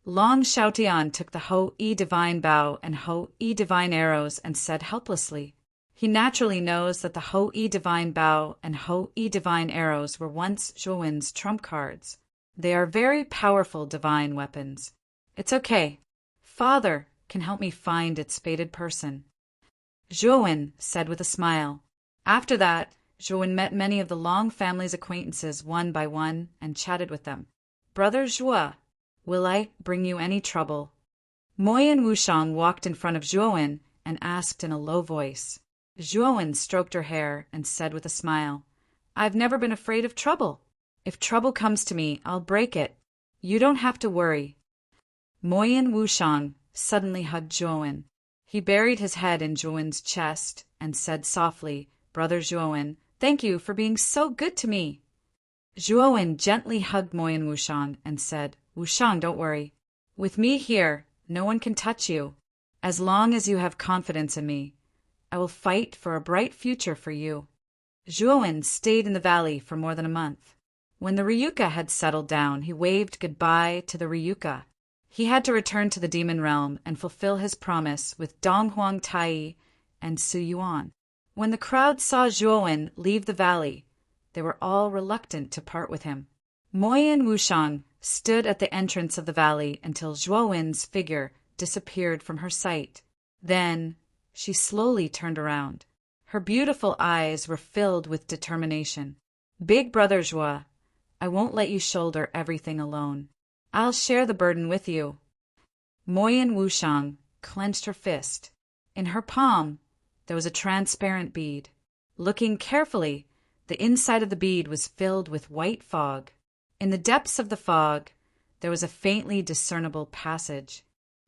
Long Xiaotian took the Ho-E divine bow and Ho-E divine arrows and said helplessly. He naturally knows that the Ho-E divine bow and Ho-E divine arrows were once Zhuowen's trump cards. They are very powerful divine weapons. It's okay. Father can help me find its fated person. Zhuowen said with a smile. After that, Zhuowen met many of the Long family's acquaintances one by one and chatted with them. Brother Zhua, will I bring you any trouble? Moyan Wushang walked in front of Zhuowen and asked in a low voice. Zhuowen stroked her hair and said with a smile, I've never been afraid of trouble. If trouble comes to me, I'll break it. You don't have to worry. Moyan Wushang suddenly hugged Zhuowen. He buried his head in Zhuowen's chest and said softly, Brother Zhuowen, thank you for being so good to me. Zhuowen gently hugged Moyan Wushang and said, Wushang, don't worry. With me here, no one can touch you. As long as you have confidence in me, I will fight for a bright future for you. Zhuowen stayed in the valley for more than a month. When the Ryuka had settled down, he waved goodbye to the Ryuka. He had to return to the demon realm and fulfill his promise with Donghuang Tai and Su Yuan. When the crowd saw Zhuowen leave the valley, they were all reluctant to part with him. Moyan Wushang stood at the entrance of the valley until Zhuowen's figure disappeared from her sight. Then she slowly turned around. Her beautiful eyes were filled with determination. Big Brother Zhua, I won't let you shoulder everything alone. I'll share the burden with you. Moyan Wushang clenched her fist. In her palm, there was a transparent bead. Looking carefully, the inside of the bead was filled with white fog. In the depths of the fog, there was a faintly discernible passage.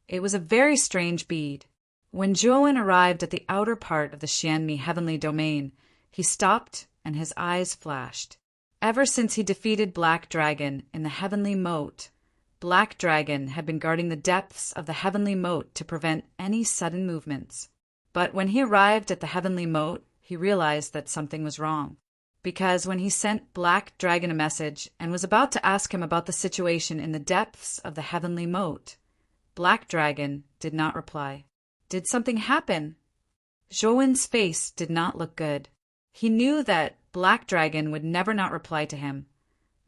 It was a very strange bead. When Zhuowen arrived at the outer part of the Xianmi heavenly domain, he stopped and his eyes flashed. Ever since he defeated Black Dragon in the heavenly moat, Black Dragon had been guarding the depths of the heavenly moat to prevent any sudden movements. But when he arrived at the heavenly moat, he realized that something was wrong. Because when he sent Black Dragon a message and was about to ask him about the situation in the depths of the heavenly moat, Black Dragon did not reply. Did something happen? Zhouwen's face did not look good. He knew that Black Dragon would never not reply to him,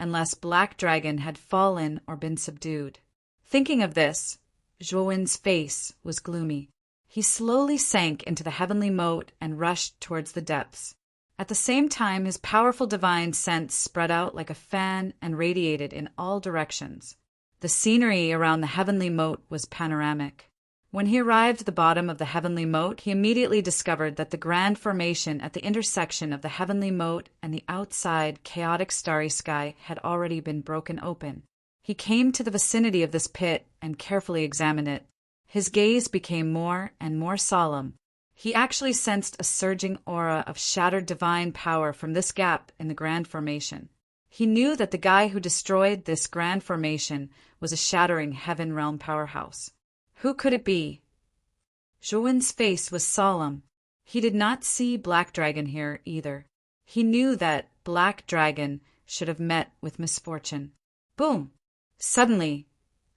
unless Black Dragon had fallen or been subdued. Thinking of this, Zhouwen's face was gloomy. He slowly sank into the heavenly moat and rushed towards the depths. At the same time, his powerful divine sense spread out like a fan and radiated in all directions. The scenery around the heavenly moat was panoramic. When he arrived at the bottom of the heavenly moat, he immediately discovered that the grand formation at the intersection of the heavenly moat and the outside chaotic starry sky had already been broken open. He came to the vicinity of this pit and carefully examined it. His gaze became more and more solemn. He actually sensed a surging aura of shattered divine power from this gap in the grand formation. He knew that the guy who destroyed this grand formation was a shattering heaven realm powerhouse. Who could it be? Zhouwen's face was solemn. He did not see Black Dragon here either. He knew that Black Dragon should have met with misfortune. Boom! Suddenly,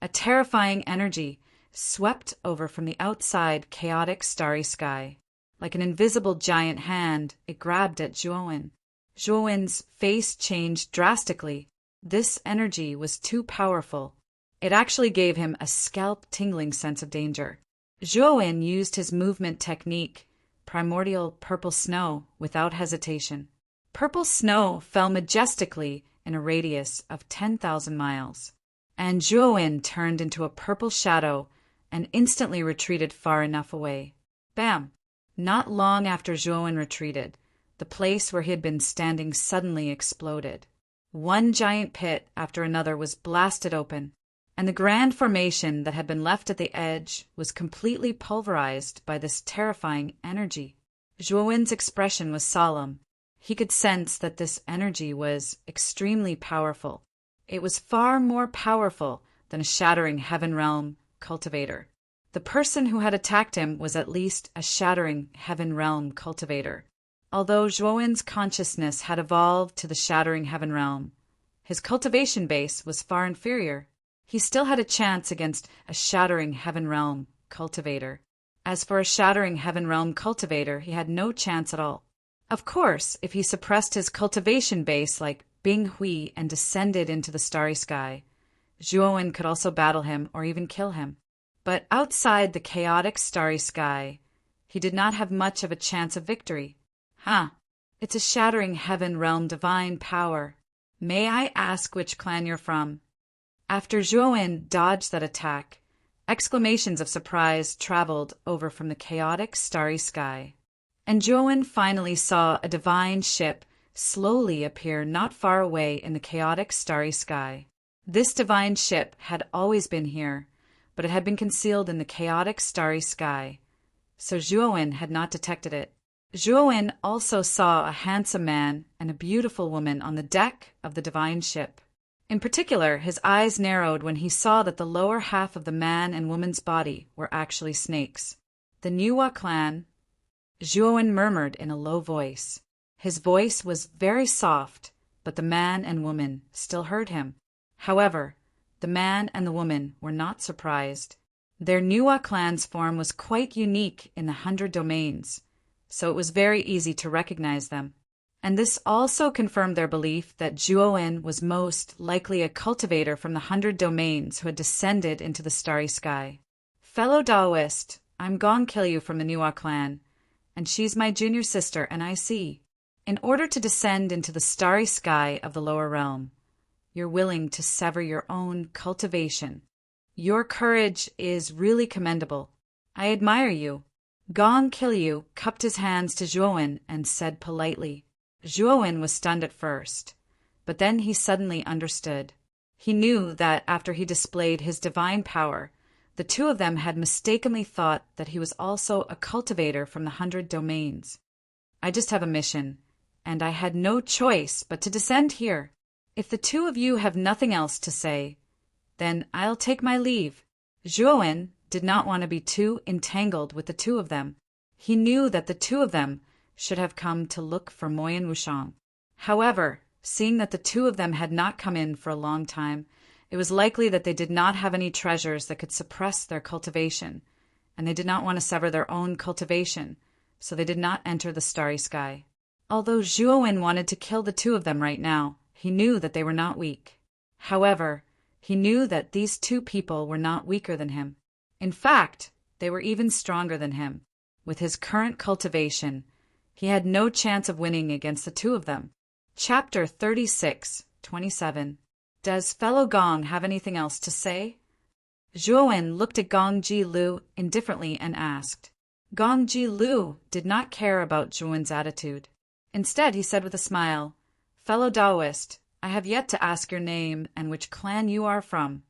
a terrifying energy swept over from the outside chaotic starry sky. Like an invisible giant hand, it grabbed at Zhouwen. Zhouwen's face changed drastically. This energy was too powerful. It actually gave him a scalp-tingling sense of danger. Zhouwen used his movement technique, primordial purple snow, without hesitation. Purple snow fell majestically in a radius of 10,000 miles, and Zhouwen turned into a purple shadow and instantly retreated far enough away. Bam! Not long after Zhouwen retreated, the place where he had been standing suddenly exploded. One giant pit after another was blasted open, and the grand formation that had been left at the edge was completely pulverized by this terrifying energy. Zhouwen's expression was solemn. He could sense that this energy was extremely powerful. It was far more powerful than a shattering heaven realm cultivator. The person who had attacked him was at least a shattering heaven realm cultivator. Although Zhouwen's consciousness had evolved to the shattering heaven realm, his cultivation base was far inferior. He still had a chance against a shattering heaven realm cultivator. As for a shattering heaven realm cultivator, he had no chance at all. Of course, if he suppressed his cultivation base like Bing Hui and descended into the starry sky, Zhouwen could also battle him or even kill him. But outside the chaotic starry sky, he did not have much of a chance of victory. It's a shattering heaven realm divine power. May I ask which clan you're from? After Zhouwen dodged that attack, exclamations of surprise traveled over from the chaotic starry sky, and Zhouwen finally saw a divine ship slowly appear not far away in the chaotic starry sky. This divine ship had always been here, but it had been concealed in the chaotic starry sky, so Zhouwen had not detected it. Zhouwen also saw a handsome man and a beautiful woman on the deck of the divine ship. In particular, his eyes narrowed when he saw that the lower half of the man and woman's body were actually snakes. The Niwa clan, Zhouwen murmured in a low voice. His voice was very soft, but the man and woman still heard him. However, the man and the woman were not surprised. Their Niwa clan's form was quite unique in the 100 domains, so it was very easy to recognize them. And this also confirmed their belief that Zhouwen was most likely a cultivator from the 100 domains who had descended into the starry sky. Fellow Daoist, I'm Gong Kilyu from the Niwa clan, and she's my junior sister, and I see. In order to descend into the starry sky of the lower realm, you're willing to sever your own cultivation. Your courage is really commendable. I admire you. Gong Kilyu cupped his hands to Zhouwen and said politely. Zhouwen was stunned at first, but then he suddenly understood. He knew that after he displayed his divine power, the two of them had mistakenly thought that he was also a cultivator from the 100 domains. I just have a mission, and I had no choice but to descend here. If the two of you have nothing else to say, then I'll take my leave. Zhouwen did not want to be too entangled with the two of them. He knew that the two of them should have come to look for Moyen Wushang. However, seeing that the two of them had not come in for a long time, it was likely that they did not have any treasures that could suppress their cultivation, and they did not want to sever their own cultivation, so they did not enter the starry sky. Although Zhuowen wanted to kill the two of them right now, he knew that they were not weak. However, he knew that these two people were not weaker than him. In fact, they were even stronger than him. With his current cultivation, he had no chance of winning against the two of them. Chapter 36:27. Does fellow Gong have anything else to say? Zhuowen looked at Gong Ji Lu indifferently and asked. Gong Ji Lu did not care about Zhuowen's attitude. Instead, he said with a smile, Fellow Taoist, I have yet to ask your name and which clan you are from.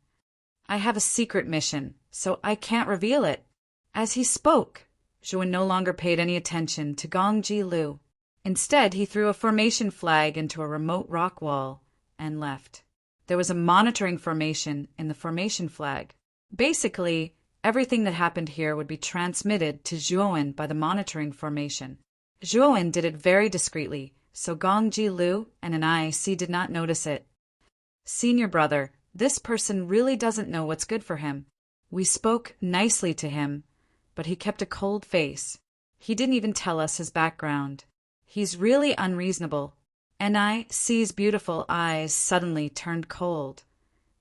I have a secret mission, so I can't reveal it. As he spoke, Zhuowen no longer paid any attention to Gong Ji Lu. Instead, he threw a formation flag into a remote rock wall and left. There was a monitoring formation in the formation flag. Basically, everything that happened here would be transmitted to Zhuowen by the monitoring formation. Zhuowen did it very discreetly, so Gong Ji Lu and an IC did not notice it. Senior brother, this person really doesn't know what's good for him. We spoke nicely to him, but he kept a cold face. He didn't even tell us his background. He's really unreasonable. NIC's beautiful eyes suddenly turned cold,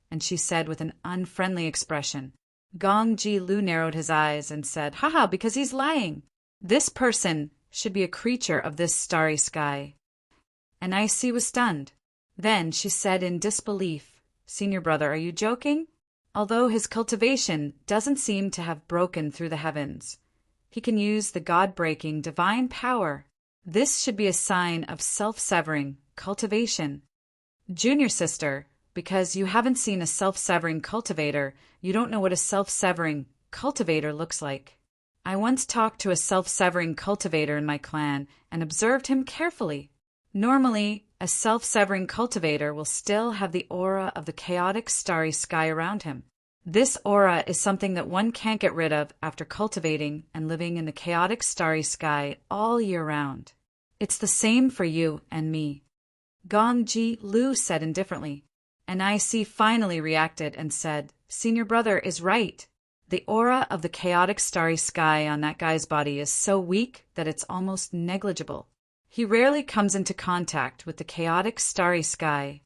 and she said with an unfriendly expression. Gong Ji Lu narrowed his eyes and said, Haha, because he's lying. This person should be a creature of this starry sky. NIC was stunned. Then she said in disbelief, Senior brother, are you joking? Although his cultivation doesn't seem to have broken through the heavens, he can use the God-breaking divine power. This should be a sign of self-severing cultivation. Junior sister, because you haven't seen a self-severing cultivator, you don't know what a self-severing cultivator looks like. I once talked to a self-severing cultivator in my clan and observed him carefully. Normally, a self-severing cultivator will still have the aura of the chaotic starry sky around him. This aura is something that one can't get rid of after cultivating and living in the chaotic starry sky all year round. It's the same for you and me. Gong Ji Lu said indifferently, and IC finally reacted and said, Senior brother is right. The aura of the chaotic starry sky on that guy's body is so weak that it's almost negligible. He rarely comes into contact with the chaotic starry sky.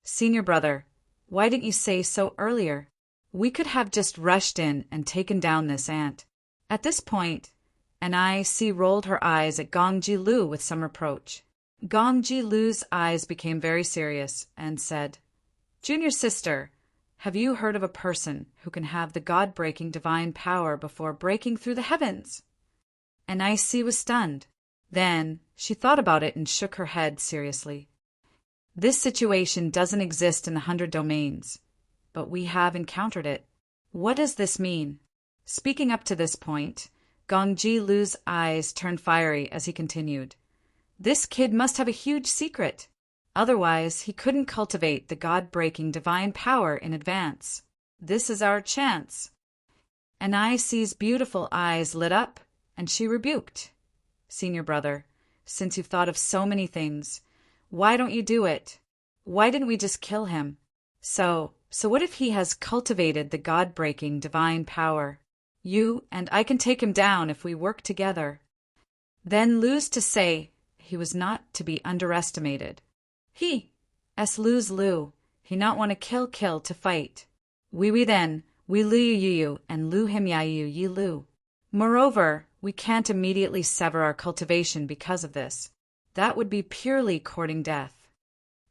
Senior brother, why didn't you say so earlier? We could have just rushed in and taken down this ant. At this point, NIC rolled her eyes at Gong Ji Lu with some reproach. Gong Ji Lu's eyes became very serious and said, Junior sister, have you heard of a person who can have the God-breaking divine power before breaking through the heavens? NIC was stunned. Then she thought about it and shook her head seriously. This situation doesn't exist in the 100 domains, but we have encountered it. What does this mean? Speaking up to this point, Gong Ji Lu's eyes turned fiery as he continued. This kid must have a huge secret. Otherwise, he couldn't cultivate the God-breaking divine power in advance. This is our chance. NIC's beautiful eyes lit up, and she rebuked. Senior brother, since you've thought of so many things, why don't you do it? Why didn't we just kill him? So what if he has cultivated the God-breaking divine power? You and I can take him down if we work together. Then Lu's to say he was not to be underestimated. He lose Lu, he not want to kill to fight. We then, we Lu you and Lu him ya you Lu. Moreover, we can't immediately sever our cultivation because of this. That would be purely courting death.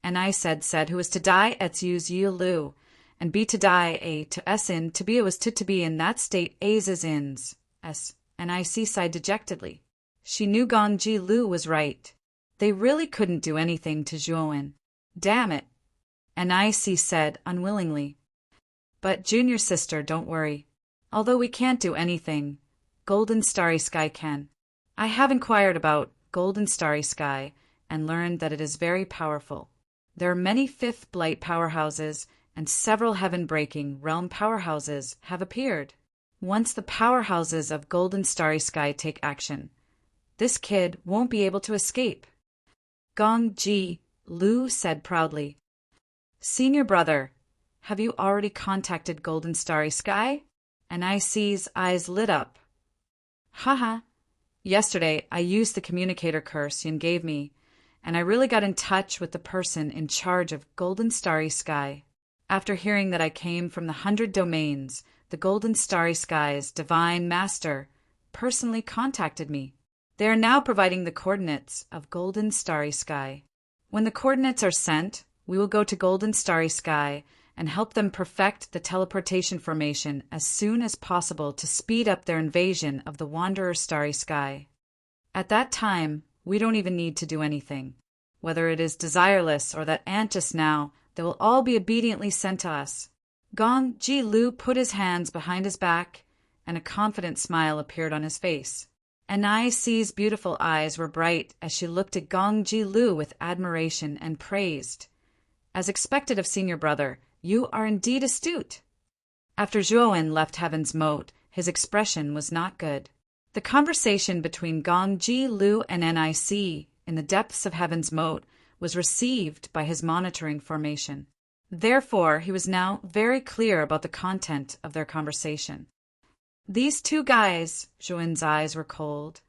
And I said who is to die ets use yi Lu, and be to die a to s in to be was to be in that state a's is ins s. And I sighed dejectedly. She knew Gong Ji Lu was right. They really couldn't do anything to Zhuowen. Damn it. And I said unwillingly. But junior sister, don't worry. Although we can't do anything, Golden Starry Sky can. I have inquired about Golden Starry Sky and learned that it is very powerful. There are many fifth blight powerhouses and several heaven-breaking realm powerhouses have appeared. Once the powerhouses of Golden Starry Sky take action, this kid won't be able to escape. Gong Ji Lu said proudly. Senior brother, have you already contacted Golden Starry Sky? And IC's eyes lit up. Haha, Yesterday, I used the communicator curse Yin gave me, and I really got in touch with the person in charge of Golden Starry Sky. After hearing that I came from the 100 domains, the Golden Starry Sky's Divine Master personally contacted me. They are now providing the coordinates of Golden Starry Sky. When the coordinates are sent, we will go to Golden Starry Sky and help them perfect the teleportation formation as soon as possible to speed up their invasion of the Wanderer Starry Sky. At that time, we don't even need to do anything. Whether it is Desireless or that ant just now, they will all be obediently sent to us. Gong Ji Lu put his hands behind his back, and a confident smile appeared on his face. NIC's beautiful eyes were bright as she looked at Gong Ji Lu with admiration and praised. As expected of senior brother, you are indeed astute. After Zhuowen left Heaven's Moat, his expression was not good. The conversation between Gong Ji Lu and NIC in the depths of Heaven's Moat was received by his monitoring formation. Therefore, he was now very clear about the content of their conversation. These two guys, Zhuowen's eyes were cold,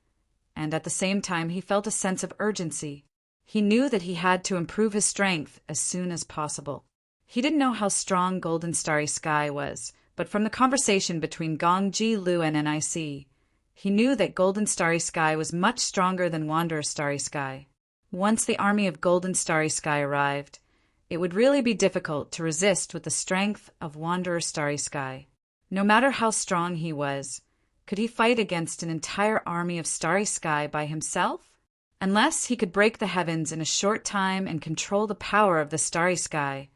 and at the same time he felt a sense of urgency. He knew that he had to improve his strength as soon as possible. He didn't know how strong Golden Starry Sky was, but from the conversation between Gong Ji Lu and NIC, he knew that Golden Starry Sky was much stronger than Wanderer Starry Sky. Once the army of Golden Starry Sky arrived, it would really be difficult to resist with the strength of Wanderer Starry Sky. No matter how strong he was, could he fight against an entire army of Starry Sky by himself? Unless he could break the heavens in a short time and control the power of the Starry Sky,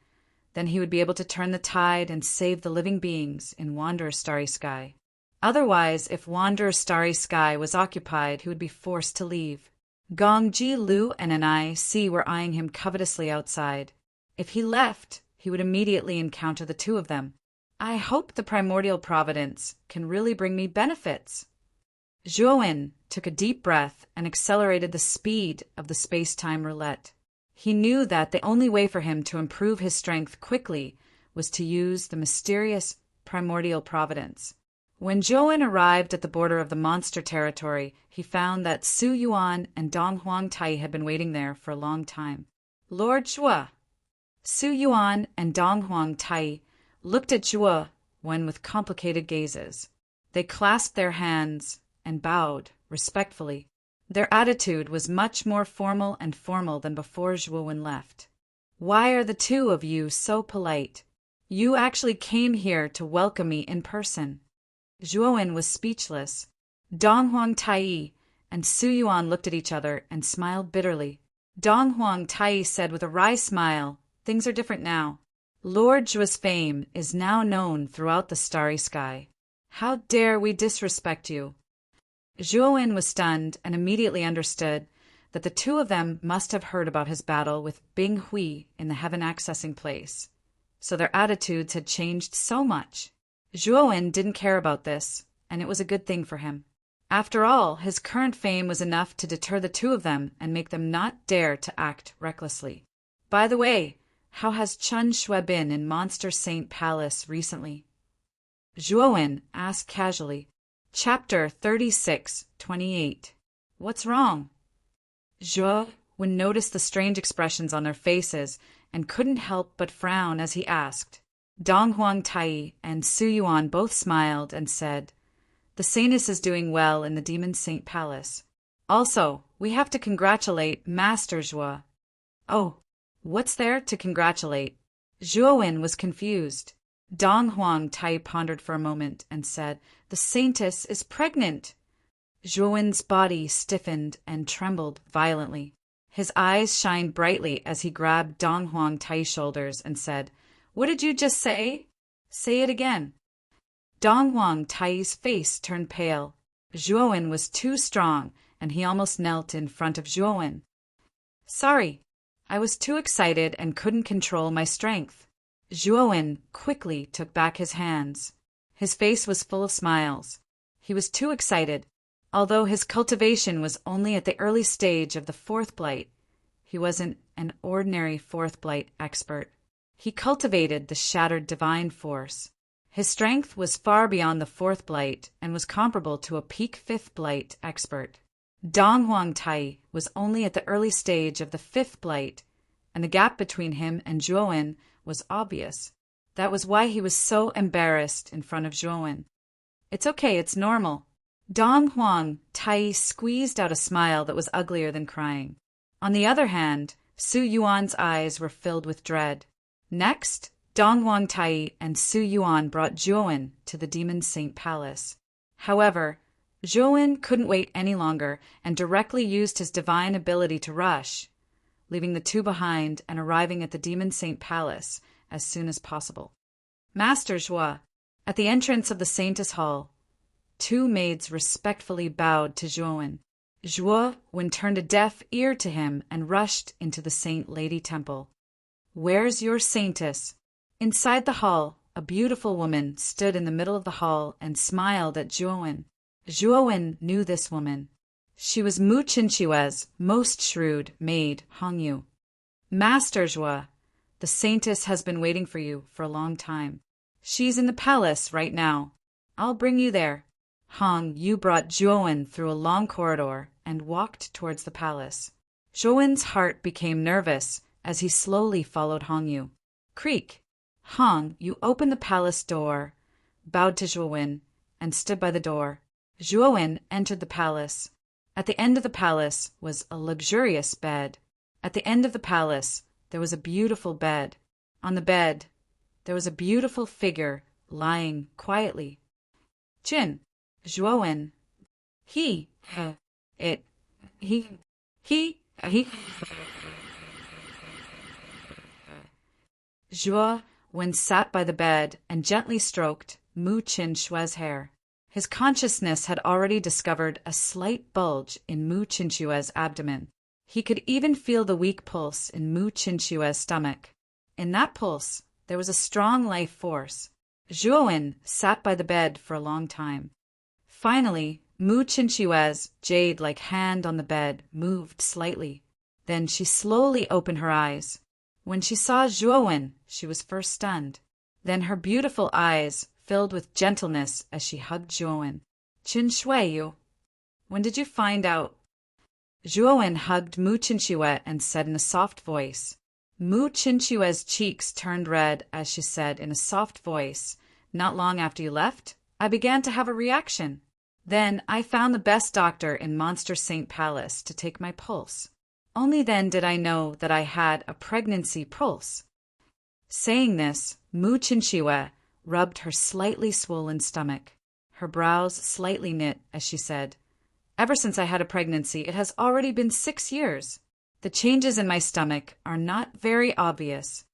then he would be able to turn the tide and save the living beings in Wanderer Starry Sky. Otherwise, if Wanderer Starry Sky was occupied, he would be forced to leave. Gong Ji Lu and NIC were eyeing him covetously outside. If he left, he would immediately encounter the two of them. I hope the primordial providence can really bring me benefits. Zhuowen took a deep breath and accelerated the speed of the space-time roulette. He knew that the only way for him to improve his strength quickly was to use the mysterious primordial providence. When Zhuowen arrived at the border of the monster territory, he found that Su Yuan and Dong Huang Tai had been waiting there for a long time. Lord Zhuo. Su Yuan and Dong Huang Tai looked at Zhuowen with complicated gazes. They clasped their hands and bowed respectfully. Their attitude was much more formal than before Zhuowen left. Why are the two of you so polite? You actually came here to welcome me in person. Zhuowen was speechless. Dong Huang Tai and Su Yuan looked at each other and smiled bitterly. Dong Huang Tai said with a wry smile, "Things are different now. Lord Zhuo's fame is now known throughout the Starry Sky. How dare we disrespect you?" Zhuowen was stunned and immediately understood that the two of them must have heard about his battle with Bing Hui in the heaven accessing place. So their attitudes had changed so much. Zhuowen didn't care about this, and it was a good thing for him. After all, his current fame was enough to deter the two of them and make them not dare to act recklessly. By the way, how has Chen Shui been in Monster Saint Palace recently? Zhuowen asked casually. Chapter 36:28. What's wrong? Zhuowen noticed the strange expressions on their faces and couldn't help but frown as he asked. Dong Huang Tai and Su Yuan both smiled and said, "The Saintess is doing well in the Demon Saint Palace. Also, we have to congratulate Master Zhuo." "Oh, what's there to congratulate?" Zhuowen was confused. Dong Huang Tai pondered for a moment and said, "The Saintess is pregnant." Zhuowen's body stiffened and trembled violently. His eyes shined brightly as he grabbed Dong Huang Tai's shoulders and said, "What did you just say? Say it again." Dong Huang Tai's face turned pale. Zhuowen was too strong, and he almost knelt in front of Zhuowen. "Sorry, I was too excited and couldn't control my strength." Zhuowen quickly took back his hands. His face was full of smiles. He was too excited. Although his cultivation was only at the early stage of the fourth blight, he wasn't an ordinary fourth blight expert. He cultivated the shattered divine force. His strength was far beyond the fourth blight and was comparable to a peak fifth blight expert. Dong Huang Tai was only at the early stage of the fifth blight, and the gap between him and Zhuowen was obvious. That was why he was so embarrassed in front of Zhuowen. It's okay, it's normal. Dong Huang Tai squeezed out a smile that was uglier than crying. On the other hand, Su Yuan's eyes were filled with dread. Next, Dong Huang Tai and Su Yuan brought Zhuowen to the Demon Saint Palace. However, Zhuowen couldn't wait any longer and directly used his divine ability to rush, leaving the two behind and arriving at the Demon Saint Palace as soon as possible. Master Zhuo, at the entrance of the Saintess Hall, two maids respectfully bowed to Zhuowen. Zhuowen turned a deaf ear to him and rushed into the Saint Lady Temple. Where's your saintess? Inside the hall, a beautiful woman stood in the middle of the hall and smiled at Zhuowen. Zhuowen knew this woman. She was Mu Qinque's most shrewd maid, Hongyu. Master Zhuo, the saintess has been waiting for you for a long time. She's in the palace right now. I'll bring you there. Hongyu brought Zhuowen through a long corridor and walked towards the palace. Zhuowen's heart became nervous as he slowly followed Hongyu. Creak! Hongyu opened the palace door, bowed to Zhuowen, and stood by the door. Zhuowen entered the palace. At the end of the palace was a luxurious bed. At the end of the palace, there was a beautiful bed. On the bed, there was a beautiful figure lying quietly. Jin, Zhuowen, he. Zhuowen sat by the bed and gently stroked Mu Qinque's hair. His consciousness had already discovered a slight bulge in Mu Qinque's abdomen. He could even feel the weak pulse in Mu Qinque's stomach. In that pulse, there was a strong life force. Zhuowen sat by the bed for a long time. Finally, Mu Qinque's jade-like hand on the bed moved slightly. Then she slowly opened her eyes. When she saw Zhuowen, she was first stunned. Then her beautiful eyes filled with gentleness as she hugged Zhuowen. Qin Shuiyu, when did you find out? Zhuowen hugged Mu Qinque and said in a soft voice. Mu Qinque's cheeks turned red as she said in a soft voice, not long after you left, I began to have a reaction. Then I found the best doctor in Monster Saint Palace to take my pulse. Only then did I know that I had a pregnancy pulse. Saying this, Mu Qinque rubbed her slightly swollen stomach. Her brows slightly knit as she said, Ever since I had a pregnancy, it has already been 6 years. The changes in my stomach are not very obvious.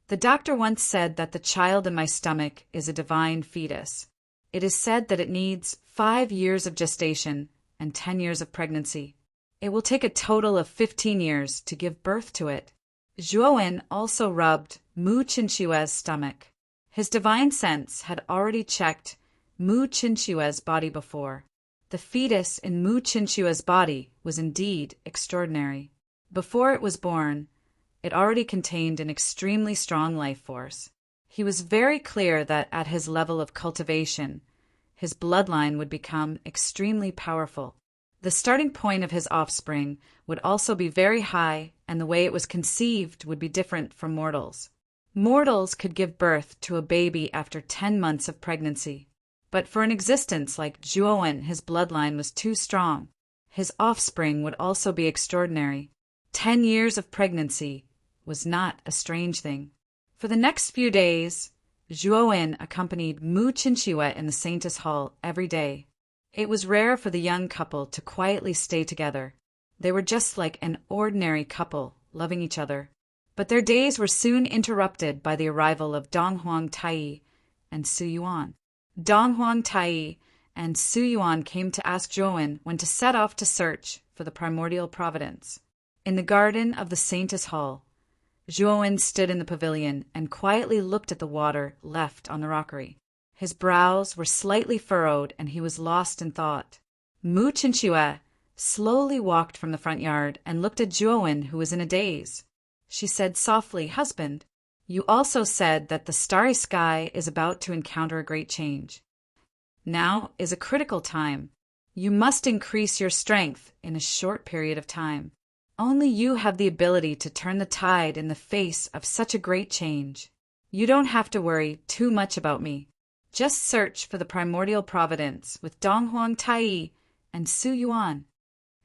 The doctor once said that the child in my stomach is a divine fetus. It is said that it needs 5 years of gestation and 10 years of pregnancy. It will take a total of 15 years to give birth to it. Zhuowen also rubbed Mu Qinque's stomach. His divine sense had already checked Mu Qinque's body before. The fetus in Mu Qinque's body was indeed extraordinary. Before it was born, it already contained an extremely strong life force. He was very clear that at his level of cultivation, his bloodline would become extremely powerful. The starting point of his offspring would also be very high, and the way it was conceived would be different from mortals. Mortals could give birth to a baby after 10 months of pregnancy. But for an existence like Zhuowen, his bloodline was too strong. His offspring would also be extraordinary. 10 years of pregnancy was not a strange thing. For the next few days, Zhuowen accompanied Mu Qinque in the Saintess Hall every day. It was rare for the young couple to quietly stay together. They were just like an ordinary couple, loving each other. But their days were soon interrupted by the arrival of Dong Huang Tai and Su Yuan. Dong Huang Tai and Su Yuan came to ask Zhuowen when to set off to search for the primordial providence. In the garden of the Saintess Hall, Zhuowen stood in the pavilion and quietly looked at the water left on the rockery. His brows were slightly furrowed and he was lost in thought. Mu Qinque slowly walked from the front yard and looked at Zhuowen, who was in a daze. She said softly, Husband, you also said that the starry sky is about to encounter a great change. Now is a critical time. You must increase your strength in a short period of time. Only you have the ability to turn the tide in the face of such a great change. You don't have to worry too much about me. Just search for the primordial providence with Dong Huang Tai and Su Yuan.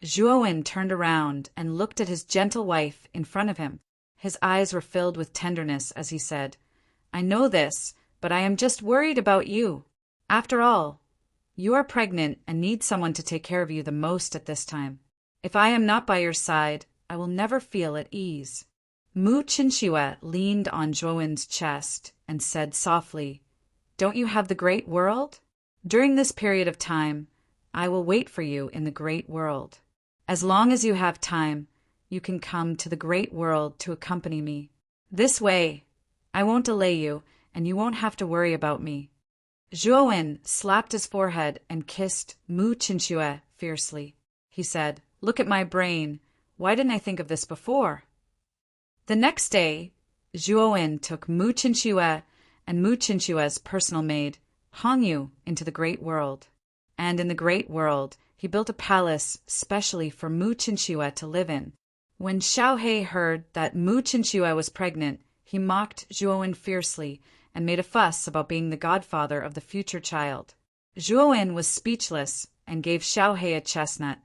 Zhuowen turned around and looked at his gentle wife in front of him. His eyes were filled with tenderness as he said, I know this, but I am just worried about you. After all, you are pregnant and need someone to take care of you the most at this time. If I am not by your side, I will never feel at ease. Mu Qinxue leaned on Zhuowen's chest and said softly, Don't you have the great world? During this period of time, I will wait for you in the great world. As long as you have time, you can come to the great world to accompany me. This way, I won't delay you, and you won't have to worry about me. Zhuowen slapped his forehead and kissed Mu Qinxue fiercely. He said, Look at my brain. Why didn't I think of this before? The next day, Zhuowen took Mu Qinxue and Mu Qinxue's personal maid, Hongyu, into the great world. And in the great world, he built a palace specially for Mu Qinxue to live in. When Xiaohe heard that Mu Qinxue was pregnant, he mocked Zhuowen fiercely and made a fuss about being the godfather of the future child. Zhuowen was speechless and gave Xiaohe a chestnut.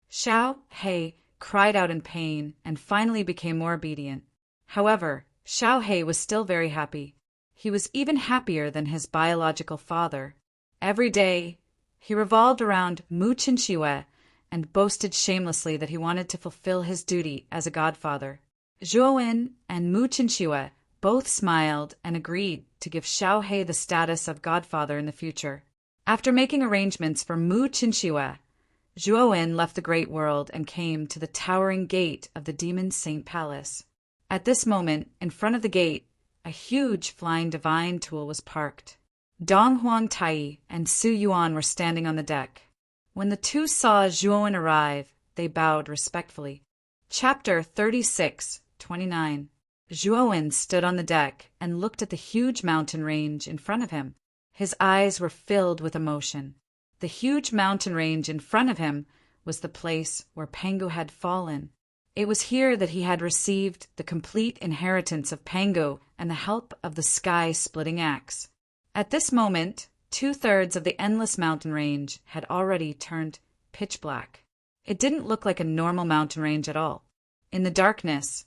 Xiaohe cried out in pain and finally became more obedient. However, Xiaohe was still very happy. He was even happier than his biological father. Every day, he revolved around Mu Qinxue and boasted shamelessly that he wanted to fulfill his duty as a godfather. Zhuowen and Mu Qinxue both smiled and agreed to give Xiaohe the status of godfather in the future. After making arrangements for Mu Qinxue, Zhuowen left the great world and came to the towering gate of the Demon Saint Palace. At this moment, in front of the gate, a huge flying divine tool was parked. Dong Huang Tai and Su Yuan were standing on the deck. When the two saw Zhuowen arrive, they bowed respectfully. Chapter 36:29. Zhuowen stood on the deck and looked at the huge mountain range in front of him. His eyes were filled with emotion. The huge mountain range in front of him was the place where Pangu had fallen. It was here that he had received the complete inheritance of Pangu and the help of the sky-splitting axe. At this moment, 2/3 of the endless mountain range had already turned pitch black. It didn't look like a normal mountain range at all. In the darkness,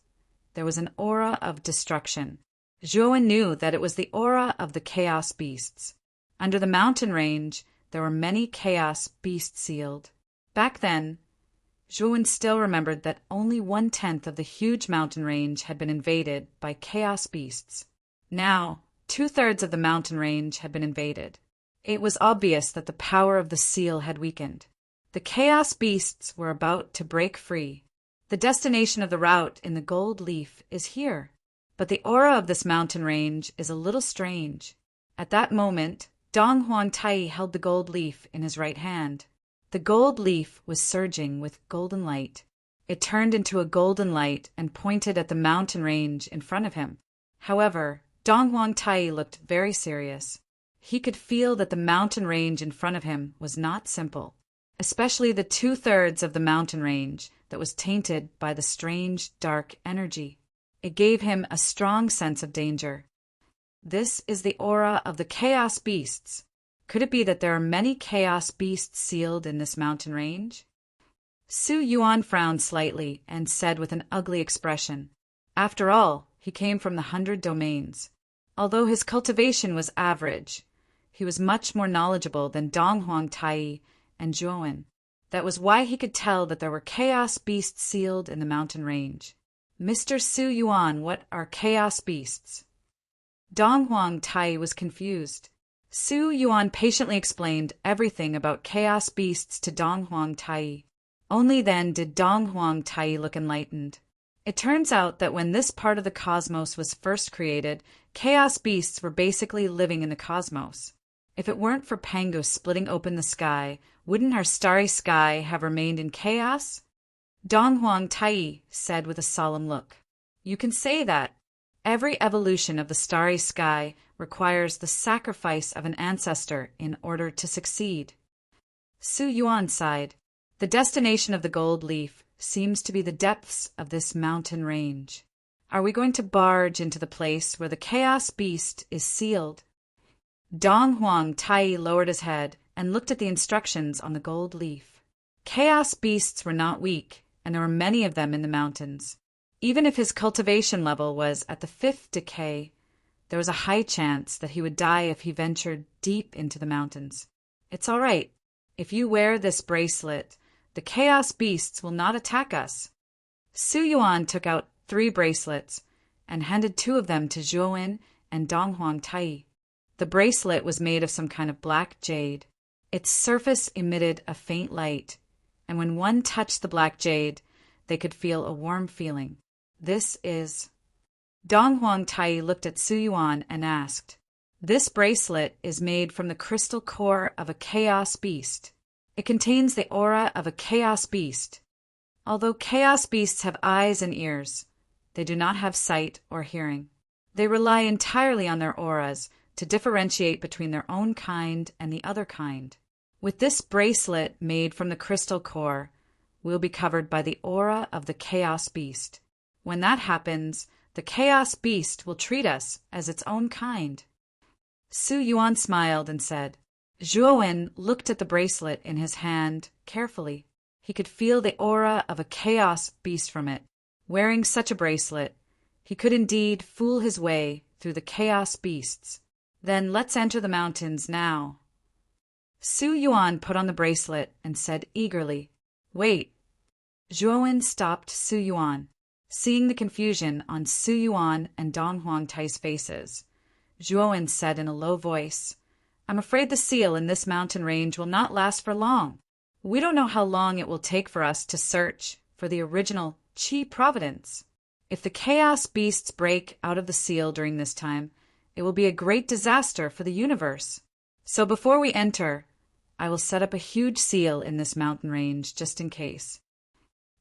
there was an aura of destruction. Zhuowen knew that it was the aura of the chaos beasts. Under the mountain range, there were many chaos beasts sealed. Back then, Zhuowen still remembered that only 1/10 of the huge mountain range had been invaded by chaos beasts. Now, 2/3 of the mountain range had been invaded. It was obvious that the power of the seal had weakened. The chaos beasts were about to break free. The destination of the route in the gold leaf is here, but the aura of this mountain range is a little strange. At that moment, Dong Huang Tai held the gold leaf in his right hand. The gold leaf was surging with golden light. It turned into a golden light and pointed at the mountain range in front of him. However, Dong Huang Tai looked very serious. He could feel that the mountain range in front of him was not simple, especially the 2/3 of the mountain range that was tainted by the strange, dark energy. It gave him a strong sense of danger. This is the aura of the chaos beasts. Could it be that there are many chaos beasts sealed in this mountain range? Su Yuan frowned slightly and said with an ugly expression, After all, he came from the 100 domains. Although his cultivation was average, he was much more knowledgeable than Dong Huang Tai and Zhuowen. That was why he could tell that there were chaos beasts sealed in the mountain range. Mr. Su Yuan, what are chaos beasts? Dong Huang Tai was confused. Su Yuan patiently explained everything about chaos beasts to Dong Huang Tai. Only then did Dong Huang Tai look enlightened. It turns out that when this part of the cosmos was first created, chaos beasts were basically living in the cosmos. If it weren't for Pangu splitting open the sky, wouldn't our starry sky have remained in chaos? Dong Huang Tai said with a solemn look, You can say that. Every evolution of the starry sky requires the sacrifice of an ancestor in order to succeed. Su Yuan sighed. The destination of the gold leaf seems to be the depths of this mountain range. Are we going to barge into the place where the chaos beast is sealed? Dong Huang Tai lowered his head and looked at the instructions on the gold leaf. Chaos beasts were not weak, and there were many of them in the mountains. Even if his cultivation level was at the 5th decay, there was a high chance that he would die if he ventured deep into the mountains. It's all right. If you wear this bracelet, the chaos beasts will not attack us. Su Yuan took out 3 bracelets and handed 2 of them to Zhuowen and Dong Huang Tai. The bracelet was made of some kind of black jade. Its surface emitted a faint light, and when one touched the black jade, they could feel a warm feeling. This is... Dong Huang Tai looked at Su Yuan and asked, "This bracelet is made from the crystal core of a chaos beast. It contains the aura of a chaos beast. Although chaos beasts have eyes and ears, they do not have sight or hearing. They rely entirely on their auras to differentiate between their own kind and the other kind. With this bracelet made from the crystal core, we'll be covered by the aura of the chaos beast. When that happens, the chaos beast will treat us as its own kind." Su Yuan smiled and said. Zhuowen looked at the bracelet in his hand carefully. He could feel the aura of a chaos beast from it. Wearing such a bracelet, he could indeed fool his way through the chaos beasts. "Then let's enter the mountains now." Su Yuan put on the bracelet and said eagerly, "Wait." Zhuowen stopped Su Yuan. Seeing the confusion on Su Yuan and Dong Huang Tai's faces, Zhuowen said in a low voice, "I'm afraid the seal in this mountain range will not last for long. We don't know how long it will take for us to search for the original Qi Providence. If the chaos beasts break out of the seal during this time, it will be a great disaster for the universe. So before we enter, I will set up a huge seal in this mountain range just in case."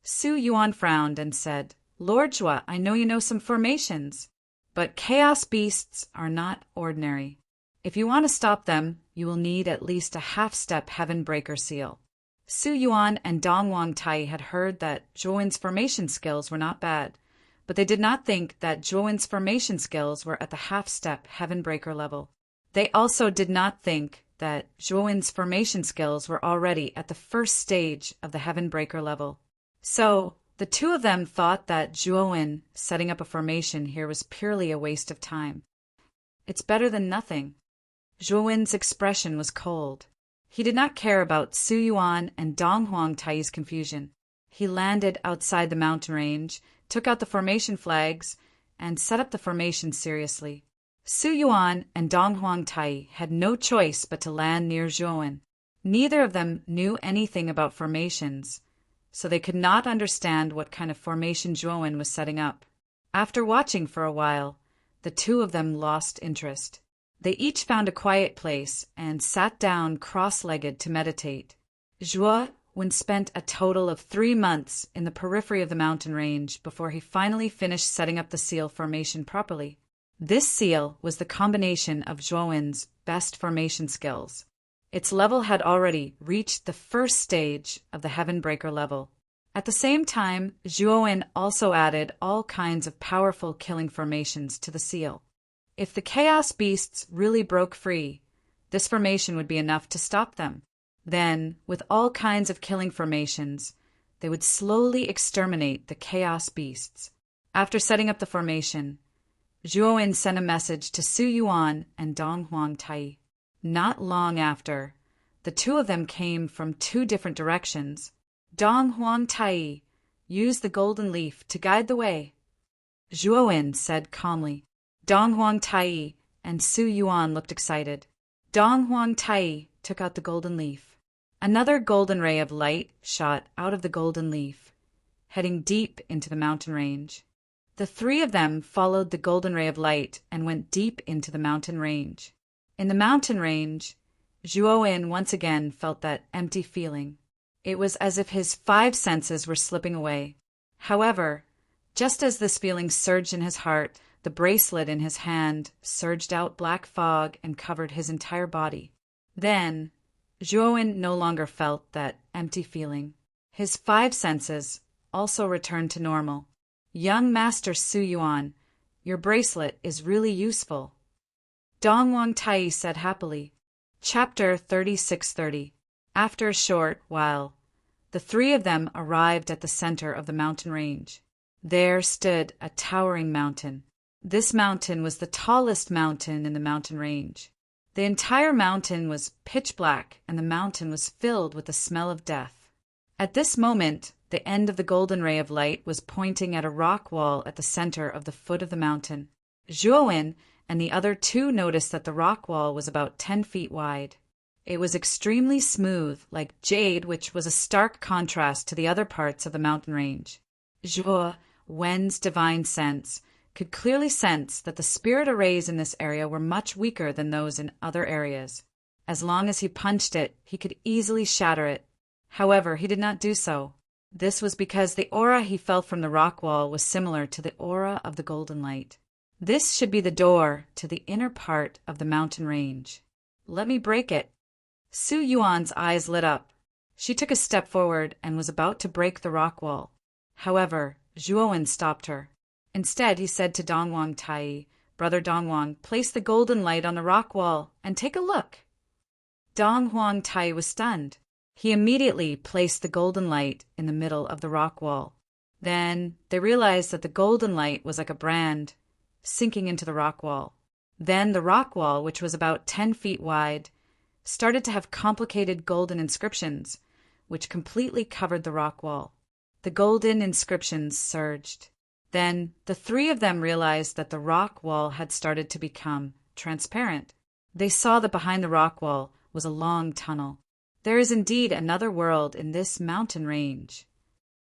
Su Yuan frowned and said, "Lord Zhua, I know you know some formations, but chaos beasts are not ordinary. If you want to stop them, you will need at least a half-step heaven breaker seal." Su Yuan and Dong Huang Tai had heard that Zhuowen's formation skills were not bad, but they did not think that Zhuowen's formation skills were at the half-step heaven breaker level. They also did not think that Zhuowen's formation skills were already at the first stage of the heaven breaker level. So, the 2 of them thought that Zhuowen setting up a formation here was purely a waste of time. "It's better than nothing." Zhuowen's expression was cold. He did not care about Su Yuan and Dong Huang Tai's confusion. He landed outside the mountain range, took out the formation flags, and set up the formation seriously. Su Yuan and Dong Huang Tai had no choice but to land near Zhuowen. Neither of them knew anything about formations, so they could not understand what kind of formation Zhuowen was setting up. After watching for a while, the 2 of them lost interest. They each found a quiet place and sat down cross-legged to meditate. Zhuowen spent a total of 3 months in the periphery of the mountain range before he finally finished setting up the seal formation properly. This seal was the combination of Zhuowen's best formation skills. Its level had already reached the first stage of the Heaven Breaker level. At the same time, Zhuowen also added all kinds of powerful killing formations to the seal. If the Chaos Beasts really broke free, this formation would be enough to stop them. Then, with all kinds of killing formations, they would slowly exterminate the Chaos Beasts. After setting up the formation, Zhuowen sent a message to Su Yuan and Dong Huang Tai. Not long after, the 2 of them came from 2 different directions. Dong Huang Tai used the golden leaf to guide the way. Zhuowen said calmly. Dong Huang Tai and Su Yuan looked excited. Dong Huang Tai took out the golden leaf. Another golden ray of light shot out of the golden leaf, heading deep into the mountain range. The 3 of them followed the golden ray of light and went deep into the mountain range. In the mountain range, Zhuowen once again felt that empty feeling. It was as if his 5 senses were slipping away. However, just as this feeling surged in his heart, the bracelet in his hand surged out black fog and covered his entire body. Then, Zhuowen no longer felt that empty feeling. His 5 senses also returned to normal. Young Master Su Yuan, your bracelet is really useful. Dongwang Tai said happily. Chapter 3630. After a short while, the three of them arrived at the center of the mountain range. There stood a towering mountain. This mountain was the tallest mountain in the mountain range. The entire mountain was pitch black, and the mountain was filled with the smell of death. At this moment, the end of the golden ray of light was pointing at a rock wall at the center of the foot of the mountain. Zhuowen and the other two noticed that the rock wall was about 10 feet wide. It was extremely smooth, like jade, which was a stark contrast to the other parts of the mountain range. Zhuo Wen's divine sense could clearly sense that the spirit arrays in this area were much weaker than those in other areas. As long as he punched it, he could easily shatter it. However, he did not do so. This was because the aura he felt from the rock wall was similar to the aura of the golden light. This should be the door to the inner part of the mountain range. Let me break it. Su Yuan's eyes lit up. She took a step forward and was about to break the rock wall. However, Zhuowen stopped her. Instead, he said to Dongwang Tai, Brother Dongwang, place the golden light on the rock wall and take a look. Dongwang Tai was stunned. He immediately placed the golden light in the middle of the rock wall. Then they realized that the golden light was like a brand sinking into the rock wall. Then the rock wall, which was about 10 feet wide, started to have complicated golden inscriptions, which completely covered the rock wall. The golden inscriptions surged. Then the three of them realized that the rock wall had started to become transparent. They saw that behind the rock wall was a long tunnel. There is indeed another world in this mountain range.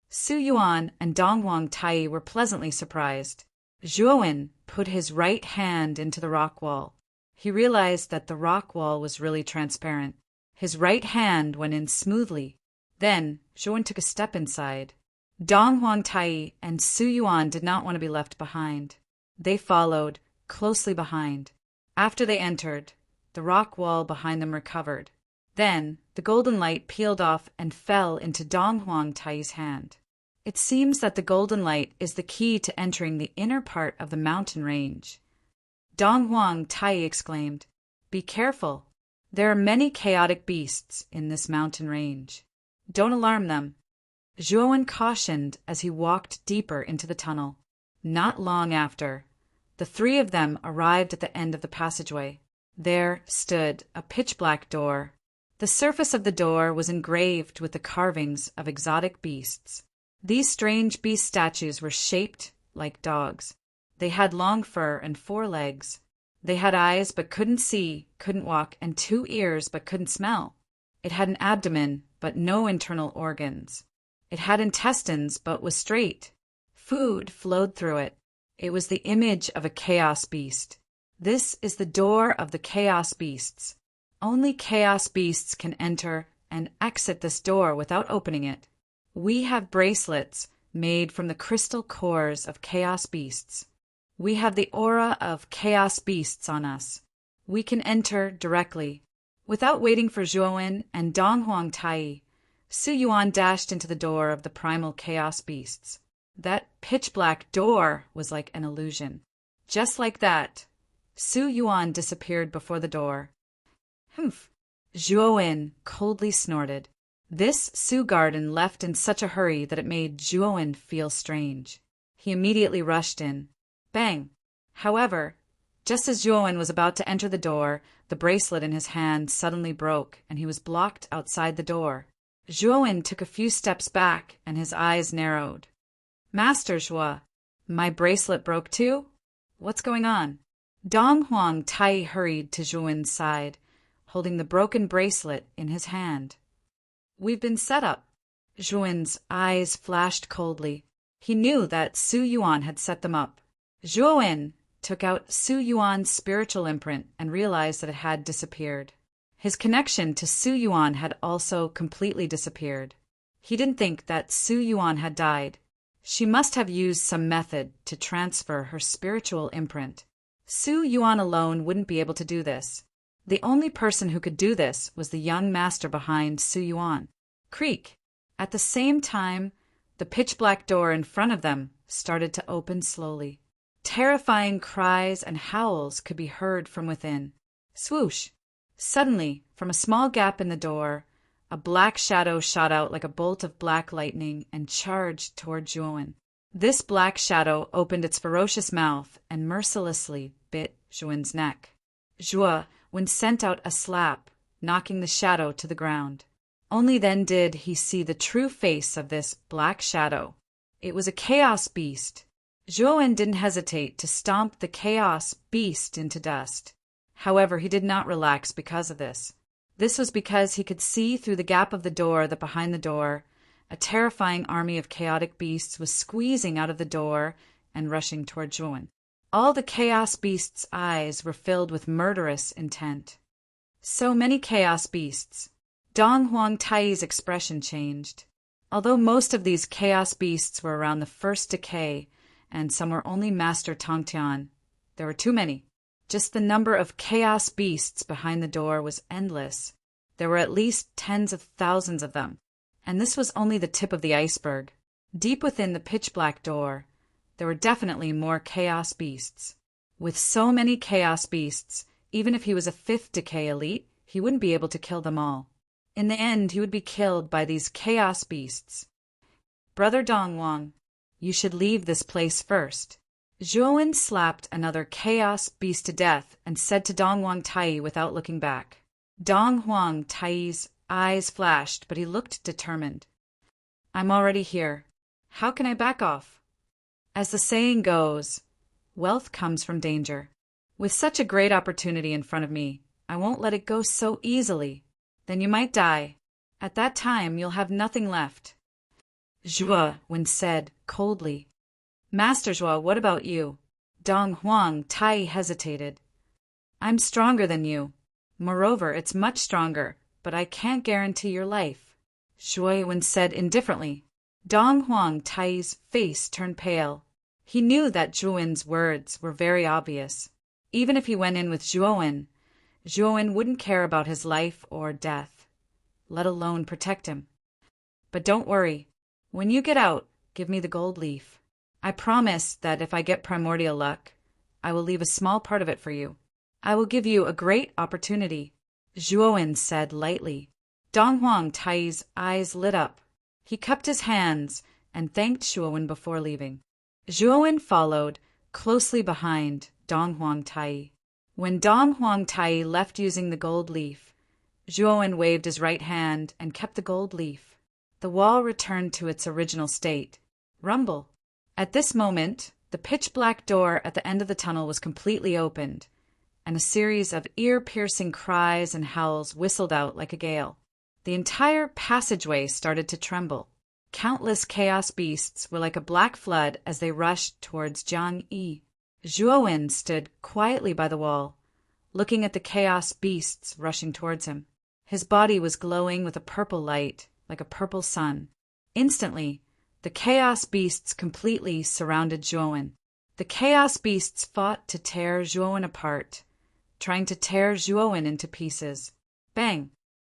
Su Yuan and Dongwang Tai were pleasantly surprised. Zhuowen put his right hand into the rock wall. He realized that the rock wall was really transparent. His right hand went in smoothly. Then Zhuowen took a step inside. Dongwang Tai and Su Yuan did not want to be left behind. They followed closely behind. After they entered, the rock wall behind them recovered. Then the golden light peeled off and fell into Dongwang Tai's hand. It seems that the golden light is the key to entering the inner part of the mountain range. Dongwang Tai exclaimed, Be careful. There are many chaotic beasts in this mountain range. Don't alarm them. Zhuowen cautioned as he walked deeper into the tunnel. Not long after, the three of them arrived at the end of the passageway. There stood a pitch-black door. The surface of the door was engraved with the carvings of exotic beasts. These strange beast statues were shaped like dogs. They had long fur and 4 legs. They had eyes but couldn't see, couldn't walk, and 2 ears but couldn't smell. It had an abdomen but no internal organs. It had intestines but was straight. Food flowed through it. It was the image of a chaos beast. This is the door of the chaos beasts. Only chaos beasts can enter and exit this door without opening it. We have bracelets made from the crystal cores of chaos beasts. We have the aura of chaos beasts on us. We can enter directly. Without waiting for Zhuowen and Dongwang Tai, Su Yuan dashed into the door of the primal chaos beasts. That pitch-black door was like an illusion. Just like that, Su Yuan disappeared before the door. Humph! Zhuowen coldly snorted. This Su garden left in such a hurry that it made Zhuowen feel strange. He immediately rushed in. Bang! However, just as Zhuowen was about to enter the door, the bracelet in his hand suddenly broke, and he was blocked outside the door. Zhuowen took a few steps back, and his eyes narrowed. Master Zhuo, my bracelet broke too? What's going on? Dongwang Tai hurried to Zhuowen's side, holding the broken bracelet in his hand. We've been set up. Zhuowen's eyes flashed coldly. He knew that Su Yuan had set them up. Zhuowen took out Su Yuan's spiritual imprint and realized that it had disappeared. His connection to Su Yuan had also completely disappeared. He didn't think that Su Yuan had died. She must have used some method to transfer her spiritual imprint. Su Yuan alone wouldn't be able to do this. The only person who could do this was the young master behind Su Yuan. Creak! At the same time, the pitch-black door in front of them started to open slowly. Terrifying cries and howls could be heard from within. Swoosh! Suddenly, from a small gap in the door, a black shadow shot out like a bolt of black lightning and charged toward Zhuowen. This black shadow opened its ferocious mouth and mercilessly bit Zhuowen's neck. Zhuowen sent out a slap, knocking the shadow to the ground. Only then did he see the true face of this black shadow. It was a chaos beast. Zhuowen didn't hesitate to stomp the chaos beast into dust. However, he did not relax because of this. This was because he could see through the gap of the door that behind the door, a terrifying army of chaotic beasts was squeezing out of the door and rushing toward Zhuowen. All the chaos beasts' eyes were filled with murderous intent. So many chaos beasts. Dong Huang Tai's expression changed. Although most of these chaos beasts were around the first decay, and some were only Master Tongtian, there were too many. Just the number of chaos beasts behind the door was endless. There were at least tens of thousands of them. And this was only the tip of the iceberg. Deep within the pitch-black door, there were definitely more chaos beasts. With so many chaos beasts, even if he was a 5th decay elite, he wouldn't be able to kill them all. In the end, he would be killed by these chaos beasts. Brother Dongwang, you should leave this place first. Zhuowen slapped another chaos beast to death and said to Dong Huang Tai without looking back. Dong Huang Tai's eyes flashed, but he looked determined. I'm already here. How can I back off? As the saying goes, wealth comes from danger. With such a great opportunity in front of me, I won't let it go so easily. Then you might die. At that time, you'll have nothing left. Zhuowen said coldly. Master Zhuo, what about you? Dong Huang Tai hesitated. I'm stronger than you. Moreover, it's much stronger, but I can't guarantee your life. Zhuowen said indifferently. Dong Huang Tai's face turned pale. He knew that Zhuowen's words were very obvious. Even if he went in with Zhuowen wouldn't care about his life or death, let alone protect him. But don't worry. When you get out, give me the gold leaf. I promise that if I get primordial luck, I will leave a small part of it for you. I will give you a great opportunity, Zhuowen said lightly. Dong Huang Tai's eyes lit up. He cupped his hands and thanked Zhuowen before leaving. Zhuowen followed, closely behind Dong Huang Tai. When Dong Huang Tai left using the gold leaf, Zhuowen waved his right hand and kept the gold leaf. The wall returned to its original state. Rumble. At this moment, the pitch-black door at the end of the tunnel was completely opened, and a series of ear-piercing cries and howls whistled out like a gale. The entire passageway started to tremble. Countless chaos beasts were like a black flood as they rushed towards Jiang Yi. Zhuowen stood quietly by the wall, looking at the chaos beasts rushing towards him. His body was glowing with a purple light, like a purple sun. Instantly, the chaos beasts completely surrounded Zhuowen. The chaos beasts fought to tear Zhuowen apart, trying to tear Zhuowen into pieces. Bang!